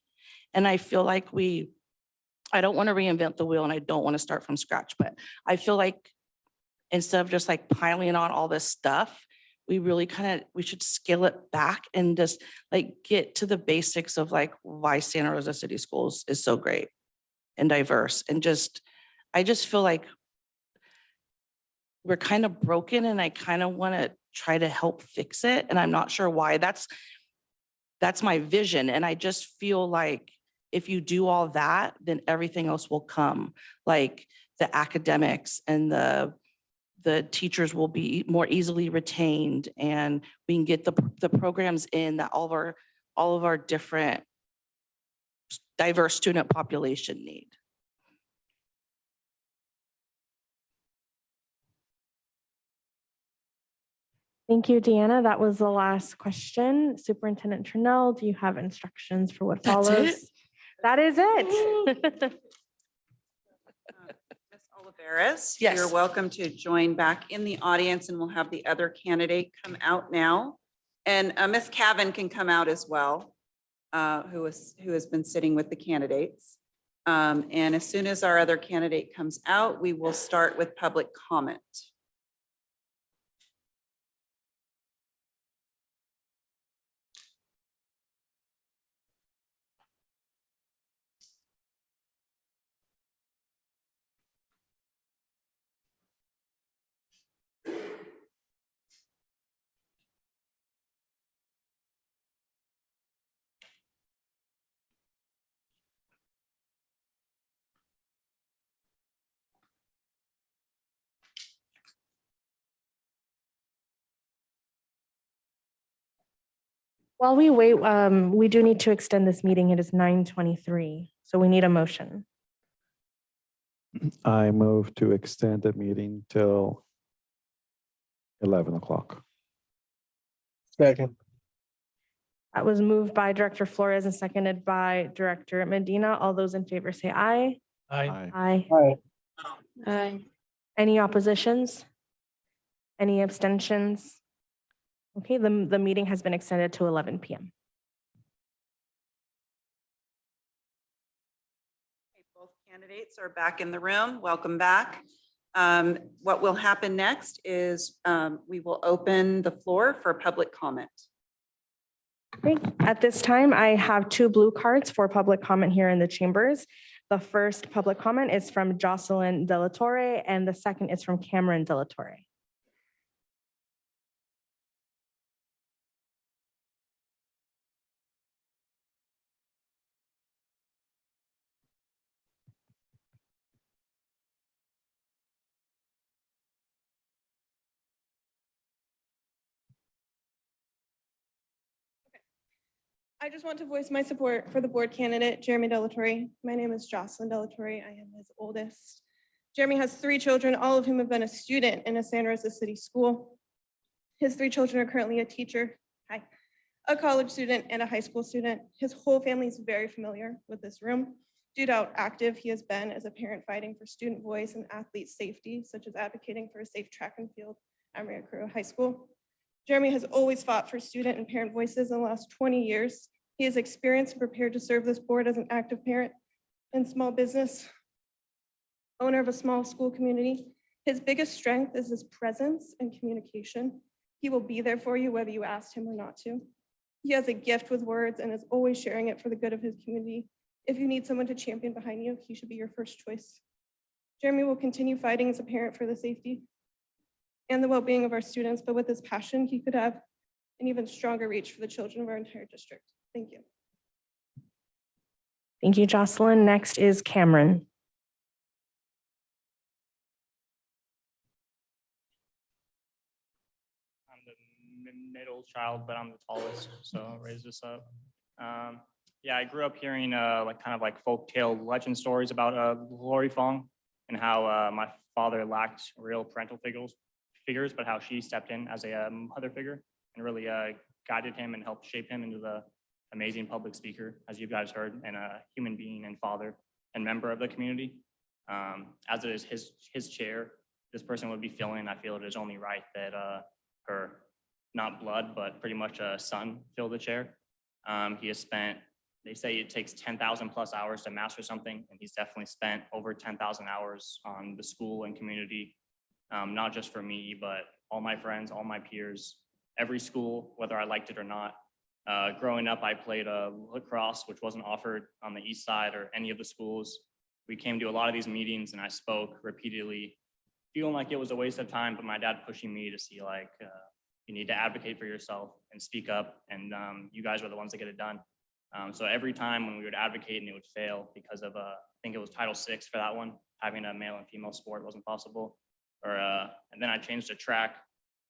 And I feel like I don't want to reinvent the wheel and I don't want to start from scratch, but I feel like instead of just like piling on all this stuff, we really we should scale it back and just like get to the basics of like why Santa Rosa City Schools is so great and diverse. And I just feel like we're kind of broken and I kind of want to try to help fix it. And I'm not sure why. That's my vision. And I just feel like if you do all that, then everything else will come, like the academics and the teachers will be more easily retained and we can get the programs in that all of our different diverse student population need. Thank you, Deanna. That was the last question. Superintendent Trinnell, do you have instructions for what That's follows? it? That is it. Ms. Oliveris, Yes. you're welcome to join back in the audience and we'll have the other candidate come out now. And Ms. Cavan can come out as well, who has been sitting with the candidates. And as soon as our other candidate comes out, we will start with public comment. While we wait, we do need to extend this meeting. It is 9:23, so we need a motion. I move to extend the meeting till 11 o'clock. Second. That was moved by Director Flores and seconded by Director Medina. All those in favor say aye. Aye. Aye. Aye. Any oppositions? Any abstentions? Okay, the meeting has been extended to 11 p.m. Both candidates are back in the room. Welcome back. What will happen next is we will open the floor for public comment. Great. At this time, I have 2 blue cards for public comment here in the chambers. The first public comment is from Jocelyn De La Torre, and the second is from Cameron De La Torre. I just want to voice my support for the board candidate, Jeremy De La Torre. My name is Jocelyn De La Torre. I am his oldest. Jeremy has 3 children, all of whom have been a student in a Santa Rosa City school. His 3 children are currently a teacher, a college student, and a high school student. His whole family is very familiar with this room due to how active he has been as a parent fighting for student voice and athlete safety, such as advocating for a safe track and field at Maria Cruz High School. Jeremy has always fought for student and parent voices in the last 20 years. He is experienced and prepared to serve this board as an active parent and small business owner of a small school community. His biggest strength is his presence and communication. He will be there for you whether you ask him or not to. He has a gift with words and is always sharing it for the good of his community. If you need someone to champion behind you, he should be your first choice. Jeremy will continue fighting as a parent for the safety and the well-being of our students, but with his passion, he could have an even stronger reach for the children of our entire district. Thank you. Thank you, Jocelyn. Next is Cameron. I'm the middle child, but I'm the tallest, so I'll raise this up. Yeah, I grew up hearing kind of folktale legend stories about Lori Fong and how my father lacked real parental figures, but how she stepped in as a mother figure and really guided him and helped shape him into the amazing public speaker, as you guys heard, and a human being and father and member of the community. As it is his chair, this person would be filling. I feel it is only right that her, not blood, but pretty much a son fill the chair. He has spent, they say it takes 10,000 plus hours to master something, and he's definitely spent over 10,000 hours on the school and community, not just for me, but all my friends, all my peers, every school, whether I liked it or not. Growing up, I played lacrosse, which wasn't offered on the east side or any of the schools. We came to a lot of these meetings and I spoke repeatedly, feeling like it was a waste of time, but my dad pushing me to see you need to advocate for yourself and speak up, and you guys were the ones that get it done. So every time when we would advocate and it would fail because of, I think it was Title VI for that one, having a male and female sport wasn't possible. And then I changed to track.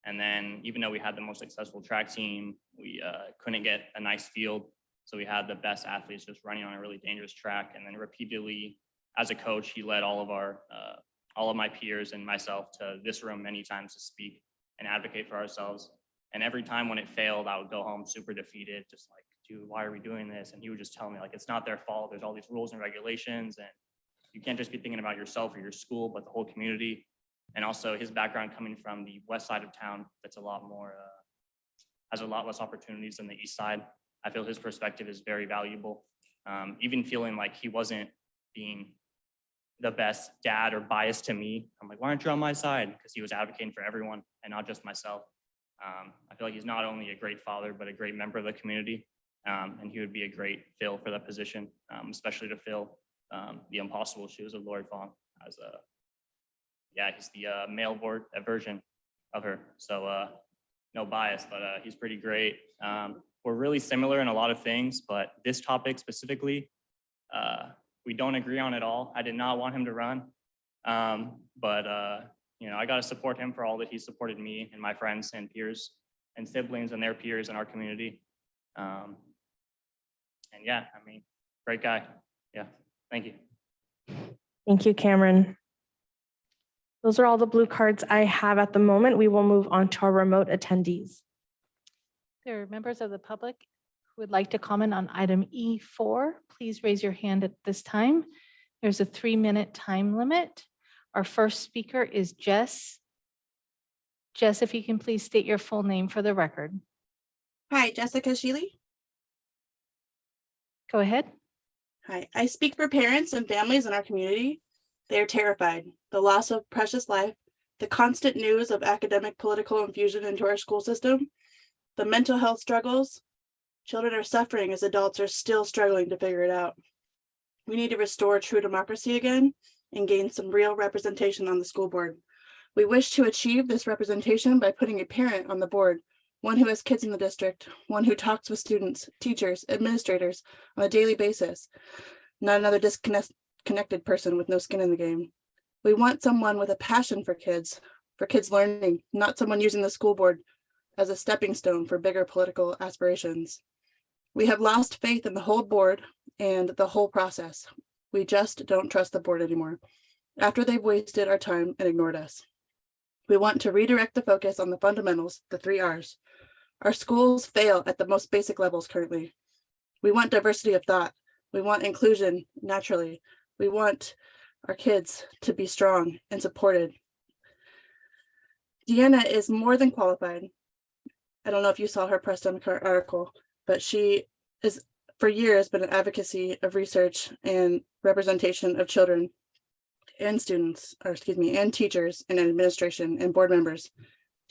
And then even though we had the most successful track team, we couldn't get a nice field. So we had the best athletes just running on a really dangerous track. And then repeatedly, as a coach, he led all of my peers and myself to this room many times to speak and advocate for ourselves. And every time when it failed, I would go home super defeated, just like, dude, why are we doing this? And he would just tell me it's not their fault. There's all these rules and regulations, and you can't just be thinking about yourself or your school, but the whole community. And also his background coming from the west side of town, that's a lot more, has a lot less opportunities than the east side. I feel his perspective is very valuable. Even feeling like he wasn't being the best dad or biased to me. I'm like, why aren't you on my side? Because he was advocating for everyone and not just myself. I feel like he's not only a great father, but a great member of the community. And he would be a great fill for that position, especially to fill the impossible shoes of Lori Fong as a, he's the male version of her. So no bias, but he's pretty great. We're really similar in a lot of things, but this topic specifically, we don't agree on at all. I did not want him to run, but I got to support him for all that he supported me and my friends and peers and siblings and their peers in our community. And great guy. Yeah, thank you. Thank you, Cameron. Those are all the blue cards I have at the moment. We will move on to our remote attendees. There are members of the public who would like to comment on item E4, please raise your hand at this time. There's a 3-minute time limit. Our first speaker is Jess. Jess, if you can please state your full name for the record. Hi, Jessica Sheely. Go ahead. Hi, I speak for parents and families in our community. They are terrified. The loss of precious life, the constant news of academic political infusion into our school system, the mental health struggles. Children are suffering as adults are still struggling to figure it out. We need to restore true democracy again and gain some real representation on the school board. We wish to achieve this representation by putting a parent on the board, one who has kids in the district, one who talks with students, teachers, administrators on a daily basis, not another disconnected person with no skin in the game. We want someone with a passion for kids learning, not someone using the school board as a stepping stone for bigger political aspirations. We have lost faith in the whole board and the whole process. We just don't trust the board anymore after they've wasted our time and ignored us. We want to redirect the focus on the fundamentals, the 3 R's. Our schools fail at the most basic levels currently. We want diversity of thought. We want inclusion naturally. We want our kids to be strong and supported. Deanna is more than qualified. I don't know if you saw her press article, but she is for years been an advocacy of research and representation of children and students, or excuse me, and teachers and administration and board members.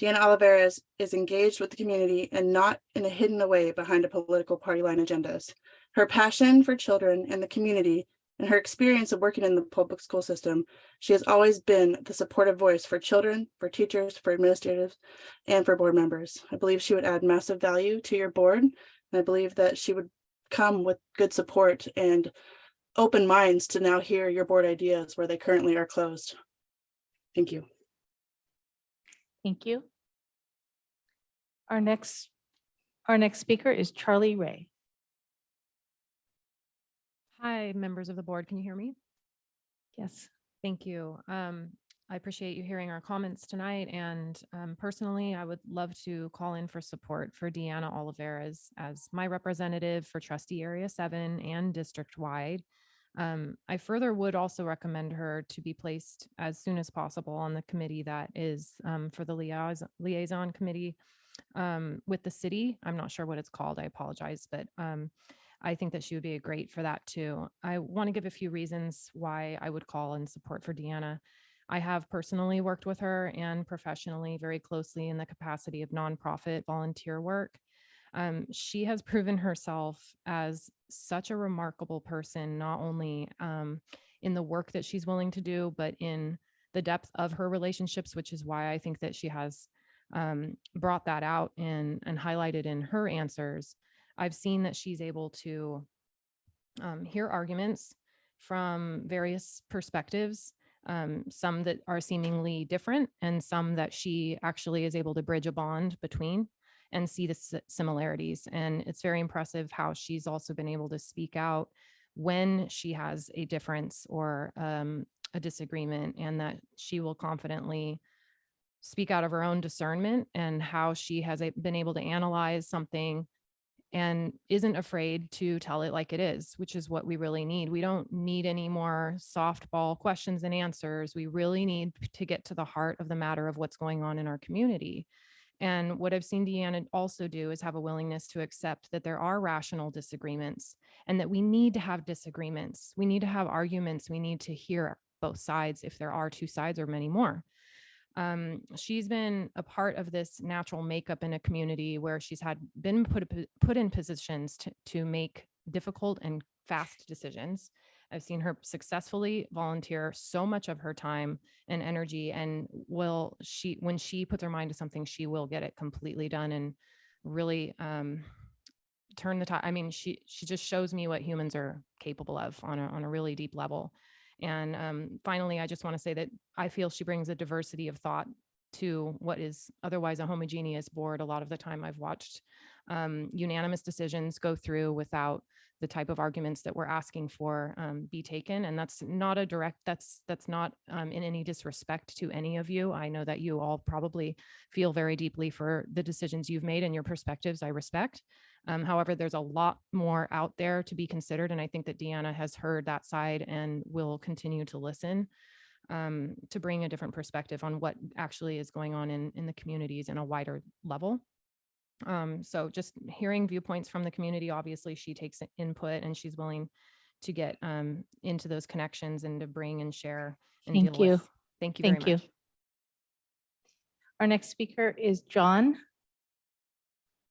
Deanna Oliveras is engaged with the community and not in a hidden way behind a political party line agendas. Her passion for children and the community and her experience of working in the public school system, she has always been the supportive voice for children, for teachers, for administrators, and for board members. I believe she would add massive value to your board. And I believe that she would come with good support and open minds to now hear your board ideas where they currently are closed. Thank you. Thank you. Our next speaker is Charlie Ray. Hi, members of the board. Can you hear me? Yes. Thank you. I appreciate you hearing our comments tonight. And personally, I would love to call in for support for Deanna Oliveras as my representative for Trustee Area 7 and district-wide. I further would also recommend her to be placed as soon as possible on the committee that is for the liaison committee with the city. I'm not sure what it's called. I apologize, but I think that she would be great for that too. I want to give a few reasons why I would call in support for Deanna. I have personally worked with her and professionally very closely in the capacity of nonprofit volunteer work. She has proven herself as such a remarkable person, not only in the work that she's willing to do, but in the depth of her relationships, which is why I think that she has brought that out and highlighted in her answers. I've seen that she's able to hear arguments from various perspectives, some that are seemingly different and some that she actually is able to bridge a bond between and see the similarities. And it's very impressive how she's also been able to speak out when she has a difference or a disagreement, and that she will confidently speak out of her own discernment and how she has been able to analyze something and isn't afraid to tell it like it is, which is what we really need. We don't need any more softball questions and answers. We really need to get to the heart of the matter of what's going on in our community. And what I've seen Deanna also do is have a willingness to accept that there are rational disagreements and that we need to have disagreements. We need to have arguments. We need to hear both sides if there are two sides or many more. She's been a part of this natural makeup in a community where she's been put in positions to make difficult and fast decisions. I've seen her successfully volunteer so much of her time and energy, and when she puts her mind to something, she will get it completely done and really turn the tide. I mean, she just shows me what humans are capable of on a really deep level. And finally, I just want to say that I feel she brings a diversity of thought to what is otherwise a homogeneous board. A lot of the time I've watched unanimous decisions go through without the type of arguments that we're asking for be taken. And that's not that's not in any disrespect to any of you. I know that you all probably feel very deeply for the decisions you've made and your perspectives I respect. However, there's a lot more out there to be considered, and I think that Deanna has heard that side and will continue to listen to bring a different perspective on what actually is going on in the communities in a wider level. So just hearing viewpoints from the community, obviously she takes input and she's willing to get into those connections and to bring and share and Thank deal you. with. Thank you very Thank you. much. Our next speaker is John.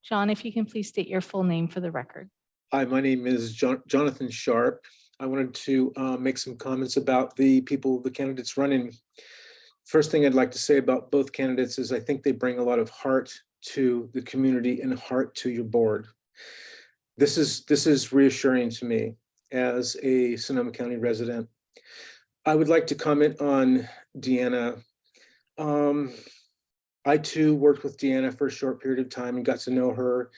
John, if you can please state your full name for the record. Hi, my name is Jonathan Sharp. I wanted to make some comments about the candidates running. First thing I'd like to say about both candidates is I think they bring a lot of heart to the community and heart to your board. This is reassuring to me as a Sonoma County resident. I would like to comment on Deanna. I too worked with Deanna for a short period of time and got to know her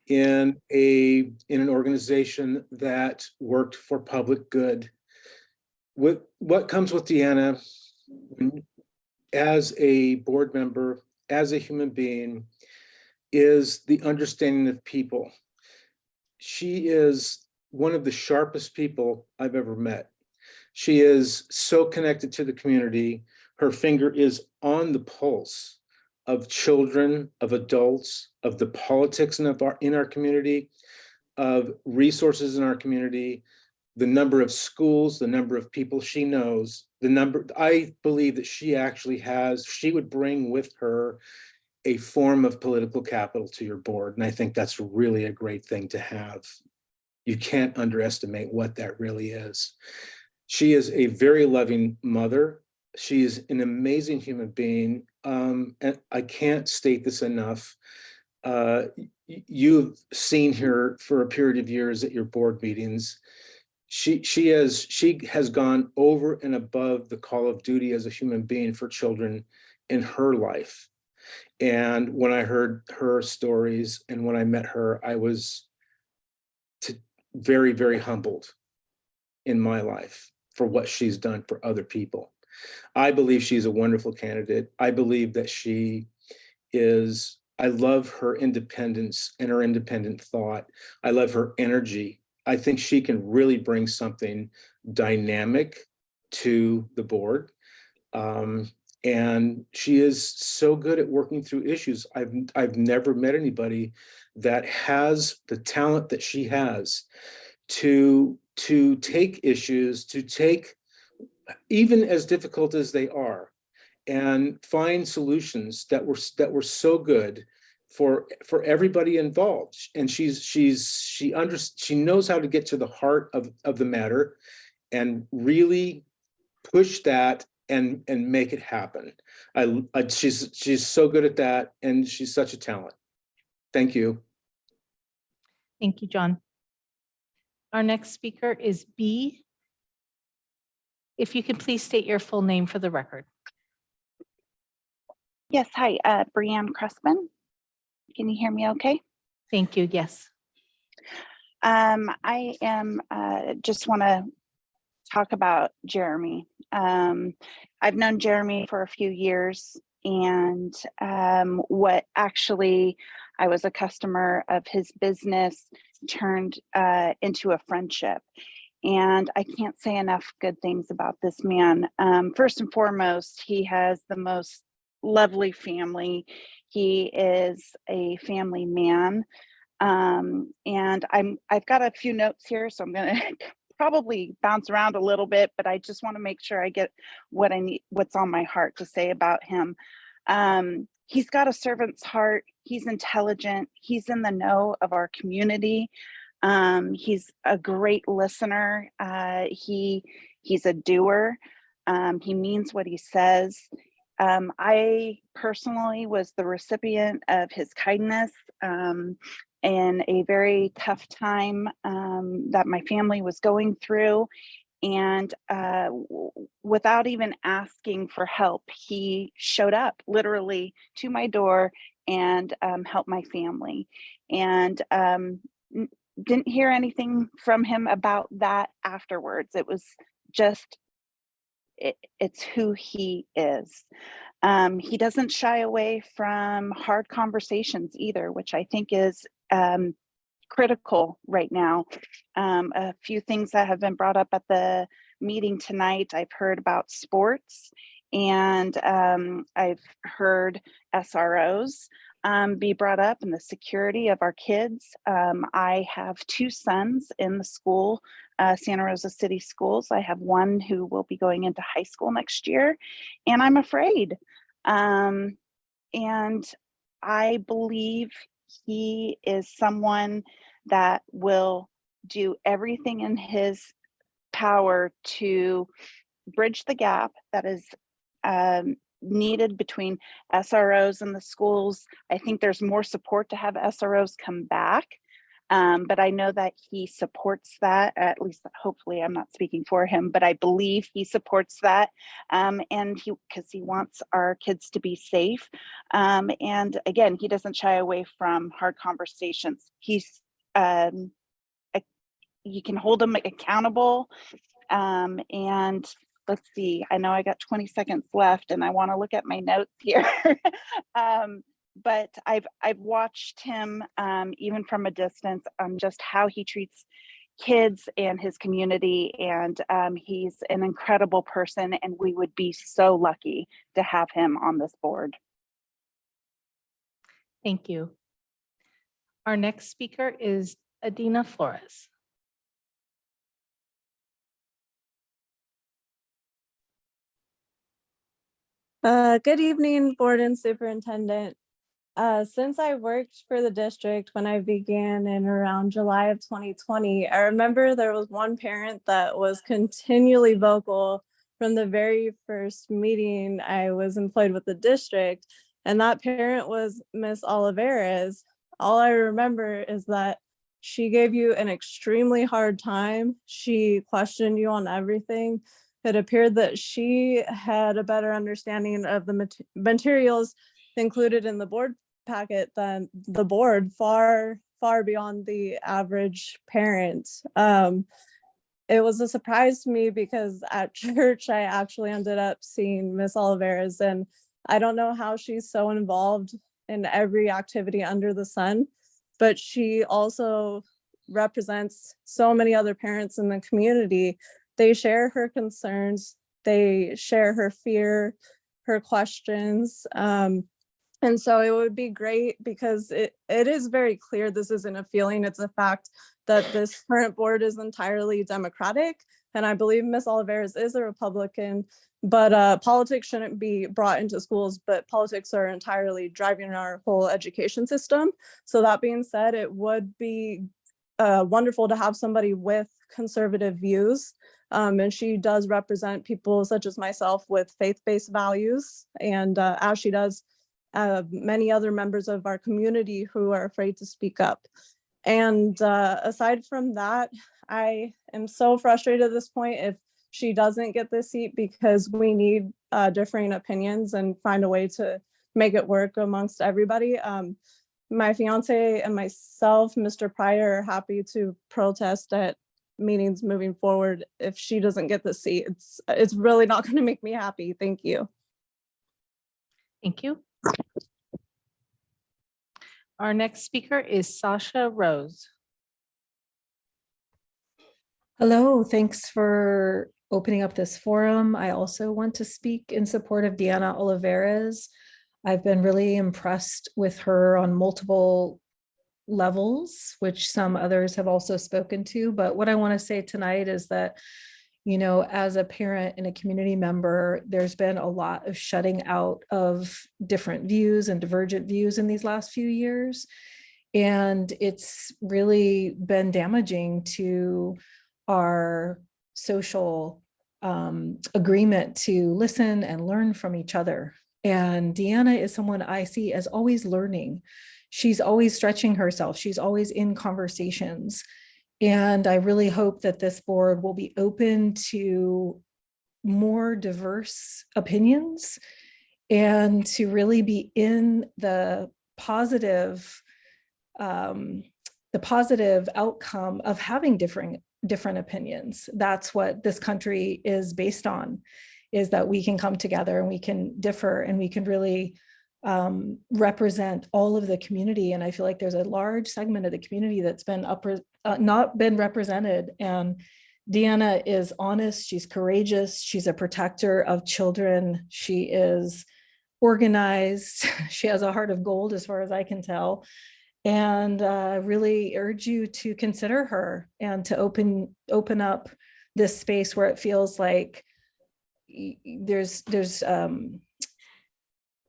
in an organization that worked for public good. What comes with Deanna as a board member, as a human being, is the understanding of people. She is one of the sharpest people I've ever met. She is so connected to the community. Her finger is on the pulse of children, of adults, of the politics in our community, of resources in our community, the number of schools, the number of people she knows, I believe that she would bring with her a form of political capital to your board. And I think that's really a great thing to have. You can't underestimate what that really is. She is a very loving mother. She is an amazing human being. And I can't state this enough. You've seen her for a period of years at your board meetings. She has gone over and above the call of duty as a human being for children in her life. And when I heard her stories and when I met her, I was very, very humbled in my life for what she's done for other people. I believe she's a wonderful candidate. I believe that I love her independence and her independent thought. I love her energy. I think she can really bring something dynamic to the board. And she is so good at working through issues. I've never met anybody that has the talent that she has to take issues, to take even as difficult as they are, and find solutions that were so good for everybody involved. And she knows how to get to the heart of the matter and really push that and make it happen. She's so good at that, and she's such a talent. Thank you. Thank you, John. Our next speaker is B. If you could please state your full name for the record. Yes, hi, Brianne Crespin. Can you hear me okay? Thank you, yes. I am just want to talk about Jeremy. I've known Jeremy for a few years, and I was a customer of his business turned into a friendship. And I can't say enough good things about this man. First and foremost, he has the most lovely family. He is a family man. And I've got a few notes here, so I'm going to probably bounce around a little bit, but I just want to make sure I get what I need, what's on my heart to say about him. He's got a servant's heart. He's intelligent. He's in the know of our community. He's a great listener. He's a doer. He means what he says. I personally was the recipient of his kindness in a very tough time that my family was going through. And without even asking for help, he showed up literally to my door and helped my family. And didn't hear anything from him about that afterwards. It was just, it's who he is. He doesn't shy away from hard conversations either, which I think is critical right now. A few things that have been brought up at the meeting tonight. I've heard about sports, and I've heard SROs be brought up, and the security of our kids. I have two sons in the school, Santa Rosa City Schools. I have one who will be going into high school next year, and I'm afraid. And I believe he is someone that will do everything in his power to bridge the gap that is needed between SROs and the schools. I think there's more support to have SROs come back, but I know that he supports that, at least hopefully. I'm not speaking for him, but I believe he supports that, and because he wants our kids to be safe. And again, he doesn't shy away from hard conversations. He's you can hold him accountable, and let's see, I know I got 20 seconds left and I want to look at my notes here. But I've watched him even from a distance on just how he treats kids and his community, and he's an incredible person, and we would be so lucky to have him on this board. Thank you. Our next speaker is Adina Flores. Good evening, board and superintendent. Since I worked for the district when I began in around July of 2020, I remember there was one parent that was continually vocal from the very first meeting I was employed with the district, and that parent was Miss Olivares. All I remember is that she gave you an extremely hard time. She questioned you on everything. It appeared that she had a better understanding of the materials included in the board packet than the board, far beyond the average parent. It was a surprise to me because at church, I actually ended up seeing Miss Olivares, and I don't know how she's so involved in every activity under the sun, but she also represents so many other parents in the community. They share her concerns, they share her fear, her questions. And so it would be great, because it is very clear this isn't a feeling, it's a fact, that this current board is entirely Democratic. And I believe Ms. Olivares is a Republican, but politics shouldn't be brought into schools, but politics are entirely driving our whole education system. So that being said, it would be wonderful to have somebody with conservative views. And she does represent people such as myself with faith-based values, and as she does many other members of our community who are afraid to speak up. And aside from that, I am so frustrated at this point if she doesn't get this seat, because we need differing opinions and find a way to make it work amongst everybody. My fiance and myself, Mr. Pryor, are happy to protest at meetings moving forward if she doesn't get the seat. It's really not going to make me happy. Thank you. Thank you. Our next speaker is Sasha Rose. Hello, thanks for opening up this forum. I also want to speak in support of Deanna Olivares. I've been really impressed with her on multiple levels, which some others have also spoken to. But what I want to say tonight is that, you know, as a parent and a community member, there's been a lot of shutting out of different views and divergent views in these last few years. And it's really been damaging to our social agreement to listen and learn from each other. And Deanna is someone I see as always learning. She's always stretching herself. She's always in conversations. And I really hope that this board will be open to more diverse opinions and to really be in the positive outcome of having different opinions. That's what this country is based on, is that we can come together and we can differ and we can really represent all of the community. And I feel like there's a large segment of the community that's been not been represented. And Deanna is honest, she's courageous, she's a protector of children, she is organized, she has a heart of gold as far as I can tell. And really urge you to consider her and to open up this space where it feels like there's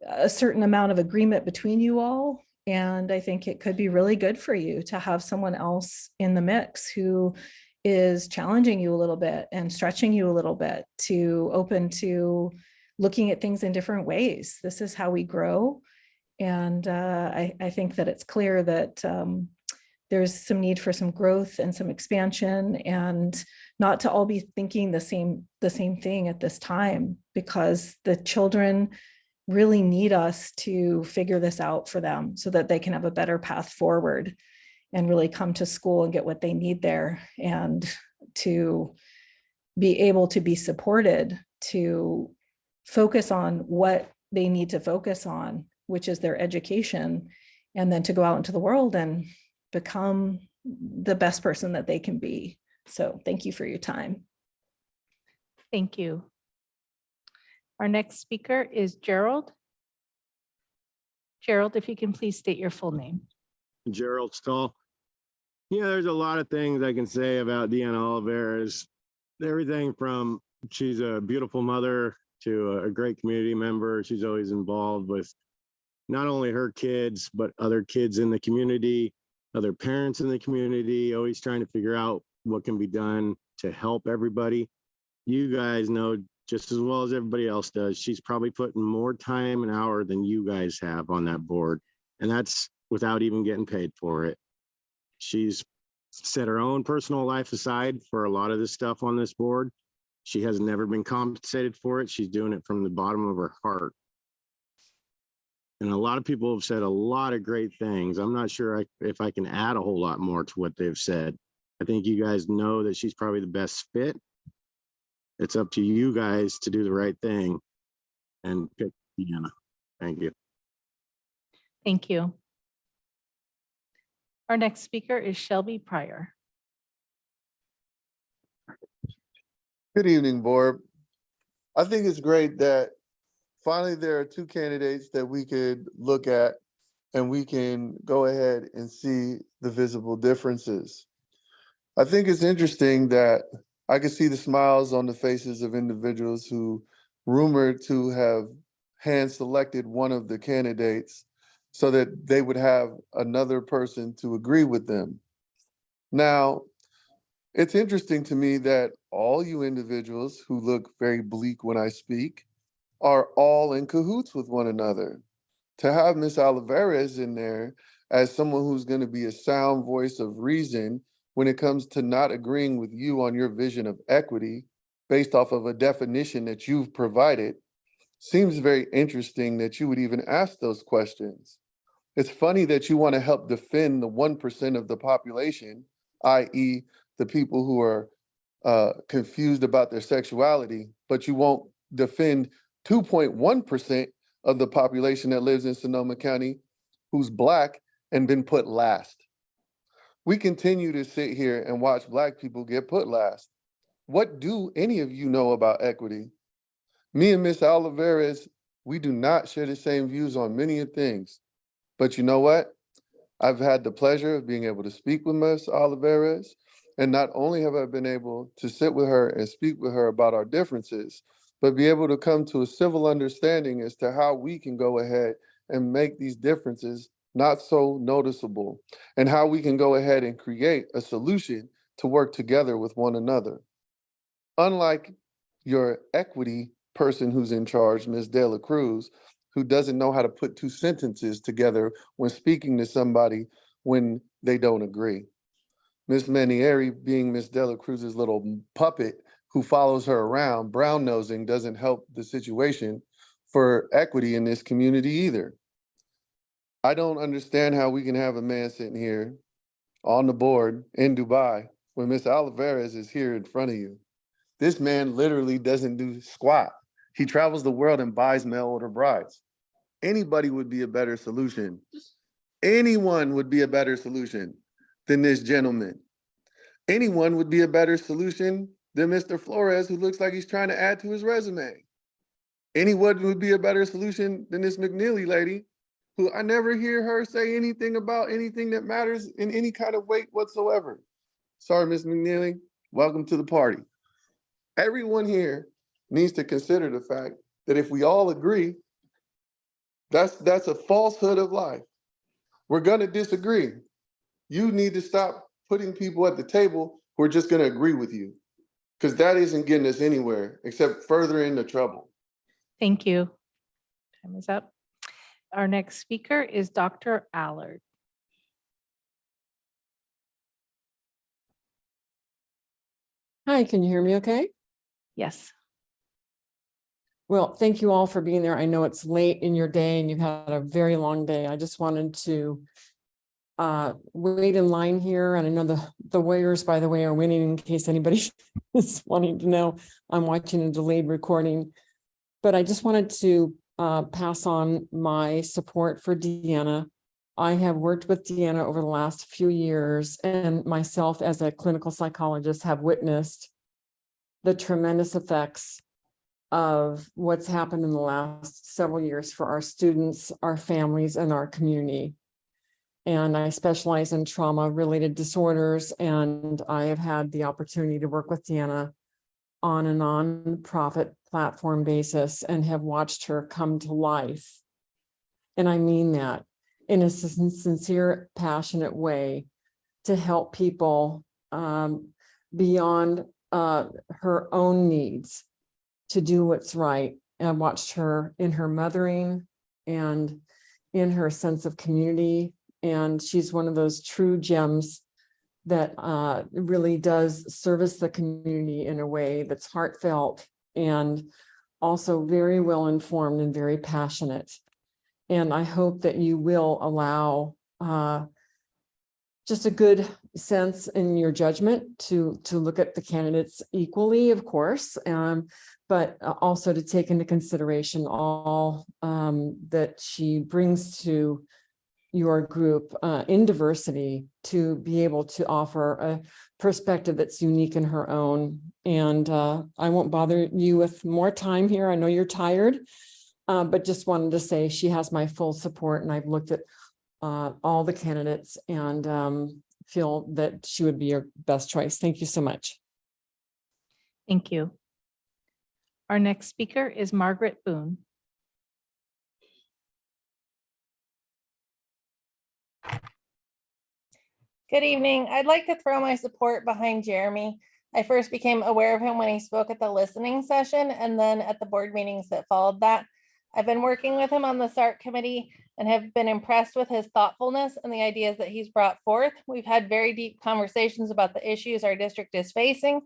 a certain amount of agreement between you all. And I think it could be really good for you to have someone else in the mix who is challenging you a little bit and stretching you a little bit to open to looking at things in different ways. This is how we grow. And I think that it's clear that there's some need for some growth and some expansion, and not to all be thinking the same thing at this time, because the children really need us to figure this out for them so that they can have a better path forward and really come to school and get what they need there, and to be able to be supported to focus on what they need to focus on, which is their education, and then to go out into the world and become the best person that they can be. So thank you for your time. Thank you. Our next speaker is Gerald. Gerald, if you can please state your full name. Gerald Stahl. Yeah, there's a lot of things I can say about Deanna Oliveras. Everything from she's a beautiful mother to a great community member. She's always involved with not only her kids, but other kids in the community, other parents in the community, always trying to figure out what can be done to help everybody. You guys know just as well as everybody else does, she's probably putting more time and hour than you guys have on that board. And that's without even getting paid for it. She's set her own personal life aside for a lot of this stuff on this board. She has never been compensated for it. She's doing it from the bottom of her heart. And a lot of people have said a lot of great things. I'm not sure if I can add a whole lot more to what they've said. I think you guys know that she's probably the best fit. It's up to you guys to do the right thing and pick Deanna. Thank you. Thank you. Our next speaker is Shelby Pryor. Good evening, board. I think it's great that finally there are two candidates that we could look at and we can go ahead and see the visible differences. I think it's interesting that I can see the smiles on the faces of individuals who rumored to have hand selected one of the candidates so that they would have another person to agree with them. Now, it's interesting to me that all you individuals who look very bleak when I speak are all in cahoots with one another. To have Ms. Oliveras in there as someone who's going to be a sound voice of reason when it comes to not agreeing with you on your vision of equity based off of a definition that you've provided, seems very interesting that you would even ask those questions. It's funny that you want to help defend the 1% of the population, i.e. the people who are confused about their sexuality, but you won't defend 2.1% of the population that lives in Sonoma County who's Black and been put last. We continue to sit here and watch Black people get put last. What do any of you know about equity? Me and Ms. Oliveras, we do not share the same views on many things. But you know what? I've had the pleasure of being able to speak with Ms. Oliveras. And not only have I been able to sit with her and speak with her about our differences, but be able to come to a civil understanding as to how we can go ahead and make these differences not so noticeable, and how we can go ahead and create a solution to work together with one another. Unlike your equity person who's in charge, Ms. De La Cruz, who doesn't know how to put two sentences together when speaking to somebody when they don't agree. Ms. Manieri, being Ms. De La Cruz's little puppet who follows her around, brown nosing doesn't help the situation for equity in this community either. I don't understand how we can have a man sitting here on the board in Dubai when Ms. Oliveras is here in front of you. This man literally doesn't do squat. He travels the world and buys mail order brides. anybody would be a better solution. Anyone would be a better solution than this gentleman. Anyone would be a better solution than Mr. Flores, who looks like he's trying to add to his resume. Anyone would be a better solution than this McNeely lady, who I never hear her say anything about anything that matters in any kind of weight whatsoever. Sorry, Ms. McNeely, welcome to the party. Everyone here needs to consider the fact that if we all agree, that's a falsehood of life. We're gonna disagree. You need to stop putting people at the table who are just gonna agree with you, because that isn't getting us anywhere except further into trouble. Thank you. Time is up. Our next speaker is Dr. Allard. Hi, can you hear me okay? Yes. Well, thank you all for being there. I know it's late in your day and you've had a very long day. I just wanted to wait in line here. And I know the Warriors, by the way, are winning, in case anybody is wanting to know. I'm watching a delayed recording. But I just wanted to pass on my support for Deanna. I have worked with Deanna over the last few years, and myself as a clinical psychologist have witnessed the tremendous effects of what's happened in the last several years for our students, our families, and our community. And I specialize in trauma-related disorders, and I have had the opportunity to work with Deanna on a non-profit platform basis and have watched her come to life. And I mean that in a sincere, passionate way to help people beyond her own needs to do what's right. And I watched her in her mothering and in her sense of community. And she's one of those true gems that really does service the community in a way that's heartfelt and also very well informed and very passionate. And I hope that you will allow just a good sense in your judgment to look at the candidates equally, of course, but also to take into consideration all that she brings to your group in diversity, to be able to offer a perspective that's unique in her own. And I won't bother you with more time here. I know you're tired, but just wanted to say she has my full support, and I've looked at all the candidates and feel that she would be your best choice. Thank you so much. Thank you. Our next speaker is Margaret Boone. Good evening. I'd like to throw my support behind Jeremy. I first became aware of him when he spoke at the listening session and then at the board meetings that followed that. I've been working with him on the SARC committee and have been impressed with his thoughtfulness and the ideas that he's brought forth. We've had very deep conversations about the issues our district is facing.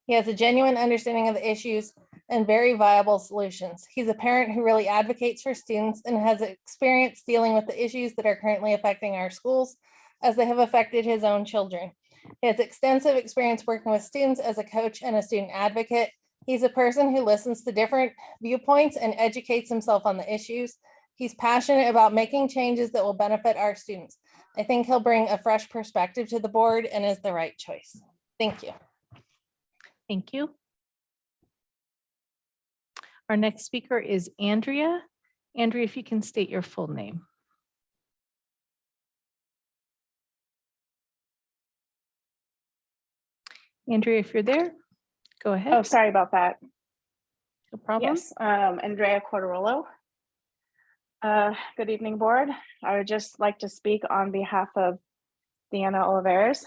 He has a genuine understanding of the issues and very viable solutions. He's a parent who really advocates for students and has experience dealing with the issues that are currently affecting our schools, as they have affected his own children. He has extensive experience working with students as a coach and a student advocate. He's a person who listens to different viewpoints and educates himself on the issues. He's passionate about making changes that will benefit our students. I think he'll bring a fresh perspective to the board and is the right choice. Thank you. Thank you. Our next speaker is Andrea. Andrea, if you can state your full name. Andrea, if you're there, go ahead. Oh, sorry about that. No problem. Yes, Andrea Corderolo. Good evening, board. I would just like to speak on behalf of Deanna Olivares.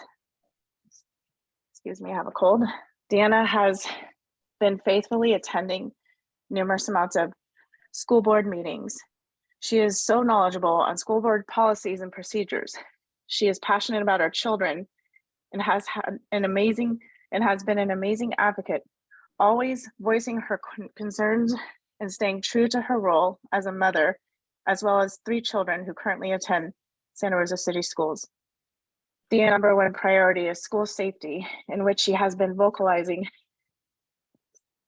Excuse me, I have a cold. Deanna has been faithfully attending numerous amounts of school board meetings. She is so knowledgeable on school board policies and procedures. She is passionate about our children and has been an amazing advocate, always voicing her concerns and staying true to her role as a mother, as well as 3 children who currently attend Santa Rosa City Schools. The number one priority is school safety, in which she has been vocalizing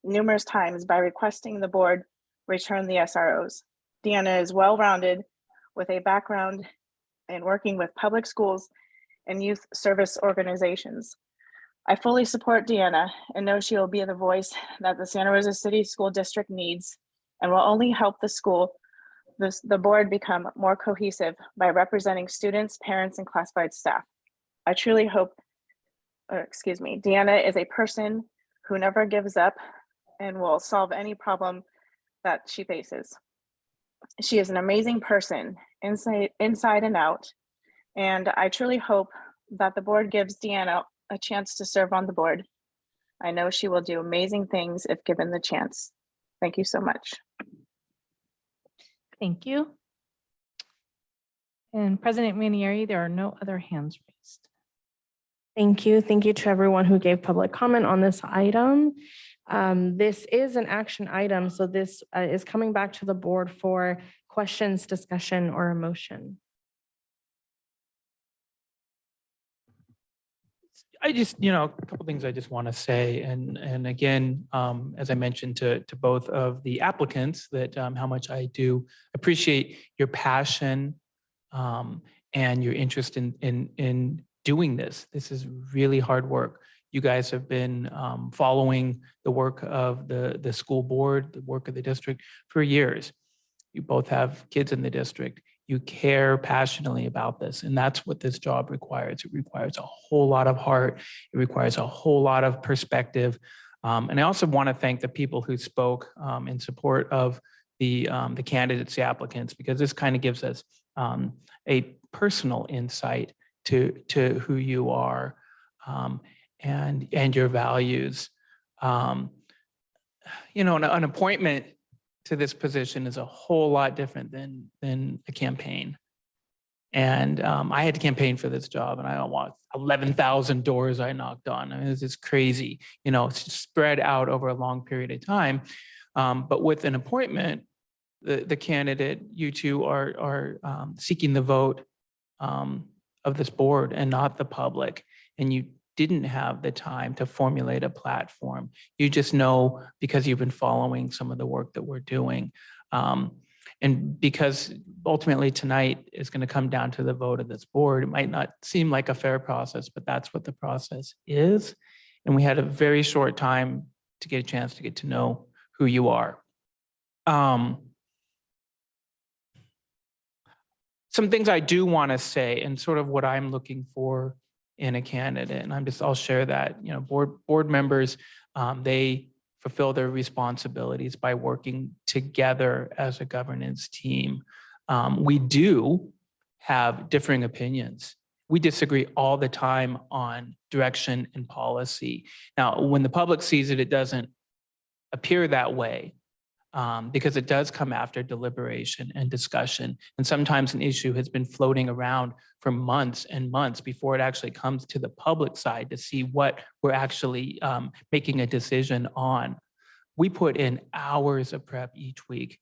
numerous times by requesting the board return the SROs. Deanna is well-rounded with a background in working with public schools and youth service organizations. I fully support Deanna and know she will be the voice that the Santa Rosa City School District needs and will only help the board become more cohesive by representing students, parents, and classified staff. I truly hope, Deanna is a person who never gives up and will solve any problem that she faces. She is an amazing person inside and out, and I truly hope that the board gives Deanna a chance to serve on the board. I know she will do amazing things if given the chance. Thank you so much. Thank you. And President Manieri, there are no other hands raised. Thank you. Thank you to everyone who gave public comment on this item. This is an action item, so this is coming back to the board for questions, discussion, or a motion. I just, a couple things I just want to say, and again, as I mentioned to both of the applicants, that how much I do appreciate your passion and your interest in doing this. This is really hard work. You guys have been following the work of the school board, the work of the district for years. You both have kids in the district. You care passionately about this, and that's what this job requires. It requires a whole lot of heart. It requires a whole lot of perspective. And I also want to thank the people who spoke in support of the candidates, the applicants, because this kind of gives us a personal insight to who you are and your values. An appointment to this position is a whole lot different than a campaign. And I had to campaign for this job, and I don't want 11,000 doors I knocked on. I mean, it's crazy, it's spread out over a long period of time. But with an appointment, the candidate, you two are seeking the vote of this board and not the public. And you didn't have the time to formulate a platform. You just know because you've been following some of the work that we're doing. And because ultimately tonight is going to come down to the vote of this board, it might not seem like a fair process, but that's what the process is. And we had a very short time to get a chance to get to know who you are. Some things I do want to say and sort of what I'm looking for in a candidate, and I'll share that. Board members, they fulfill their responsibilities by working together as a governance team. We do have differing opinions. We disagree all the time on direction and policy. Now, when the public sees it, it doesn't appear that way. Because it does come after deliberation and discussion. And sometimes an issue has been floating around for months and months before it actually comes to the public side to see what we're actually making a decision on. We put in hours of prep each week.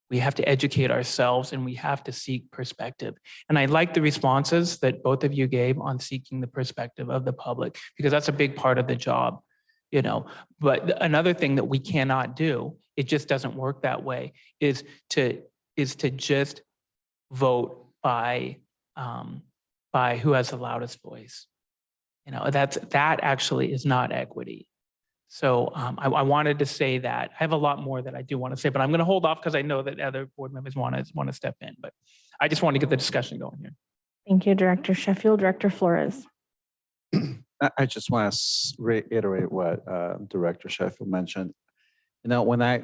We have to educate ourselves and we have to seek perspective. And I like the responses that both of you gave on seeking the perspective of the public, because that's a big part of the job. But another thing that we cannot do, it just doesn't work that way, is to just vote by who has the loudest voice. That actually is not equity. So I wanted to say that. I have a lot more that I do want to say, but I'm going to hold off because I know that other board members want to step in. But I just want to get the discussion going here. Thank you, Director Sheffield. Director Flores. I just want to reiterate what Director Sheffield mentioned. When I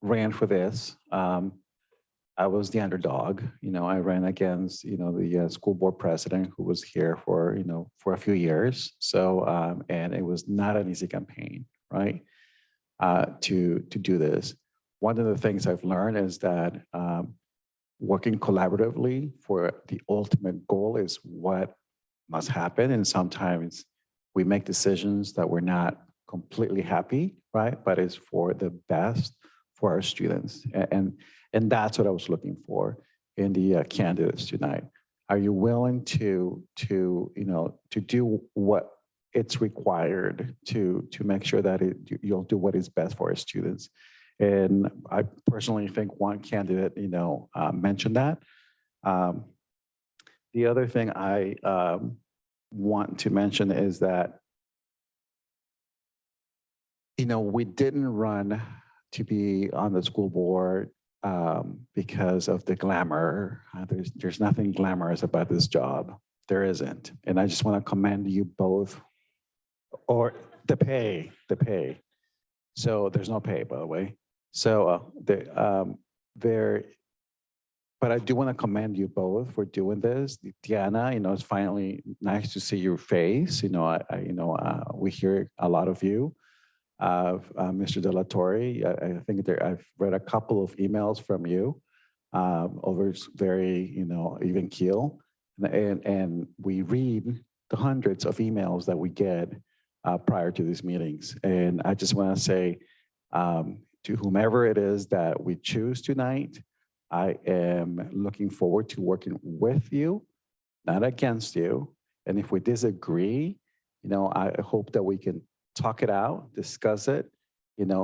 ran for this, I was the underdog. I ran against, the school board president who was here for, for a few years. So, and it was not an easy campaign, right? To do this. One of the things I've learned is that working collaboratively for the ultimate goal is what must happen. And sometimes we make decisions that we're not completely happy, right? But it's for the best for our students. And that's what I was looking for in the candidates tonight. Are you willing to do what it's required to make sure that you'll do what is best for our students? And I personally think one candidate, mentioned that. The other thing I want to mention is that, we didn't run to be on the school board because of the glamour. There's nothing glamorous about this job. There isn't. And I just want to commend you both, or the pay. So there's no pay, by the way. So but I do want to commend you both for doing this. Diana, it's finally nice to see your face. We hear a lot of you. Mr. De La Torre, I think I've read a couple of emails from you over very, even keel. And we read the hundreds of emails that we get prior to these meetings. And I just want to say to whomever it is that we choose tonight, I am looking forward to working with you, not against you. And if we disagree, I hope that we can talk it out, discuss it,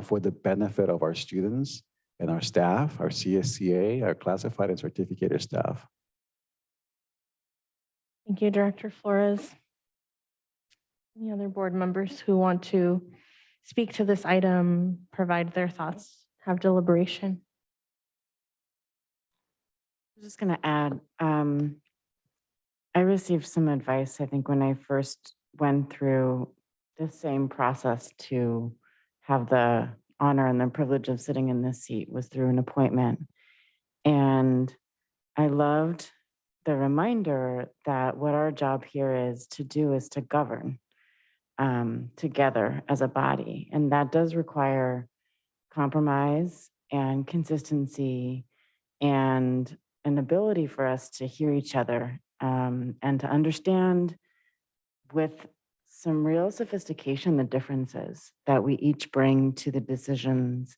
for the benefit of our students and our staff, our CSCA, our classified and certificated staff. Thank you, Director Flores. Any other board members who want to speak to this item, provide their thoughts, have deliberation? I'm just going to add, I received some advice, I think, when I first went through the same process to have the honor and the privilege of sitting in this seat was through an appointment. And I loved the reminder that what our job here is to govern together as a body. And that does require compromise and consistency and an ability for us to hear each other and to understand with some real sophistication the differences that we each bring to the decisions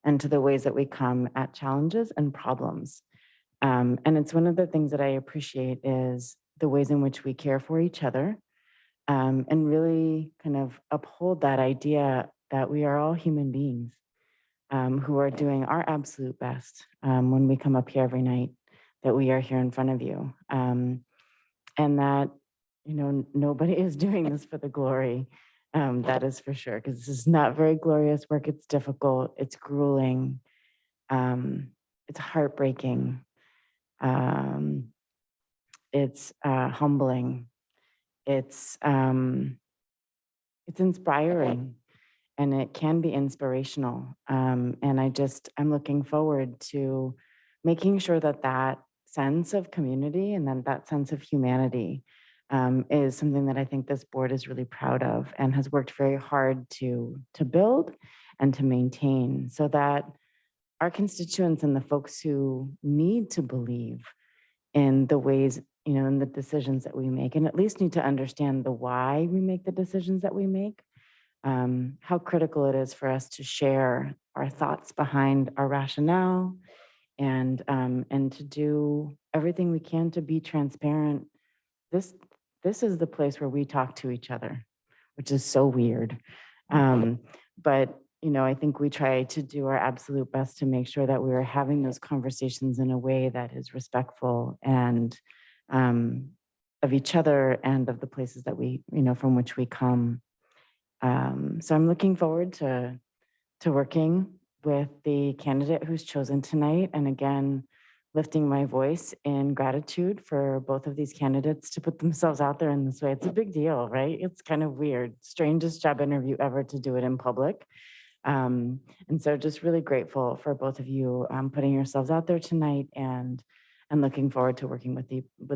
and to the ways that we come at challenges and problems. And it's one of the things that I appreciate is the ways in which we care for each other and really kind of uphold that idea that we are all human beings who are doing our absolute best when we come up here every night, that we are here in front of you. And that, nobody is doing this for the glory. That is for sure, because this is not very glorious work. It's difficult. It's grueling. It's heartbreaking. It's humbling. It's inspiring, and it can be inspirational. And I'm looking forward to making sure that sense of community and then that sense of humanity is something that I think this board is really proud of and has worked very hard to build and to maintain, so that our constituents and the folks who need to believe in the ways, in the decisions that we make, and at least need to understand the why we make the decisions that we make, how critical it is for us to share our thoughts behind our rationale and to do everything we can to be transparent. This is the place where we talk to each other, which is so weird. But, I think we try to do our absolute best to make sure that we are having those conversations in a way that is respectful and of each other and of the places that we, from which we come. So I'm looking forward to working with the candidate who's chosen tonight. And again, lifting my voice in gratitude for both of these candidates to put themselves out there in this way. It's a big deal, right? It's kind of weird, strangest job interview ever to do it in public. And so just really grateful for both of you putting yourselves out there tonight and looking forward to working with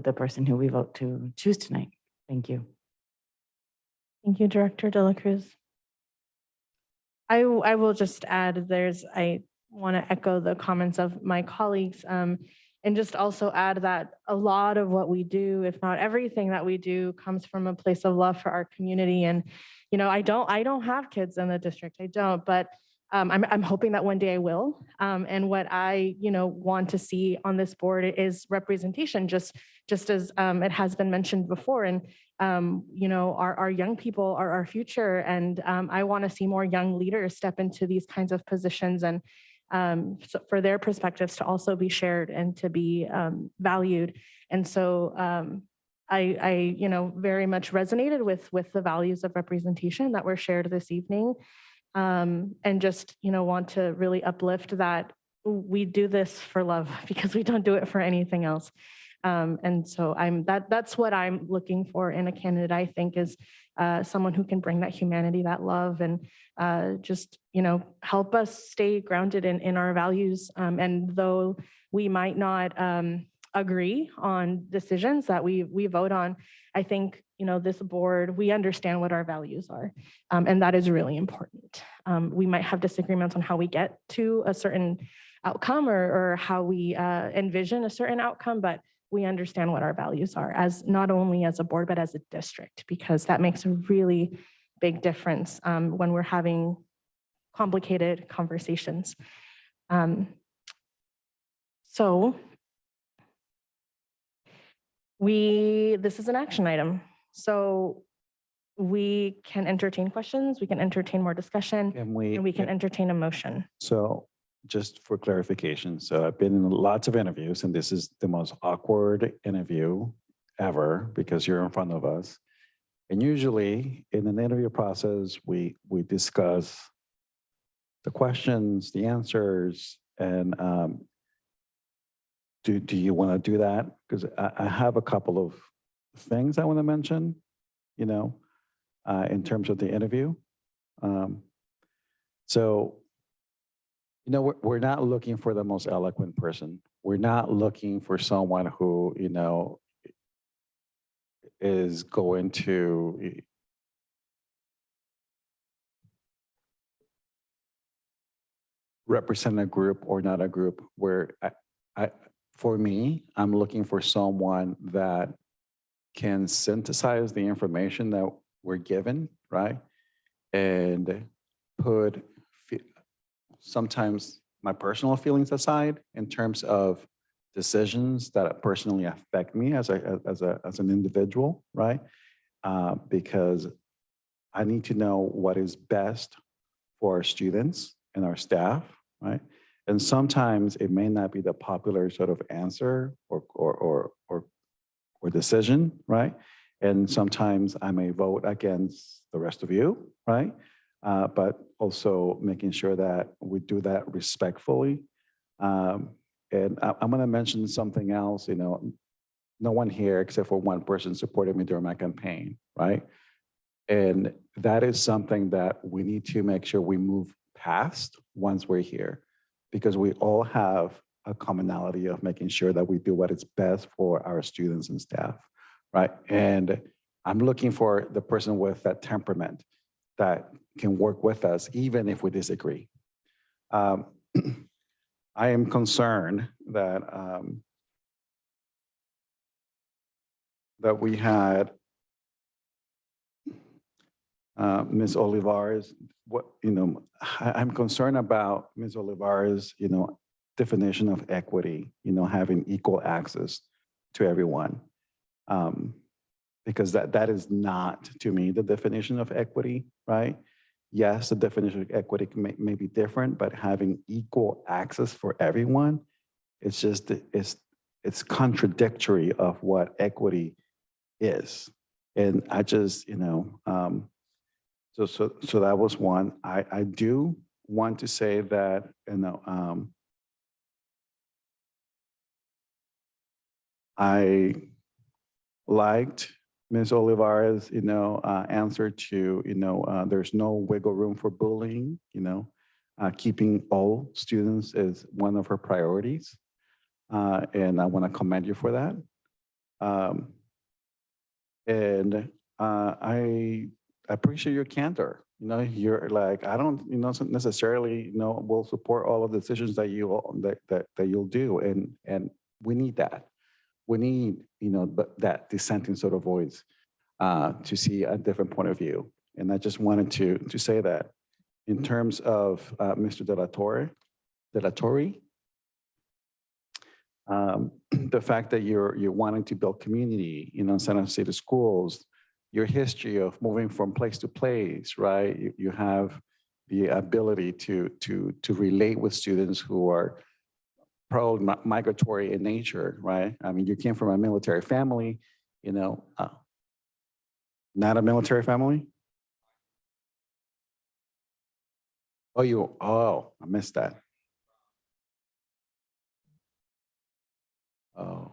the person who we vote to choose tonight. Thank you. Thank you, Director De La Cruz. I will just add, I want to echo the comments of my colleagues and just also add that a lot of what we do, if not everything that we do, comes from a place of love for our community. And, I don't have kids in the district, I don't, but I'm hoping that one day I will. And what I, want to see on this board is representation, just as it has been mentioned before. And, our young people are our future. And I want to see more young leaders step into these kinds of positions and so for their perspectives to also be shared and to be valued. And so I very much resonated with the values of representation that were shared this evening. And just, want to really uplift that we do this for love because we don't do it for anything else. And so that's what I'm looking for in a candidate, I think, is someone who can bring that humanity, that love, and just, help us stay grounded in our values. And though we might not agree on decisions that we vote on, I think, this board, we understand what our values are. And that is really important. We might have disagreements on how we get to a certain outcome or how we envision a certain outcome, but we understand what our values are, as not only as a board, but as a district, because that makes a really big difference when we're having complicated conversations. So this is an action item. So we can entertain questions, we can entertain more discussion, and we can entertain a motion. So just for clarification, so I've been in lots of interviews and this is the most awkward interview ever because you're in front of us. And usually in an interview process, we discuss the questions, the answers, and do you want to do that? Because I have a couple of things I want to mention, in terms of the interview. So, we're not looking for the most eloquent person. We're not looking for someone who, is going to represent a group or not a group. Where for me, I'm looking for someone that can synthesize the information that we're given, right? And put sometimes my personal feelings aside in terms of decisions that personally affect me as an individual, right? Because I need to know what is best for our students and our staff, right? And sometimes it may not be the popular sort of answer or decision, right? And sometimes I may vote against the rest of you, right? But also making sure that we do that respectfully. And I'm going to mention something else, no one here except for one person supported me during my campaign, right? And that is something that we need to make sure we move past once we're here, because we all have a commonality of making sure that we do what is best for our students and staff, right? And I'm looking for the person with that temperament that can work with us, even if we disagree. I am concerned that that we had Ms. Olivares. I'm concerned about Ms. Olivares, definition of equity, having equal access to everyone. Because that is not, to me, the definition of equity, right? Yes, the definition of equity may be different, but having equal access for everyone, it's contradictory of what equity is. And I just, so that was one. I do want to say that, I liked Ms. Olivares, answer to, there's no wiggle room for bullying, keeping all students is one of her priorities. And I want to commend you for that. And I appreciate your candor. You're like, I don't, necessarily, will support all of the decisions that you'll do. And we need that. We need, that dissenting sort of voice to see a different point of view. And I just wanted to say that. in terms of Mr. De La Torre, the fact that you're wanting to build community, in San Jose City Schools, your history of moving from place to place, right? You have the ability to relate with students who are probably migratory in nature, right? I mean, you came from a military family, not a military family? Oh, I missed that. Oh.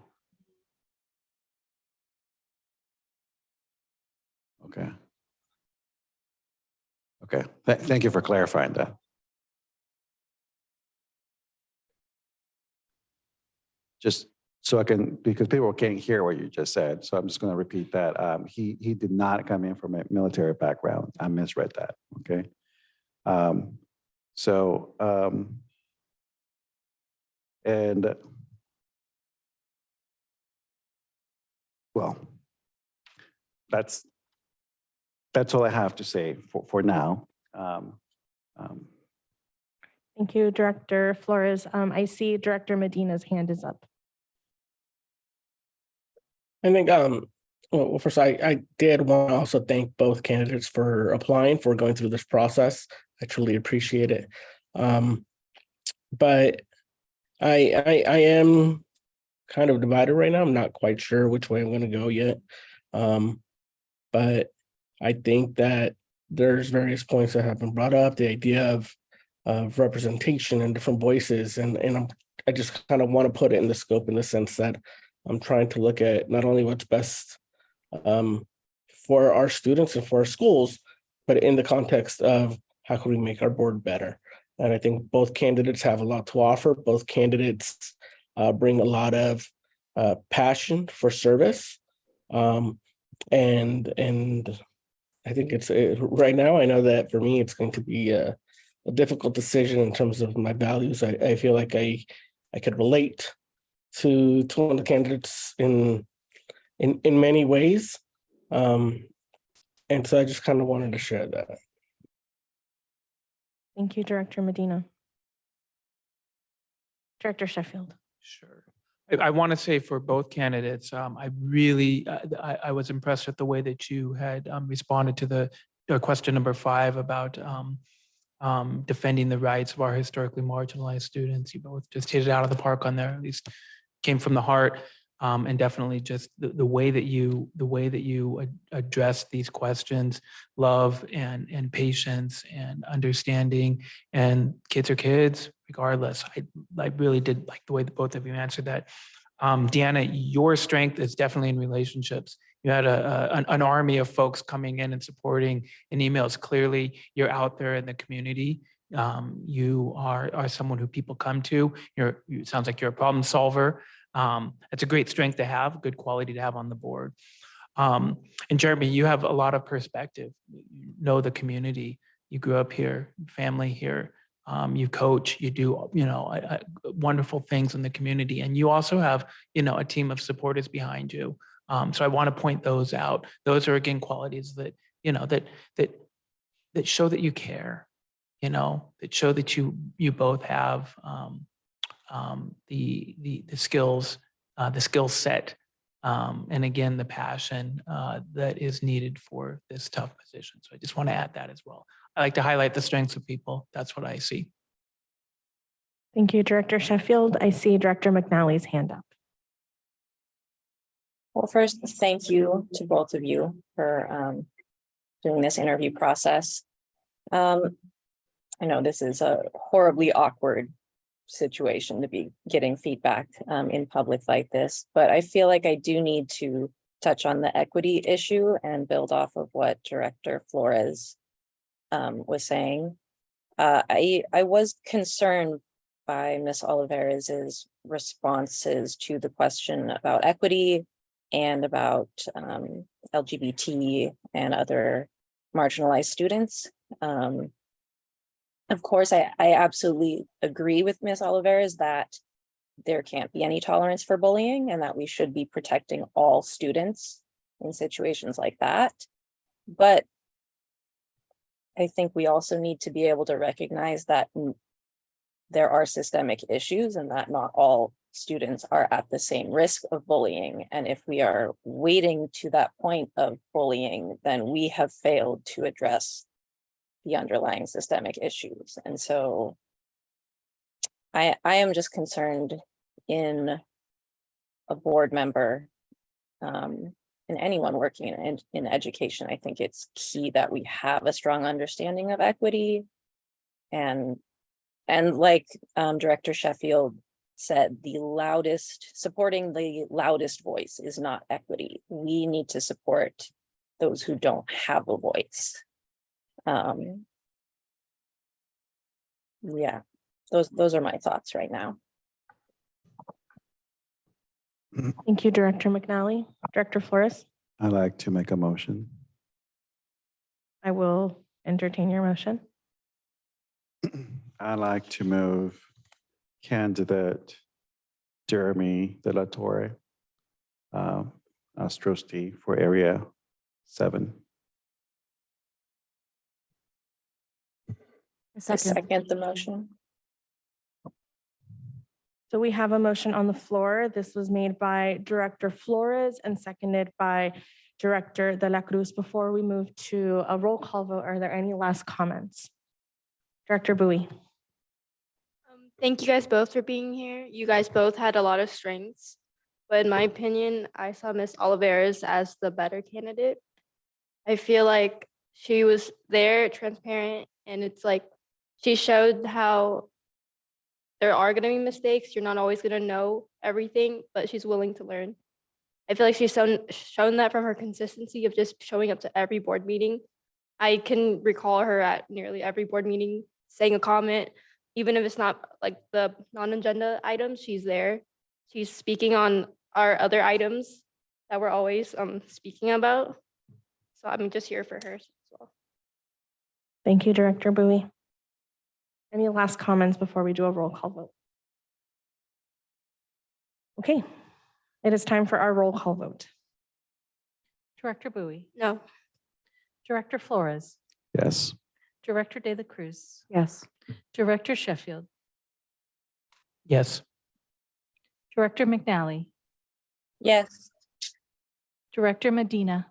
Okay. Okay, thank you for clarifying that. Just so I can, because people can't hear what you just said, so I'm just going to repeat that. He did not come in from a military background. I misread that, okay? And well, that's all I have to say for now. Thank you, Director Flores. I see Director Medina's hand is up. I think, well, first, I did want to also thank both candidates for applying, for going through this process. I truly appreciate it. But I am kind of divided right now. I'm not quite sure which way I'm going to go yet. But I think that there's various points that have been brought up, the idea of representation and different voices. And I just kind of want to put it in the scope, in the sense that I'm trying to look at not only what's best for our students and for our schools, but in the context of how can we make our board better. And I think both candidates have a lot to offer. Both candidates bring a lot of passion for service. And I think it's right now, I know that for me, it's going to be a difficult decision in terms of my values. I feel like I could relate to one of the candidates in many ways. And so I just kind of wanted to share that. Thank you, Director Medina. Director Sheffield. Sure. I want to say for both candidates, I really, I was impressed with the way that you had responded to the question number 5 about defending the rights of our historically marginalized students. You both just hit it out of the park on there, at least came from the heart. And definitely just the way that you address these questions, love and patience and understanding, and kids are kids regardless. I really did like the way that both of you answered that. Deanna, your strength is definitely in relationships. You had an army of folks coming in and supporting in emails. Clearly, you're out there in the community. You are someone who people come to. It sounds like you're a problem solver. It's a great strength to have, good quality to have on the board. And Jeremy, you have a lot of perspective. You know the community. You grew up here, family here. You coach. You do wonderful things in the community, and you also have a team of supporters behind you. So I want to point those out. Those are again qualities that that show that you care. That show that you both have the skills, the skill set, and again, the passion that is needed for this tough position. So I just want to add that as well. I like to highlight the strengths of people. That's what I see. Thank you, Director Sheffield. I see Director McNally's hand up. Well, first, thank you to both of you for doing this interview process. I know this is a horribly awkward situation to be getting feedback in public like this, but I feel like I do need to touch on the equity issue and build off of what Director Flores was saying. I was concerned by Ms. Olivares's responses to the question about equity and about LGBT and other marginalized students. Of course, I absolutely agree with Ms. Olivares that there can't be any tolerance for bullying and that we should be protecting all students in situations like that. But I think we also need to be able to recognize that there are systemic issues and that not all students are at the same risk of bullying. And if we are waiting to that point of bullying, then we have failed to address the underlying systemic issues. And so I am just concerned in a board member, and anyone working in education. I think it's key that we have a strong understanding of equity, and like Director Sheffield said, supporting the loudest voice is not equity. We need to support those who don't have a voice. Yeah, those are my thoughts right now. Thank you, Director McNally. Director Flores, I'd like to make a motion. I will entertain your motion. I'd like to move candidate Jeremy De La Torre as trustee for Area 7. I second the motion. So we have a motion on the floor. This was made by Director Flores and seconded by Director De La Cruz. Before we move to a roll call vote, are there any last comments? Director Bowie. Thank you guys both for being here. You guys both had a lot of strengths, but in my opinion, I saw Miss Oliveras as the better candidate. I feel like she was there, transparent, and it's like she showed how there are going to be mistakes. You're not always going to know everything, but she's willing to learn. I feel like she's shown that from her consistency of just showing up to every board meeting. I can recall her at nearly every board meeting saying a comment, even if it's not like the non-agenda items, she's there. She's speaking on our other items that we're always speaking about. So I'm just here for her as well. Thank you, Director Bowie. Any last comments before we do a roll call vote? Okay, it is time for our roll call vote. Director Bowie, No. Director Flores, Yes. Director De La Cruz, Yes. Director Sheffield, Yes. Director McNally, Yes. Director Medina,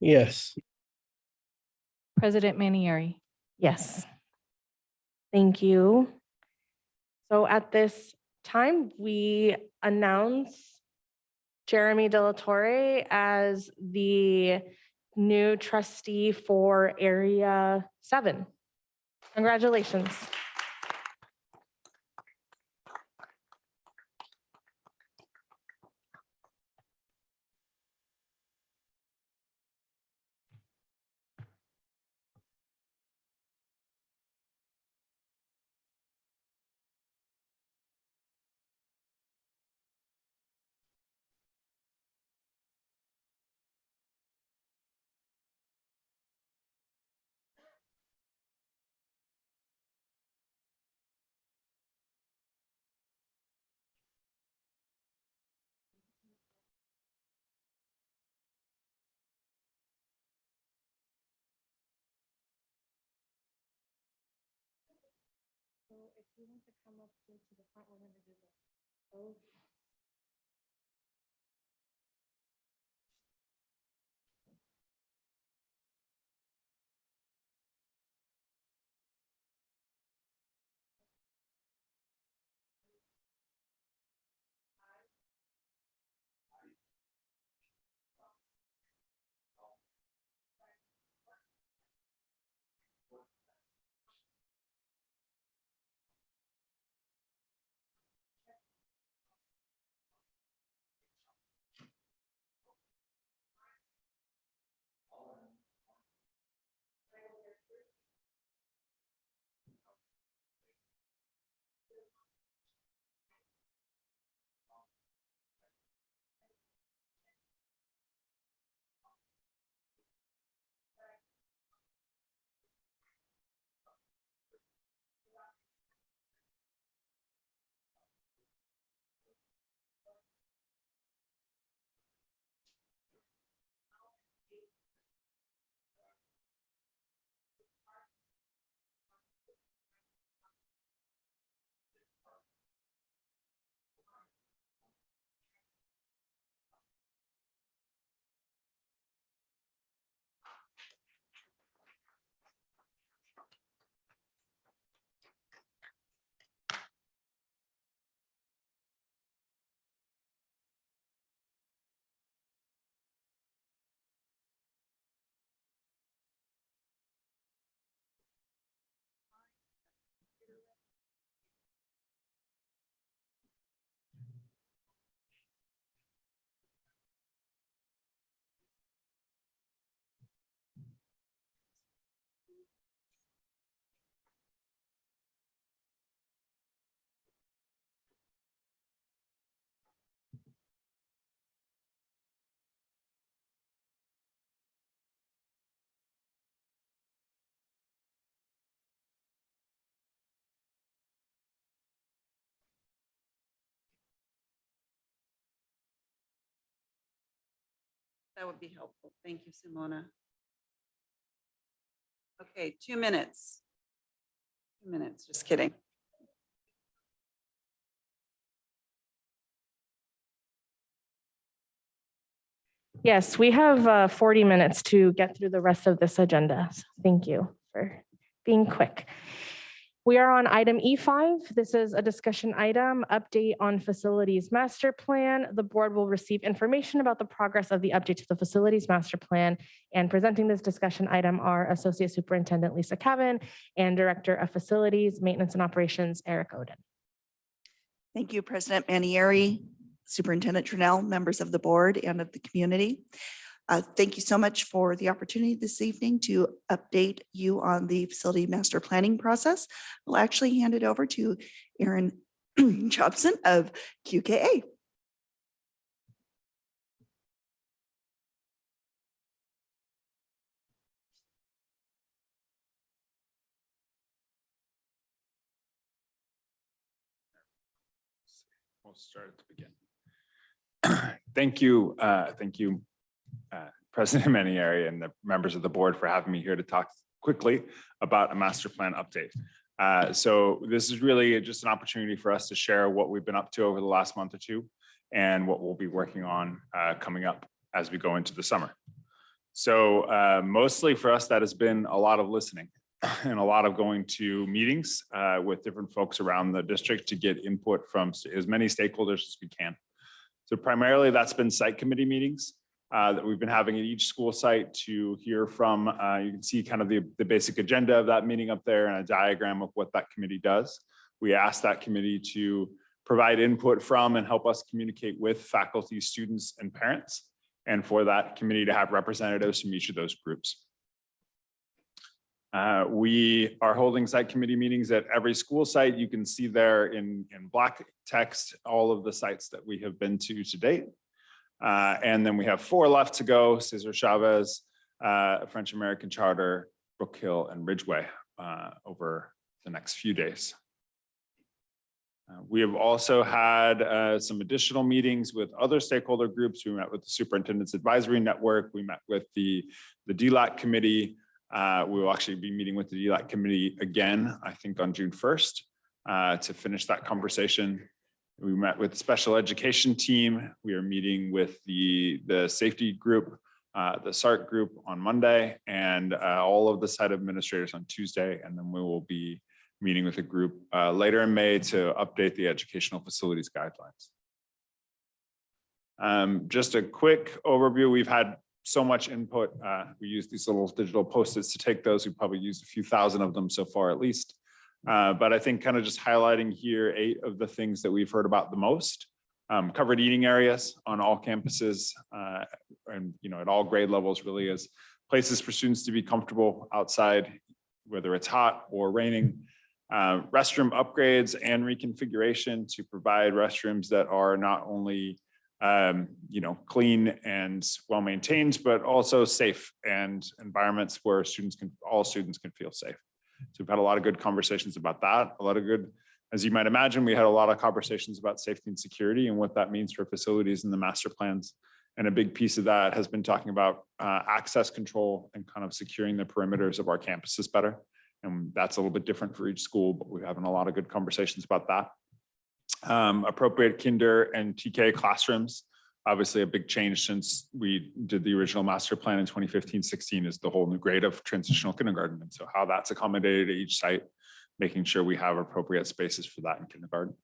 Yes. President Manieri. Yes. Thank you. So at this time, we announce Jeremy De La Torre as the new trustee for Area 7. Congratulations. So if you want to come up here to the front, we're going to do the oath. That would be helpful. Thank you, Simona. Okay, 2 minutes. 2 minutes, just kidding. Yes, we have 40 minutes to get through the rest of this agenda. So thank you for being quick. We are on item E5. This is a discussion item, update on facilities master plan. The board will receive information about the progress of the update to the facilities master plan. And presenting this discussion item are Associate Superintendent Lisa Cavan and Director of Facilities, Maintenance and Operations, Eric Oden. Thank you, President Manieri, Superintendent Trinnell, members of the board and of the community. Thank you so much for the opportunity this evening to update you on the facility master planning process. We'll actually hand it over to Erin Jobson of QKA. We'll start at the beginning. Thank you, President Manieri and the members of the board for having me here to talk quickly about a master plan update. So this is really just an opportunity for us to share what we've been up to over the last month or two and what we'll be working on coming up as we go into the summer. So mostly for us, that has been a lot of listening and a lot of going to meetings with different folks around the district to get input from as many stakeholders as we can. So primarily that's been site committee meetings that we've been having at each school site to hear from. You can see kind of the basic agenda of that meeting up there and a diagram of what that committee does. We asked that committee to provide input from and help us communicate with faculty, students, and parents, and for that committee to have representatives from each of those groups. We are holding site committee meetings at every school site. You can see there in black text all of the sites that we have been to date. And then we have 4 left to go: Cesar Chavez, French American Charter, Brook Hill, and Ridgeway over the next few days. We have also had some additional meetings with other stakeholder groups. We met with the Superintendent's Advisory Network. We met with the DLAC committee. We will actually be meeting with the DLAC committee again, I think on June 1st, to finish that conversation. We met with the special education team. We are meeting with the safety group, the SART group on Monday, and all of the site administrators on Tuesday. And then we will be meeting with a group later in May to update the educational facilities guidelines. Just a quick overview. We've had so much input. We use these little digital Post-its to take those. We've probably used a few thousand of them so far at least. But I think kind of just highlighting here 8 of the things that we've heard about the most. Covered eating areas on all campuses and at all grade levels really as places for students to be comfortable outside, whether it's hot or raining. Restroom upgrades and reconfiguration to provide restrooms that are not only clean and well-maintained, but also safe and environments where all students can feel safe. So we've had a lot of good conversations about that. As you might imagine, we had a lot of conversations about safety and security and what that means for facilities and the master plans. And a big piece of that has been talking about access control and kind of securing the perimeters of our campuses better. And that's a little bit different for each school, but we're having a lot of good conversations about that. Appropriate kinder and TK classrooms. Obviously a big change since we did the original master plan in 2015-16 is the whole new grade of transitional kindergarten. And so how that's accommodated at each site, making sure we have appropriate spaces for that in kindergarten.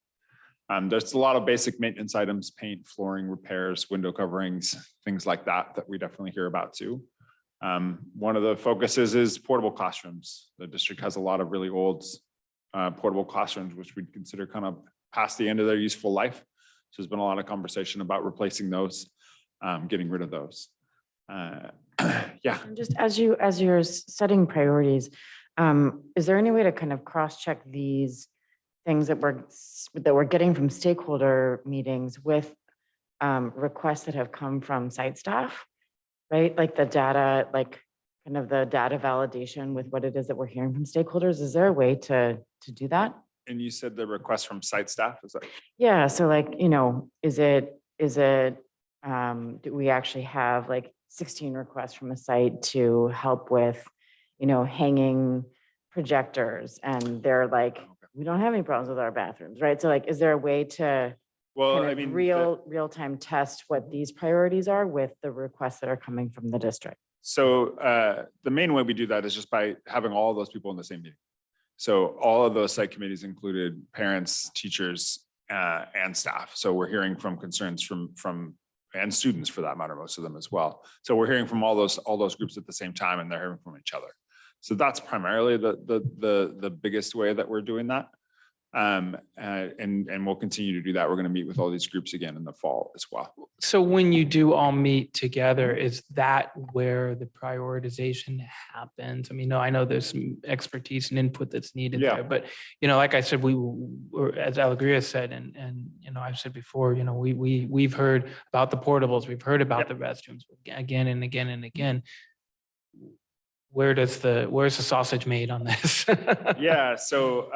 There's a lot of basic maintenance items, paint, flooring, repairs, window coverings, things like that, that we definitely hear about too. One of the focuses is portable classrooms. The district has a lot of really old portable classrooms, which we'd consider kind of past the end of their useful life. So there's been a lot of conversation about replacing those, getting rid of those. Yeah. And just as you're setting priorities, is there any way to kind of cross-check these things that we're getting from stakeholder meetings with requests that have come from site staff, right? Like the data, like kind of the data validation with what it is that we're hearing from stakeholders. Is there a way to do that? And you said the request from site staff, is that? Yeah, so like, is it, do we actually have like 16 requests from a site to help with, hanging projectors. And they're like, we don't have any problems with our bathrooms, right? So like, is there a way to Well, kind of real-time test what these priorities are with the requests that are coming from the district? So the main way we do that is just by having all of those people in the same meeting. So all of those site committees included parents, teachers, and staff. So we're hearing from concerns from and students for that matter, most of them as well. So we're hearing from all those groups at the same time, and they're hearing from each other. So that's primarily the biggest way that we're doing that. And we'll continue to do that. We're going to meet with all these groups again in the fall as well. So when you do all meet together, is that where the prioritization happens? I mean, no, I know there's some expertise and input that's needed Yeah. there, but like I said, as Alegria said, and I've said before, we've heard about the portables, we've heard about the restrooms again and again and again. Where's the sausage made on this? Yeah, so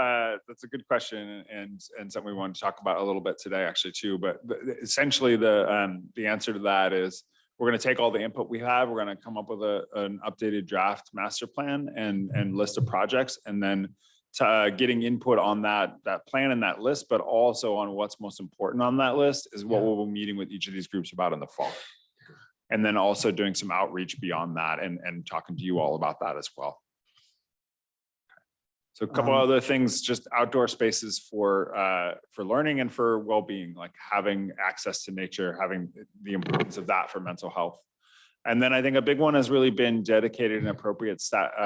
that's a good question and something we want to talk about a little bit today actually too. But essentially the answer to that is we're going to take all the input we have. We're going to come up with an updated draft master plan and list of projects, and then getting input on that plan and that list, but also on what's most important on that list is what we'll be meeting with each of these groups about in the fall. And then also doing some outreach beyond that and talking to you all about that as well. So a couple other things, just outdoor spaces for learning and for well-being, like having access to nature, having the importance of that for mental health. And then I think a big one has really been dedicated and appropriate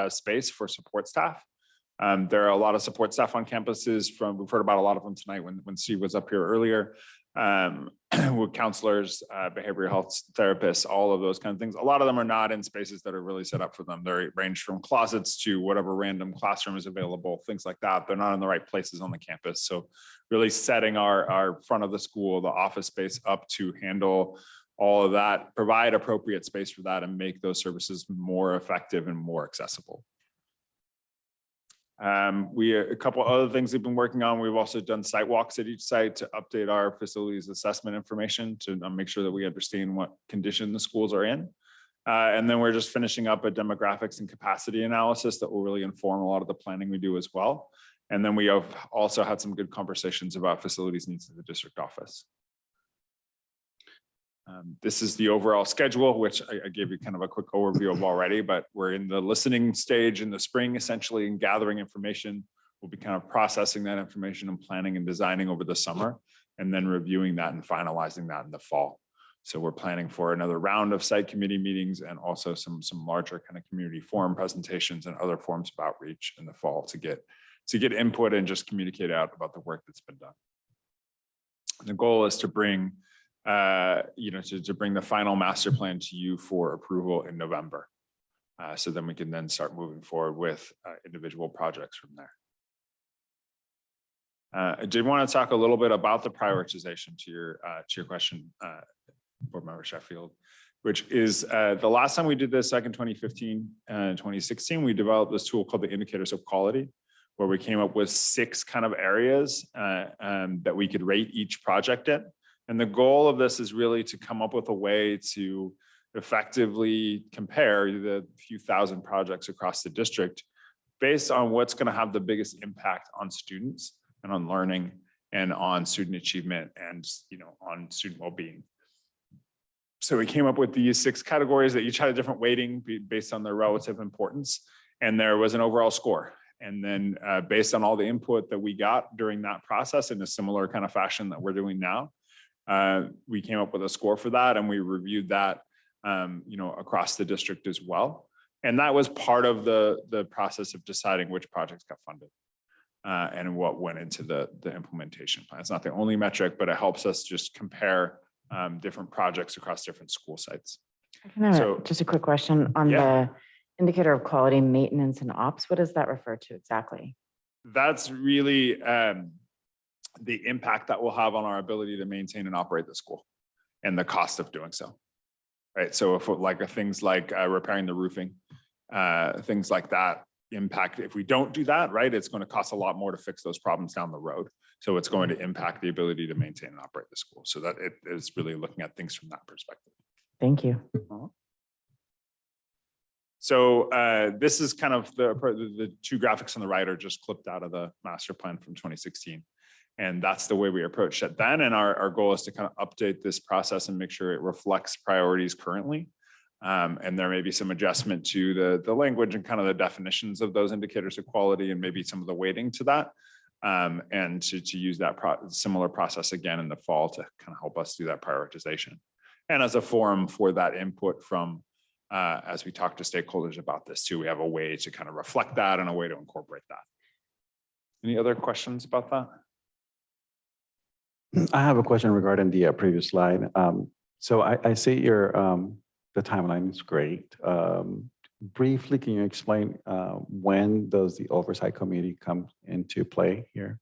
space for support staff. There are a lot of support staff on campuses we've heard about a lot of them tonight when Steve was up here earlier. With counselors, behavioral health therapists, all of those kind of things. A lot of them are not in spaces that are really set up for them. They range from closets to whatever random classroom is available, things like that. They're not in the right places on the campus. So really setting our front of the school, the office space up to handle all of that, provide appropriate space for that and make those services more effective and more accessible. A couple other things we've been working on. We've also done site walks at each site to update our facilities assessment information to make sure that we understand what condition the schools are in. And then we're just finishing up a demographics and capacity analysis that will really inform a lot of the planning we do as well. And then we have also had some good conversations about facilities needs in the district office. This is the overall schedule, which I gave you kind of a quick overview of already, but we're in the listening stage in the spring, essentially, and gathering information. We'll be kind of processing that information and planning and designing over the summer, and then reviewing that and finalizing that in the fall. So we're planning for another round of site committee meetings and also some larger kind of community forum presentations and other forms of outreach in the fall to get input and just communicate out about the work that's been done. And the goal is to bring to bring the final master plan to you for approval in November. So then we can then start moving forward with individual projects from there. I did want to talk a little bit about the prioritization to your question, Board Member Sheffield, which is the last time we did this back in 2015 and 2016, we developed this tool called the Indicators of Quality, where we came up with 6 kind of areas that we could rate each project in. And the goal of this is really to come up with a way to effectively compare the few thousand projects across the district based on what's going to have the biggest impact on students and on learning and on student achievement and on student well-being. So we came up with these 6 categories that each had a different weighting based on their relative importance, and there was an overall score. And then based on all the input that we got during that process in a similar kind of fashion that we're doing now, we came up with a score for that, and we reviewed that, across the district as well. And that was part of the process of deciding which projects got funded and what went into the implementation plan. It's not the only metric, but it helps us just compare different projects across different school sites. So, just a quick question on the indicator of quality, maintenance, and ops. What does that refer to exactly? That's really the impact that will have on our ability to maintain and operate the school and the cost of doing so, right? So if things like repairing the roofing, things like that impact, if we don't do that, right, it's going to cost a lot more to fix those problems down the road. So it's going to impact the ability to maintain and operate the school. So that it is really looking at things from that perspective. Thank you. So this is kind of the two graphics on the right are just clipped out of the master plan from 2016. And that's the way we approached it then. And our goal is to kind of update this process and make sure it reflects priorities currently. And there may be some adjustment to the language and kind of the definitions of those indicators of quality and maybe some of the weighting to that. And to use that similar process again in the fall to kind of help us do that prioritization. And as a forum for that input from, as we talk to stakeholders about this too, we have a way to kind of reflect that and a way to incorporate that. Any other questions about that? I have a question regarding the previous slide. So I see your the timeline is great. Briefly, can you explain when does the oversight committee come into play here?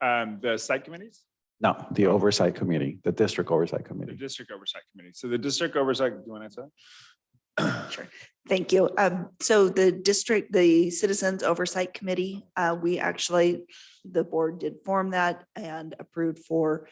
The site committees? No, the oversight committee, the district oversight The committee. district oversight committee. So the district oversight, do you want to answer? Sure. Thank you. So the Citizens Oversight Committee, the board did form that and approved for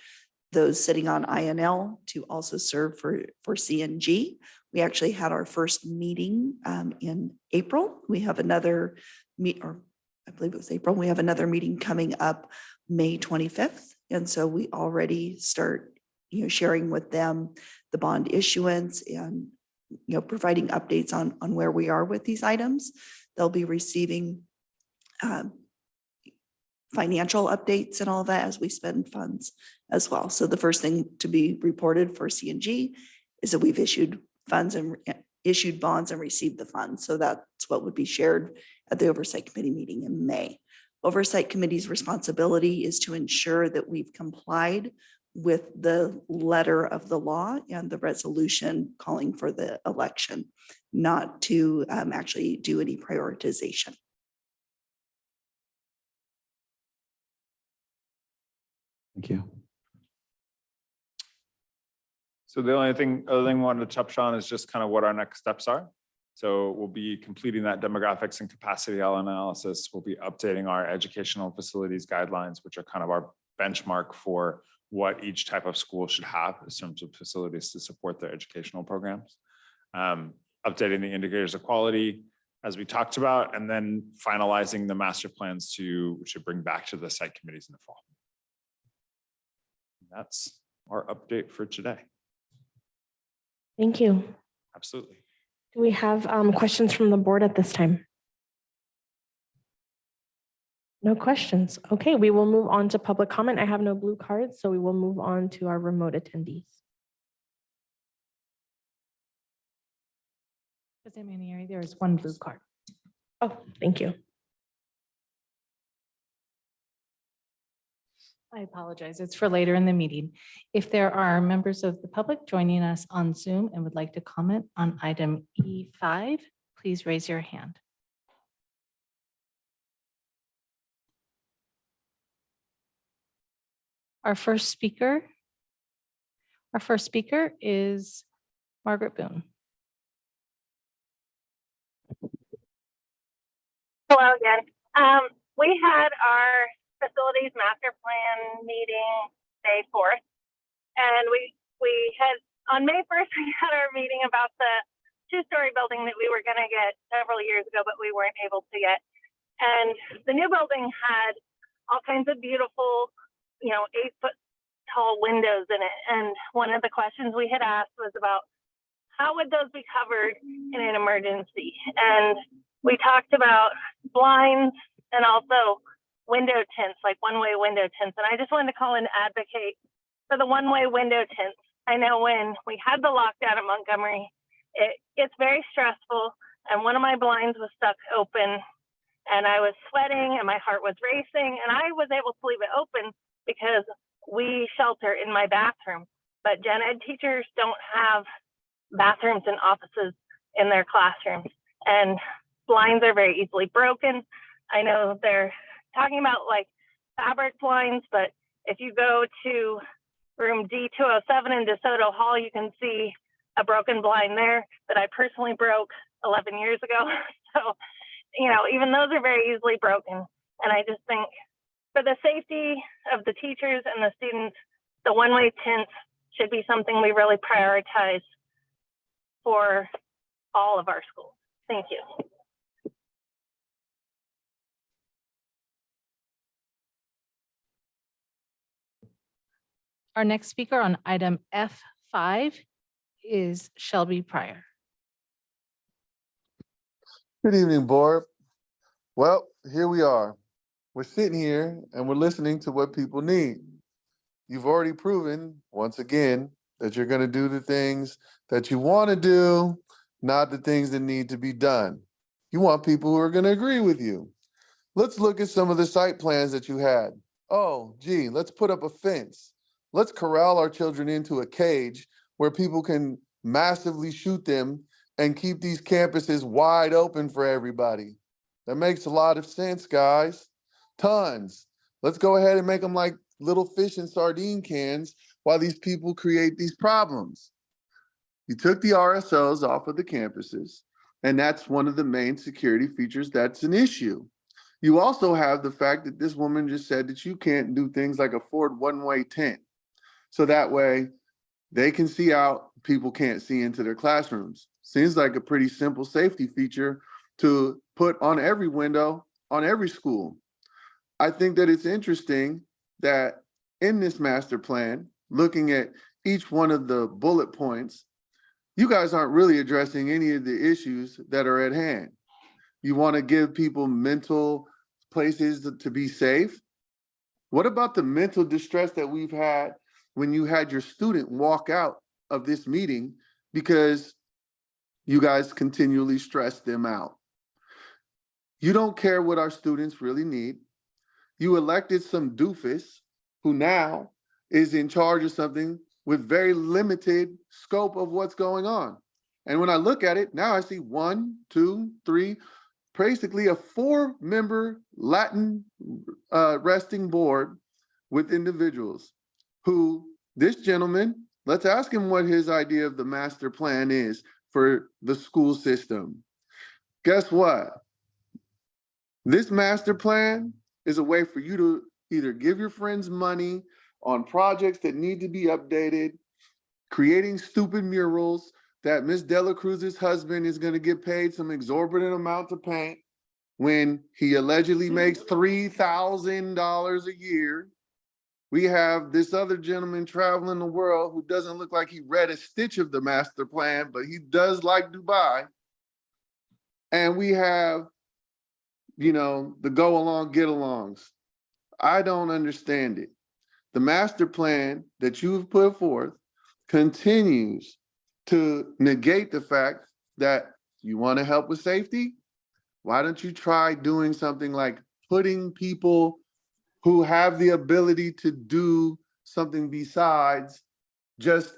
those sitting on INL to also serve for CNG. We actually had our first meeting in April. We have another I believe it was April. We have another meeting coming up May 25th. And so we already start, sharing with them the bond issuance and, providing updates on where we are with these items. They'll be receiving financial updates and all that as we spend funds as well. So the first thing to be reported for CNG is that we've issued funds and issued bonds and received the funds. So that's what would be shared at the Oversight Committee meeting in May. Oversight Committee's responsibility is to ensure that we've complied with the letter of the law and the resolution calling for the election, not to actually do any prioritization. Thank you. So the other thing we wanted to touch on is just kind of what our next steps are. So we'll be completing that demographics and capacity analysis. We'll be updating our educational facilities guidelines, which are kind of our benchmark for what each type of school should have in terms of facilities to support their educational programs. Updating the indicators of quality, as we talked about, and then finalizing the master plans to bring back to the site committees in the fall. That's our update for today. Thank you. Absolutely. Do we have questions from the board at this time? No questions. Okay, we will move on to public comment. I have no blue cards, so we will move on to our remote attendees. President Manieri, there is one blue card. Oh, thank you. I apologize. It's for later in the meeting. If there are members of the public joining us on Zoom and would like to comment on item E5, please raise your hand. Our first speaker is Margaret Boone. Hello again. We had our facilities master plan meeting May 4th, and we had on May 1st we had our meeting about the two-story building that we were going to get several years ago, but we weren't able to get. And the new building had all kinds of beautiful, 8-foot tall windows in it. And one of the questions we had asked was about how would those be covered in an emergency? And we talked about blinds and also window tints, like one-way window tints. And I just wanted to call and advocate for the one-way window tints. I know when we had the lockdown at Montgomery, it's very stressful. And one of my blinds was stuck open and I was sweating and my heart was racing, and I was able to leave it open because we shelter in my bathroom. But gen ed teachers don't have bathrooms and offices in their classrooms, and blinds are very easily broken. I know they're talking about like fabric blinds, but if you go to room D207 in DeSoto Hall, you can see a broken blind there that I personally broke 11 years ago. So, even those are very easily broken. And I just think for the safety of the teachers and the students, the one-way tints should be something we really prioritize for all of our schools. Thank you. Our next speaker on item F5 is Shelby Pryor. Good evening, board. Well, here we are. We're sitting here and we're listening to what people need. You've already proven, once again, that you're going to do the things that you want to do, not the things that need to be done. You want people who are going to agree with you. Let's look at some of the site plans that you had. Oh, gee, let's put up a fence. Let's corral our children into a cage where people can massively shoot them and keep these campuses wide open for everybody. That makes a lot of sense, guys. Tons. Let's go ahead and make them like little fish in sardine cans while these people create these problems. You took the RSOs off of the campuses, and that's one of the main security features that's an issue. You also have the fact that this woman just said that you can't do things like afford one-way tent. So that way they can see out, people can't see into their classrooms. Seems like a pretty simple safety feature to put on every window, on every school. I think that it's interesting that in this master plan, looking at each one of the bullet points, you guys aren't really addressing any of the issues that are at hand. You want to give people mental places to be safe. What about the mental distress that we've had when you had your student walk out of this meeting because you guys continually stress them out? You don't care what our students really need. You elected some doofus who now is in charge of something with very limited scope of what's going on. And when I look at it, now I see 1, 2, 3, basically a 4-member Latin resting board with individuals who, this gentleman, let's ask him what his idea of the master plan is for the school system. Guess what? This master plan is a way for you to either give your friends money on projects that need to be updated, creating stupid murals that Miss Dela Cruz's husband is going to get paid some exorbitant amount to paint when he allegedly makes $3,000 a year. We have this other gentleman traveling the world who doesn't look like he read a stitch of the master plan, but he does like Dubai. And we have, you know, the go along, get alongs. I don't understand it. The master plan that you've put forth continues to negate the fact that you want to help with safety. Why don't you try doing something like putting people who have the ability to do something besides just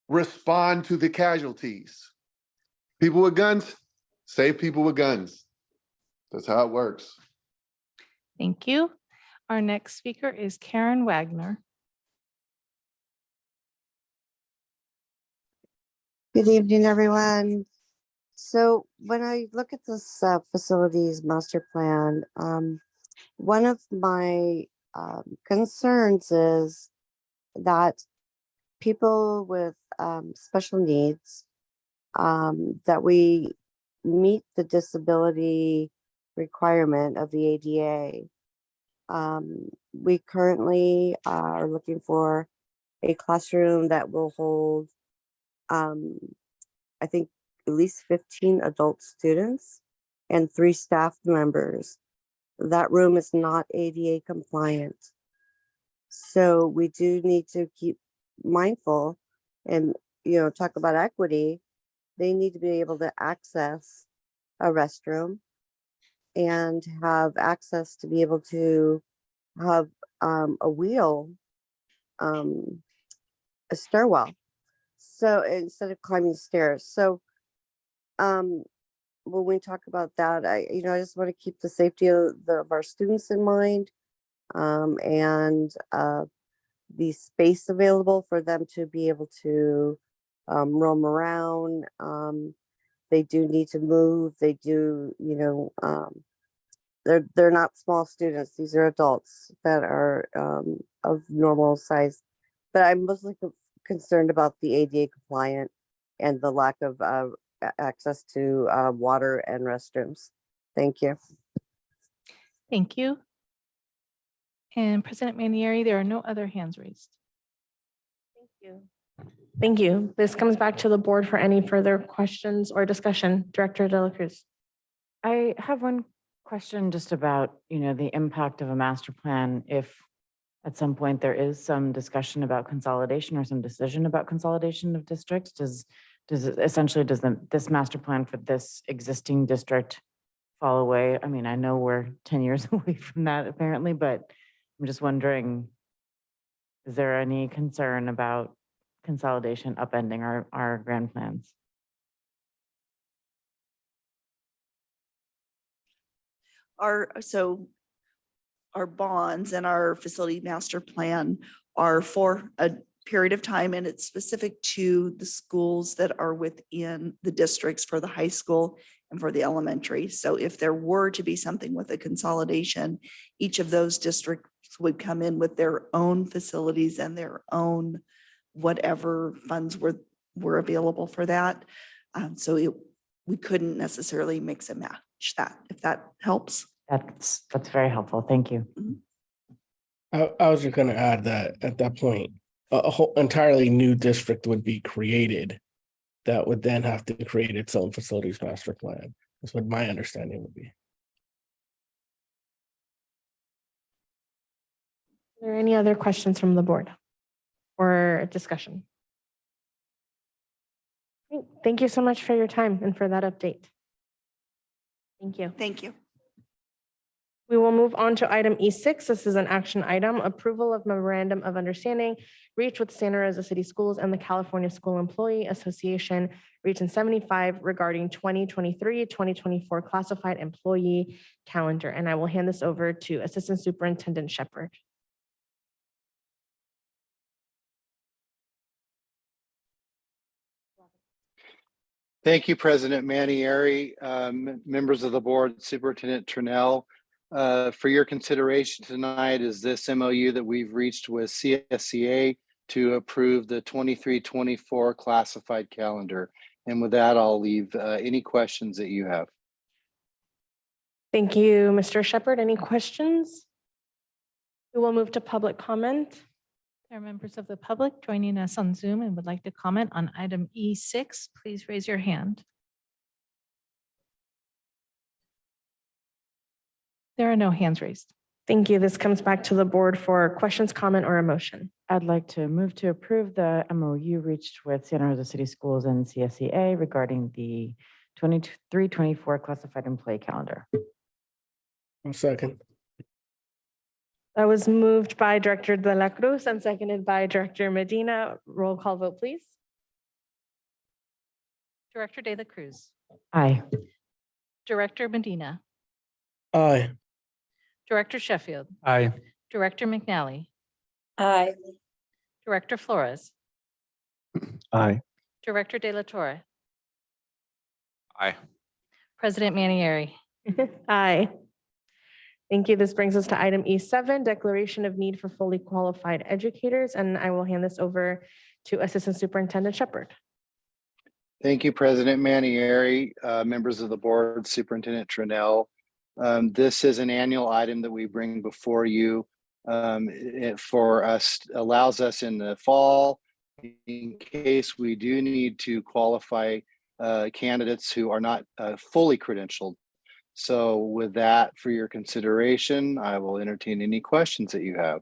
respond to the casualties? People with guns, save people with guns. That's how it works. Thank you. Our next speaker is Karen Wagner. Good evening, everyone. So when I look at this facilities master plan, one of my concerns is that people with special needs, that we meet the disability requirement of the ADA. We currently are looking for a classroom that will hold, I think, at least 15 adult students and 3 staff members. That room is not ADA compliant. So we do need to keep mindful and, you know, talk about equity. They need to be able to access a restroom and have access to be able to have a wheel, a stairwell. So instead of climbing stairs. So when we talk about that, I just want to keep the safety of our students in mind, and the space available for them to be able to roam around. They do need to move. They do, they're not small students. These are adults that are of normal size. But I'm mostly concerned about the ADA compliant and the lack of access to water and restrooms. Thank you. Thank you. And President Manieri, there are no other hands raised. Thank you. Thank you. This comes back to the board for any further questions or discussion. Director De La Cruz. I have one question just about, the impact of a master plan. If at some point there is some discussion about consolidation or some decision about consolidation of districts, does this master plan for this existing district fall away? I mean, I know we're 10 years away from that apparently, but I'm just wondering, is there any concern about consolidation upending our grand plans? Our bonds and our facility master plan are for a period of time, and it's specific to the schools that are within the districts for the high school and for the elementary. So if there were to be something with a consolidation, each of those districts would come in with their own facilities and their own whatever funds were available for that. We couldn't necessarily mix and match that, if that helps. That's very helpful. Thank you. I was just going to add that at that point, a whole entirely new district would be created that would then have to create its own facilities master plan. That's what my understanding would be. Are there any other questions from the board or discussion? Great. Thank you so much for your time and for that update. Thank you. Thank you. We will move on to item E6. This is an action item, approval of memorandum of understanding reached with Santa Rosa City Schools and the California School Employee Association, Region 75, regarding 2023-2024 classified employee calendar. And I will hand this over to Assistant Superintendent Shepherd. Thank you, President Manieri, members of the board, Superintendent Turnell. For your consideration tonight is this MOU that we've reached with CSCA to approve the 23-24 classified calendar. And with that, I'll leave any questions that you have. Thank you, Mr. Shepherd. Any questions? We will move to public comment. There are members of the public joining us on Zoom and would like to comment on item E6. Please raise your hand. There are no hands raised. Thank you. This comes back to the board for questions, comment, or a motion. I'd like to move to approve the MOU reached with Santa Rosa City Schools and CSEA regarding the 23-24 classified employee calendar. One second. That was moved by Director De La Cruz and seconded by Director Medina. Roll call vote, please. Director De La Cruz. Aye. Director Medina. Aye. Director Sheffield. Aye. Director McNally. Aye. Director Flores. Aye. Director De La Torre. Aye. President Manieri. Aye. Thank you. This brings us to item E7, declaration of need for fully qualified educators. And I will hand this over to Assistant Superintendent Shepherd. Thank you, President Manieri, members of the board, Superintendent Turnell. This is an annual item that we bring before you. It allows us in the fall, in case we do need to qualify candidates who are not fully credentialed. So with that for your consideration, I will entertain any questions that you have.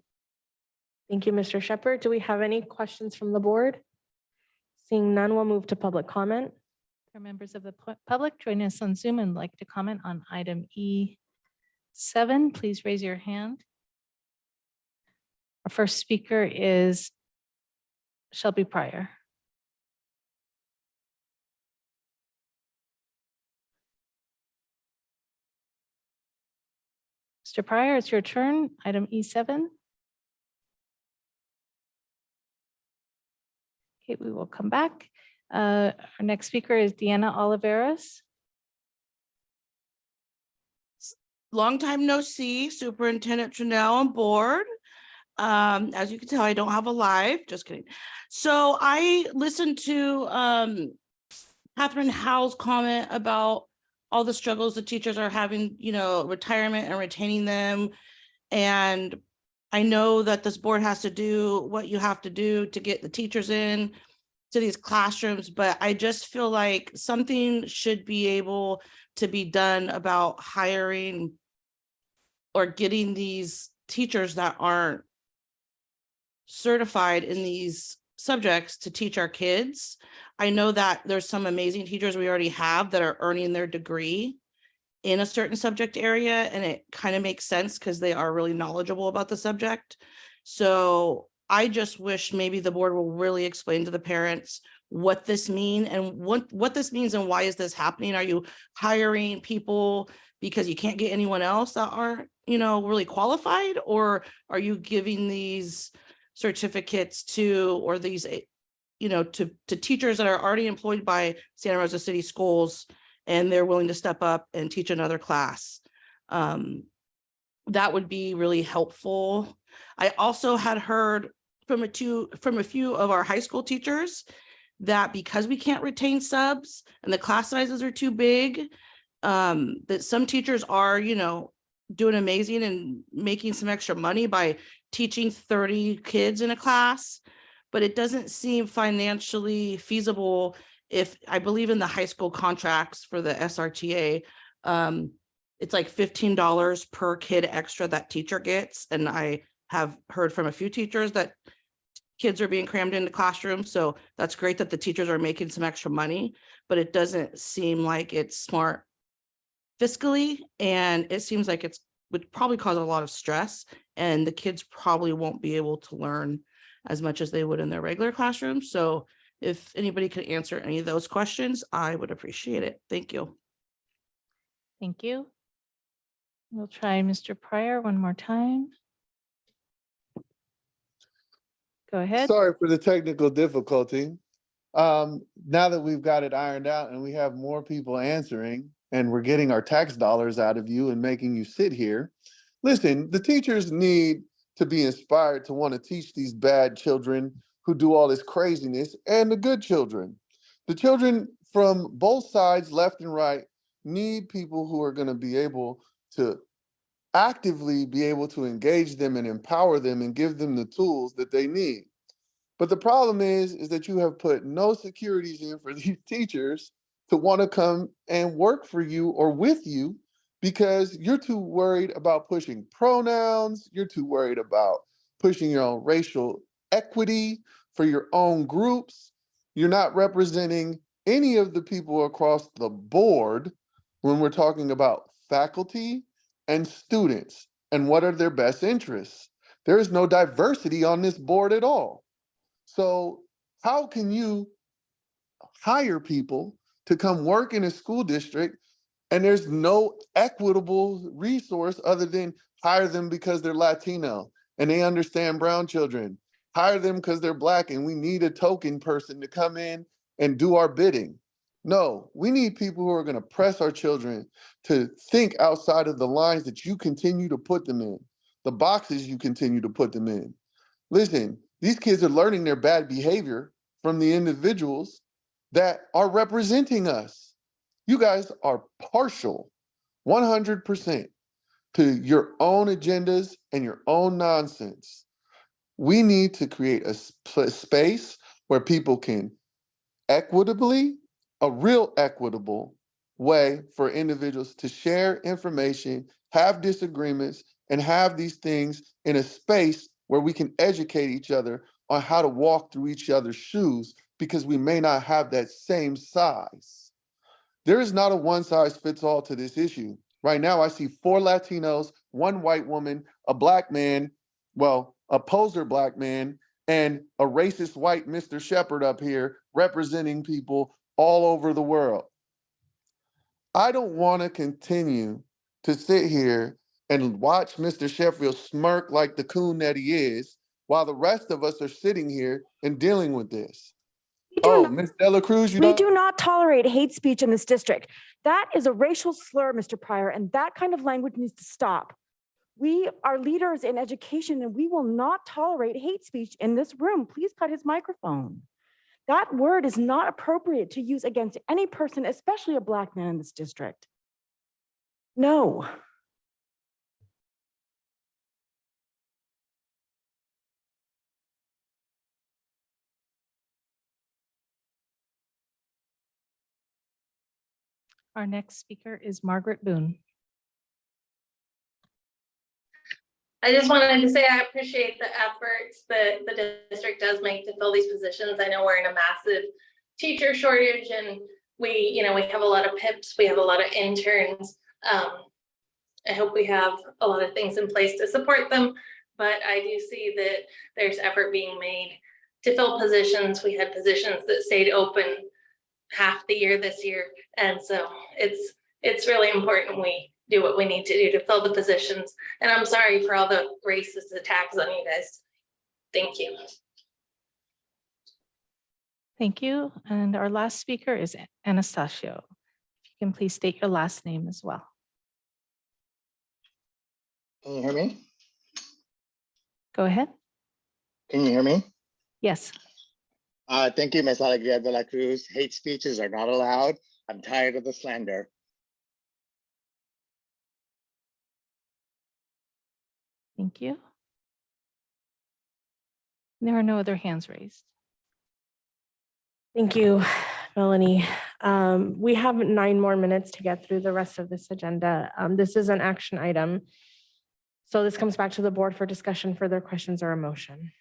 Thank you, Mr. Shepherd. Do we have any questions from the board? Seeing none, we'll move to public comment. There are members of the public joining us on Zoom and would like to comment on item E7. Please raise your hand. Our first speaker is Shelby Pryor. Mr. Pryor, it's your turn. Item E7. Okay, we will come back. Our next speaker is Deanna Oliveras. Long time no see, Superintendent Turnell on board. As you can tell, I don't have a live, just kidding. So I listened to Catherine Howe's comment about all the struggles the teachers are having, retirement and retaining them. And I know that this board has to do what you have to do to get the teachers in to these classrooms, but I just feel like something should be able to be done about hiring or getting these teachers that aren't certified in these subjects to teach our kids. I know that there's some amazing teachers we already have that are earning their degree in a certain subject area, and it kind of makes sense because they are really knowledgeable about the subject. So I just wish maybe the board will really explain to the parents what this means and what this means and why is this happening? Are you hiring people because you can't get anyone else that aren't, really qualified? Or are you giving these certificates to, or these, to teachers that are already employed by Santa Rosa City Schools and they're willing to step up and teach another class? That would be really helpful. I also had heard from a few of our high school teachers that because we can't retain subs and the class sizes are too big, that some teachers are, doing amazing and making some extra money by teaching 30 kids in a class, but it doesn't seem financially feasible. If I believe in the high school contracts for the SRTA, it's like $15 per kid extra that teacher gets. And I have heard from a few teachers that kids are being crammed into classrooms. So that's great that the teachers are making some extra money, but it doesn't seem like it's smart fiscally. And it seems like it's would probably cause a lot of stress, and the kids probably won't be able to learn as much as they would in their regular classroom. So if anybody could answer any of those questions, I would appreciate it. Thank you. Thank you. We'll try Mr. Pryor one more time. Go ahead. Sorry for the technical difficulty. Now that we've got it ironed out and we have more people answering and we're getting our tax dollars out of you and making you sit here, listen, the teachers need to be inspired to want to teach these bad children who do all this craziness and the good children. The children from both sides, left and right, need people who are going to be able to actively be able to engage them and empower them and give them the tools that they need. But the problem is that you have put no securities in for these teachers to want to come and work for you or with you because you're too worried about pushing pronouns. You're too worried about pushing your own racial equity for your own groups. You're not representing any of the people across the board when we're talking about faculty and students and what are their best interests. There is no diversity on this board at all. So how can you hire people to come work in a school district and there's no equitable resource other than hire them because they're Latino and they understand brown children, hire them because they're Black and we need a token person to come in and do our bidding? No, we need people who are going to press our children to think outside of the lines that you continue to put them in, the boxes you continue to put them in. Listen, these kids are learning their bad behavior from the individuals that are representing us. You guys are partial 100% to your own agendas and your own nonsense. We need to create a space where people can equitably, a real equitable way for individuals to share information, have disagreements, and have these things in a space where we can educate each other on how to walk through each other's shoes because we may not have that same size. There is not a one size fits all to this issue. Right now, I see 4 Latinos, 1 white woman, a Black man, well, a poser Black man, and a racist white Mr. Shepherd up here representing people all over the world. I don't want to continue to sit here and watch Mr. Sheffield smirk like the coon that he is while the rest of us are sitting here and dealing with this. Oh, Ms. Dela Cruz, We do not tolerate hate speech in this district. That is a racial slur, Mr. Pryor, and that kind of language needs to stop. We are leaders in education and we will not tolerate hate speech in this room. Please cut his microphone. That word is not appropriate to use against any person, especially a Black man in this district. No. Our next speaker is Margaret Boone. I just wanted to say I appreciate the efforts that the district does make to fill these positions. I know we're in a massive teacher shortage and we have a lot of PIPs, we have a lot of interns. I hope we have a lot of things in place to support them, but I do see that there's effort being made to fill positions. We had positions that stayed open half the year this year. And so it's really important we do what we need to do to fill the positions. And I'm sorry for all the racist attacks on you guys. Thank you. Thank you. And our last speaker is Anastasio. If you can please state your last name as well. Can you hear me? Go ahead. Can you hear me? Yes. Thank you, Ms. Alegría de la Cruz. Hate speeches are not allowed. I'm tired of the slander. Thank you. There are no other hands raised. Thank you, Melanie. We have 9 more minutes to get through the rest of this agenda. This is an action item. So this comes back to the board for discussion, further questions or a motion.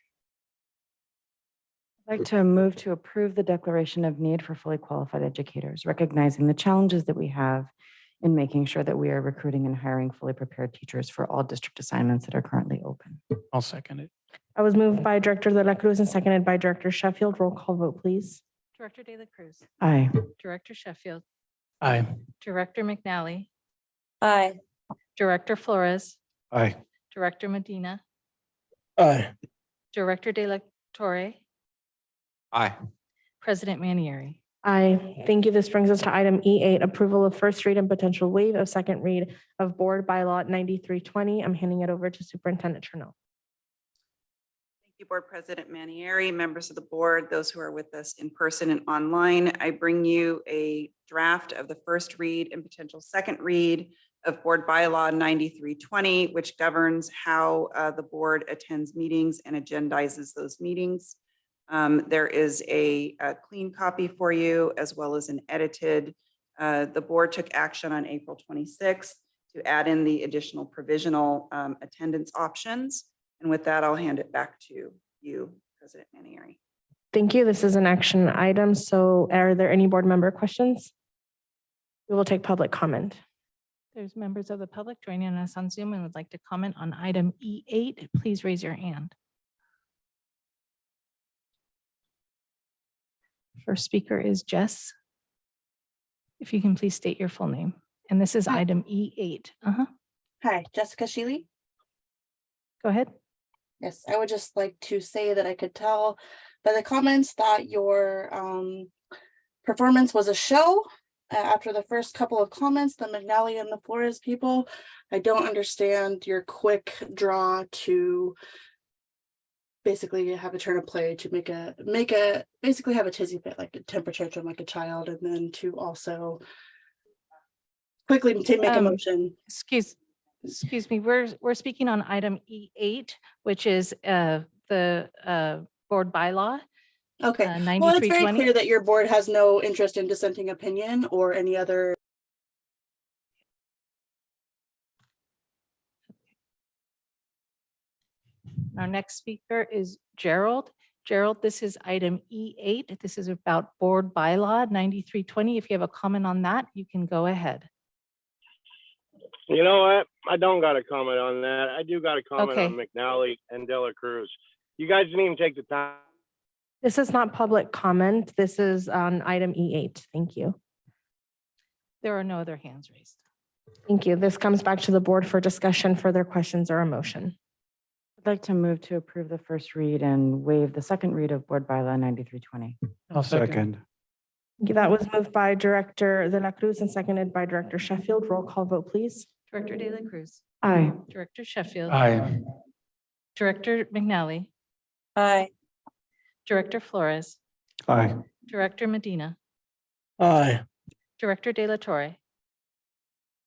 I'd like to move to approve the declaration of need for fully qualified educators, recognizing the challenges that we have in making sure that we are recruiting and hiring fully prepared teachers for all district assignments that are currently open. I'll second it. I was moved by Director De La Cruz and seconded by Director Sheffield. Roll call vote, please. Director De La Cruz. Aye. Director Sheffield. Aye. Director McNally. Aye. Director Flores. Aye. Director Medina. Aye. Director De La Torre. Aye. President Manieri. Aye. Thank you. This brings us to item E8, approval of first read and potential waive of second read of board bylaw 9320. I'm handing it over to Superintendent Chernow. Thank you, Board President Manieri, members of the board, those who are with us in person and online. I bring you a draft of the first read and potential second read of Board Bylaw 9320, which governs how the board attends meetings and agendizes those meetings. There is a clean copy for you as well as an edited. The board took action on April 26th to add in the additional provisional attendance options. And with that, I'll hand it back to you, President Manieri. Thank you. This is an action item. So are there any board member questions? We will take public comment. There's members of the public joining us on Zoom and would like to comment on item E8. Please raise your hand. First speaker is Jess. If you can please state your full name. And this is item E8. Hi, Jessica Sheely. Go ahead. Yes, I would just like to say that I could tell by the comments that your performance was a show. After the first couple of comments, the McNally and the Flores people, I don't understand your quick draw to basically have a turn of play to basically have a tizzy fit, like a temper tantrum like a child, and then to also quickly make a motion. Excuse me, we're speaking on item E8, which is the board bylaw. Okay, well, it's very clear that your board has no interest in dissenting opinion or any other. Our next speaker is Gerald. Gerald, this is item E8. This is about board bylaw 9320. If you have a comment on that, you can go ahead. You know what? I don't got a comment on that. I do got a comment Okay. on McNally and De La Cruz. You guys didn't even take the time. This is not public comment. This is on item E8. Thank you. There are no other hands raised. Thank you. This comes back to the board for discussion, further questions or a motion. I'd like to move to approve the first read and waive the second read of Board Bylaw 9320. I'll second. Thank you. That was moved by Director De La Cruz and seconded by Director Sheffield. Roll call vote, please. Director De La Cruz. Aye. Director Sheffield. Aye. Director McNally. Aye. Director Flores. Aye. Director Medina, Aye. Director De La Torre,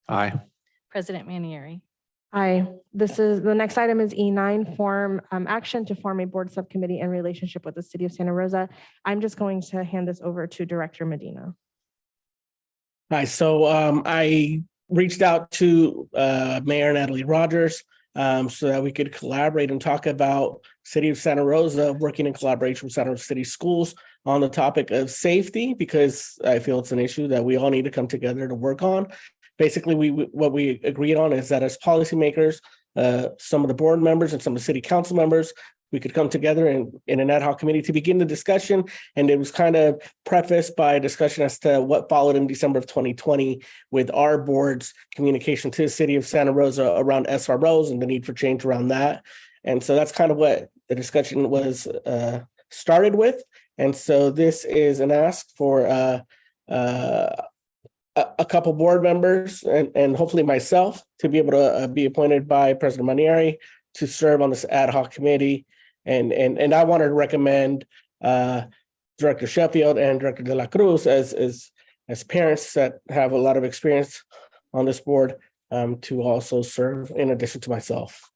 Aye. President Manieri. Aye. The next item is E9, form action to form a board subcommittee in relationship with the city of Santa Rosa. I'm just going to hand this over to Director Medina. Hi, so I reached out to Mayor Natalie Rogers so that we could collaborate and talk about City of Santa Rosa working in collaboration with Santa Rosa City Schools on the topic of safety, because I feel it's an issue that we all need to come together to work on. Basically, what we agreed on is that as policymakers, some of the board members and some of the city council members, we could come together in an ad hoc committee to begin the discussion. And it was kind of prefaced by a discussion as to what followed in December of 2020 with our board's communication to the city of Santa Rosa around SROs and the need for change around that. And so that's kind of what the discussion was started with. And so this is an ask for a couple board members and hopefully myself to be able to be appointed by President Manieri to serve on this ad hoc committee. And I wanted to recommend Director Sheffield and Director De La Cruz as parents that have a lot of experience on this board to also serve in addition to myself.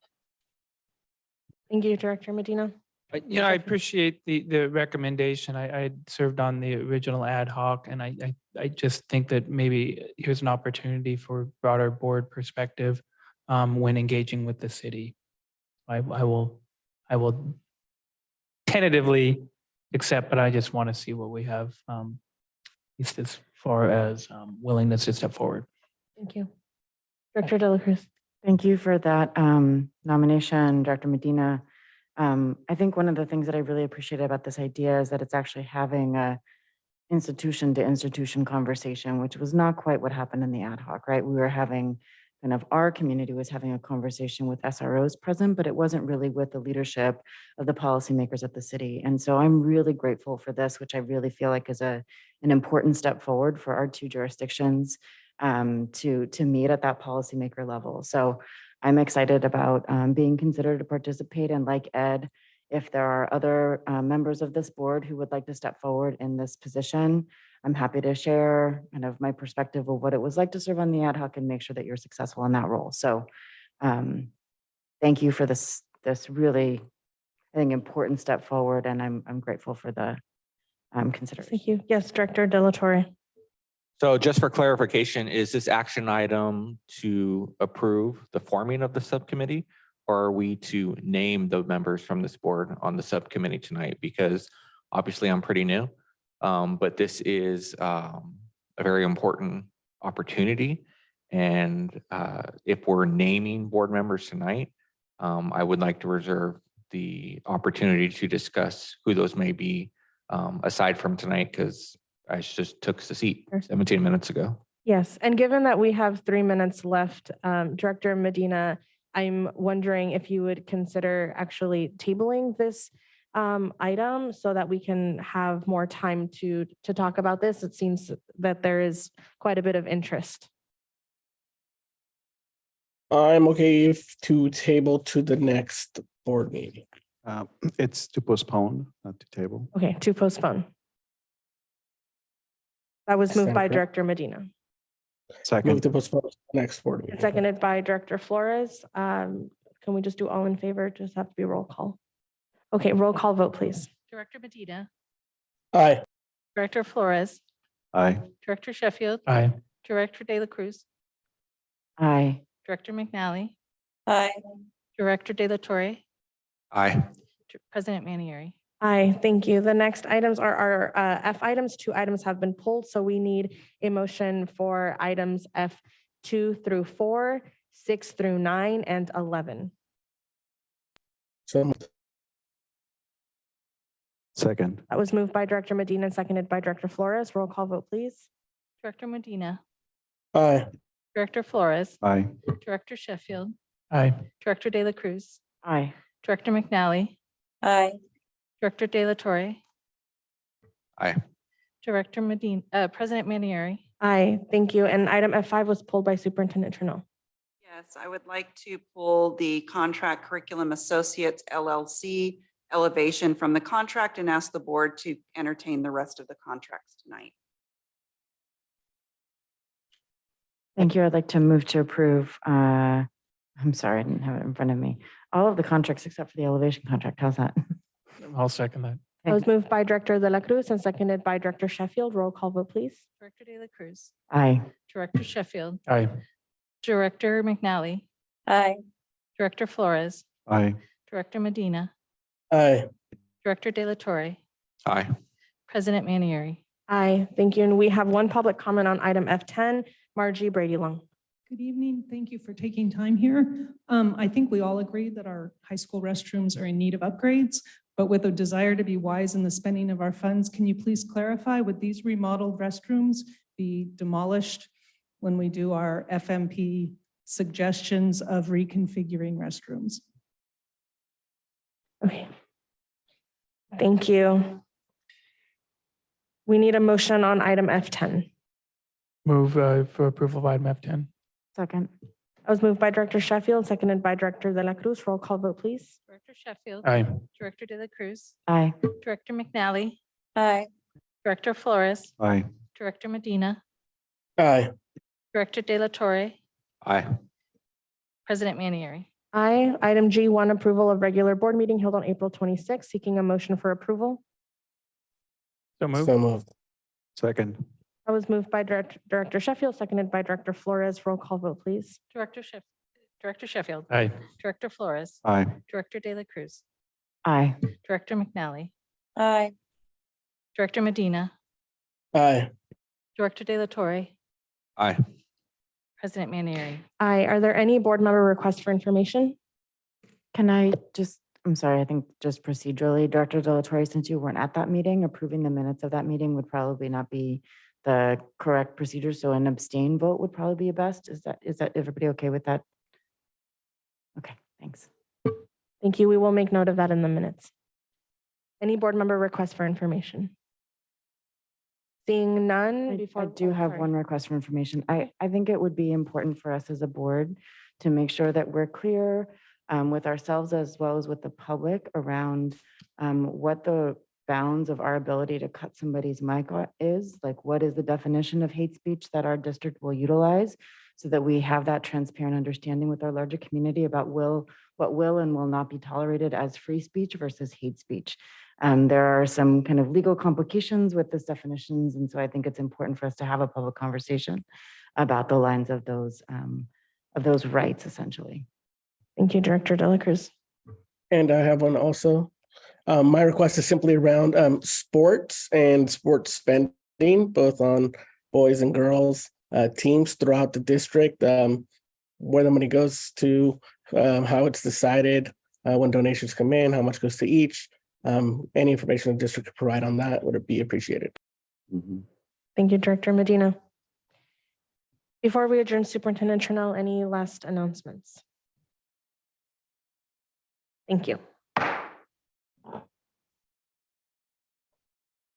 Thank you, Director Medina. I appreciate the recommendation. I had served on the original ad hoc, and I just think that maybe here's an opportunity for broader board perspective when engaging with the city. I will tentatively accept, but I just want to see what we have, at least as far as willingness to step forward. Thank you. Director De La Cruz. Thank you for that nomination, Director Medina. I think one of the things that I really appreciate about this idea is that it's actually having a institution to institution conversation, which was not quite what happened in the ad hoc, right? We were having kind of our community was having a conversation with SROs present, but it wasn't really with the leadership of the policymakers at the city. And so I'm really grateful for this, which I really feel like is an important step forward for our two jurisdictions to meet at that policymaker level. So I'm excited about being considered to participate, and like Ed, if there are other members of this board who would like to step forward in this position, I'm happy to share kind of my perspective of what it was like to serve on the ad hoc and make sure that you're successful in that role. So thank you for this really, I think, important step forward, and I'm grateful for the consideration. Thank you. Yes, Director De La Torre. So just for clarification, is this action item to approve the forming of the subcommittee, or are we to name the members from this board on the subcommittee tonight? Because obviously I'm pretty new, but this is a very important opportunity. And if we're naming board members tonight, I would like to reserve the opportunity to discuss who those may be aside from tonight, because I just took the seat 17 minutes ago. Yes, and given that we have 3 minutes left, Director Medina, I'm wondering if you would consider actually tabling this item so that we can have more time to talk about this. It seems that there is quite a bit of interest. I'm okay to table to the next board meeting. It's to postpone, not to table. Okay, to postpone. That was moved by Second. Director Medina. Second. Move to postpone to the next board meeting. And seconded by Director Flores. Can we just do all in favor? Just have to be roll call. Okay, roll call vote, please. Director Medina, Aye. Director Flores, Aye. Director Sheffield, Aye. Director De La Cruz, Aye. Director McNally, Aye. Director De La Torre, Aye. President Manieri. Aye, thank you. The next items are our F items. 2 items have been pulled, so we need a motion for items F2 through 4, 6 through 9, and 11. So Second. That was moved by Director Medina and seconded by Director Flores. Roll call vote, please. Director Medina, aye. Director Flores, Aye. Director Sheffield, Aye. Director De La Cruz, Aye. Director McNally, Aye. Director De La Torre, Aye. Director Medina, President Manieri. Aye, thank you. And item F5 was pulled by Superintendent Trudeau. Yes, I would like to pull the Contract Curriculum Associates LLC elevation from the contract and ask the board to entertain the rest of the contracts tonight. Thank you. I'd like to move to approve, I'm sorry, I didn't have it in front of me. All of the contracts except for the elevation contract. How's that? I'll second that. That was moved by Director De La Cruz and seconded by Director Sheffield. Roll call vote, please. Director De La Cruz. Aye. Director Sheffield. Aye. Director McNally. Aye. Director Flores. Aye. Director Medina. Aye. Director De La Torre. Aye. President Manieri. Aye, thank you. And we have one public comment on item F10. Margie Brady Long. Good evening. Thank you for taking time here. I think we all agree that our high school restrooms are in need of upgrades, but with a desire to be wise in the spending of our funds, can you please clarify, would these remodeled restrooms be demolished when we do our FMP suggestions of reconfiguring restrooms? Okay. Thank you. We need a motion on item F10. Move for approval of item F10. Second. That was moved by Director Sheffield, seconded by Director De La Cruz. Roll call vote, please. Director Sheffield. Aye. Director De La Cruz. Aye. Director McNally. Aye. Director Flores. Aye. Director Medina. Aye. Director De La Torre. Aye. President Manieri. Aye. Item G1, approval of regular board meeting held on April 26, seeking a motion for approval. So moved. So moved. Second. That was moved by Director Sheffield, seconded by Director Flores. Roll call vote, please. Director Sheffield. Aye. Director Flores. Aye. Director De La Cruz. Aye. Director McNally. Aye. Director Medina. Aye. Director De La Torre. Aye. President Manieri. Aye. Are there any board member requests for information? Can I just, I'm sorry, I think just procedurally, Director De La Torre, since you weren't at that meeting, approving the minutes of that meeting would probably not be the correct procedure. So an abstain vote would probably be best. Is that everybody okay with that? Okay, thanks. Thank you. We will make note of that in the minutes. Any board member requests for information? Seeing none. I do have one request for information. I think it would be important for us as a board to make sure that we're clear with ourselves as well as with the public around what the bounds of our ability to cut somebody's mic is, like what is the definition of hate speech that our district will utilize, so that we have that transparent understanding with our larger community about what will and will not be tolerated as free speech versus hate speech. There are some kind of legal complications with this definitions, and so I think it's important for us to have a public conversation about the lines of those rights, essentially. Thank you, Director De La Cruz. And I have one also. My request is simply around sports and sports spending, both on boys and girls teams throughout the district, where the money goes to, how it's decided, when donations come in, how much goes to each. Any information the district could provide on that would be appreciated. Thank you, Director Medina. Before we adjourn, Superintendent Tranel, any last announcements? Thank you.